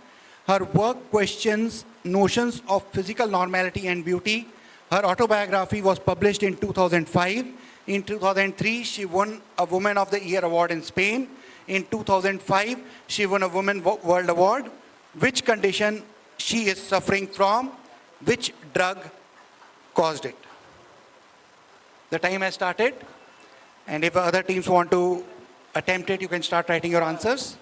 Her work questions notions of physical normality and beauty. Her autobiography was published in 2005. In 2003, she won a Woman of the Year award in Spain. In 2005, she won a Women World Award. Which condition she is suffering from? Which drug caused it? The time has started. And if other teams want to attempt it, you can start writing your answers.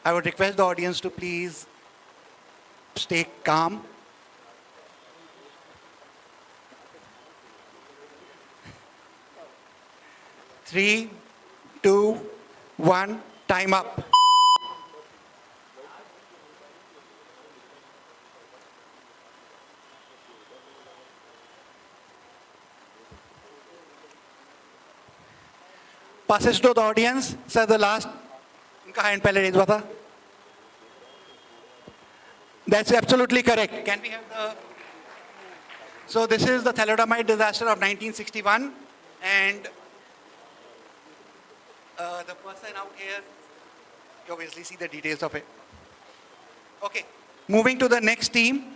I would request the audience to please stay calm. Three, two, one, time up. Passes to the audience. Sir, the last hand pehle raise hua tha. That's absolutely correct. Can we have the... So this is the thalidomide disaster of 1961, and the person out here, you obviously see the details of it. Okay, moving to the next team.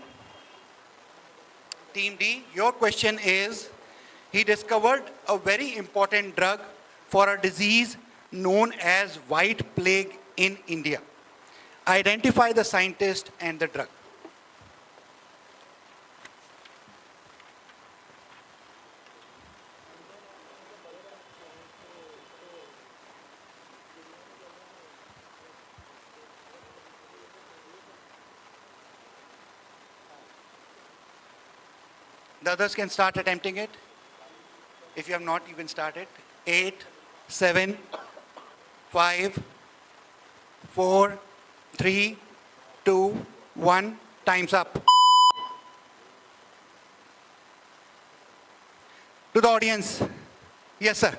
Team D, your question is, he discovered a very important drug for a disease known as white plague in India. Identify the scientist and the drug. The others can start attempting it if you have not even started. 8, 7, 5, 4, 3, 2, 1. Time's up. To the audience. Yes, sir.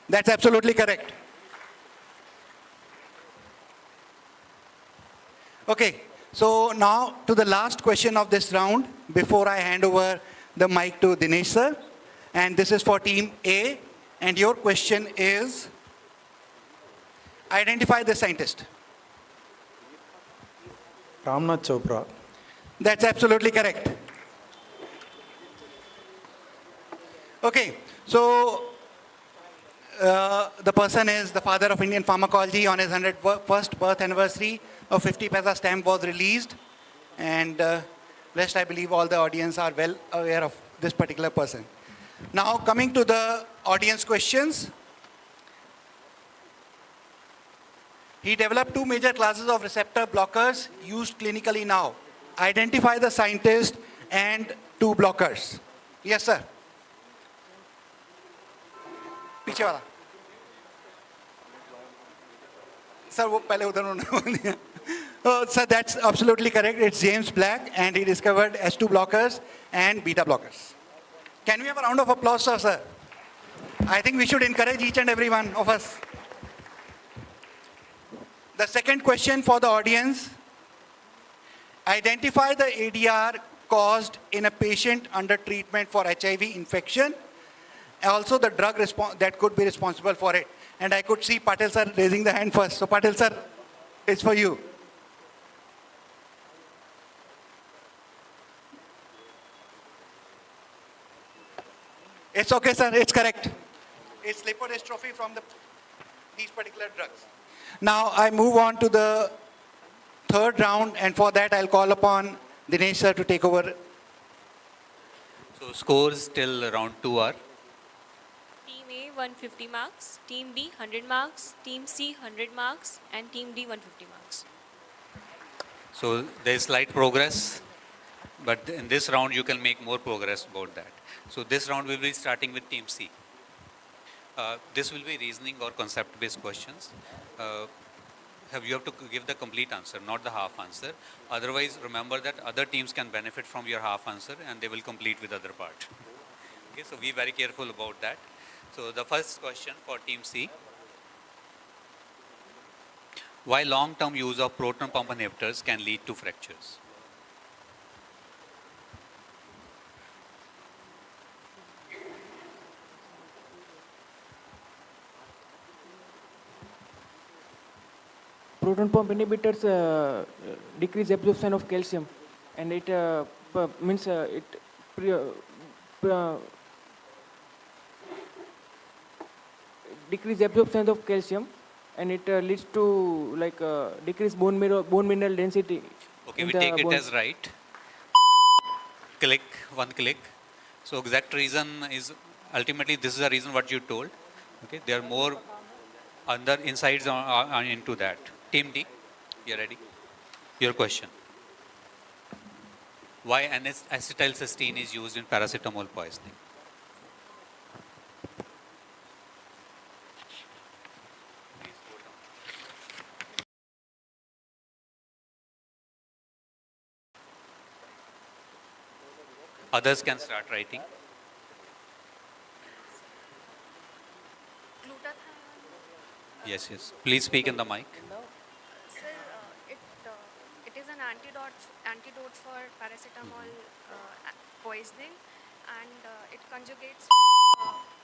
That's absolutely correct. Okay, so now to the last question of this round before I hand over the mic to Dinesh sir. And this is for team A. And your question is, identify the scientist. Ramnath Chopra. That's absolutely correct. Okay, so the person is the father of Indian pharmacology. On his 101st birth anniversary, a 50 paisa stamp was released. And rest, I believe all the audience are well aware of this particular person. Now coming to the audience questions. He developed 2 major classes of receptor blockers used clinically now. Identify the scientist and 2 blockers. Yes, sir. पीछे वाला sir वो पहले उधर उन्होंने बोल दिया sir, that's absolutely correct. It's James Black, and he discovered H2 blockers and beta blockers. Can we have a round of applause, sir? I think we should encourage each and every one of us. The second question for the audience. Identify the ADR caused in a patient under treatment for HIV infection. Also the drug that could be responsible for it. And I could see Patel sir raising the hand first. So Patel sir, it's for you. It's okay, sir, it's correct. It's lipodystrophy from these particular drugs. Now I move on to the third round, and for that I'll call upon Dinesh sir to take over. So scores till round 2 are? Team A 150 marks, Team B 100 marks, Team C 100 marks, and Team D 150 marks. So there is slight progress, but in this round you can make more progress about that. So this round we will be starting with Team C. This will be reasoning or concept-based questions. You have to give the complete answer, not the half answer. Otherwise, remember that other teams can benefit from your half answer and they will complete with other part. Okay, so be very careful about that. So the first question for Team C. Why long-term use of proton pump inhibitors can lead to fractures? Proton pump inhibitors decrease absorption of calcium, and it means decrease absorption of calcium, and it leads to like decreased bone mineral density. Okay, we take it as right. Click, one click. So exact reason is ultimately this is the reason what you told. Okay, there are more other insights into that. Team D, you ready? Your question. Why acetylcysteine is used in paracetamol poisoning? Others can start writing. Yes, yes. Please speak in the mic. Sir, it is an antidote for paracetamol poisoning, and it conjugates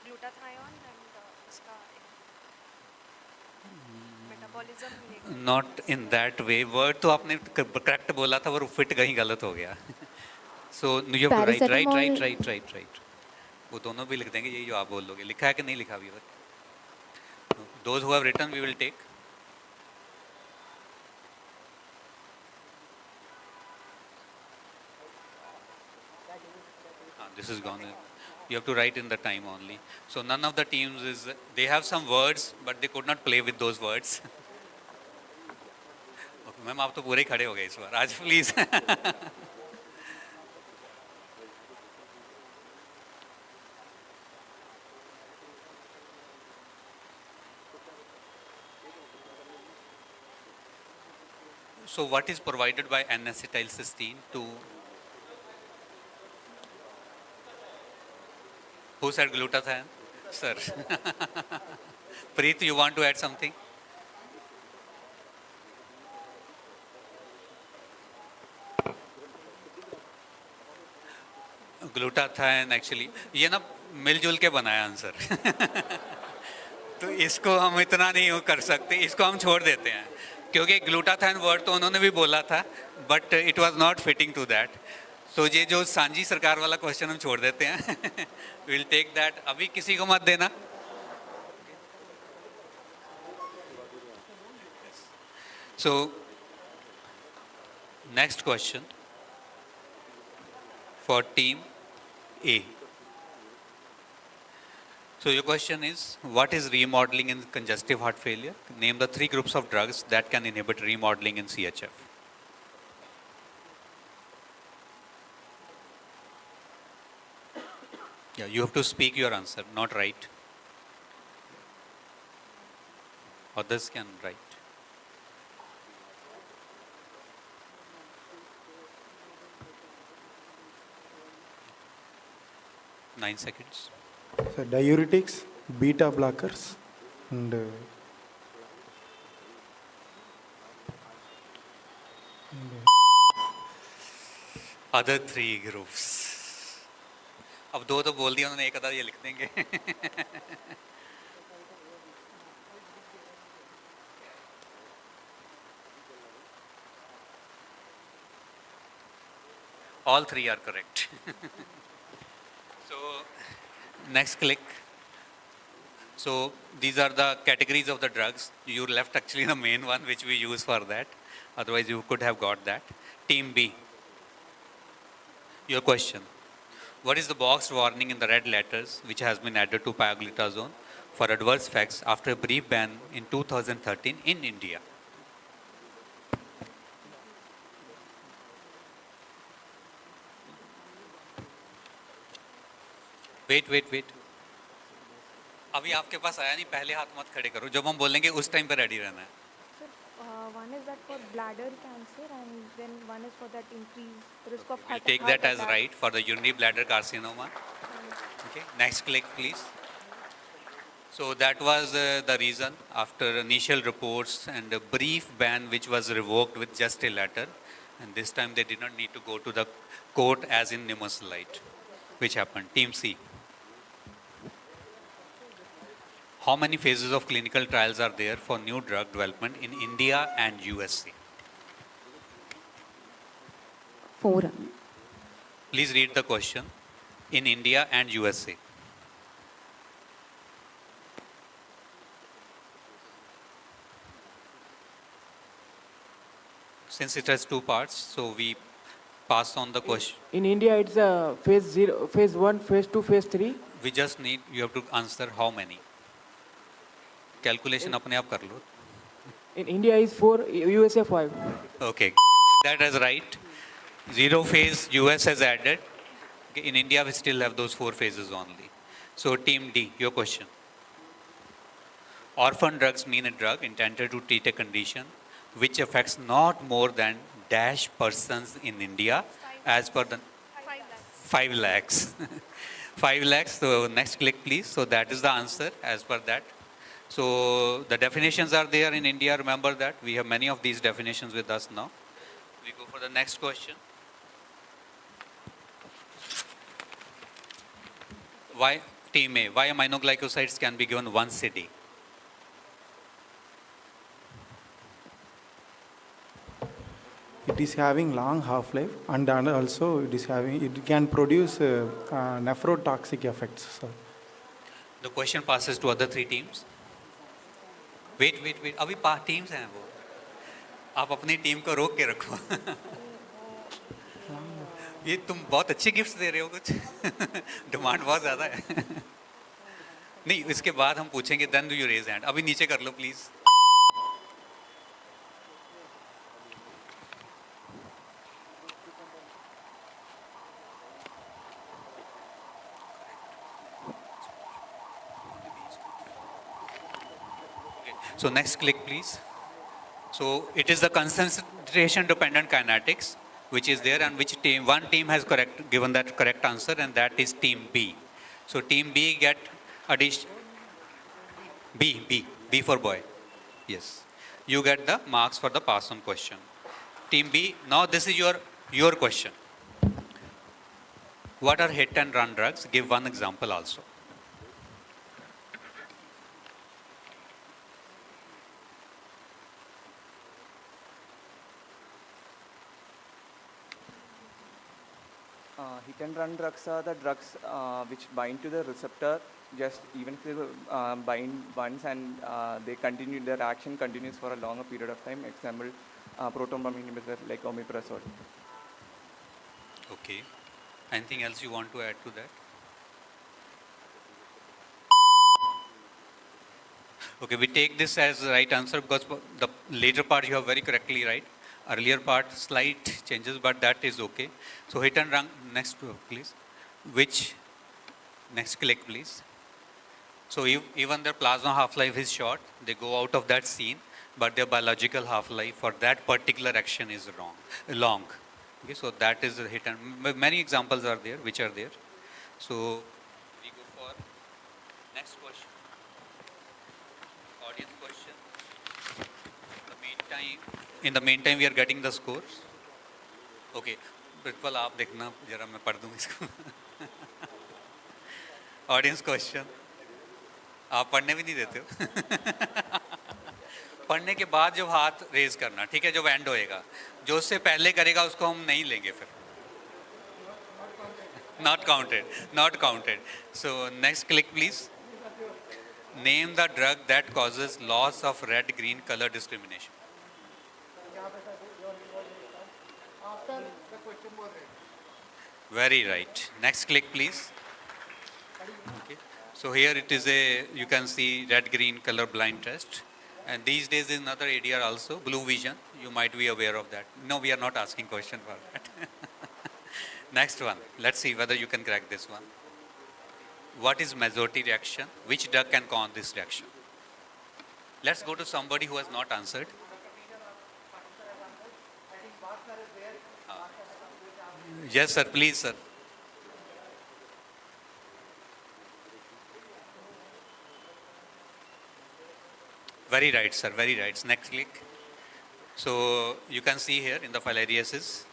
glutathione and iska metabolic symbolism लेकर. Not in that way. Word तो आपने correct बोला था, वो fit कहीं गलत हो गया. So you have to write, right. वो दोनों भी लिख देंगे, यही जो आप बोल लोगे. लिखा है कि नहीं लिखा अभी तक? Those who have written, we will take. This is gone. You have to write in the time only. So none of the teams is, they have some words, but they could not play with those words. Okay, ma'am आप तो पूरे ही खड़े हो गए इस बार आज please. So what is provided by N-acetylcysteine to? Who said glutathione? Sir. Preet, you want to add something? Glutathione actually, ये ना मिलजुल के बनाया आंसर. तो इसको हम इतना नहीं कर सकते, इसको हम छोड़ देते हैं क्योंकि ग्लूटाथाइन वर्ड तो उन्होंने भी बोला था, but it was not fitting to that. तो ये जो सांझी सरकार वाला क्वेश्चन हम छोड़ देते हैं. Will take that. अभी किसी को मत देना. So next question for team A. So your question is, what is remodeling in congestive heart failure? Name the 3 groups of drugs that can inhibit remodeling in CHF. Yeah, you have to speak your answer, not write. Others can write. Nine seconds. So diuretics, beta blockers, and other 3 groups. अब 2 तो बोल दिया उन्होंने, एक आधा ये लिख देंगे. All 3 are correct. So next click. So these are the categories of the drugs. You left actually the main one which we use for that. Otherwise you could have got that. Team B. Your question. What is the boxed warning in the red letters which has been added to pioglitazone for adverse effects after a brief ban in 2013 in India? Wait. अभी आपके पास आया नहीं, पहले हाथ मत खड़े करो. जब हम बोलेंगे उस टाइम पे रेडी रहना है. One is that for bladder cancer, and then one is for that increased risk of We'll take that as right for the urinary bladder carcinoma. Okay, next click please. So that was the reason after initial reports and a brief ban which was revoked with just a letter, and this time they did not need to go to the court as in nimesulide, which happened. Team C. How many phases of clinical trials are there for new drug development in India and USA? 4. Please read the question. In India and USA. Since it has 2 parts, so we pass on the question. In India, it's phase 0, phase 1, phase 2, phase 3. We just need, you have to answer how many. Calculation अपने आप कर लो. In India is 4, USA 5. Okay, that is right. 0 phase US has added. Okay, in India we still have those 4 phases only. So team D, your question. Orphan drugs mean a drug intended to treat a condition which affects not more than dash persons in India as per the 5 lakhs. 5 lakhs. So next click please. So that is the answer as per that. So the definitions are there in India. Remember that. We have many of these definitions with us now. We go for the next question. Why, team A, why aminoglycosides can be given once a day? it is having long half-life, and also it can produce nephrotoxic effects. So. The question passes to other 3 teams. Wait. अभी 5 teams हैं वो. आप अपनी team को रोक के रखो. ये तुम बहुत अच्छी गिफ्ट्स दे रहे हो कुछ. डिमांड बहुत ज़्यादा है. नहीं, इसके बाद हम पूछेंगे, then do you raise hand. अभी नीचे कर लो please. So next click please. So it is the concentration dependent kinetics which is there, and which team, one team has given that correct answer, and that is team B. So team B get addition. B for boy. Yes. You get the marks for the pass on question. Team B, now this is your question. What are hit and run drugs? Give one example also. Hit and run drugs are the drugs which bind to the receptor, just even if they bind once and their action continues for a longer period of time. Example, proton pump inhibitor like omeprazole. Okay. Anything else you want to add to that? Okay, we take this as the right answer because the later part you have very correctly right. Earlier part, slight changes, but that is okay. So hit and run, next please. Next click please. So even their plasma half-life is short, they go out of that scene, but their biological half-life for that particular action is long. Okay, so that is a hit and many examples are there, which are there. So we go for next question. Audience question. In the meantime, we are getting the scores. Okay, Pritpal, आप देखना जरा मैं पढ़ दूँ इसको. Audience question. आप पढ़ने भी नहीं देते हो. पढ़ने के बाद जब हाथ रेज करना, ठीक है, जब एंड होएगा, जो उससे पहले करेगा उसको हम नहीं लेंगे फिर. Not counted. So next click please. Name the drug that causes loss of red-green color discrimination. Very right. Next click please. Okay. So here it is you can see red-green color blind test. And these days is another ADR also, blue vision. You might be aware of that. No, we are not asking question for that. Next one. Let's see whether you can crack this one. What is Mazotti reaction? Which drug can cause this reaction? Let's go to somebody who has not answered. Yes, sir. Please, sir. Very right, sir. Very right. Next click. So you can see here in the filariasis,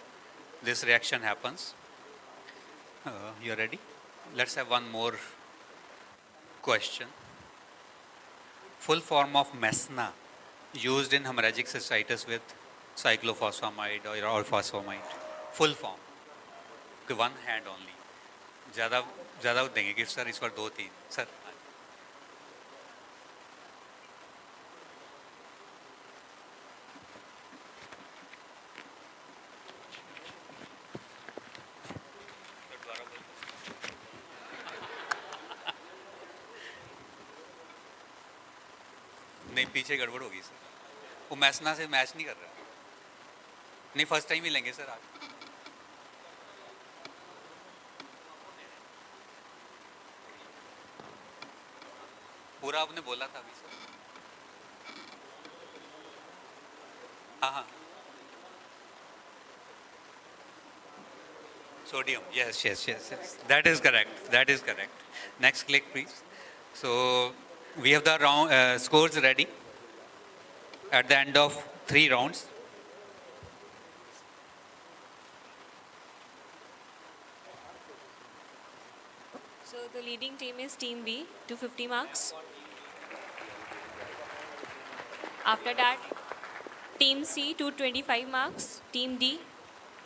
this reaction happens. You ready? Let's have one more question. Full form of Mesna used in hemorrhagic cystitis with cyclophosphamide or phosphomide. Full form. Okay, one hand only. ज़्यादा देंगे gift sir, इस बार 2-3 sir. नहीं, पीछे गड़बड़ होगी sir. वो मैसना से match नहीं कर रहा. नहीं, फर्स्ट टाइम ही लेंगे सर आप. पूरा आपने बोला था अभी सर. हाँ. Sodium. Yes. That is correct. Next click, please. So we have the scores ready at the end of 3 rounds. So the leading team is Team B, 250 marks. After that, Team C 225 marks, Team D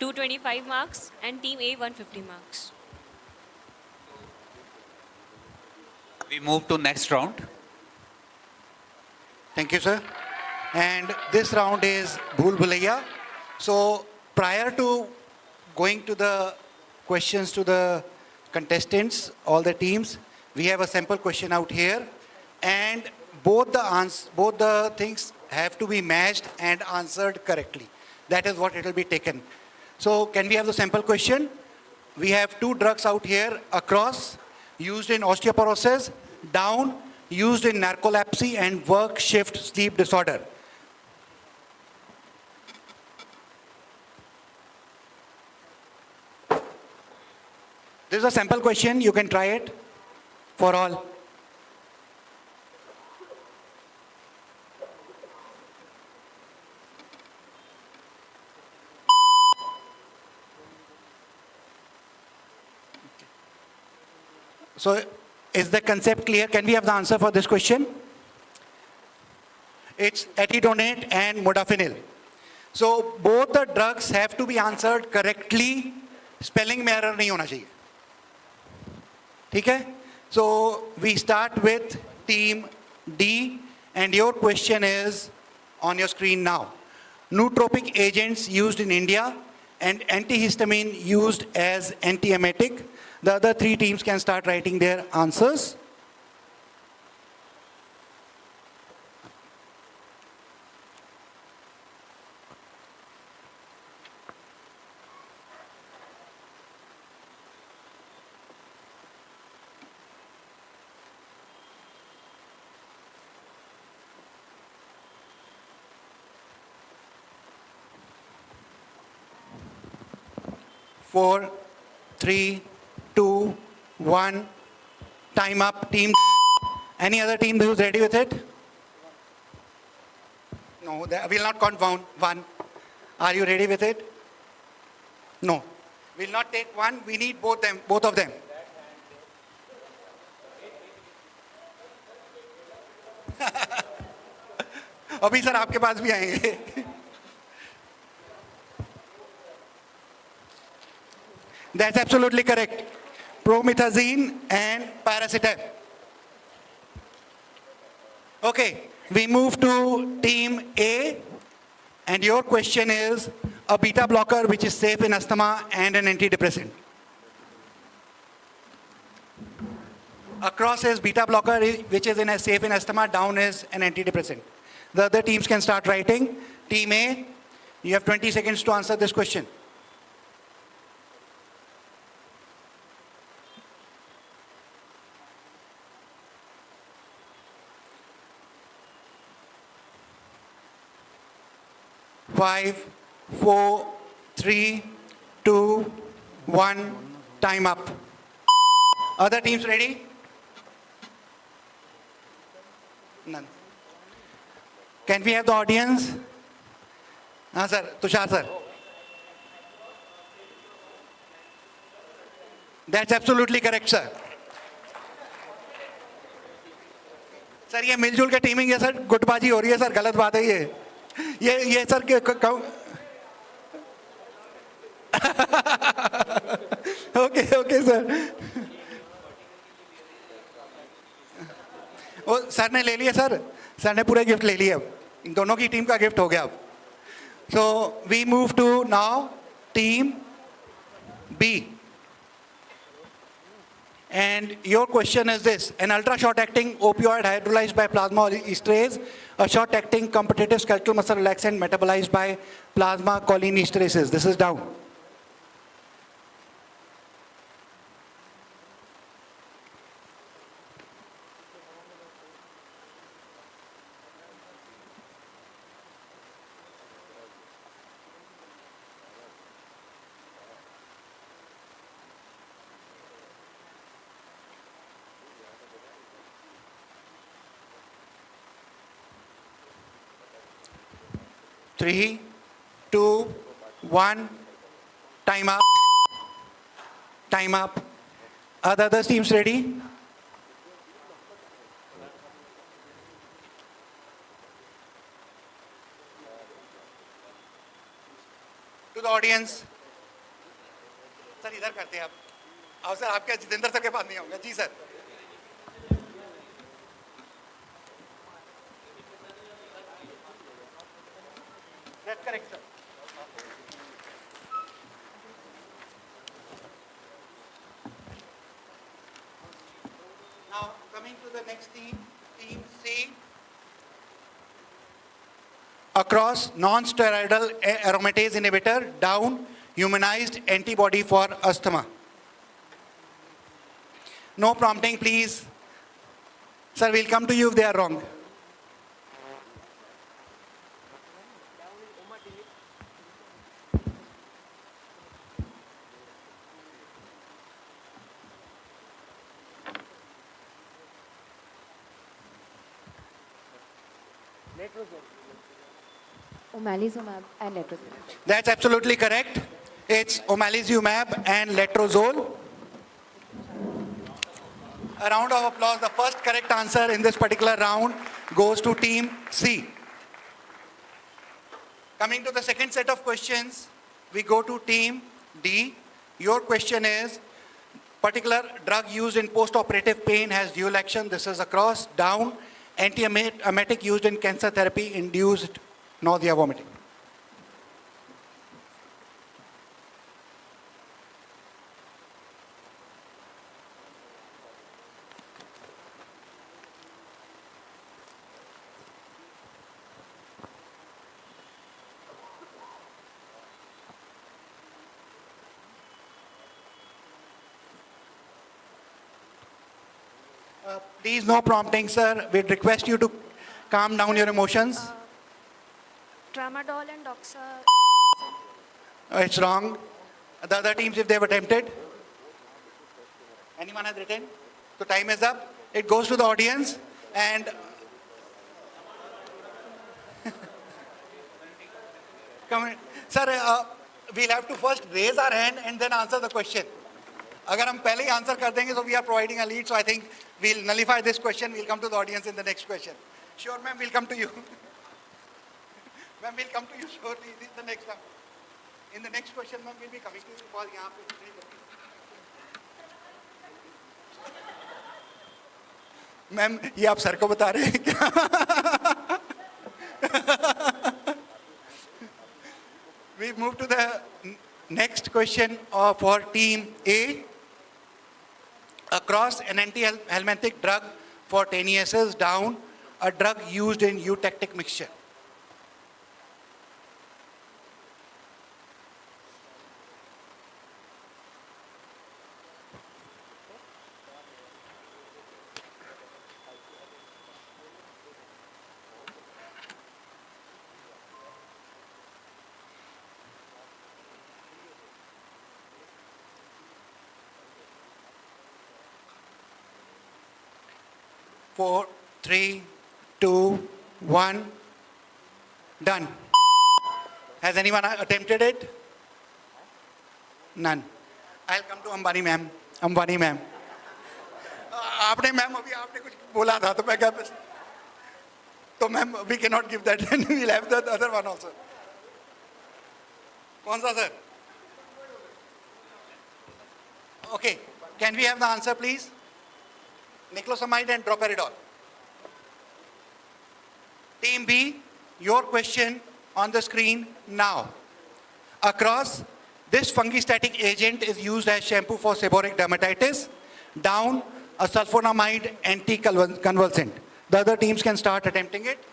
225 marks, and Team A 150 marks. We move to next round. Thank you, sir. And this round is Bhool Bhulaiya. So prior to going to the questions to the contestants, all the teams, we have a sample question out here. And both the things have to be matched and answered correctly. That is what it will be taken. So can we have the sample question? We have 2 drugs out here, across, used in osteoporosis, down, used in narcolepsy and work shift sleep disorder. This is a sample question, you can try it for all. So is the concept clear? Can we have the answer for this question? It's etidronate and modafinil. So both the drugs have to be answered correctly. Spelling में error नहीं होना चाहिए. ठीक है? So we start with team D, and your question is on your screen now. Nootropic agents used in India and antihistamine used as antiemetic. The other 3 teams can start writing their answers. Four, 3, 2, 1. Time up, team. Any other team who's ready with it? No, we'll not count 1. Are you ready with it? No. We'll not take 1. We need both of them. अभी sir आपके पास भी आएंगे. That's absolutely correct. Promethazine and paracetam. Okay, we move to team A, and your question is a beta blocker which is safe in asthma and an antidepressant. Across is beta blocker which is safe in asthma, down is an antidepressant. The other teams can start writing. Team A, you have 20 seconds to answer this question. Five, 4, 3, 2, 1. Time up. Other teams ready? None. Can we have the audience? Sir, Tushar sir. That's absolutely correct, sir. Sir ये मिलजुल के teeming है sir, गुटबाजी हो रही है sir, गलत बात है ये सर ओके सर. वो सर ने ले लिया सर ने पूरे गिफ्ट ले लिए. अब इन दोनों की टीम का गिफ्ट हो गया अब. So we move to now team B. And your question is this: an ultra-short-acting opioid hydrolyzed by plasma esterase, a short-acting competitive skeletal muscle relaxant metabolized by plasma cholinesterases. This is down. Three, 2, 1. Time up. Time up. Are the other teams ready? to the audience. Sir इधर करते हैं आप. आओ sir, आपके Jitendra sir के पास नहीं होंगे. जी sir. That's correct, sir. Now, coming to the next team, Team C. Across non-steroidal aromatase inhibitor, down humanized antibody for asthma. No prompting, please. Sir, we'll come to you if they are wrong. Omalizumab and letrozole. That's absolutely correct. It's omalizumab and letrozole. A round of applause. The first correct answer in this particular round goes to Team C. Coming to the second set of questions, we go to Team D. Your question is, particular drug used in post-operative pain has dual action. This is across, down, antiemetic used in cancer therapy, induced nausea, vomiting. Please, no prompting, sir. We'd request you to calm down your emotions. Tramadol and doxa. It's wrong. The other teams, if they've attempted. Anyone has written? So time is up. It goes to the audience. And come in. Sir, we'll have to first raise our hand and then answer the question. अगर हम पहले ही answer कर देंगे तो we are providing a lead, so I think we'll nullify this question. We'll come to the audience in the next question. Sure, ma'am, we'll come to you. Ma'am, we'll come to you shortly. This is the next one. In the next question, ma'am, we'll be coming to you because यहाँ पे ma'am ये आप sir को बता रहे हैं क्या? We move to the next question for Team A. Across an anti-helminthic drug for 10 years, down a drug used in eutectic mixture. Four, 3, 2, 1, done. Has anyone attempted it? None. I'll come to Ambani ma'am. Ambani ma'am. आपने ma'am अभी आपने कुछ बोला था तो मैं क्या तो ma'am we cannot give that and we'll have the other one also. कौन सा sir? Okay. Can we have the answer please? Niclosamide and droperidol. Team B, your question on the screen now. Across, this fungistatic agent is used as shampoo for seborrheic dermatitis. Down, a sulfonamide anticonvulsant. The other teams can start attempting it.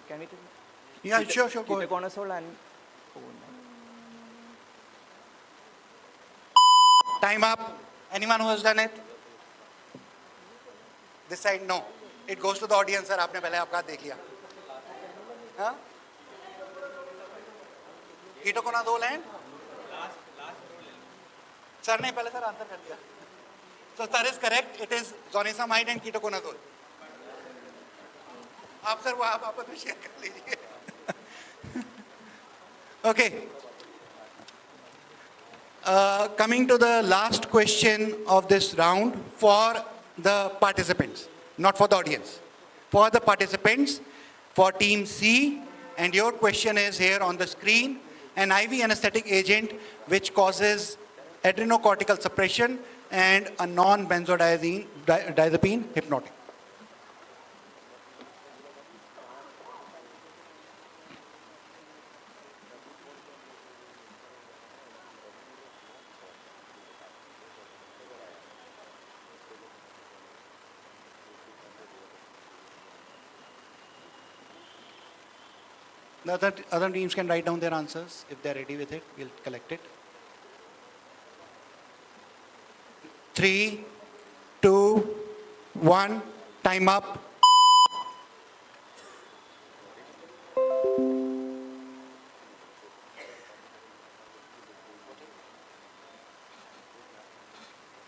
Can it? Yeah, sure, go ahead. Ketoconazole and Time up. Anyone who has done it? This side, no. It goes to the audience, sir. आपने पहले आपका देख लिया. हाँ? Ketoconazole and? Sir ने पहले sir answer कर दिया. So sir is correct. It is zonisamide and ketoconazole. आप सर वो आप आपस में शेयर कर लीजिए. Okay. Coming to the last question of this round for the participants, not for the audience. For the participants, for team C, and your question is here on the screen, an IV anesthetic agent which causes adrenocortical suppression and a non-benzodiazepine hypnotic. The other teams can write down their answers. If they're ready with it, we'll collect it. 3, 2, 1, time up.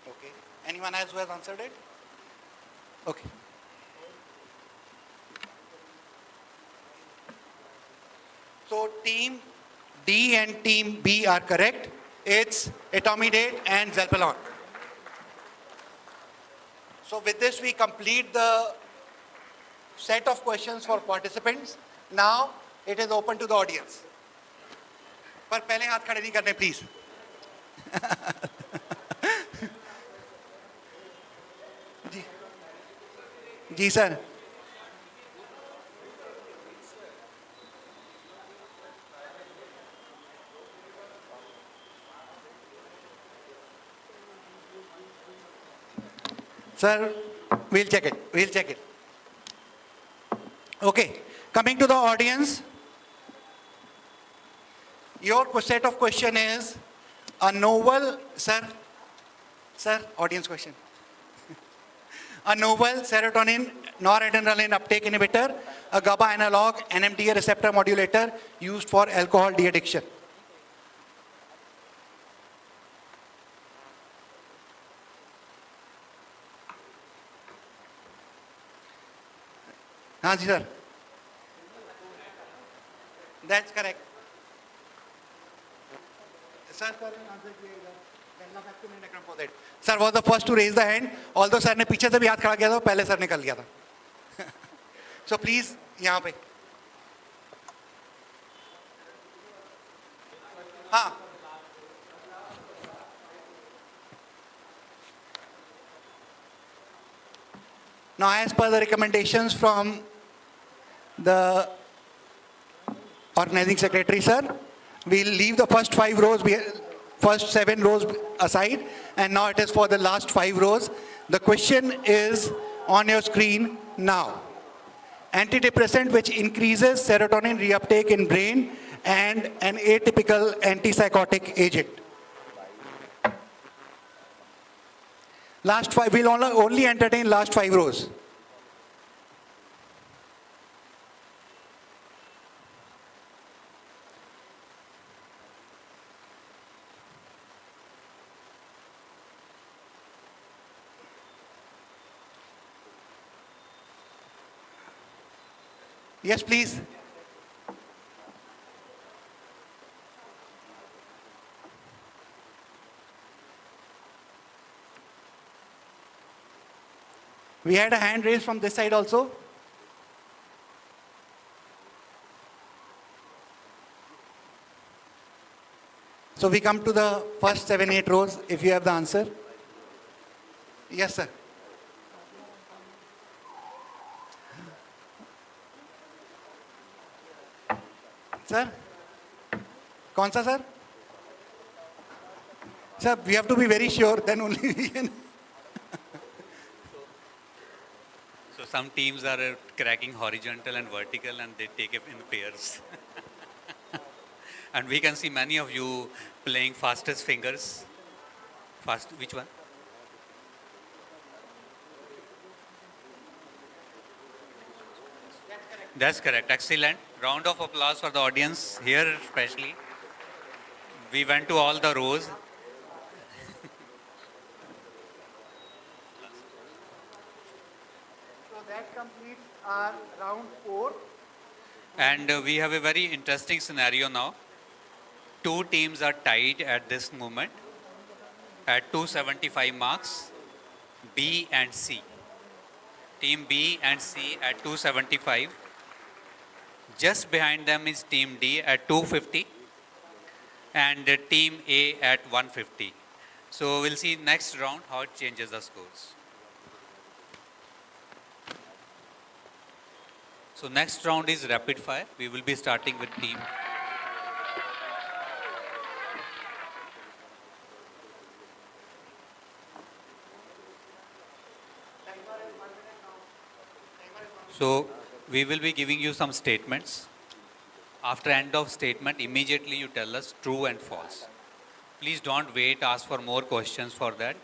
Okay. Anyone else who has answered it? Okay. So team D and team B are correct. It's etomidate and zelpalon. So with this we complete the set of questions for participants. Now it is open to the audience. पर पहले हाथ खड़े नहीं करने please. जी जी sir. Sir, we'll check it. We'll check it. Okay. Coming to the audience, your set of question is a novel, sir, audience question. A novel serotonin noradrenaline uptake inhibitor, a GABA analog, NMDA receptor modulator used for alcohol de-addiction. हाँ जी sir. That's correct. Sir, Sir was the first to raise the hand. Although sir ने पीछे से भी हाथ खड़ा किया था, पहले सर निकल गया था. So please यहाँ पे. हाँ. Now, as per the recommendations from the organizing secretary, sir, we'll leave the first 5 rows, first 7 rows aside, and now it is for the last 5 rows. The question is on your screen now. Antidepressant which increases serotonin reuptake in brain and an atypical antipsychotic agent. Last 5, we'll only entertain last 5 rows. Yes, please. We had a hand raised from this side also. So we come to the first 7, 8 rows, if you have the answer. Yes, sir. Sir? कौन सा sir? Sir, we have to be very sure, then only we can. So some teams are cracking horizontal and vertical and they take it in pairs. And we can see many of you playing fastest fingers. Fast, which one? That's correct. Excellent. Round of applause for the audience here especially. We went to all the rows. that completes our round 4. And we have a very interesting scenario now. Two teams are tied at this moment at 275 marks, B and C. Team B and C at 275. Just behind them is Team D at 250 and Team A at 150. So we'll see next round how it changes the scores. So next round is rapid fire. We will be starting with team. So we will be giving you some statements. After end of statement, immediately you tell us true and false. Please don't wait, ask for more questions for that.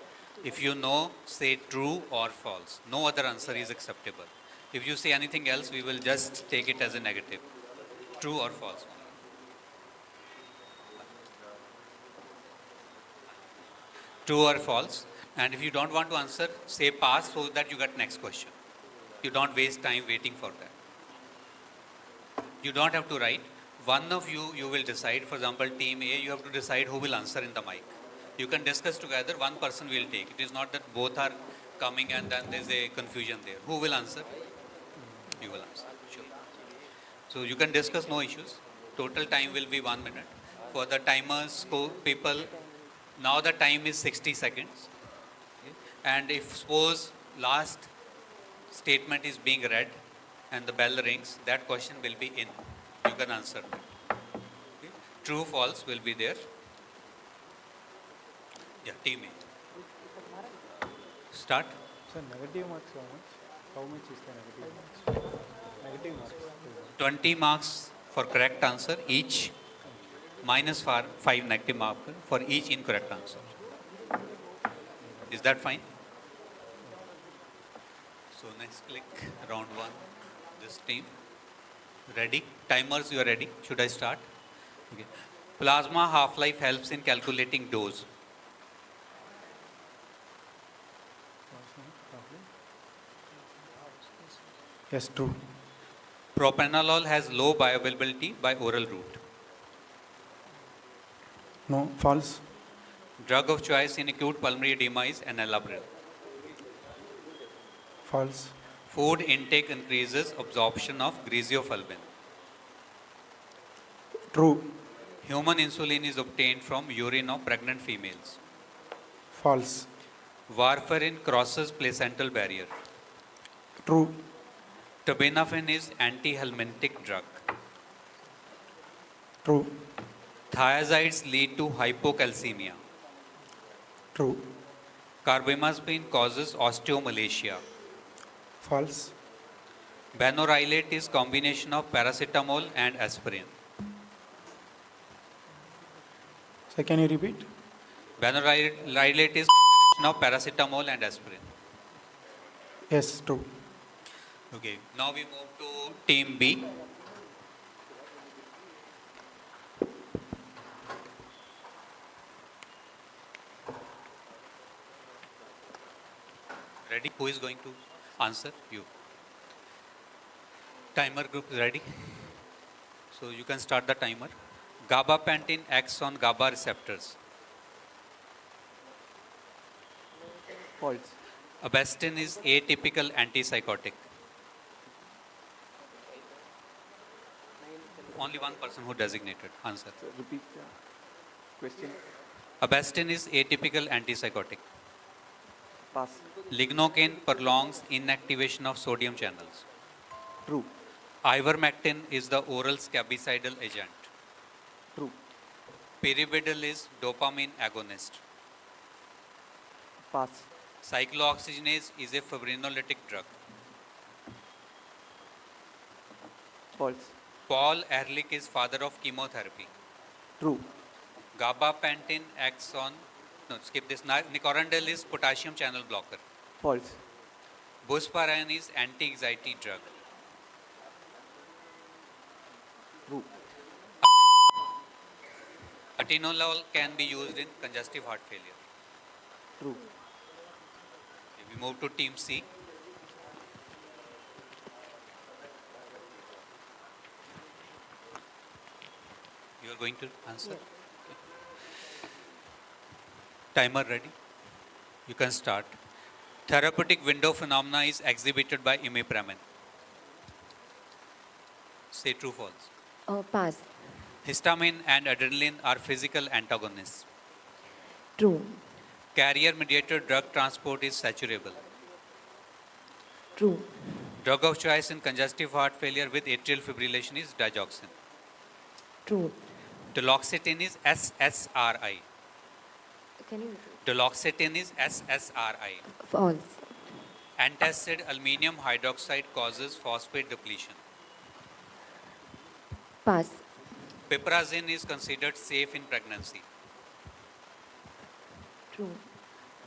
If you know, say true or false. No other answer is acceptable. If you say anything else, we will just take it as a negative. True or false. True or false. And if you don't want to answer, say pass so that you get next question. You don't waste time waiting for that. You don't have to write. One of you will decide. For example, team A, you have to decide who will answer in the mic. You can discuss together, one person will take. It is not that both are coming and then there's a confusion there. Who will answer? You will answer, sure. So you can discuss, no issues. Total time will be 1 minute. For the timers, people, now the time is 60 seconds. Okay. And if suppose last statement is being read and the bell rings, that question will be in. You can answer that. Okay. True, false will be there. Yeah, team A. Start. So negative marks how much? How much is the negative marks? Negative marks. 20 marks for correct answer each, minus 5 negative marks for each incorrect answer. Is that fine? So next click, round 1, this team. Ready? Timers, you are ready? Should I start? Okay. Plasma half-life helps in calculating dose. Yes, true. Propranolol has low bioavailability by oral route. No, false. Drug of choice in acute pulmonary edema is enalapril. False. Food intake increases absorption of griseofulvin. True. Human insulin is obtained from urine of pregnant females. False. Warfarin crosses placental barrier. True. Terbinafine is antihelminthic drug. True. Thiazides lead to hypocalcemia. True. Carbamazepine causes osteomalacia. False. Benorylate is combination of paracetamol and aspirin. So can you repeat? Benorylate is combination of paracetamol and aspirin. Yes, true. Okay, now we move to team B. Ready? Who is going to answer? You. Timer group is ready. So you can start the timer. Gabapentin acts on GABA receptors. False. Avastin is atypical antipsychotic. Only one person who designated. Answer. So repeat the question. Avastin is atypical antipsychotic. Pass. Lignocaine prolongs inactivation of sodium channels. True. Ivermectin is the oral scabicidal agent. True. Pyrividal is dopamine agonist. Pass. Cyclooxygenase is a fibrinolytic drug. False. Paul Ehrlich is father of chemotherapy. True. Gabapentin acts on, no, skip this. Nicorandil is potassium channel blocker. False. Buspirone is anti-anxiety drug. True. Atenolol can be used in congestive heart failure. True. We move to team C. are going to answer? Okay. Timer ready? You can start. Therapeutic window phenomena is exhibited by imipramine. Say true, false. Pass. Histamine and adrenaline are physical antagonists. True. Carrier-mediated drug transport is saturable. True. Drug of choice in congestive heart failure with atrial fibrillation is digoxin. True. Duloxetine is SSRI. Can you? Duloxetine is SSRI. False. Antacid aluminum hydroxide causes phosphate depletion. Pass. Piperazine is considered safe in pregnancy. True.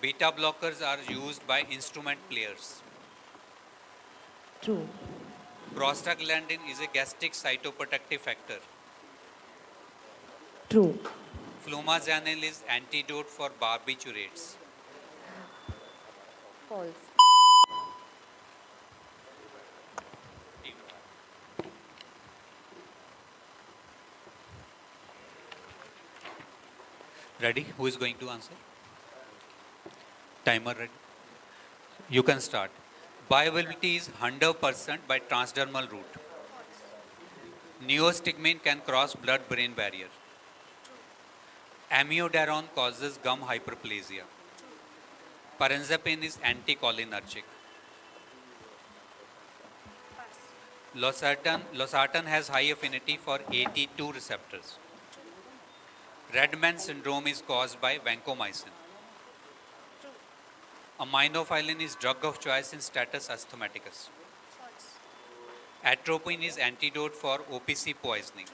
Beta blockers are used by instrument players. True. Prostaglandin is a gastric cytoprotective factor. True. Flumazenil is antidote for barbiturates. False. Ready? Who is going to answer? Timer ready? You can start. Bioavailability is 100% by transdermal route. Neostigmine can cross blood-brain barrier. Amiodarone causes gum hyperplasia. Paranzapine is anticholinergic. Losartan has high affinity for AT2 receptors. Redman syndrome is caused by vancomycin. Aminophylline is drug of choice in status asthmaticus. Atropine is antidote for OPC poisoning.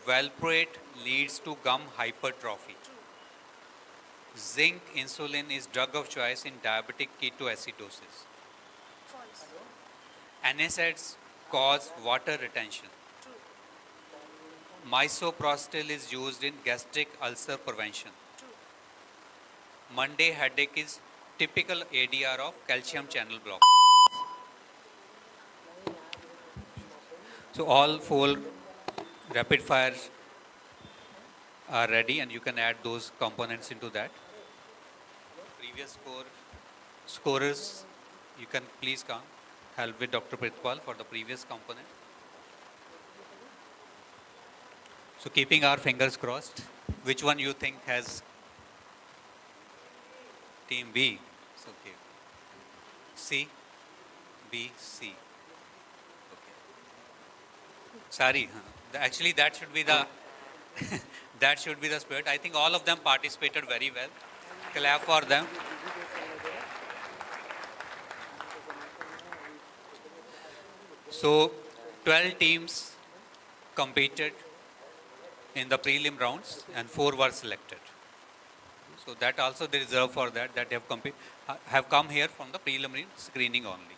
Valproate leads to gum hypertrophy. Zinc insulin is drug of choice in diabetic ketoacidosis. NSAIDs cause water retention. Misoprostol is used in gastric ulcer prevention. Monday headache is typical ADR of calcium channel block. So all 4 rapid fires are ready and you can add those components into that. Previous scorers, you can please come help with Dr. Pritpal for the previous component. So keeping our fingers crossed, which one you think has team B? It's okay. C, B, C. Okay. Sorry, actually that should be the that should be the spirit. I think all of them participated very well. Clap for them. So 12 teams competed in the prelim rounds and 4 were selected. So that also they reserve for that have come here from the preliminary screening only.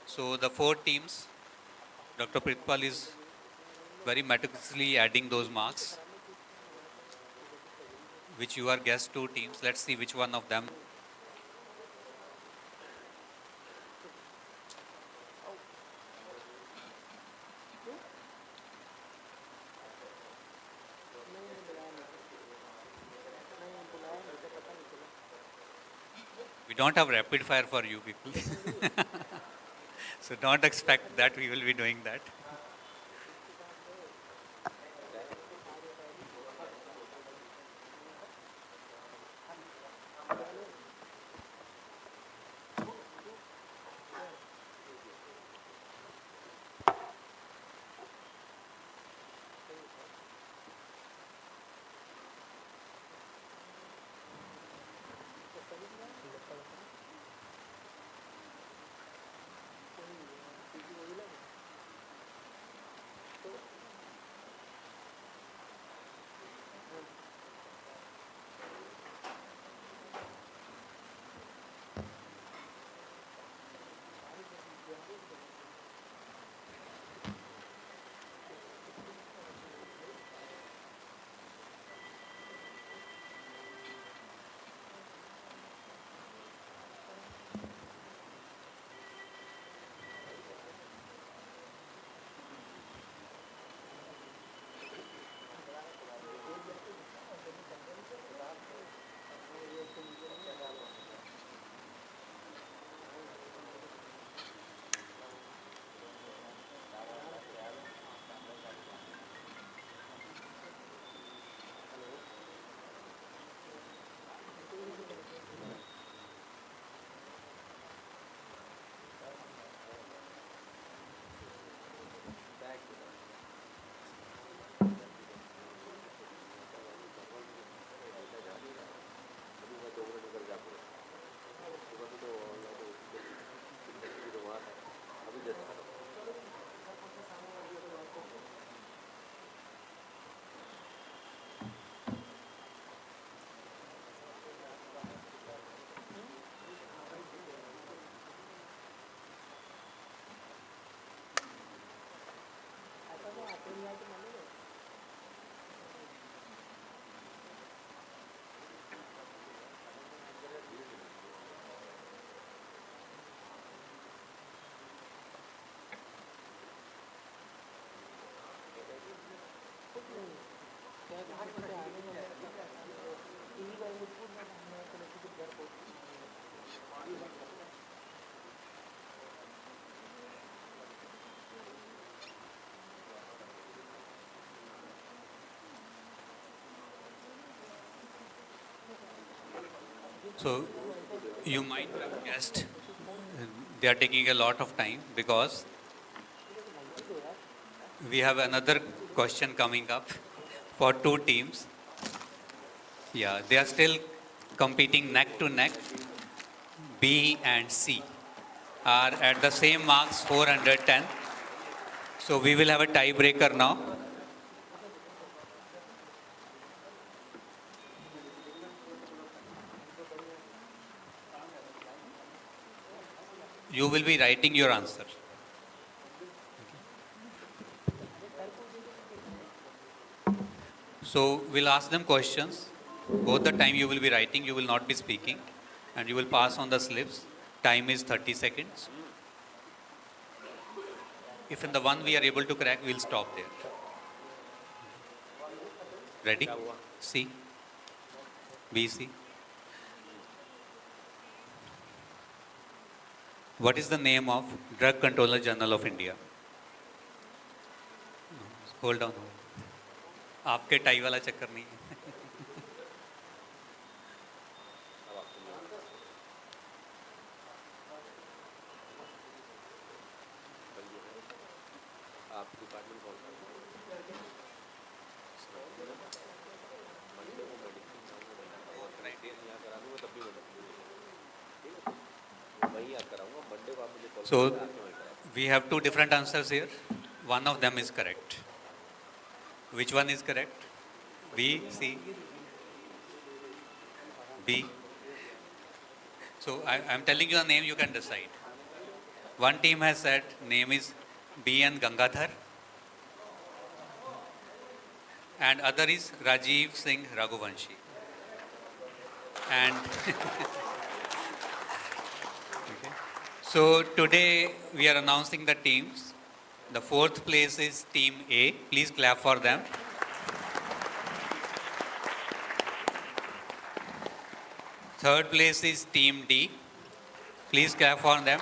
So the 4 teams, Dr. Pritpal is very meticulously adding those marks, which you are guessed 2 teams. Let's see which one of them. We don't have rapid fire for you people. So don't expect that we will be doing that. So you might have guessed they are taking a lot of time because we have another question coming up for two teams. Yeah, they are still competing neck to neck. B and C are at the same marks, 410. So we will have a tiebreaker now. You will be writing your answer. So we'll ask them questions. Both the time you will be writing, you will not be speaking, and you will pass on the slips. Time is 30 seconds. If in the one we are able to crack, we'll stop there. Ready? C. B, C. What is the name of Drug Controller General of India? Hold on. आपके tie वाला चक्कर नहीं है. So we have two different answers here. One of them is correct. Which one is correct? B, C, B. So I'm telling you a name, you can decide. One team has said name is B N Gangadhar, and other is Rajiv Singh Raghuvanshi. And okay. So today we are announcing the teams. The fourth place is Team A. Please clap for them. Third place is Team D. Please clap for them.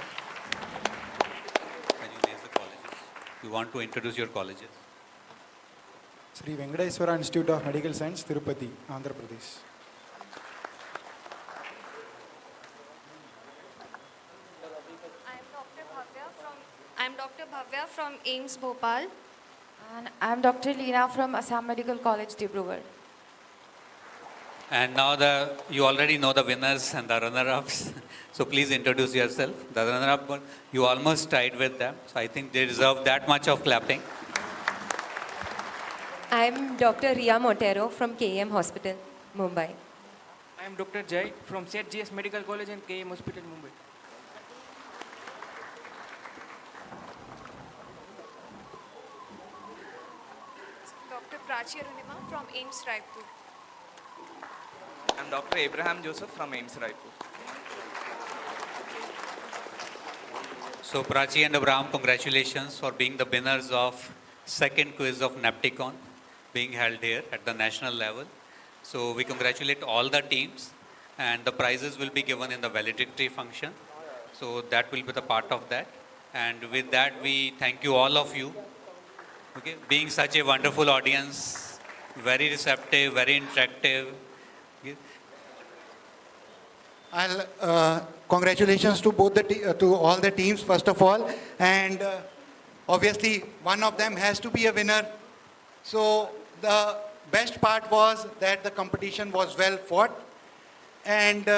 Can you name the colleges? You want to introduce your colleges? Sri Venkateswara Institute of Medical Science, Tirupati, Andhra Pradesh. I'm Dr. Bhavya from AIMS Bhopal. And I'm Dr. Leena from Assam Medical College, Dibrugarh. And now you already know the winners and the runner-ups. So please introduce yourself. The runner-up, you almost tied with them. So I think they deserve that much of clapping. I'm Dr. Ria Montero from KM Hospital, Mumbai. I am Dr. Jai from St. GS Medical College and KM Hospital, Mumbai. Dr. Prachi Arunima from AIMS Raipur. I'm Dr. Abraham Joseph from AIMS Raipur. So Prachi and Abraham, congratulations for being the winners of second quiz of NAPTICON being held here at the national level. So we congratulate all the teams, and the prizes will be given in the valedictory function. So that will be the part of that. And with that, we thank you all of you. Okay, being such a wonderful audience, very receptive, very interactive. Congratulations to both to all the teams first of all, and obviously one of them has to be a winner. So the best part was that the competition was well fought, and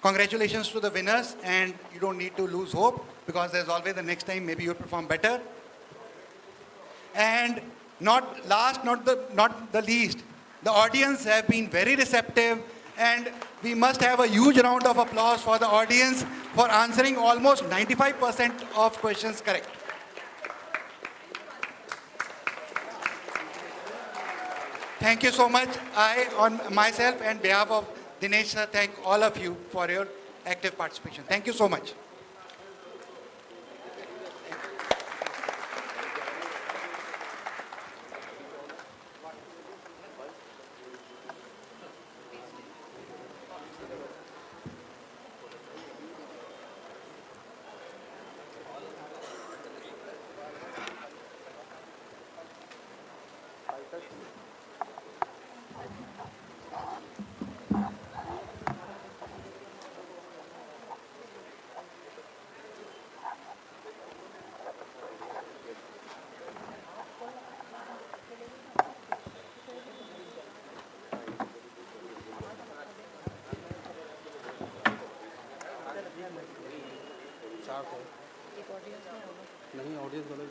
congratulations to the winners, and you don't need to lose hope because there's always the next time, maybe you'll perform better. And not last, not the least, the audience have been very receptive, and we must have a huge round of applause for the audience for answering almost 95% of questions correct. Thank you so much. I, on myself and behalf of Dinesh sir, thank all of you for your active participation. Thank you so much. नहीं audience वाले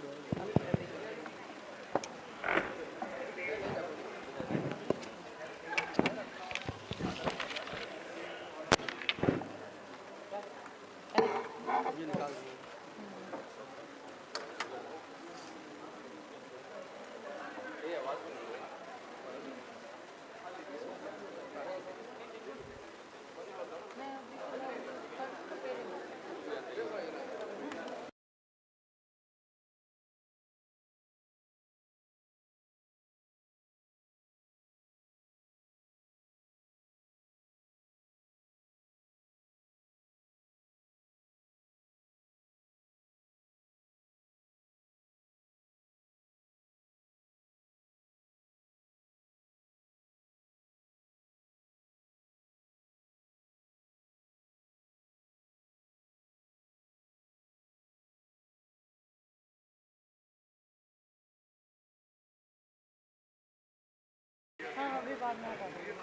अभी बाद में हटा दो,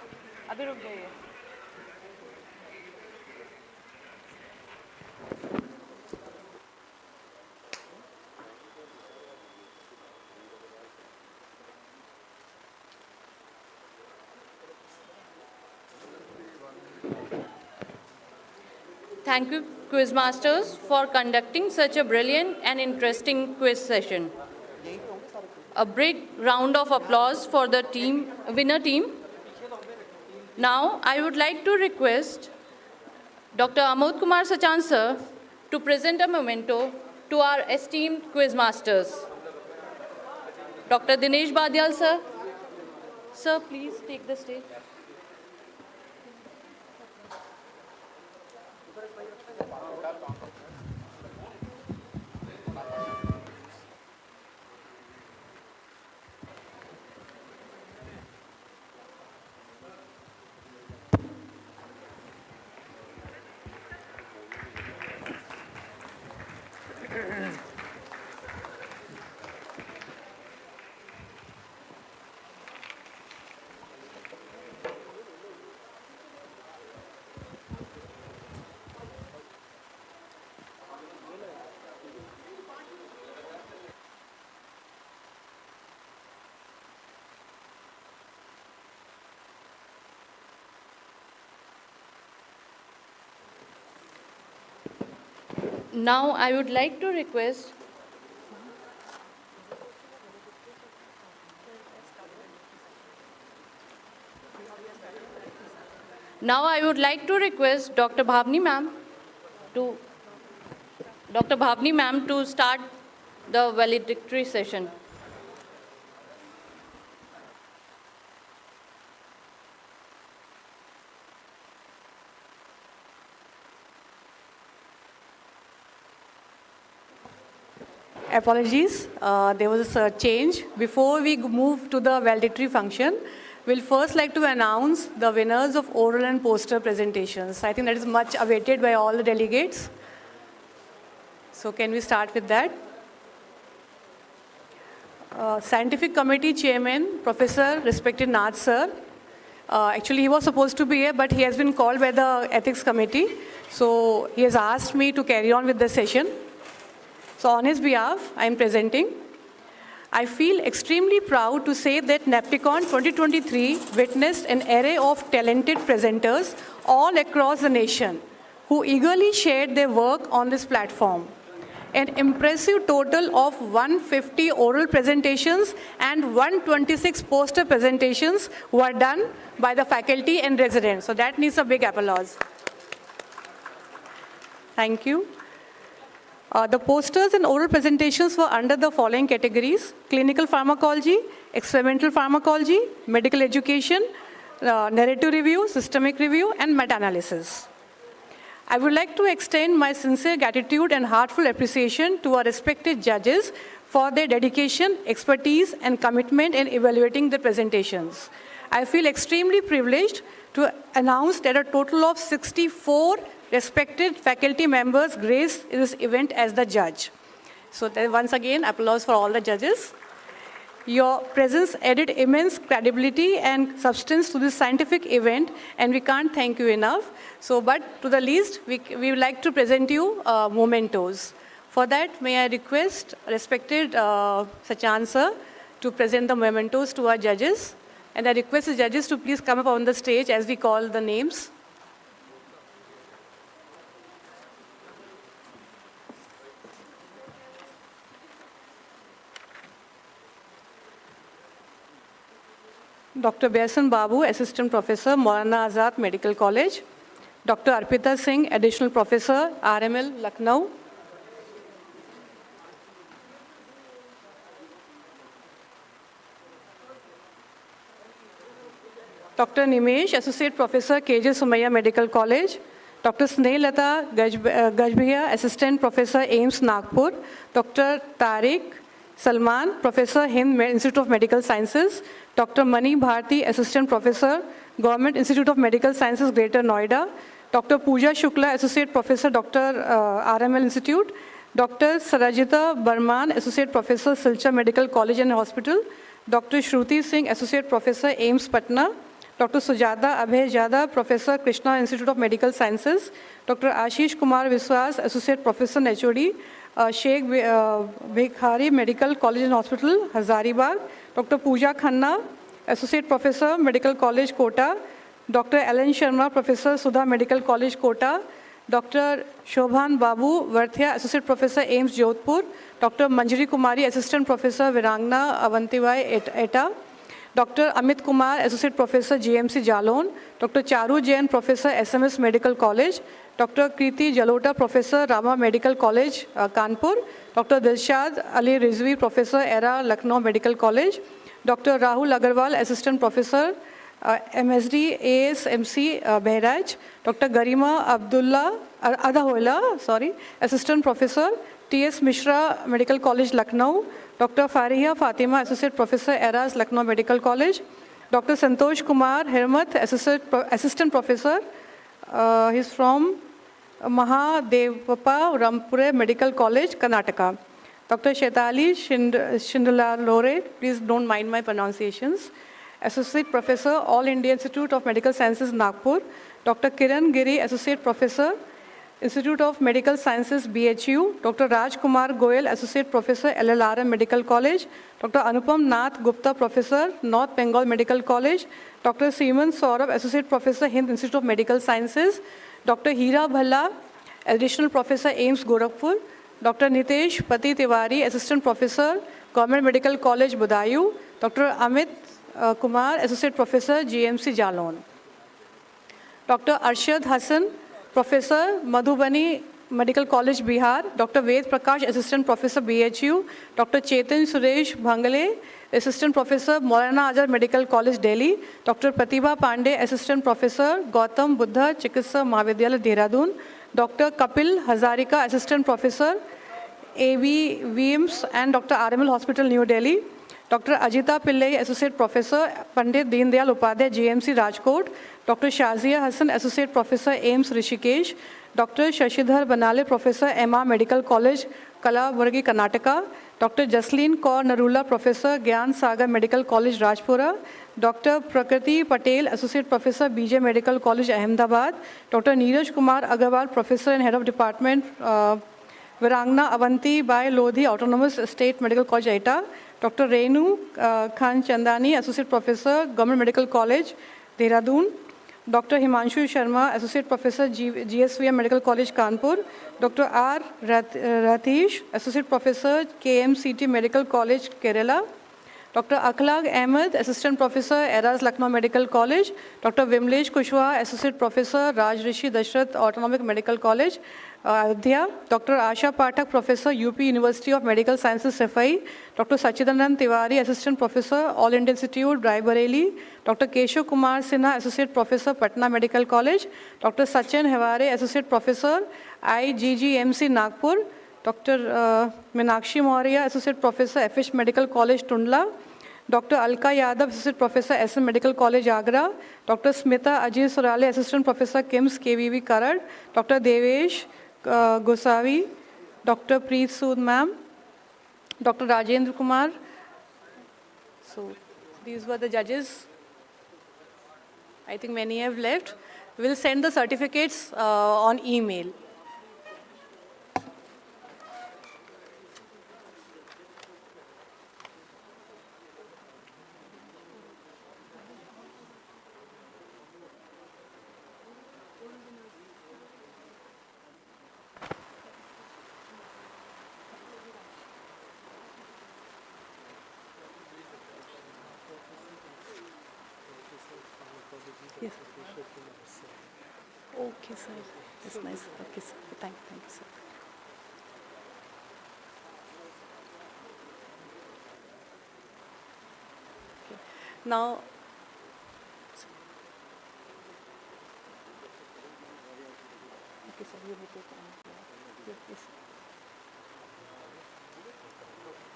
अभी रुक जाइए। Thank you, Quizmasters, for conducting such a brilliant and interesting quiz session. A big round of applause for the winner team. Now, I would like to request Dr. Amod Kumar Sachan sir to present a memento to our esteemed Quizmasters. Dr. Dinesh Badial sir. Sir, please take the stage. Now, I would like to request Dr. Bhavni ma'am to start the valedictory session. Apologies, there was a change. Before we move to the valedictory function, we'll first like to announce the winners of oral and poster presentations. I think that is much awaited by all the delegates. So can we start with that? Scientific Committee Chairman, Professor respected Nath sir. Actually, he was supposed to be here, but he has been called by the Ethics Committee. So he has asked me to carry on with the session. So on his behalf, I am presenting. I feel extremely proud to say that NAPTICON-2023 witnessed an array of talented presenters all across the nation who eagerly shared their work on this platform. An impressive total of 150 oral presentations and 126 poster presentations were done by the faculty and residents. So that needs a big applause. Thank you. The posters and oral presentations were under the following categories: clinical pharmacology, experimental pharmacology, medical education, narrative review, systemic review, and meta-analysis. I would like to extend my sincere gratitude and heartfelt appreciation to our respected judges for their dedication, expertise, and commitment in evaluating the presentations. I feel extremely privileged to announce that a total of 64 respected faculty members graced this event as the judge. So once again, applause for all the judges. Your presence added immense credibility and substance to this scientific event, and we can't thank you enough. So, but to the least, we would like to present you mementos. For that, may I request respected Sachan sir to present the mementos to our judges. And I request the judges to please come up on the stage as we call the names. Dr. Behsan Babu, Assistant Professor, Maulana Azad Medical College. Dr. Arpita Singh, Additional Professor, RML, Lucknow. Dr. Nimesh, Associate Professor, KJ Sumaya Medical College. Dr. Snehlata Gajbhiya, Assistant Professor, AIMS Nagpur. Dr. Tariq Salman, Professor, Hind Institute of Medical Sciences. Dr. Mani Bharti, Assistant Professor, Government Institute of Medical Sciences, Greater Noida. Dr. Pooja Shukla, Associate Professor, Dr. RML Institute. Dr. Sarajita Barman, Associate Professor, Silchar Medical College and Hospital. Dr. Shruti Singh, Associate Professor, AIMS Patna. Dr. Sujata Abhay Jada, Professor, Krishna Institute of Medical Sciences. Dr. Ashish Kumar Viswas, Associate Professor, HOD, Sheikh Bhikhari Medical College and Hospital, Hazaribagh. Dr. Pooja Khanna, Associate Professor, Medical College, Kota. Dr. Alan Sharma, Professor, Sudha Medical College, Kota. Dr. Shobhan Babu Varthia, Associate Professor, AIMS Jodhpur. Dr. Manjari Kumari, Assistant Professor, Virangna Avantivai, ETA. Dr. Amit Kumar, Associate Professor, GMC Jalon. Dr. Charu Jain, Professor, SMS Medical College. Dr. Kriti Jalota, Professor, Rama Medical College, Kanpur. Dr. Dilshad Ali Rizvi, Professor, ERA, Lucknow Medical College. Dr. Rahul Agarwal, Assistant Professor, MSD, ASMC, Behraj. Dr. Garima Adahola, Assistant Professor, TS Mishra Medical College, Lucknow. Dr. Fariha Fatima, Associate Professor, ERAS, Lucknow Medical College. Dr. Santosh Kumar Hermat, Assistant Professor. He's from Mahadevappa Rampure Medical College, Karnataka. Dr. Shetali Shindalalore, please don't mind my pronunciations. Associate Professor, All India Institute of Medical Sciences, Nagpur. Dr. Kiran Giri, Associate Professor, Institute of Medical Sciences, BHU. Dr. Raj Kumar Goyal, Associate Professor, LLRM Medical College. Dr. Anupam Nath Gupta, Professor, North Bengal Medical College. Dr. Seeman Saurabh, Associate Professor, Hind Institute of Medical Sciences. Dr. Hira Bhalla, Additional Professor, AIMS Gorakhpur. Dr. Nitesh Pati Tiwari, Assistant Professor, Government Medical College, Budayu. Dr. Amit Kumar, Associate Professor, GMC Jalon. Dr. Arshad Hassan, Professor, Madhubani Medical College, Bihar. Dr. Ved Prakash, Assistant Professor, BHU. Dr. Chetan Suresh Bhangale, Assistant Professor, Maulana Azad Medical College, Delhi. Dr. Pratibha Pandey, Assistant Professor, Gautam Buddha Chikitsa Mahavidyalaya, Dehradun. Dr. Kapil Hazarika, Assistant Professor, AB VIMS and Dr. RML Hospital, New Delhi. Dr. Ajita Pillai, Associate Professor, Pandit Deen Dayal Upadhyay, GMC Rajkot. Dr. Shazia Hassan, Associate Professor, AIMS Rishikesh. Dr. Shashidhar Banale, Professor, MR Medical College, Kalaburgi, Karnataka. Dr. Jasleen Kaur Narula, Professor, Gyan Sagar Medical College, Rajpura. Dr. Prakriti Patel, Associate Professor, BJ Medical College, Ahmedabad. Dr. Neeraj Kumar Agarwal, Professor and Head of Department, Virangna Avanti Bai Lodhi, Autonomous State Medical College, ETA. Dr. Renu Khan Chandani, Associate Professor, Government Medical College, Dehradun. Dr. Himanshu Sharma, Associate Professor, GSVM Medical College, Kanpur. Dr. R. Ratish, Associate Professor, KMCT Medical College, Kerala. Dr. Akhlaq Ahmed, Assistant Professor, ERAS, Lucknow Medical College. Dr. Vimlesh Kushwaha, Associate Professor, Raj Rishi Dashrath Autonomic Medical College, Ayodhya. Dr. Asha Pathak, Professor, UP University of Medical Sciences, Safai. Dr. Sachidanand Tiwari, Assistant Professor, All India Institute, Raebareli. Dr. Keshav Kumar Sinha, Associate Professor, Patna Medical College. Dr. Sachin Heware, Associate Professor, IGGMC, Nagpur. Dr. Meenakshi Maurya, Associate Professor, FH Medical College, Tundla. Dr. Alka Yadav, Associate Professor, SM Medical College, Agra. Dr. Smita Ajay Surale, Assistant Professor, KIMS, KVV, Karad. Dr. Devesh Gosavi. Dr. Preet Sood, ma'am. Dr. Rajendra Kumar. So these were the judges. I think many have left. We'll send the certificates on email. Yes. Okay, sir. That's nice. Okay, sir. Thank you, sir. Okay. Now, okay, sir. You may take on. Yes.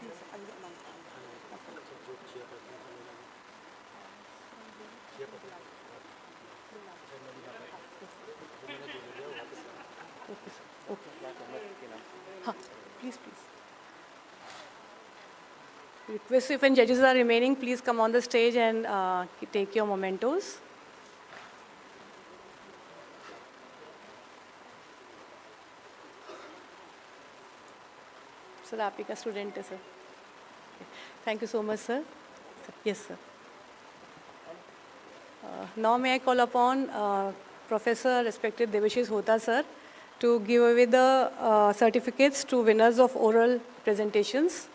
Yes, sir. Okay, sir. Okay. Please. Request if any judges are remaining, please come on the stage and take your mementos. Sir, आप ही का student है, sir. Thank you so much, sir. Yes, sir. Now may I call upon Professor respected Devashish Hota, sir, to give away the certificates to winners of oral presentations.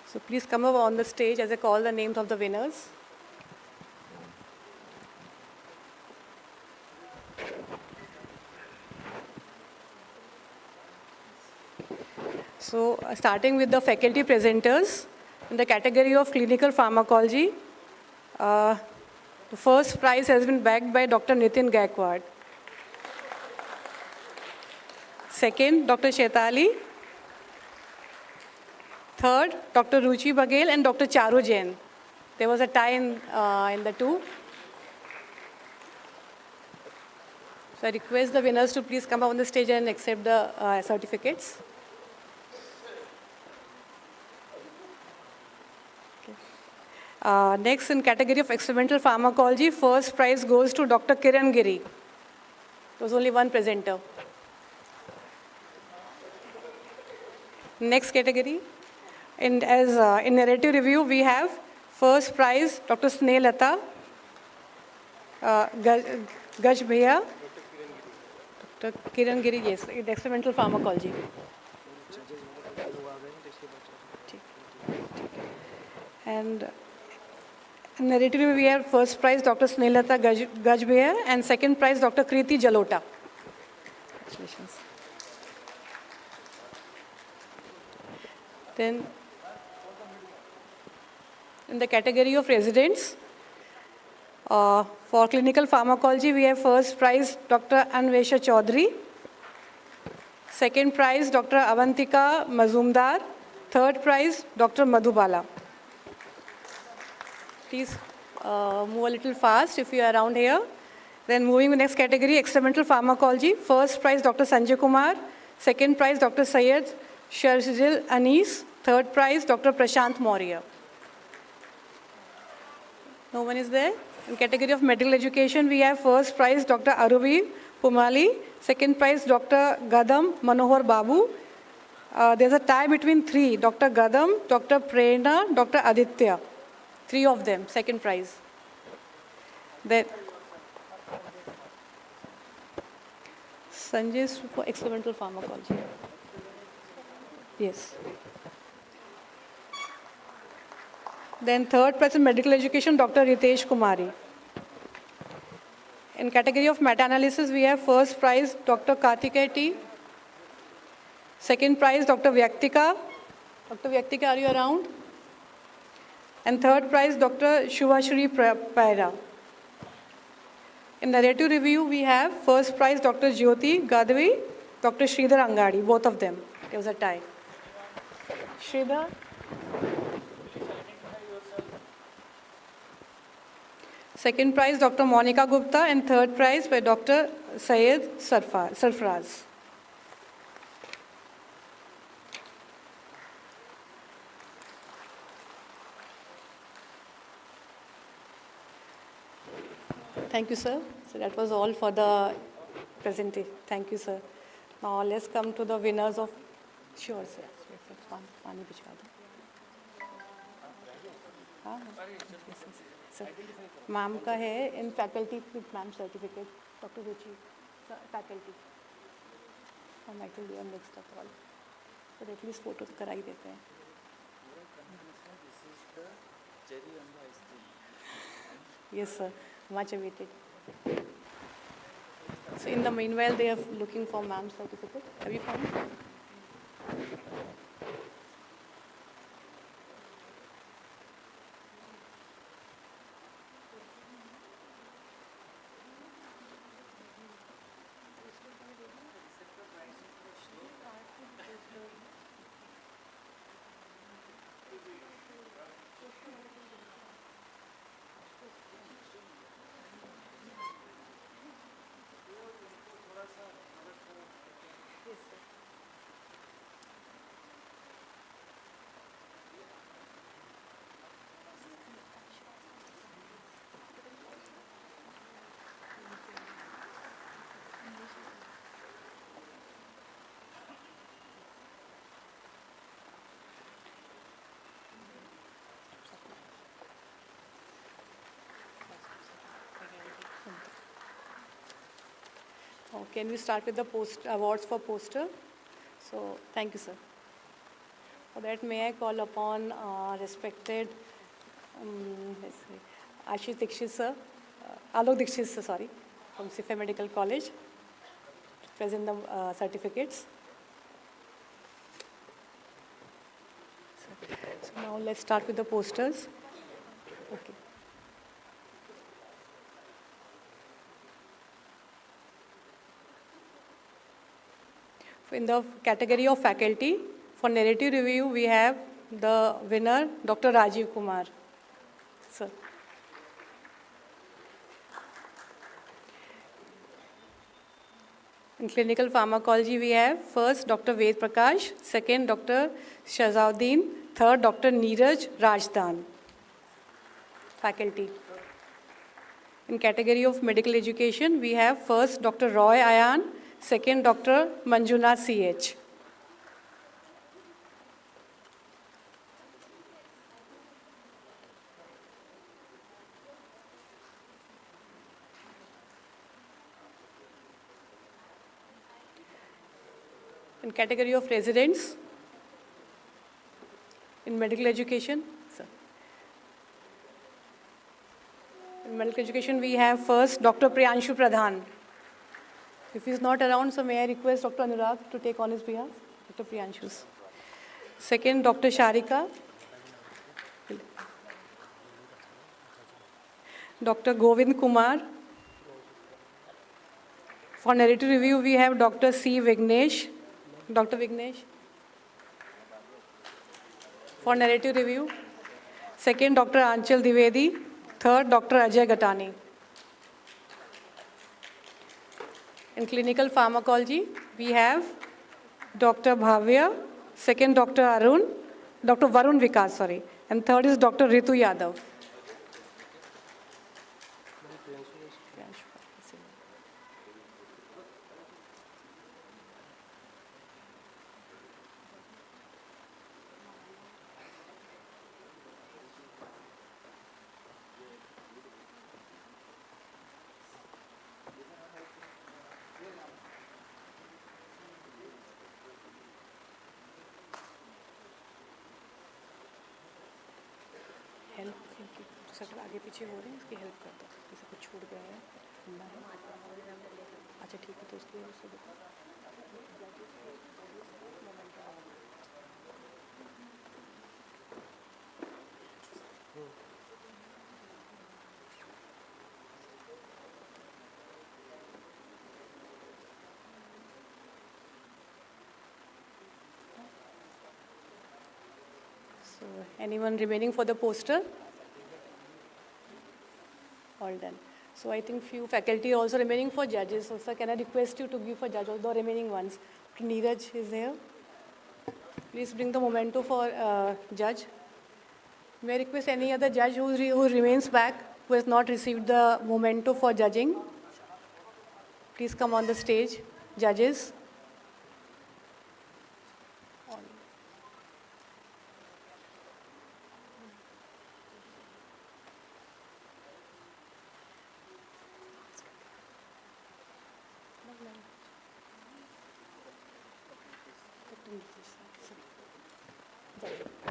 So please come over on the stage as I call the names of the winners. So starting with the faculty presenters, in the category of clinical pharmacology, the first prize has been bagged by Dr. Nitin Gaikwad. Second, Dr. Shetali. Third, Dr. Ruchi Baghel and Dr. Charu Jain. There was a tie in the two. So I request the winners to please come up on the stage and accept the certificates. Next, in category of experimental pharmacology, first prize goes to Dr. Kiran Giri. There was only one presenter. Next category, in narrative review, we have first prize Dr. Snehata Gaj Bhaiya, Dr. Kiran Giri, yes, in experimental pharmacology. And in narrative review, we have first prize Dr. Snehata Gaj Bhaiya and second prize Dr. Kriti Jalota. Congratulations. Then, in the category of residents, for clinical pharmacology, we have first prize Dr. Anvesha Chaudhary, second prize Dr. Avantika Mazumdar, third prize Dr. Madhubala. Please move a little fast if you are around here. Then moving to the next category, experimental pharmacology, first prize Dr. Sanjay Kumar, second prize Dr. Syed Sharjil Anis, third prize Dr. Prashant Maurya. No one is there? In category of medical education, we have first prize Dr. Aruvi Pumali, second prize Dr. Gadam Manohar Babu. There's a tie between three, Dr. Gadam, Dr. Prerna, Dr. Aditya. Three of them, second prize. Then Sanjay is for experimental pharmacology. Yes. Then third prize in medical education, Dr. Ritesh Kumari. In category of meta-analysis, we have first prize Dr. Karthikeya T. Second prize Dr. Vyaktika. Dr. Vyaktika, are you around? And third prize Dr. Shubhashri Paira. In narrative review, we have first prize Dr. Jyoti Gadvi, Dr. Sridhar Angadi, both of them. There was a tie. Sridhar. Second prize Dr. Monica Gupta and third prize by Dr. Syed Sarfraz. Thank you, sir. So that was all for the presentation. Thank you, sir. Now let's come to the winners of. Sure, sir. Yes, sir. पानी भिजवा दो. हाँ, sir. Ma'am का है इन faculty ma'am certificate doctor रुचि faculty हम actually next call but at least photo तो करा ही देते हैं. Yes, sir. Much awaited. So in the meanwhile, they are looking for ma'am's certificate. Have you found it? Can we start with the awards for poster? So, thank you, sir. For that, may I call upon respected Ashish Dikshit, sir, Alok Dikshit, sir, sorry, from Sifai Medical College, to present the certificates. So now let's start with the posters. Okay. In the category of faculty, for narrative review, we have the winner, Dr. Rajiv Kumar. Sir. In clinical pharmacology, we have first Dr. Ved Prakash, second Dr. Shazauddin, third Dr. Neeraj Rajdan. Faculty. In category of medical education, we have first Dr. Roy Ayan, second Dr. Manjuna CH. In category of residents, in medical education, sir. In medical education, we have first Dr. Priyanshu Pradhan. If he is not around, so may I request Dr. Anurag to take on his behalf? Dr. Priyanshu. Second, Dr. Sharika. Dr. Govind Kumar. For narrative review, we have Dr. C. Vignesh. Dr. Vignesh. For narrative review. Second, Dr. Anchal Divedi. Third, Dr. Ajay Gatani. In clinical pharmacology, we have Dr. Bhavya, second Dr. Dr. Varun Vikas, sorry, and third is Dr. Ritu Yadav. सब आगे पीछे हो रहे हैं, इसकी help कर दो, जैसे कुछ छूट गया है, अच्छा ठीक है, तो उसकी उससे देखो. So, anyone remaining for the poster? All done. So I think few faculty also remaining for judges. So sir, can I request you to give for judge all the remaining ones? Neeraj is here. Please bring the memento for judge. May I request any other judge who remains back who has not received the memento for judging, please come on the stage. Judges.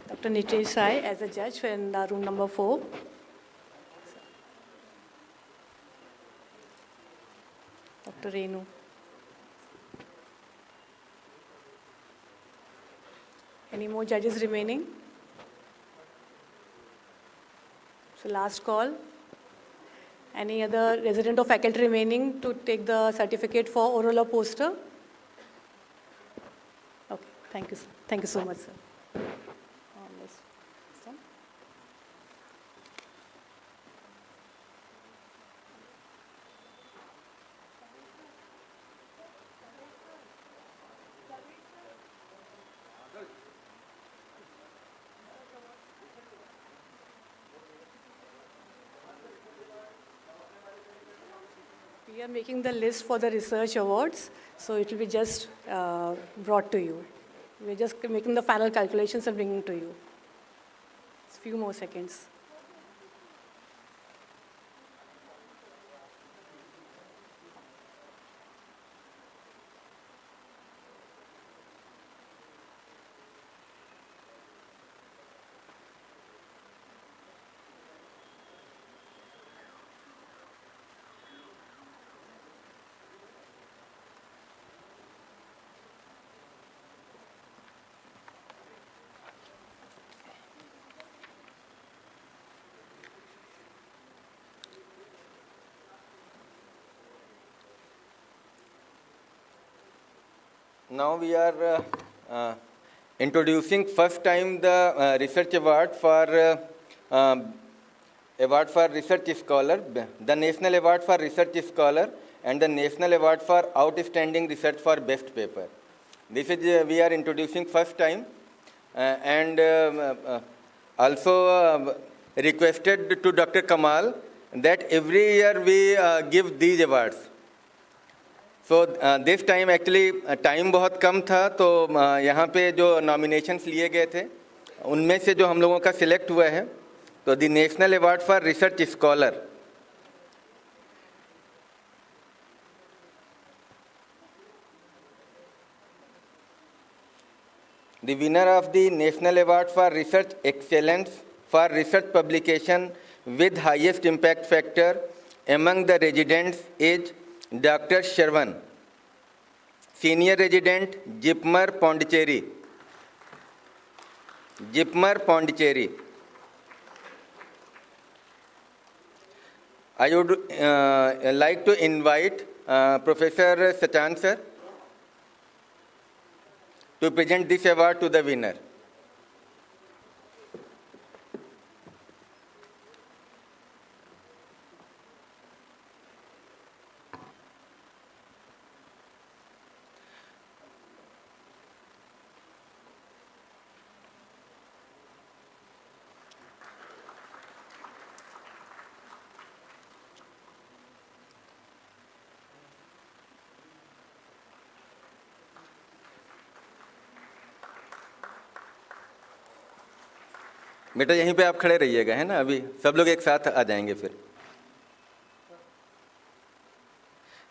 Dr. Nitesh Sai as a judge in room number 4. Dr. Renu. Any more judges remaining? So last call. Any other resident or faculty remaining to take the certificate for oral or poster? Okay, thank you, sir. Thank you so much, sir. We are making the list for the research awards, so it will be just brought to you. We're just making the final calculations and bringing to you. It's a few more seconds. Now we are introducing first time the research award for research scholar, the national award for research scholar, and the national award for outstanding research for best paper. This is we are introducing first time, and also requested to Dr. Kamal that every year we give these awards. So this time actually time बहुत कम था, तो यहाँ पे जो nominations लिए गए थे उनमें से जो हम लोगों का select हुआ है, तो the National Award for Research Scholar, the winner of the National Award for Research Excellence for Research Publication with highest impact factor among the residents is Dr. Sharvan, Senior Resident, Jipmer, Pondicherry. Jipmer, Pondicherry. I would like to invite Professor Sachan sir to present this award to the winner. बेटा यहीं पे आप खड़े रहिएगा, है ना, अभी सब लोग एक साथ आ जाएंगे फिर.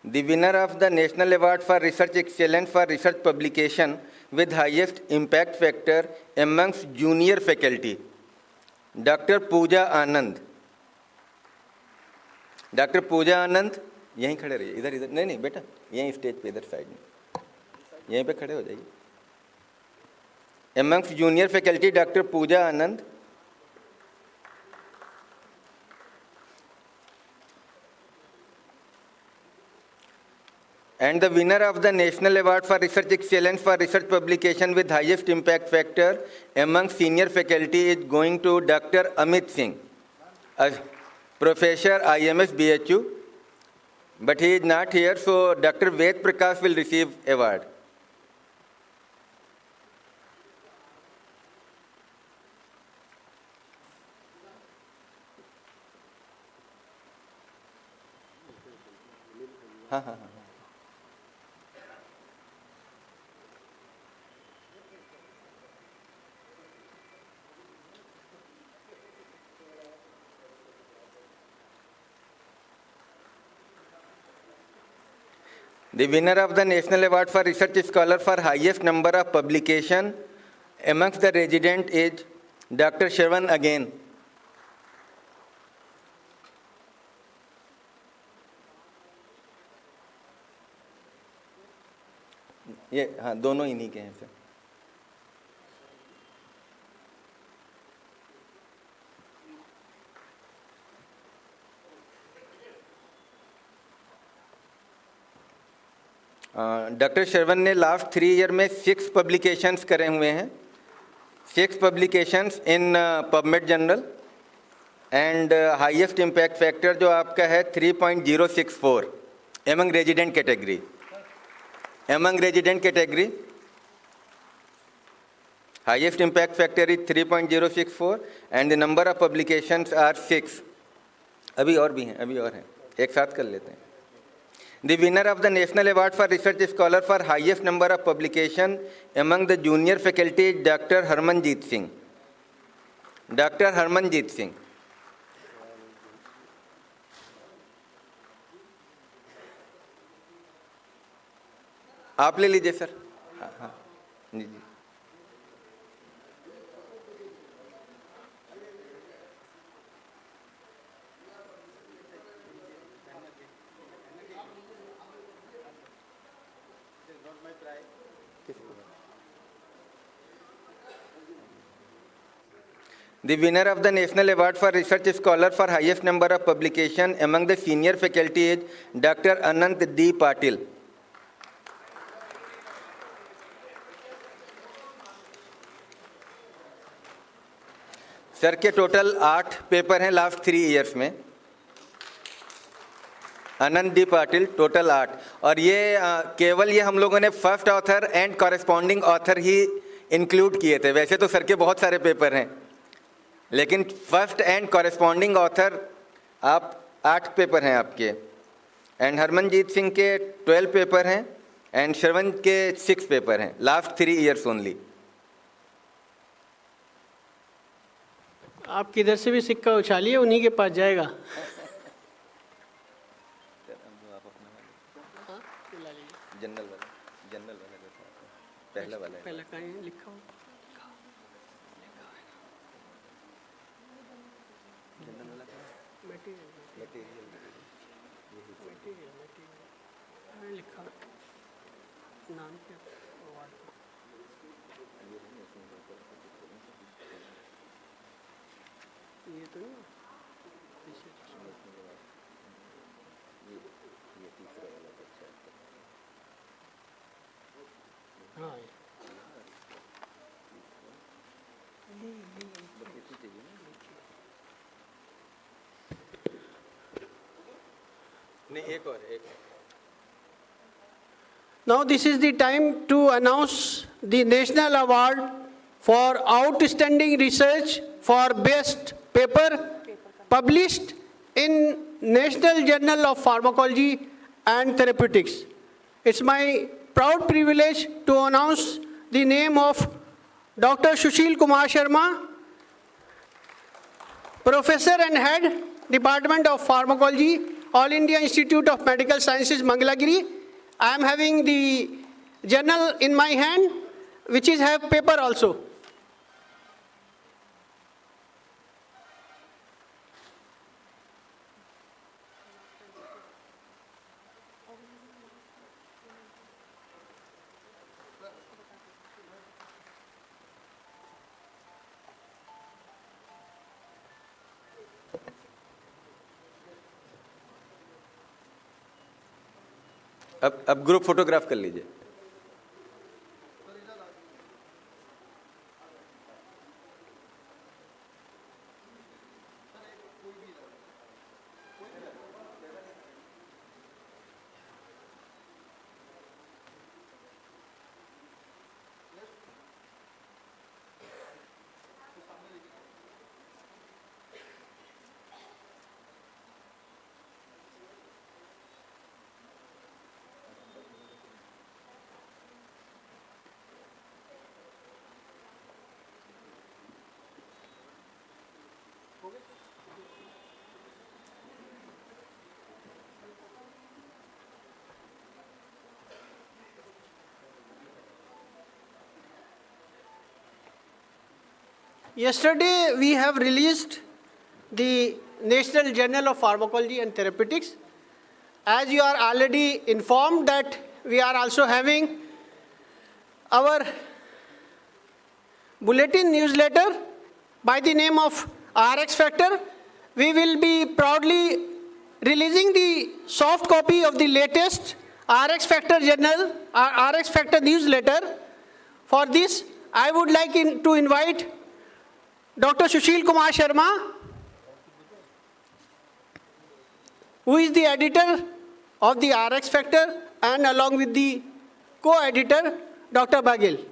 The winner of the National Award for Research Excellence for Research Publication with highest impact factor amongst junior faculty, Dr. Pooja Anand. Dr. Pooja Anand, यहीं खड़े रहिए, इधर इधर नहीं नहीं बेटा, यहीं स्टेज पे इधर साइड में, यहीं पे खड़े हो जाइए. Amongst junior faculty, Dr. Pooja Anand. And the winner of the National Award for Research Excellence for Research Publication with highest impact factor among senior faculty is going to Dr. Amit Singh, a Professor IMS BHU, but he is not here, so Dr. Ved Prakash will receive award. हाँ हाँ हाँ The winner of the National Award for Research Scholar for highest number of publication amongst the resident is Dr. Shravan again. ये हाँ दोनों इन्हीं के हैं sir. Doctor Sharavana ने लास्ट 3 ईयर में 6 पब्लिकेशंस करे हुए हैं, 6 publications in PubMed journal and highest impact factor जो आपका है 3.064 among resident category. Among resident category, highest impact factor is 3.064 and the number of publications are 6. अभी और भी हैं, अभी और हैं, एक साथ कर लेते हैं. The winner of the National Award for Research Scholar for highest number of publication among the junior faculty is Dr. Harmanjeet Singh. Dr. Harmanjeet Singh. आप ले लीजिए सर. हाँ हाँ जी जी. The winner of the National Award for Research Scholar for highest number of publication among the senior faculty is Dr. Anant D. Patil. Sir के total 8 paper हैं last 3 years में. अनंत D Patil total 8. और ये केवल ये हम लोगों ने first author and corresponding author he include किए थे. वैसे तो सर के बहुत सारे पेपर हैं, लेकिन फर्स्ट एंड कॉरेस्पॉन्डिंग ऑथर आप 8 पेपर हैं आपके. एंड हरमनजीत सिंह के 12 पेपर हैं एंड श्रवण के 6 पेपर हैं लास्ट 3 इयर्स ओनली. आप किधर से भी सिक्का उछालिए, उन्हीं के पास जाएगा. जनरल वाला पहला वाला पहला कहाँ है लिखा हो? लिखा नाम क्या? ये तो नहीं हाँ नहीं एक और एक. Now this is the time to announce the National Award for Outstanding Research for Best Paper published in National Journal of Pharmacology and Therapeutics. It's my proud privilege to announce the name of Dr. Sushil Kumar Sharma, Professor and Head, Department of Pharmacology, All India Institute of Medical Sciences, Mangalagiri. I am having the journal in my hand, which is have paper also. अब group photograph कर लीजिए. Yesterday, we have released the National Journal of Pharmacology and Therapeutics. As you are already informed that we are also having our bulletin newsletter by the name of RX Factor. We will be proudly releasing the soft copy of the latest RX Factor journal, RX Factor newsletter. For this, I would like to invite Dr. Sushil Kumar Sharma, who is the editor of the RX Factor, and along with the co-editor, Dr. Bagil.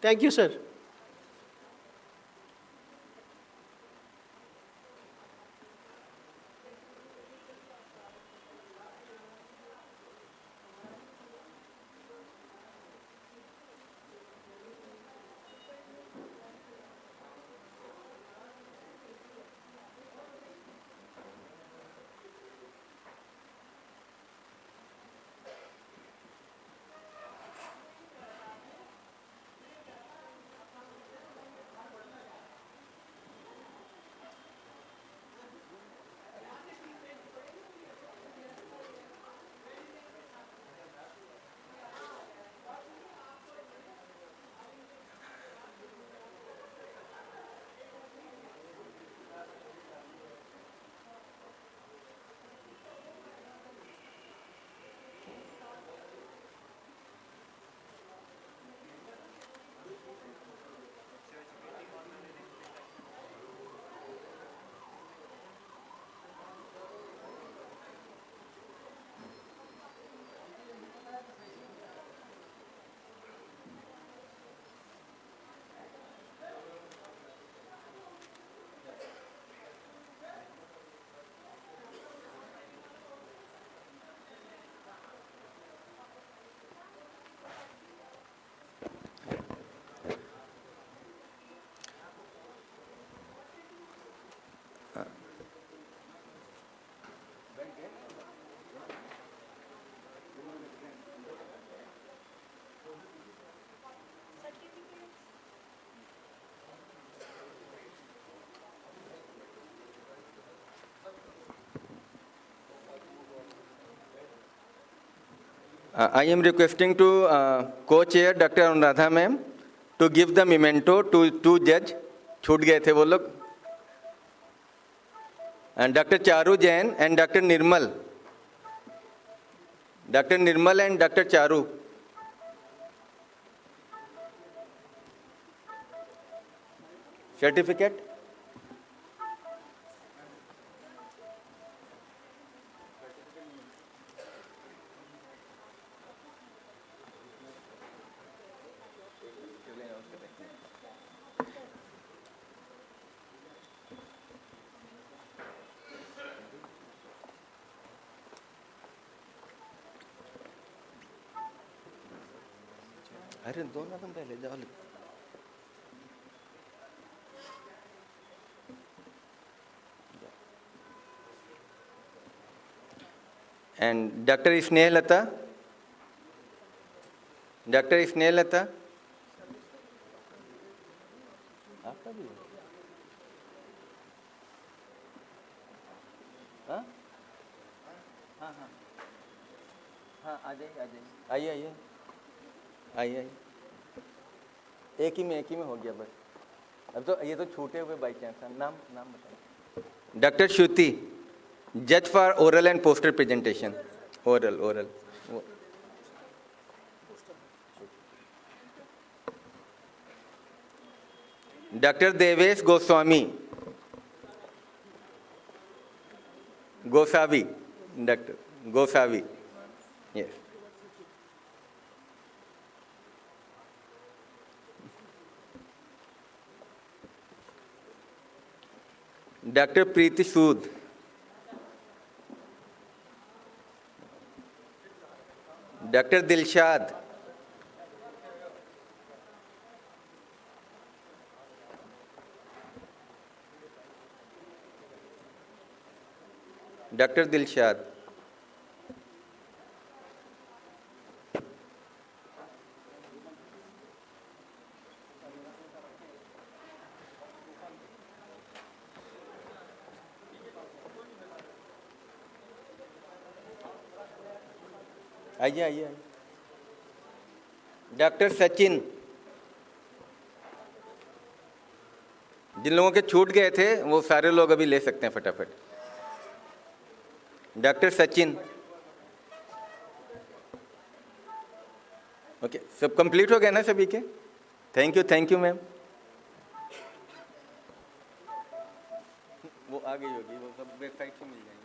Thank you, sir. I am requesting to co-chair Dr. Anuradha ma'am to give the memento to two judge. छूट गए थे वो लोग. And Dr. Charu Jain and Dr. Nirmal. Dr. Nirmal and Dr. Charu. Certificate. अरे दोनों तुम पहले जाओ. And Dr. Snehalata. Dr. Snehalata. आपका भी हाँ हाँ हाँ हाँ आ जाइए आइए आइए आइए एक ही में हो गया बस. अब तो ये तो छूटे हुए बाई चांस. नाम बताइए. डॉक्टर श्रुति, जज for oral and poster presentation. Oral Dr. Devesh Goswami. Gosavi. Dr. Gosavi. Yes. Dr. Preeti Sood. Dr. Dilshad. Dr. Dilshad. आइए आइए आइए। डॉक्टर सचिन। जिन लोगों के छूट गए थे वो सारे लोग अभी ले सकते हैं फटाफट। डॉक्टर सचिन। ओके, सब कंप्लीट हो गया ना सभी के? Thank you ma'am. वो आ गई होगी, वो सब वेबसाइट से मिल जाएंगे।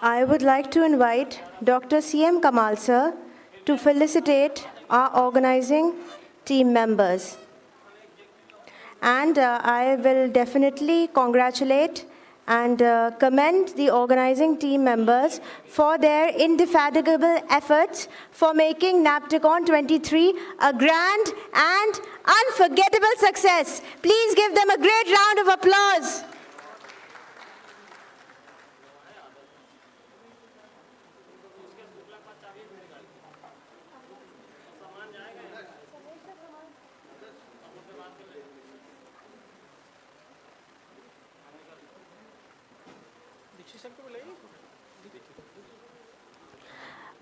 I would like to invite Dr. C.M. Kamal sir to felicitate our organizing team members. And I will definitely congratulate and commend the organizing team members for their indefatigable efforts for making NAPTICON-2023 a grand and unforgettable success. Please give them a great round of applause.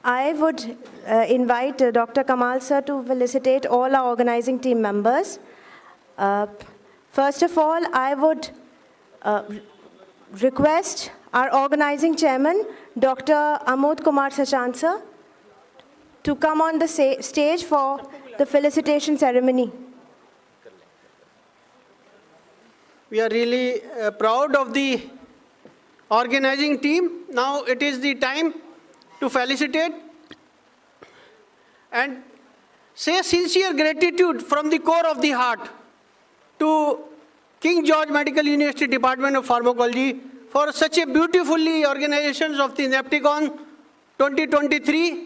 I would invite Dr. Kamal sir to felicitate all our organizing team members. First of all, I would request our organizing chairman, Dr. Amod Kumar Sachant sir, to come on the stage for the felicitation ceremony. We are really proud of the organizing team. Now it is the time to felicitate and say sincere gratitude from the core of the heart to King George Medical University Department of Pharmacology for such a beautifully organizations of the NAPTICON 2023,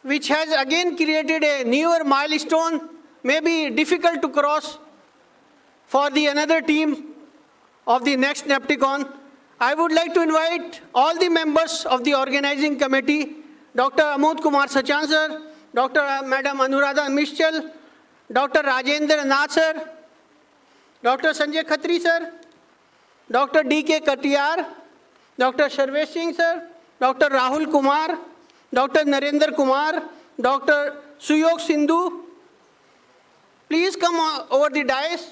which has again created a newer milestone, maybe difficult to cross for the another team of the next NAPTICON. I would like to invite all the members of the organizing committee, Dr. Amod Kumar Sachan sir, Dr. Madam Anuradha Mishal, Dr. Rajendra Nath sir, Dr. Sanjay Khatri sir, Dr. D.K. Katiyar, Dr. Sharvesh Singh sir, Dr. Rahul Kumar, Dr. Narendra Kumar, Dr. Suyog Sindhu. Please come over the dais.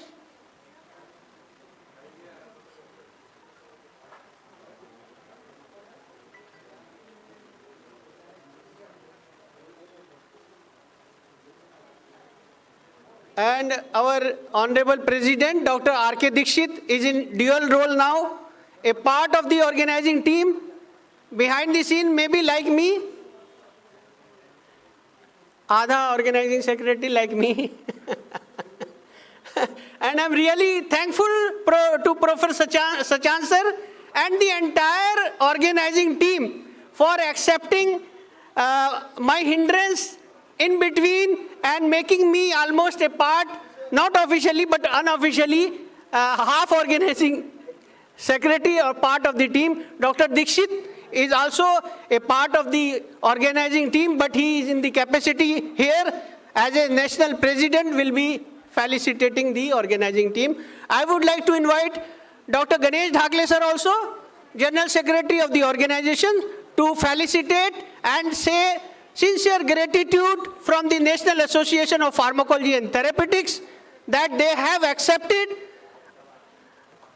And our Honorable President, Dr. R.K. Dikshit, is in dual role now, a part of the organizing team, behind the scene, maybe like me, Adha organizing secretary like me. And I'm really thankful to Professor Sachan sir and the entire organizing team for accepting my hindrance in between and making me almost a part, not officially but unofficially, half organizing secretary or part of the team. Dr. Dikshit is also a part of the organizing team, but he is in the capacity here as a national president, will be felicitating the organizing team. I would like to invite Dr. Ganesh Dhakle sir also, General Secretary of the organization, to felicitate and say sincere gratitude from the National Association of Pharmacology and Therapeutics that they have accepted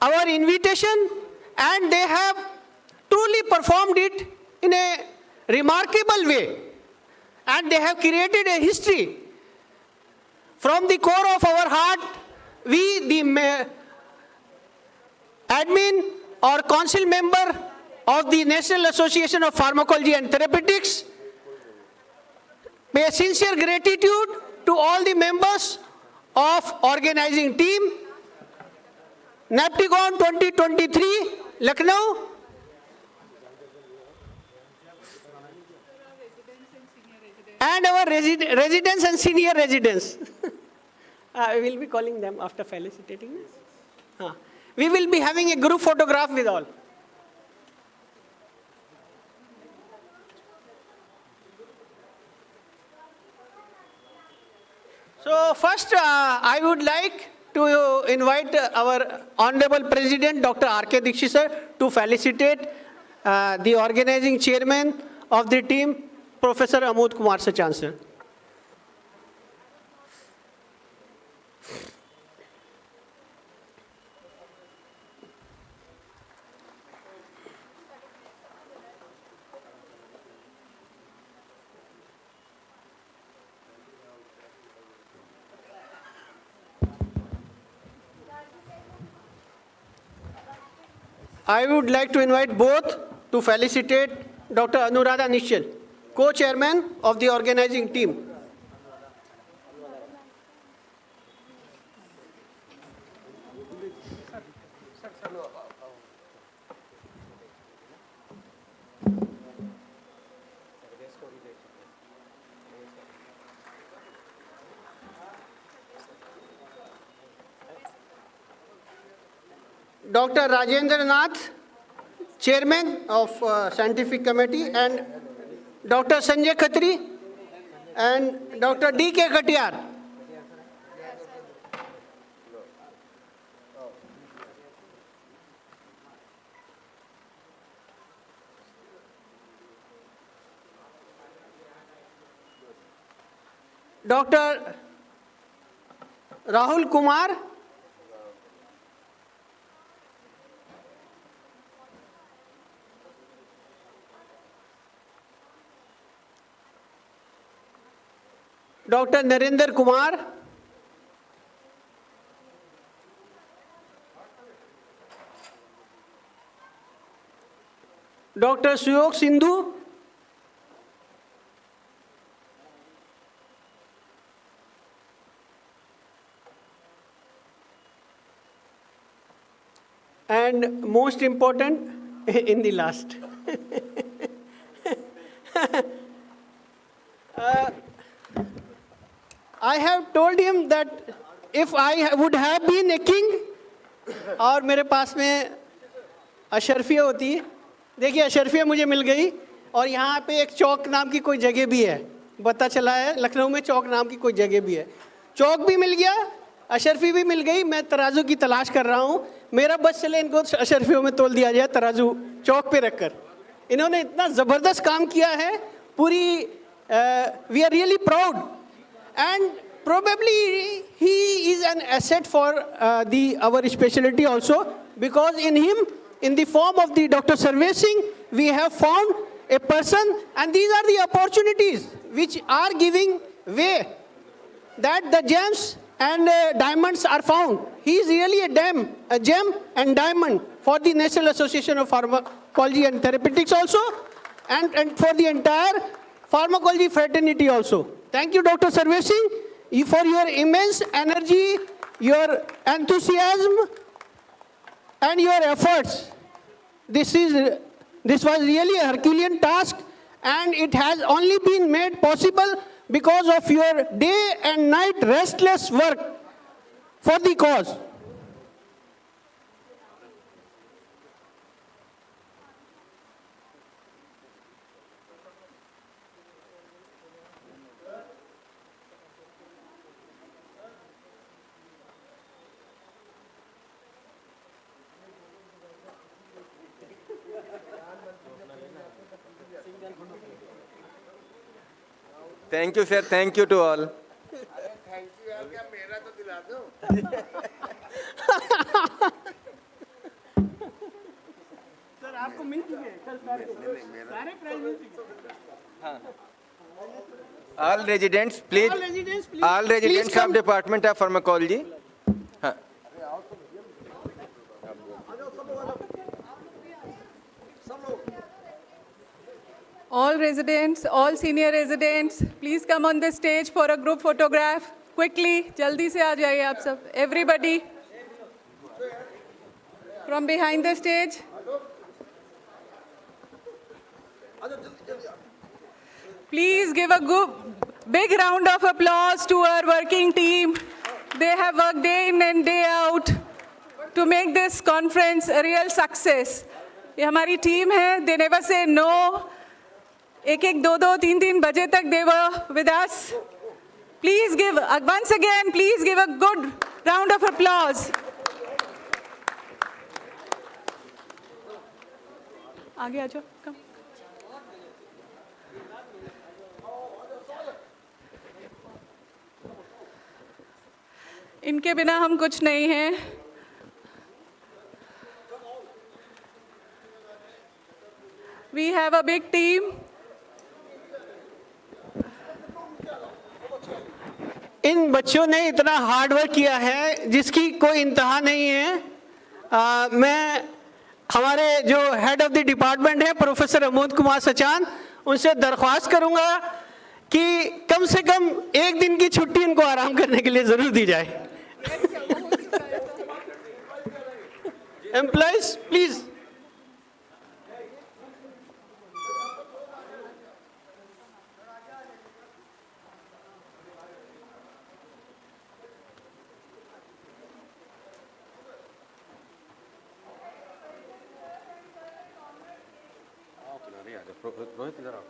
our invitation and they have truly performed it in a remarkable way. And they have created a history. From the core of our heart, we, the admin or council member of the National Association of Pharmacology and Therapeutics, pay sincere gratitude to all the members of organizing team, NAPTICON 2023, Lucknow. And our residents and senior residents. I will be calling them after felicitating us. We will be having a group photograph with all. So first, I would like to invite our Honorable President, Dr. R.K. Dikshit sir, to felicitate the organizing chairman of the team, Professor Amod Kumar Sachan sir. I would like to invite both to felicitate Dr. Anuradha Nishal, co-chairman of the organizing team. Dr. Rajendra Nath, Chairman of Scientific Committee, and Dr. Sanjay Khatri, and Dr. D.K. Katiyar. Dr. Rahul Kumar, Dr. Narendra Kumar, Dr. Suyog Sindhu, and most important in the last. I have told him that if I would have been a king, और मेरे पास में अशरफिया होती, देखिए अशरफिया मुझे मिल गई, और यहाँ पे एक चौक नाम की कोई जगह भी है, पता चला है लखनऊ में चौक नाम की कोई जगह भी है, चौक भी मिल गया, अशरफी भी मिल गई, मैं तराजू की तलाश कर रहा हूँ, मेरा बस चले इनको अशरफियों में तोल दिया जाए तराजू चौक पे रखकर। इन्होंने इतना ज़बरदस्त काम किया है, पूरी we are really proud, and probably he is an asset for our specialty also, because in him, in the form of the Dr. Sarvesh Singh, we have found a person, and these are the opportunities which are giving way that the gems and diamonds are found. He is really a gem and diamond for the National Association of Pharmacology and Therapeutics also, and for the entire pharmacology fraternity also. Thank you, Dr. Sarvesh Singh, for your immense energy, your enthusiasm, and your efforts. This was really a Herculean task, and it has only been made possible because of your day and night restless work for the cause. Thank you, sir. Thank you to all. Sir आपको मिल चुके हैं कल सारे prize मिल चुके हैं। All residents, please. All residents of Department of Pharmacology. All residents, all senior residents, please come on the stage for a group photograph. Quickly, jaldi se aa jaiye aap sab. Everybody from behind the stage. Please give a big round of applause to our working team. They have worked day in and day out to make this conference a real success. ये हमारी team है. They never say no. एक दो 3 बजे तक they were with us. Please give, once again, please give a good round of applause. आगे आ जाओ, come. इनके बिना हम कुछ नहीं हैं. We have a big team. इन बच्चों ने इतना हार्ड वर्क किया है जिसकी कोई इंतहा नहीं है। मैं हमारे जो हेड ऑफ द डिपार्टमेंट है प्रोफेसर अमोद कुमार सचान, उनसे दरख्वास्त करूंगा कि कम से कम एक दिन की छुट्टी इनको आराम करने के लिए जरूर दी जाए। Employees please. रोहित इधर आओ।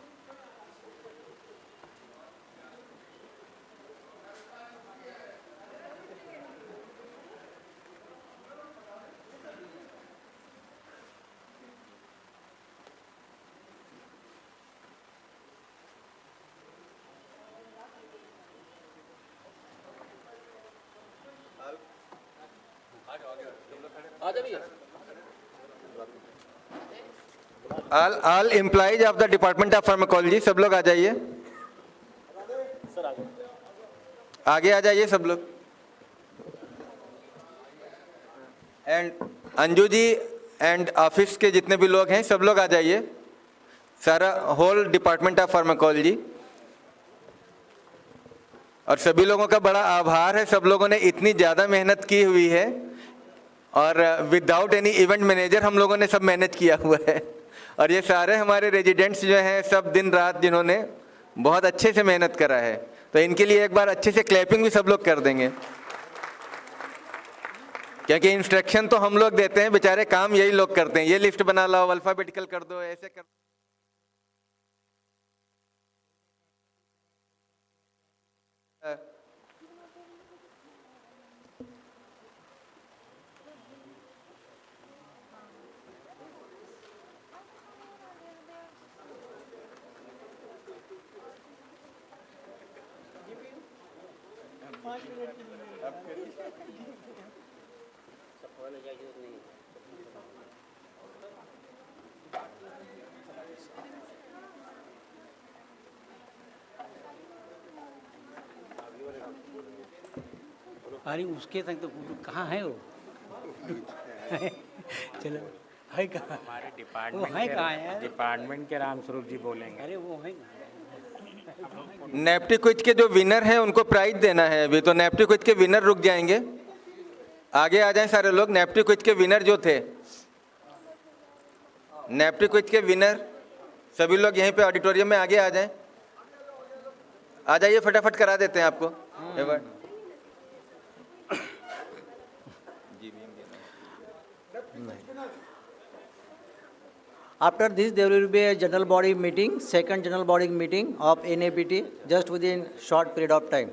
All employees of the Department of Pharmacology, सब लोग आ जाइए, आगे आ जाइए सब लोग। And Anju ji and office के जितने भी लोग हैं सब लोग आ जाइए, सारा होल डिपार्टमेंट ऑफ फार्माकोलॉजी। और सभी लोगों का बड़ा आभार है, सब लोगों ने इतनी ज़्यादा मेहनत की हुई है और विदाउट एनी इवेंट मैनेजर हम लोगों ने सब मैनेज किया हुआ है। और ये सारे हमारे रेजिडेंट्स जो हैं सब दिन रात जिन्होंने बहुत अच्छे से मेहनत करा है, तो इनके लिए एक बार अच्छे से क्लैपिंग भी सब लोग कर देंगे, क्योंकि इंस्ट्रक्शन तो हम लोग देते हैं, बेचारे काम यही लोग करते हैं। ये लिस्ट बना लाओ, अल्फाबेटिकल कर दो, ऐसे कर। अरे उसके संग तो कहाँ है वो? चलो है कहाँ? हमारे वो है कहाँ यार? डिपार्टमेंट के रामस्वरूप जी बोलेंगे। अरे वो है नेप्टी क्विज के जो विनर हैं उनको प्राइज देना है अभी, तो नेप्टी क्विज के विनर रुक जाएंगे, आगे आ जाएं सारे लोग। नेप्टी क्विज के विनर जो थे, नेप्टी क्विज के विनर सभी लोग यहीं पे ऑडिटोरियम में आगे आ जाएं। आ जाइए, फटाफट करा देते हैं आपको award. After this, there will be a general body meeting, second general body meeting of NAPT, just within short period of time.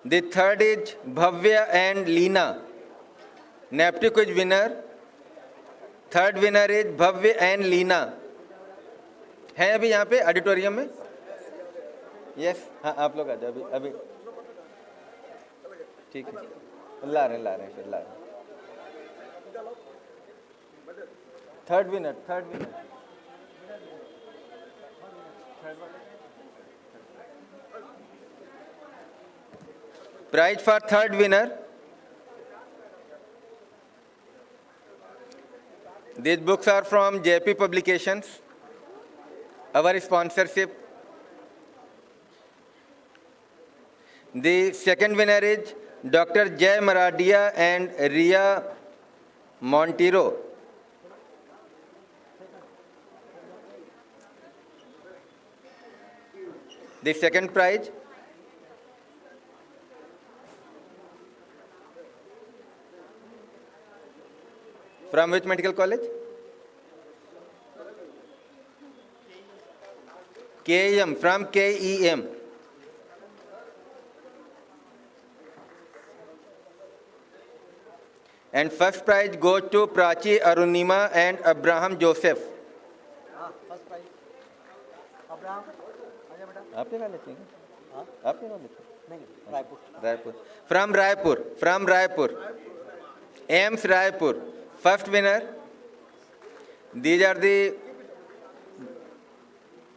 The third is Bhavya and Leena, NAPTI quiz winner. Third winner is Bhavya and Leena. है अभी यहाँ पे auditorium में? Yes, हाँ आप लोग आ जाओ अभी अभी। ठीक है, ला रहे हैं फिर ला रहे हैं। Third winner prize for third winner, these books are from JP Publications, our sponsorship. The second winner is Dr. Jay Maradia and Ria Montero. The second prize. From which medical college? KEM, from KEM. And first prize goes to Prachi Arunima and Abraham Joseph. First prize. Abraham, आजा बेटा। आप लगा लेते हैं? आप लगा लेते हैं? नहीं, Raipur. From Raipur. AIMS Raipur. First winner. These are the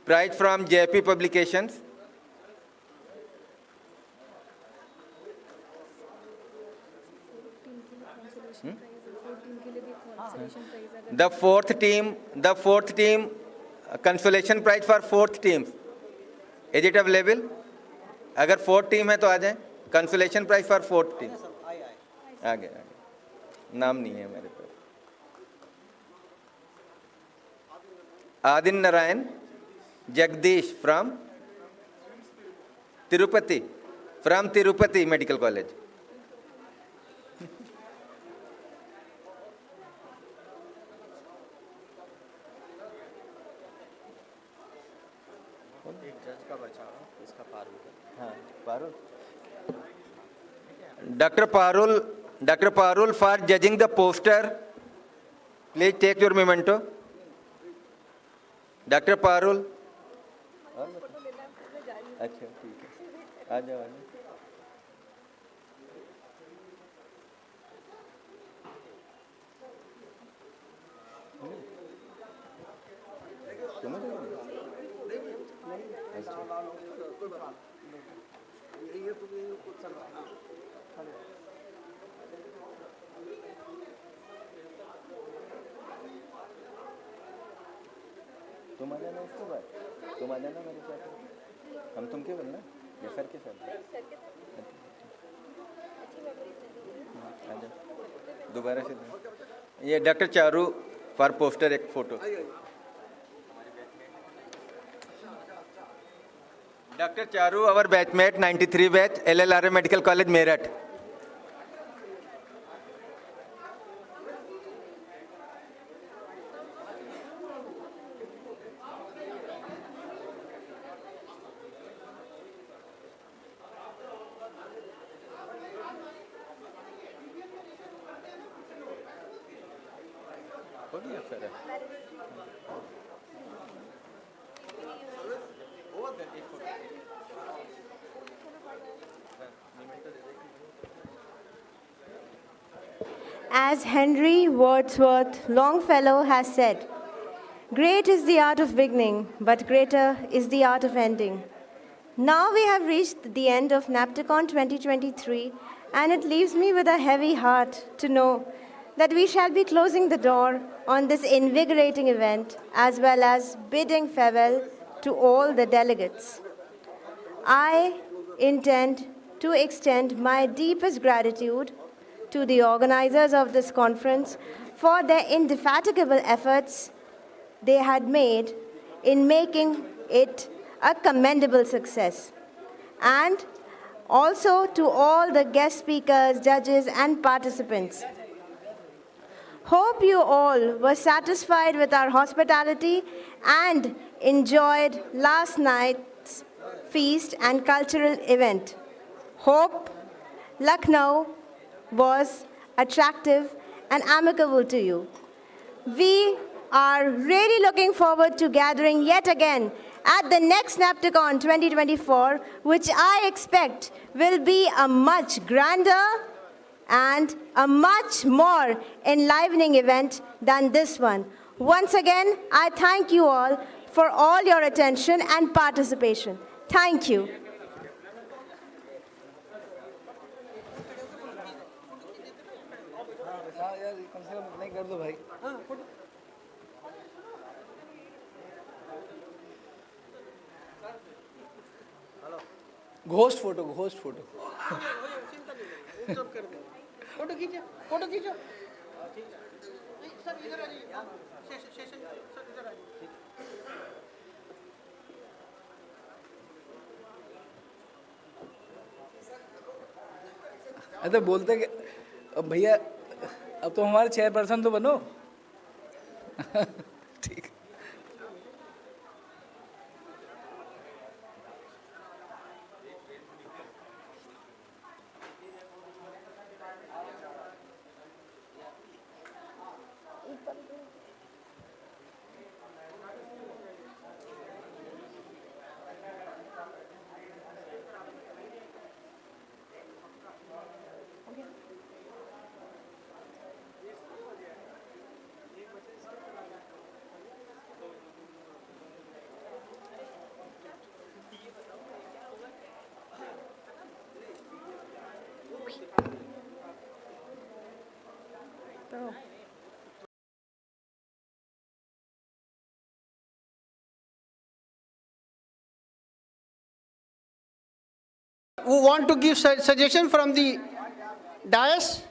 prize from JP Publications. The fourth team consolation prize for fourth team. Is it available? अगर फोर्थ टीम है तो आ जाएं। Consolation prize for fourth team. आगे नाम नहीं है मेरे पास। Adin Narayan Jagdish from Tirupati medical college. Dr. Parul for judging the poster. Please take your memento. Dr. Parul. अच्छा ठीक है, आ जाओ। तुम आ जाना इसके बाद, तुम आ जाना मेरे साथ, हम तुम के बनना। सर के साथ दोबारा से ये डॉक्टर चारू फॉर पोस्टर एक photo doctor Charu our batchmate 93 batch LLRA medical college Meerut As Henry Wordsworth Longfellow has said, "Great is the art of beginning, but greater is the art of ending." Now we have reached the end of NAPTICON 2023, and it leaves me with a heavy heart to know that we shall be closing the door on this invigorating event, as well as bidding farewell to all the delegates. I intend to extend my deepest gratitude to the organizers of this conference for their indefatigable efforts they had made in making it a commendable success. And also to all the guest speakers, judges, and participants. Hope you all were satisfied with our hospitality and enjoyed last night's feast and cultural event. Hope Lucknow was attractive and amicable to you. We are really looking forward to gathering yet again at the next NAPTICON 2024, which I expect will be a much grander and a much more enlivening event than this one. Once again, I thank you all for all your attention and participation. Thank you. Ghost photo photo खींचो photo खींचो sir इधर आ जाइए session sir इधर आ जाइए अरे बोलते कि अब भैया अब तो हमारे चेयरपर्सन तो बनो ठीक Who want to give suggestion from the dais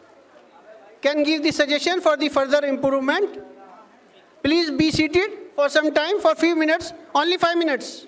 can give the suggestion for the further improvement. Please be seated for some time, for few minutes, only 5 minutes.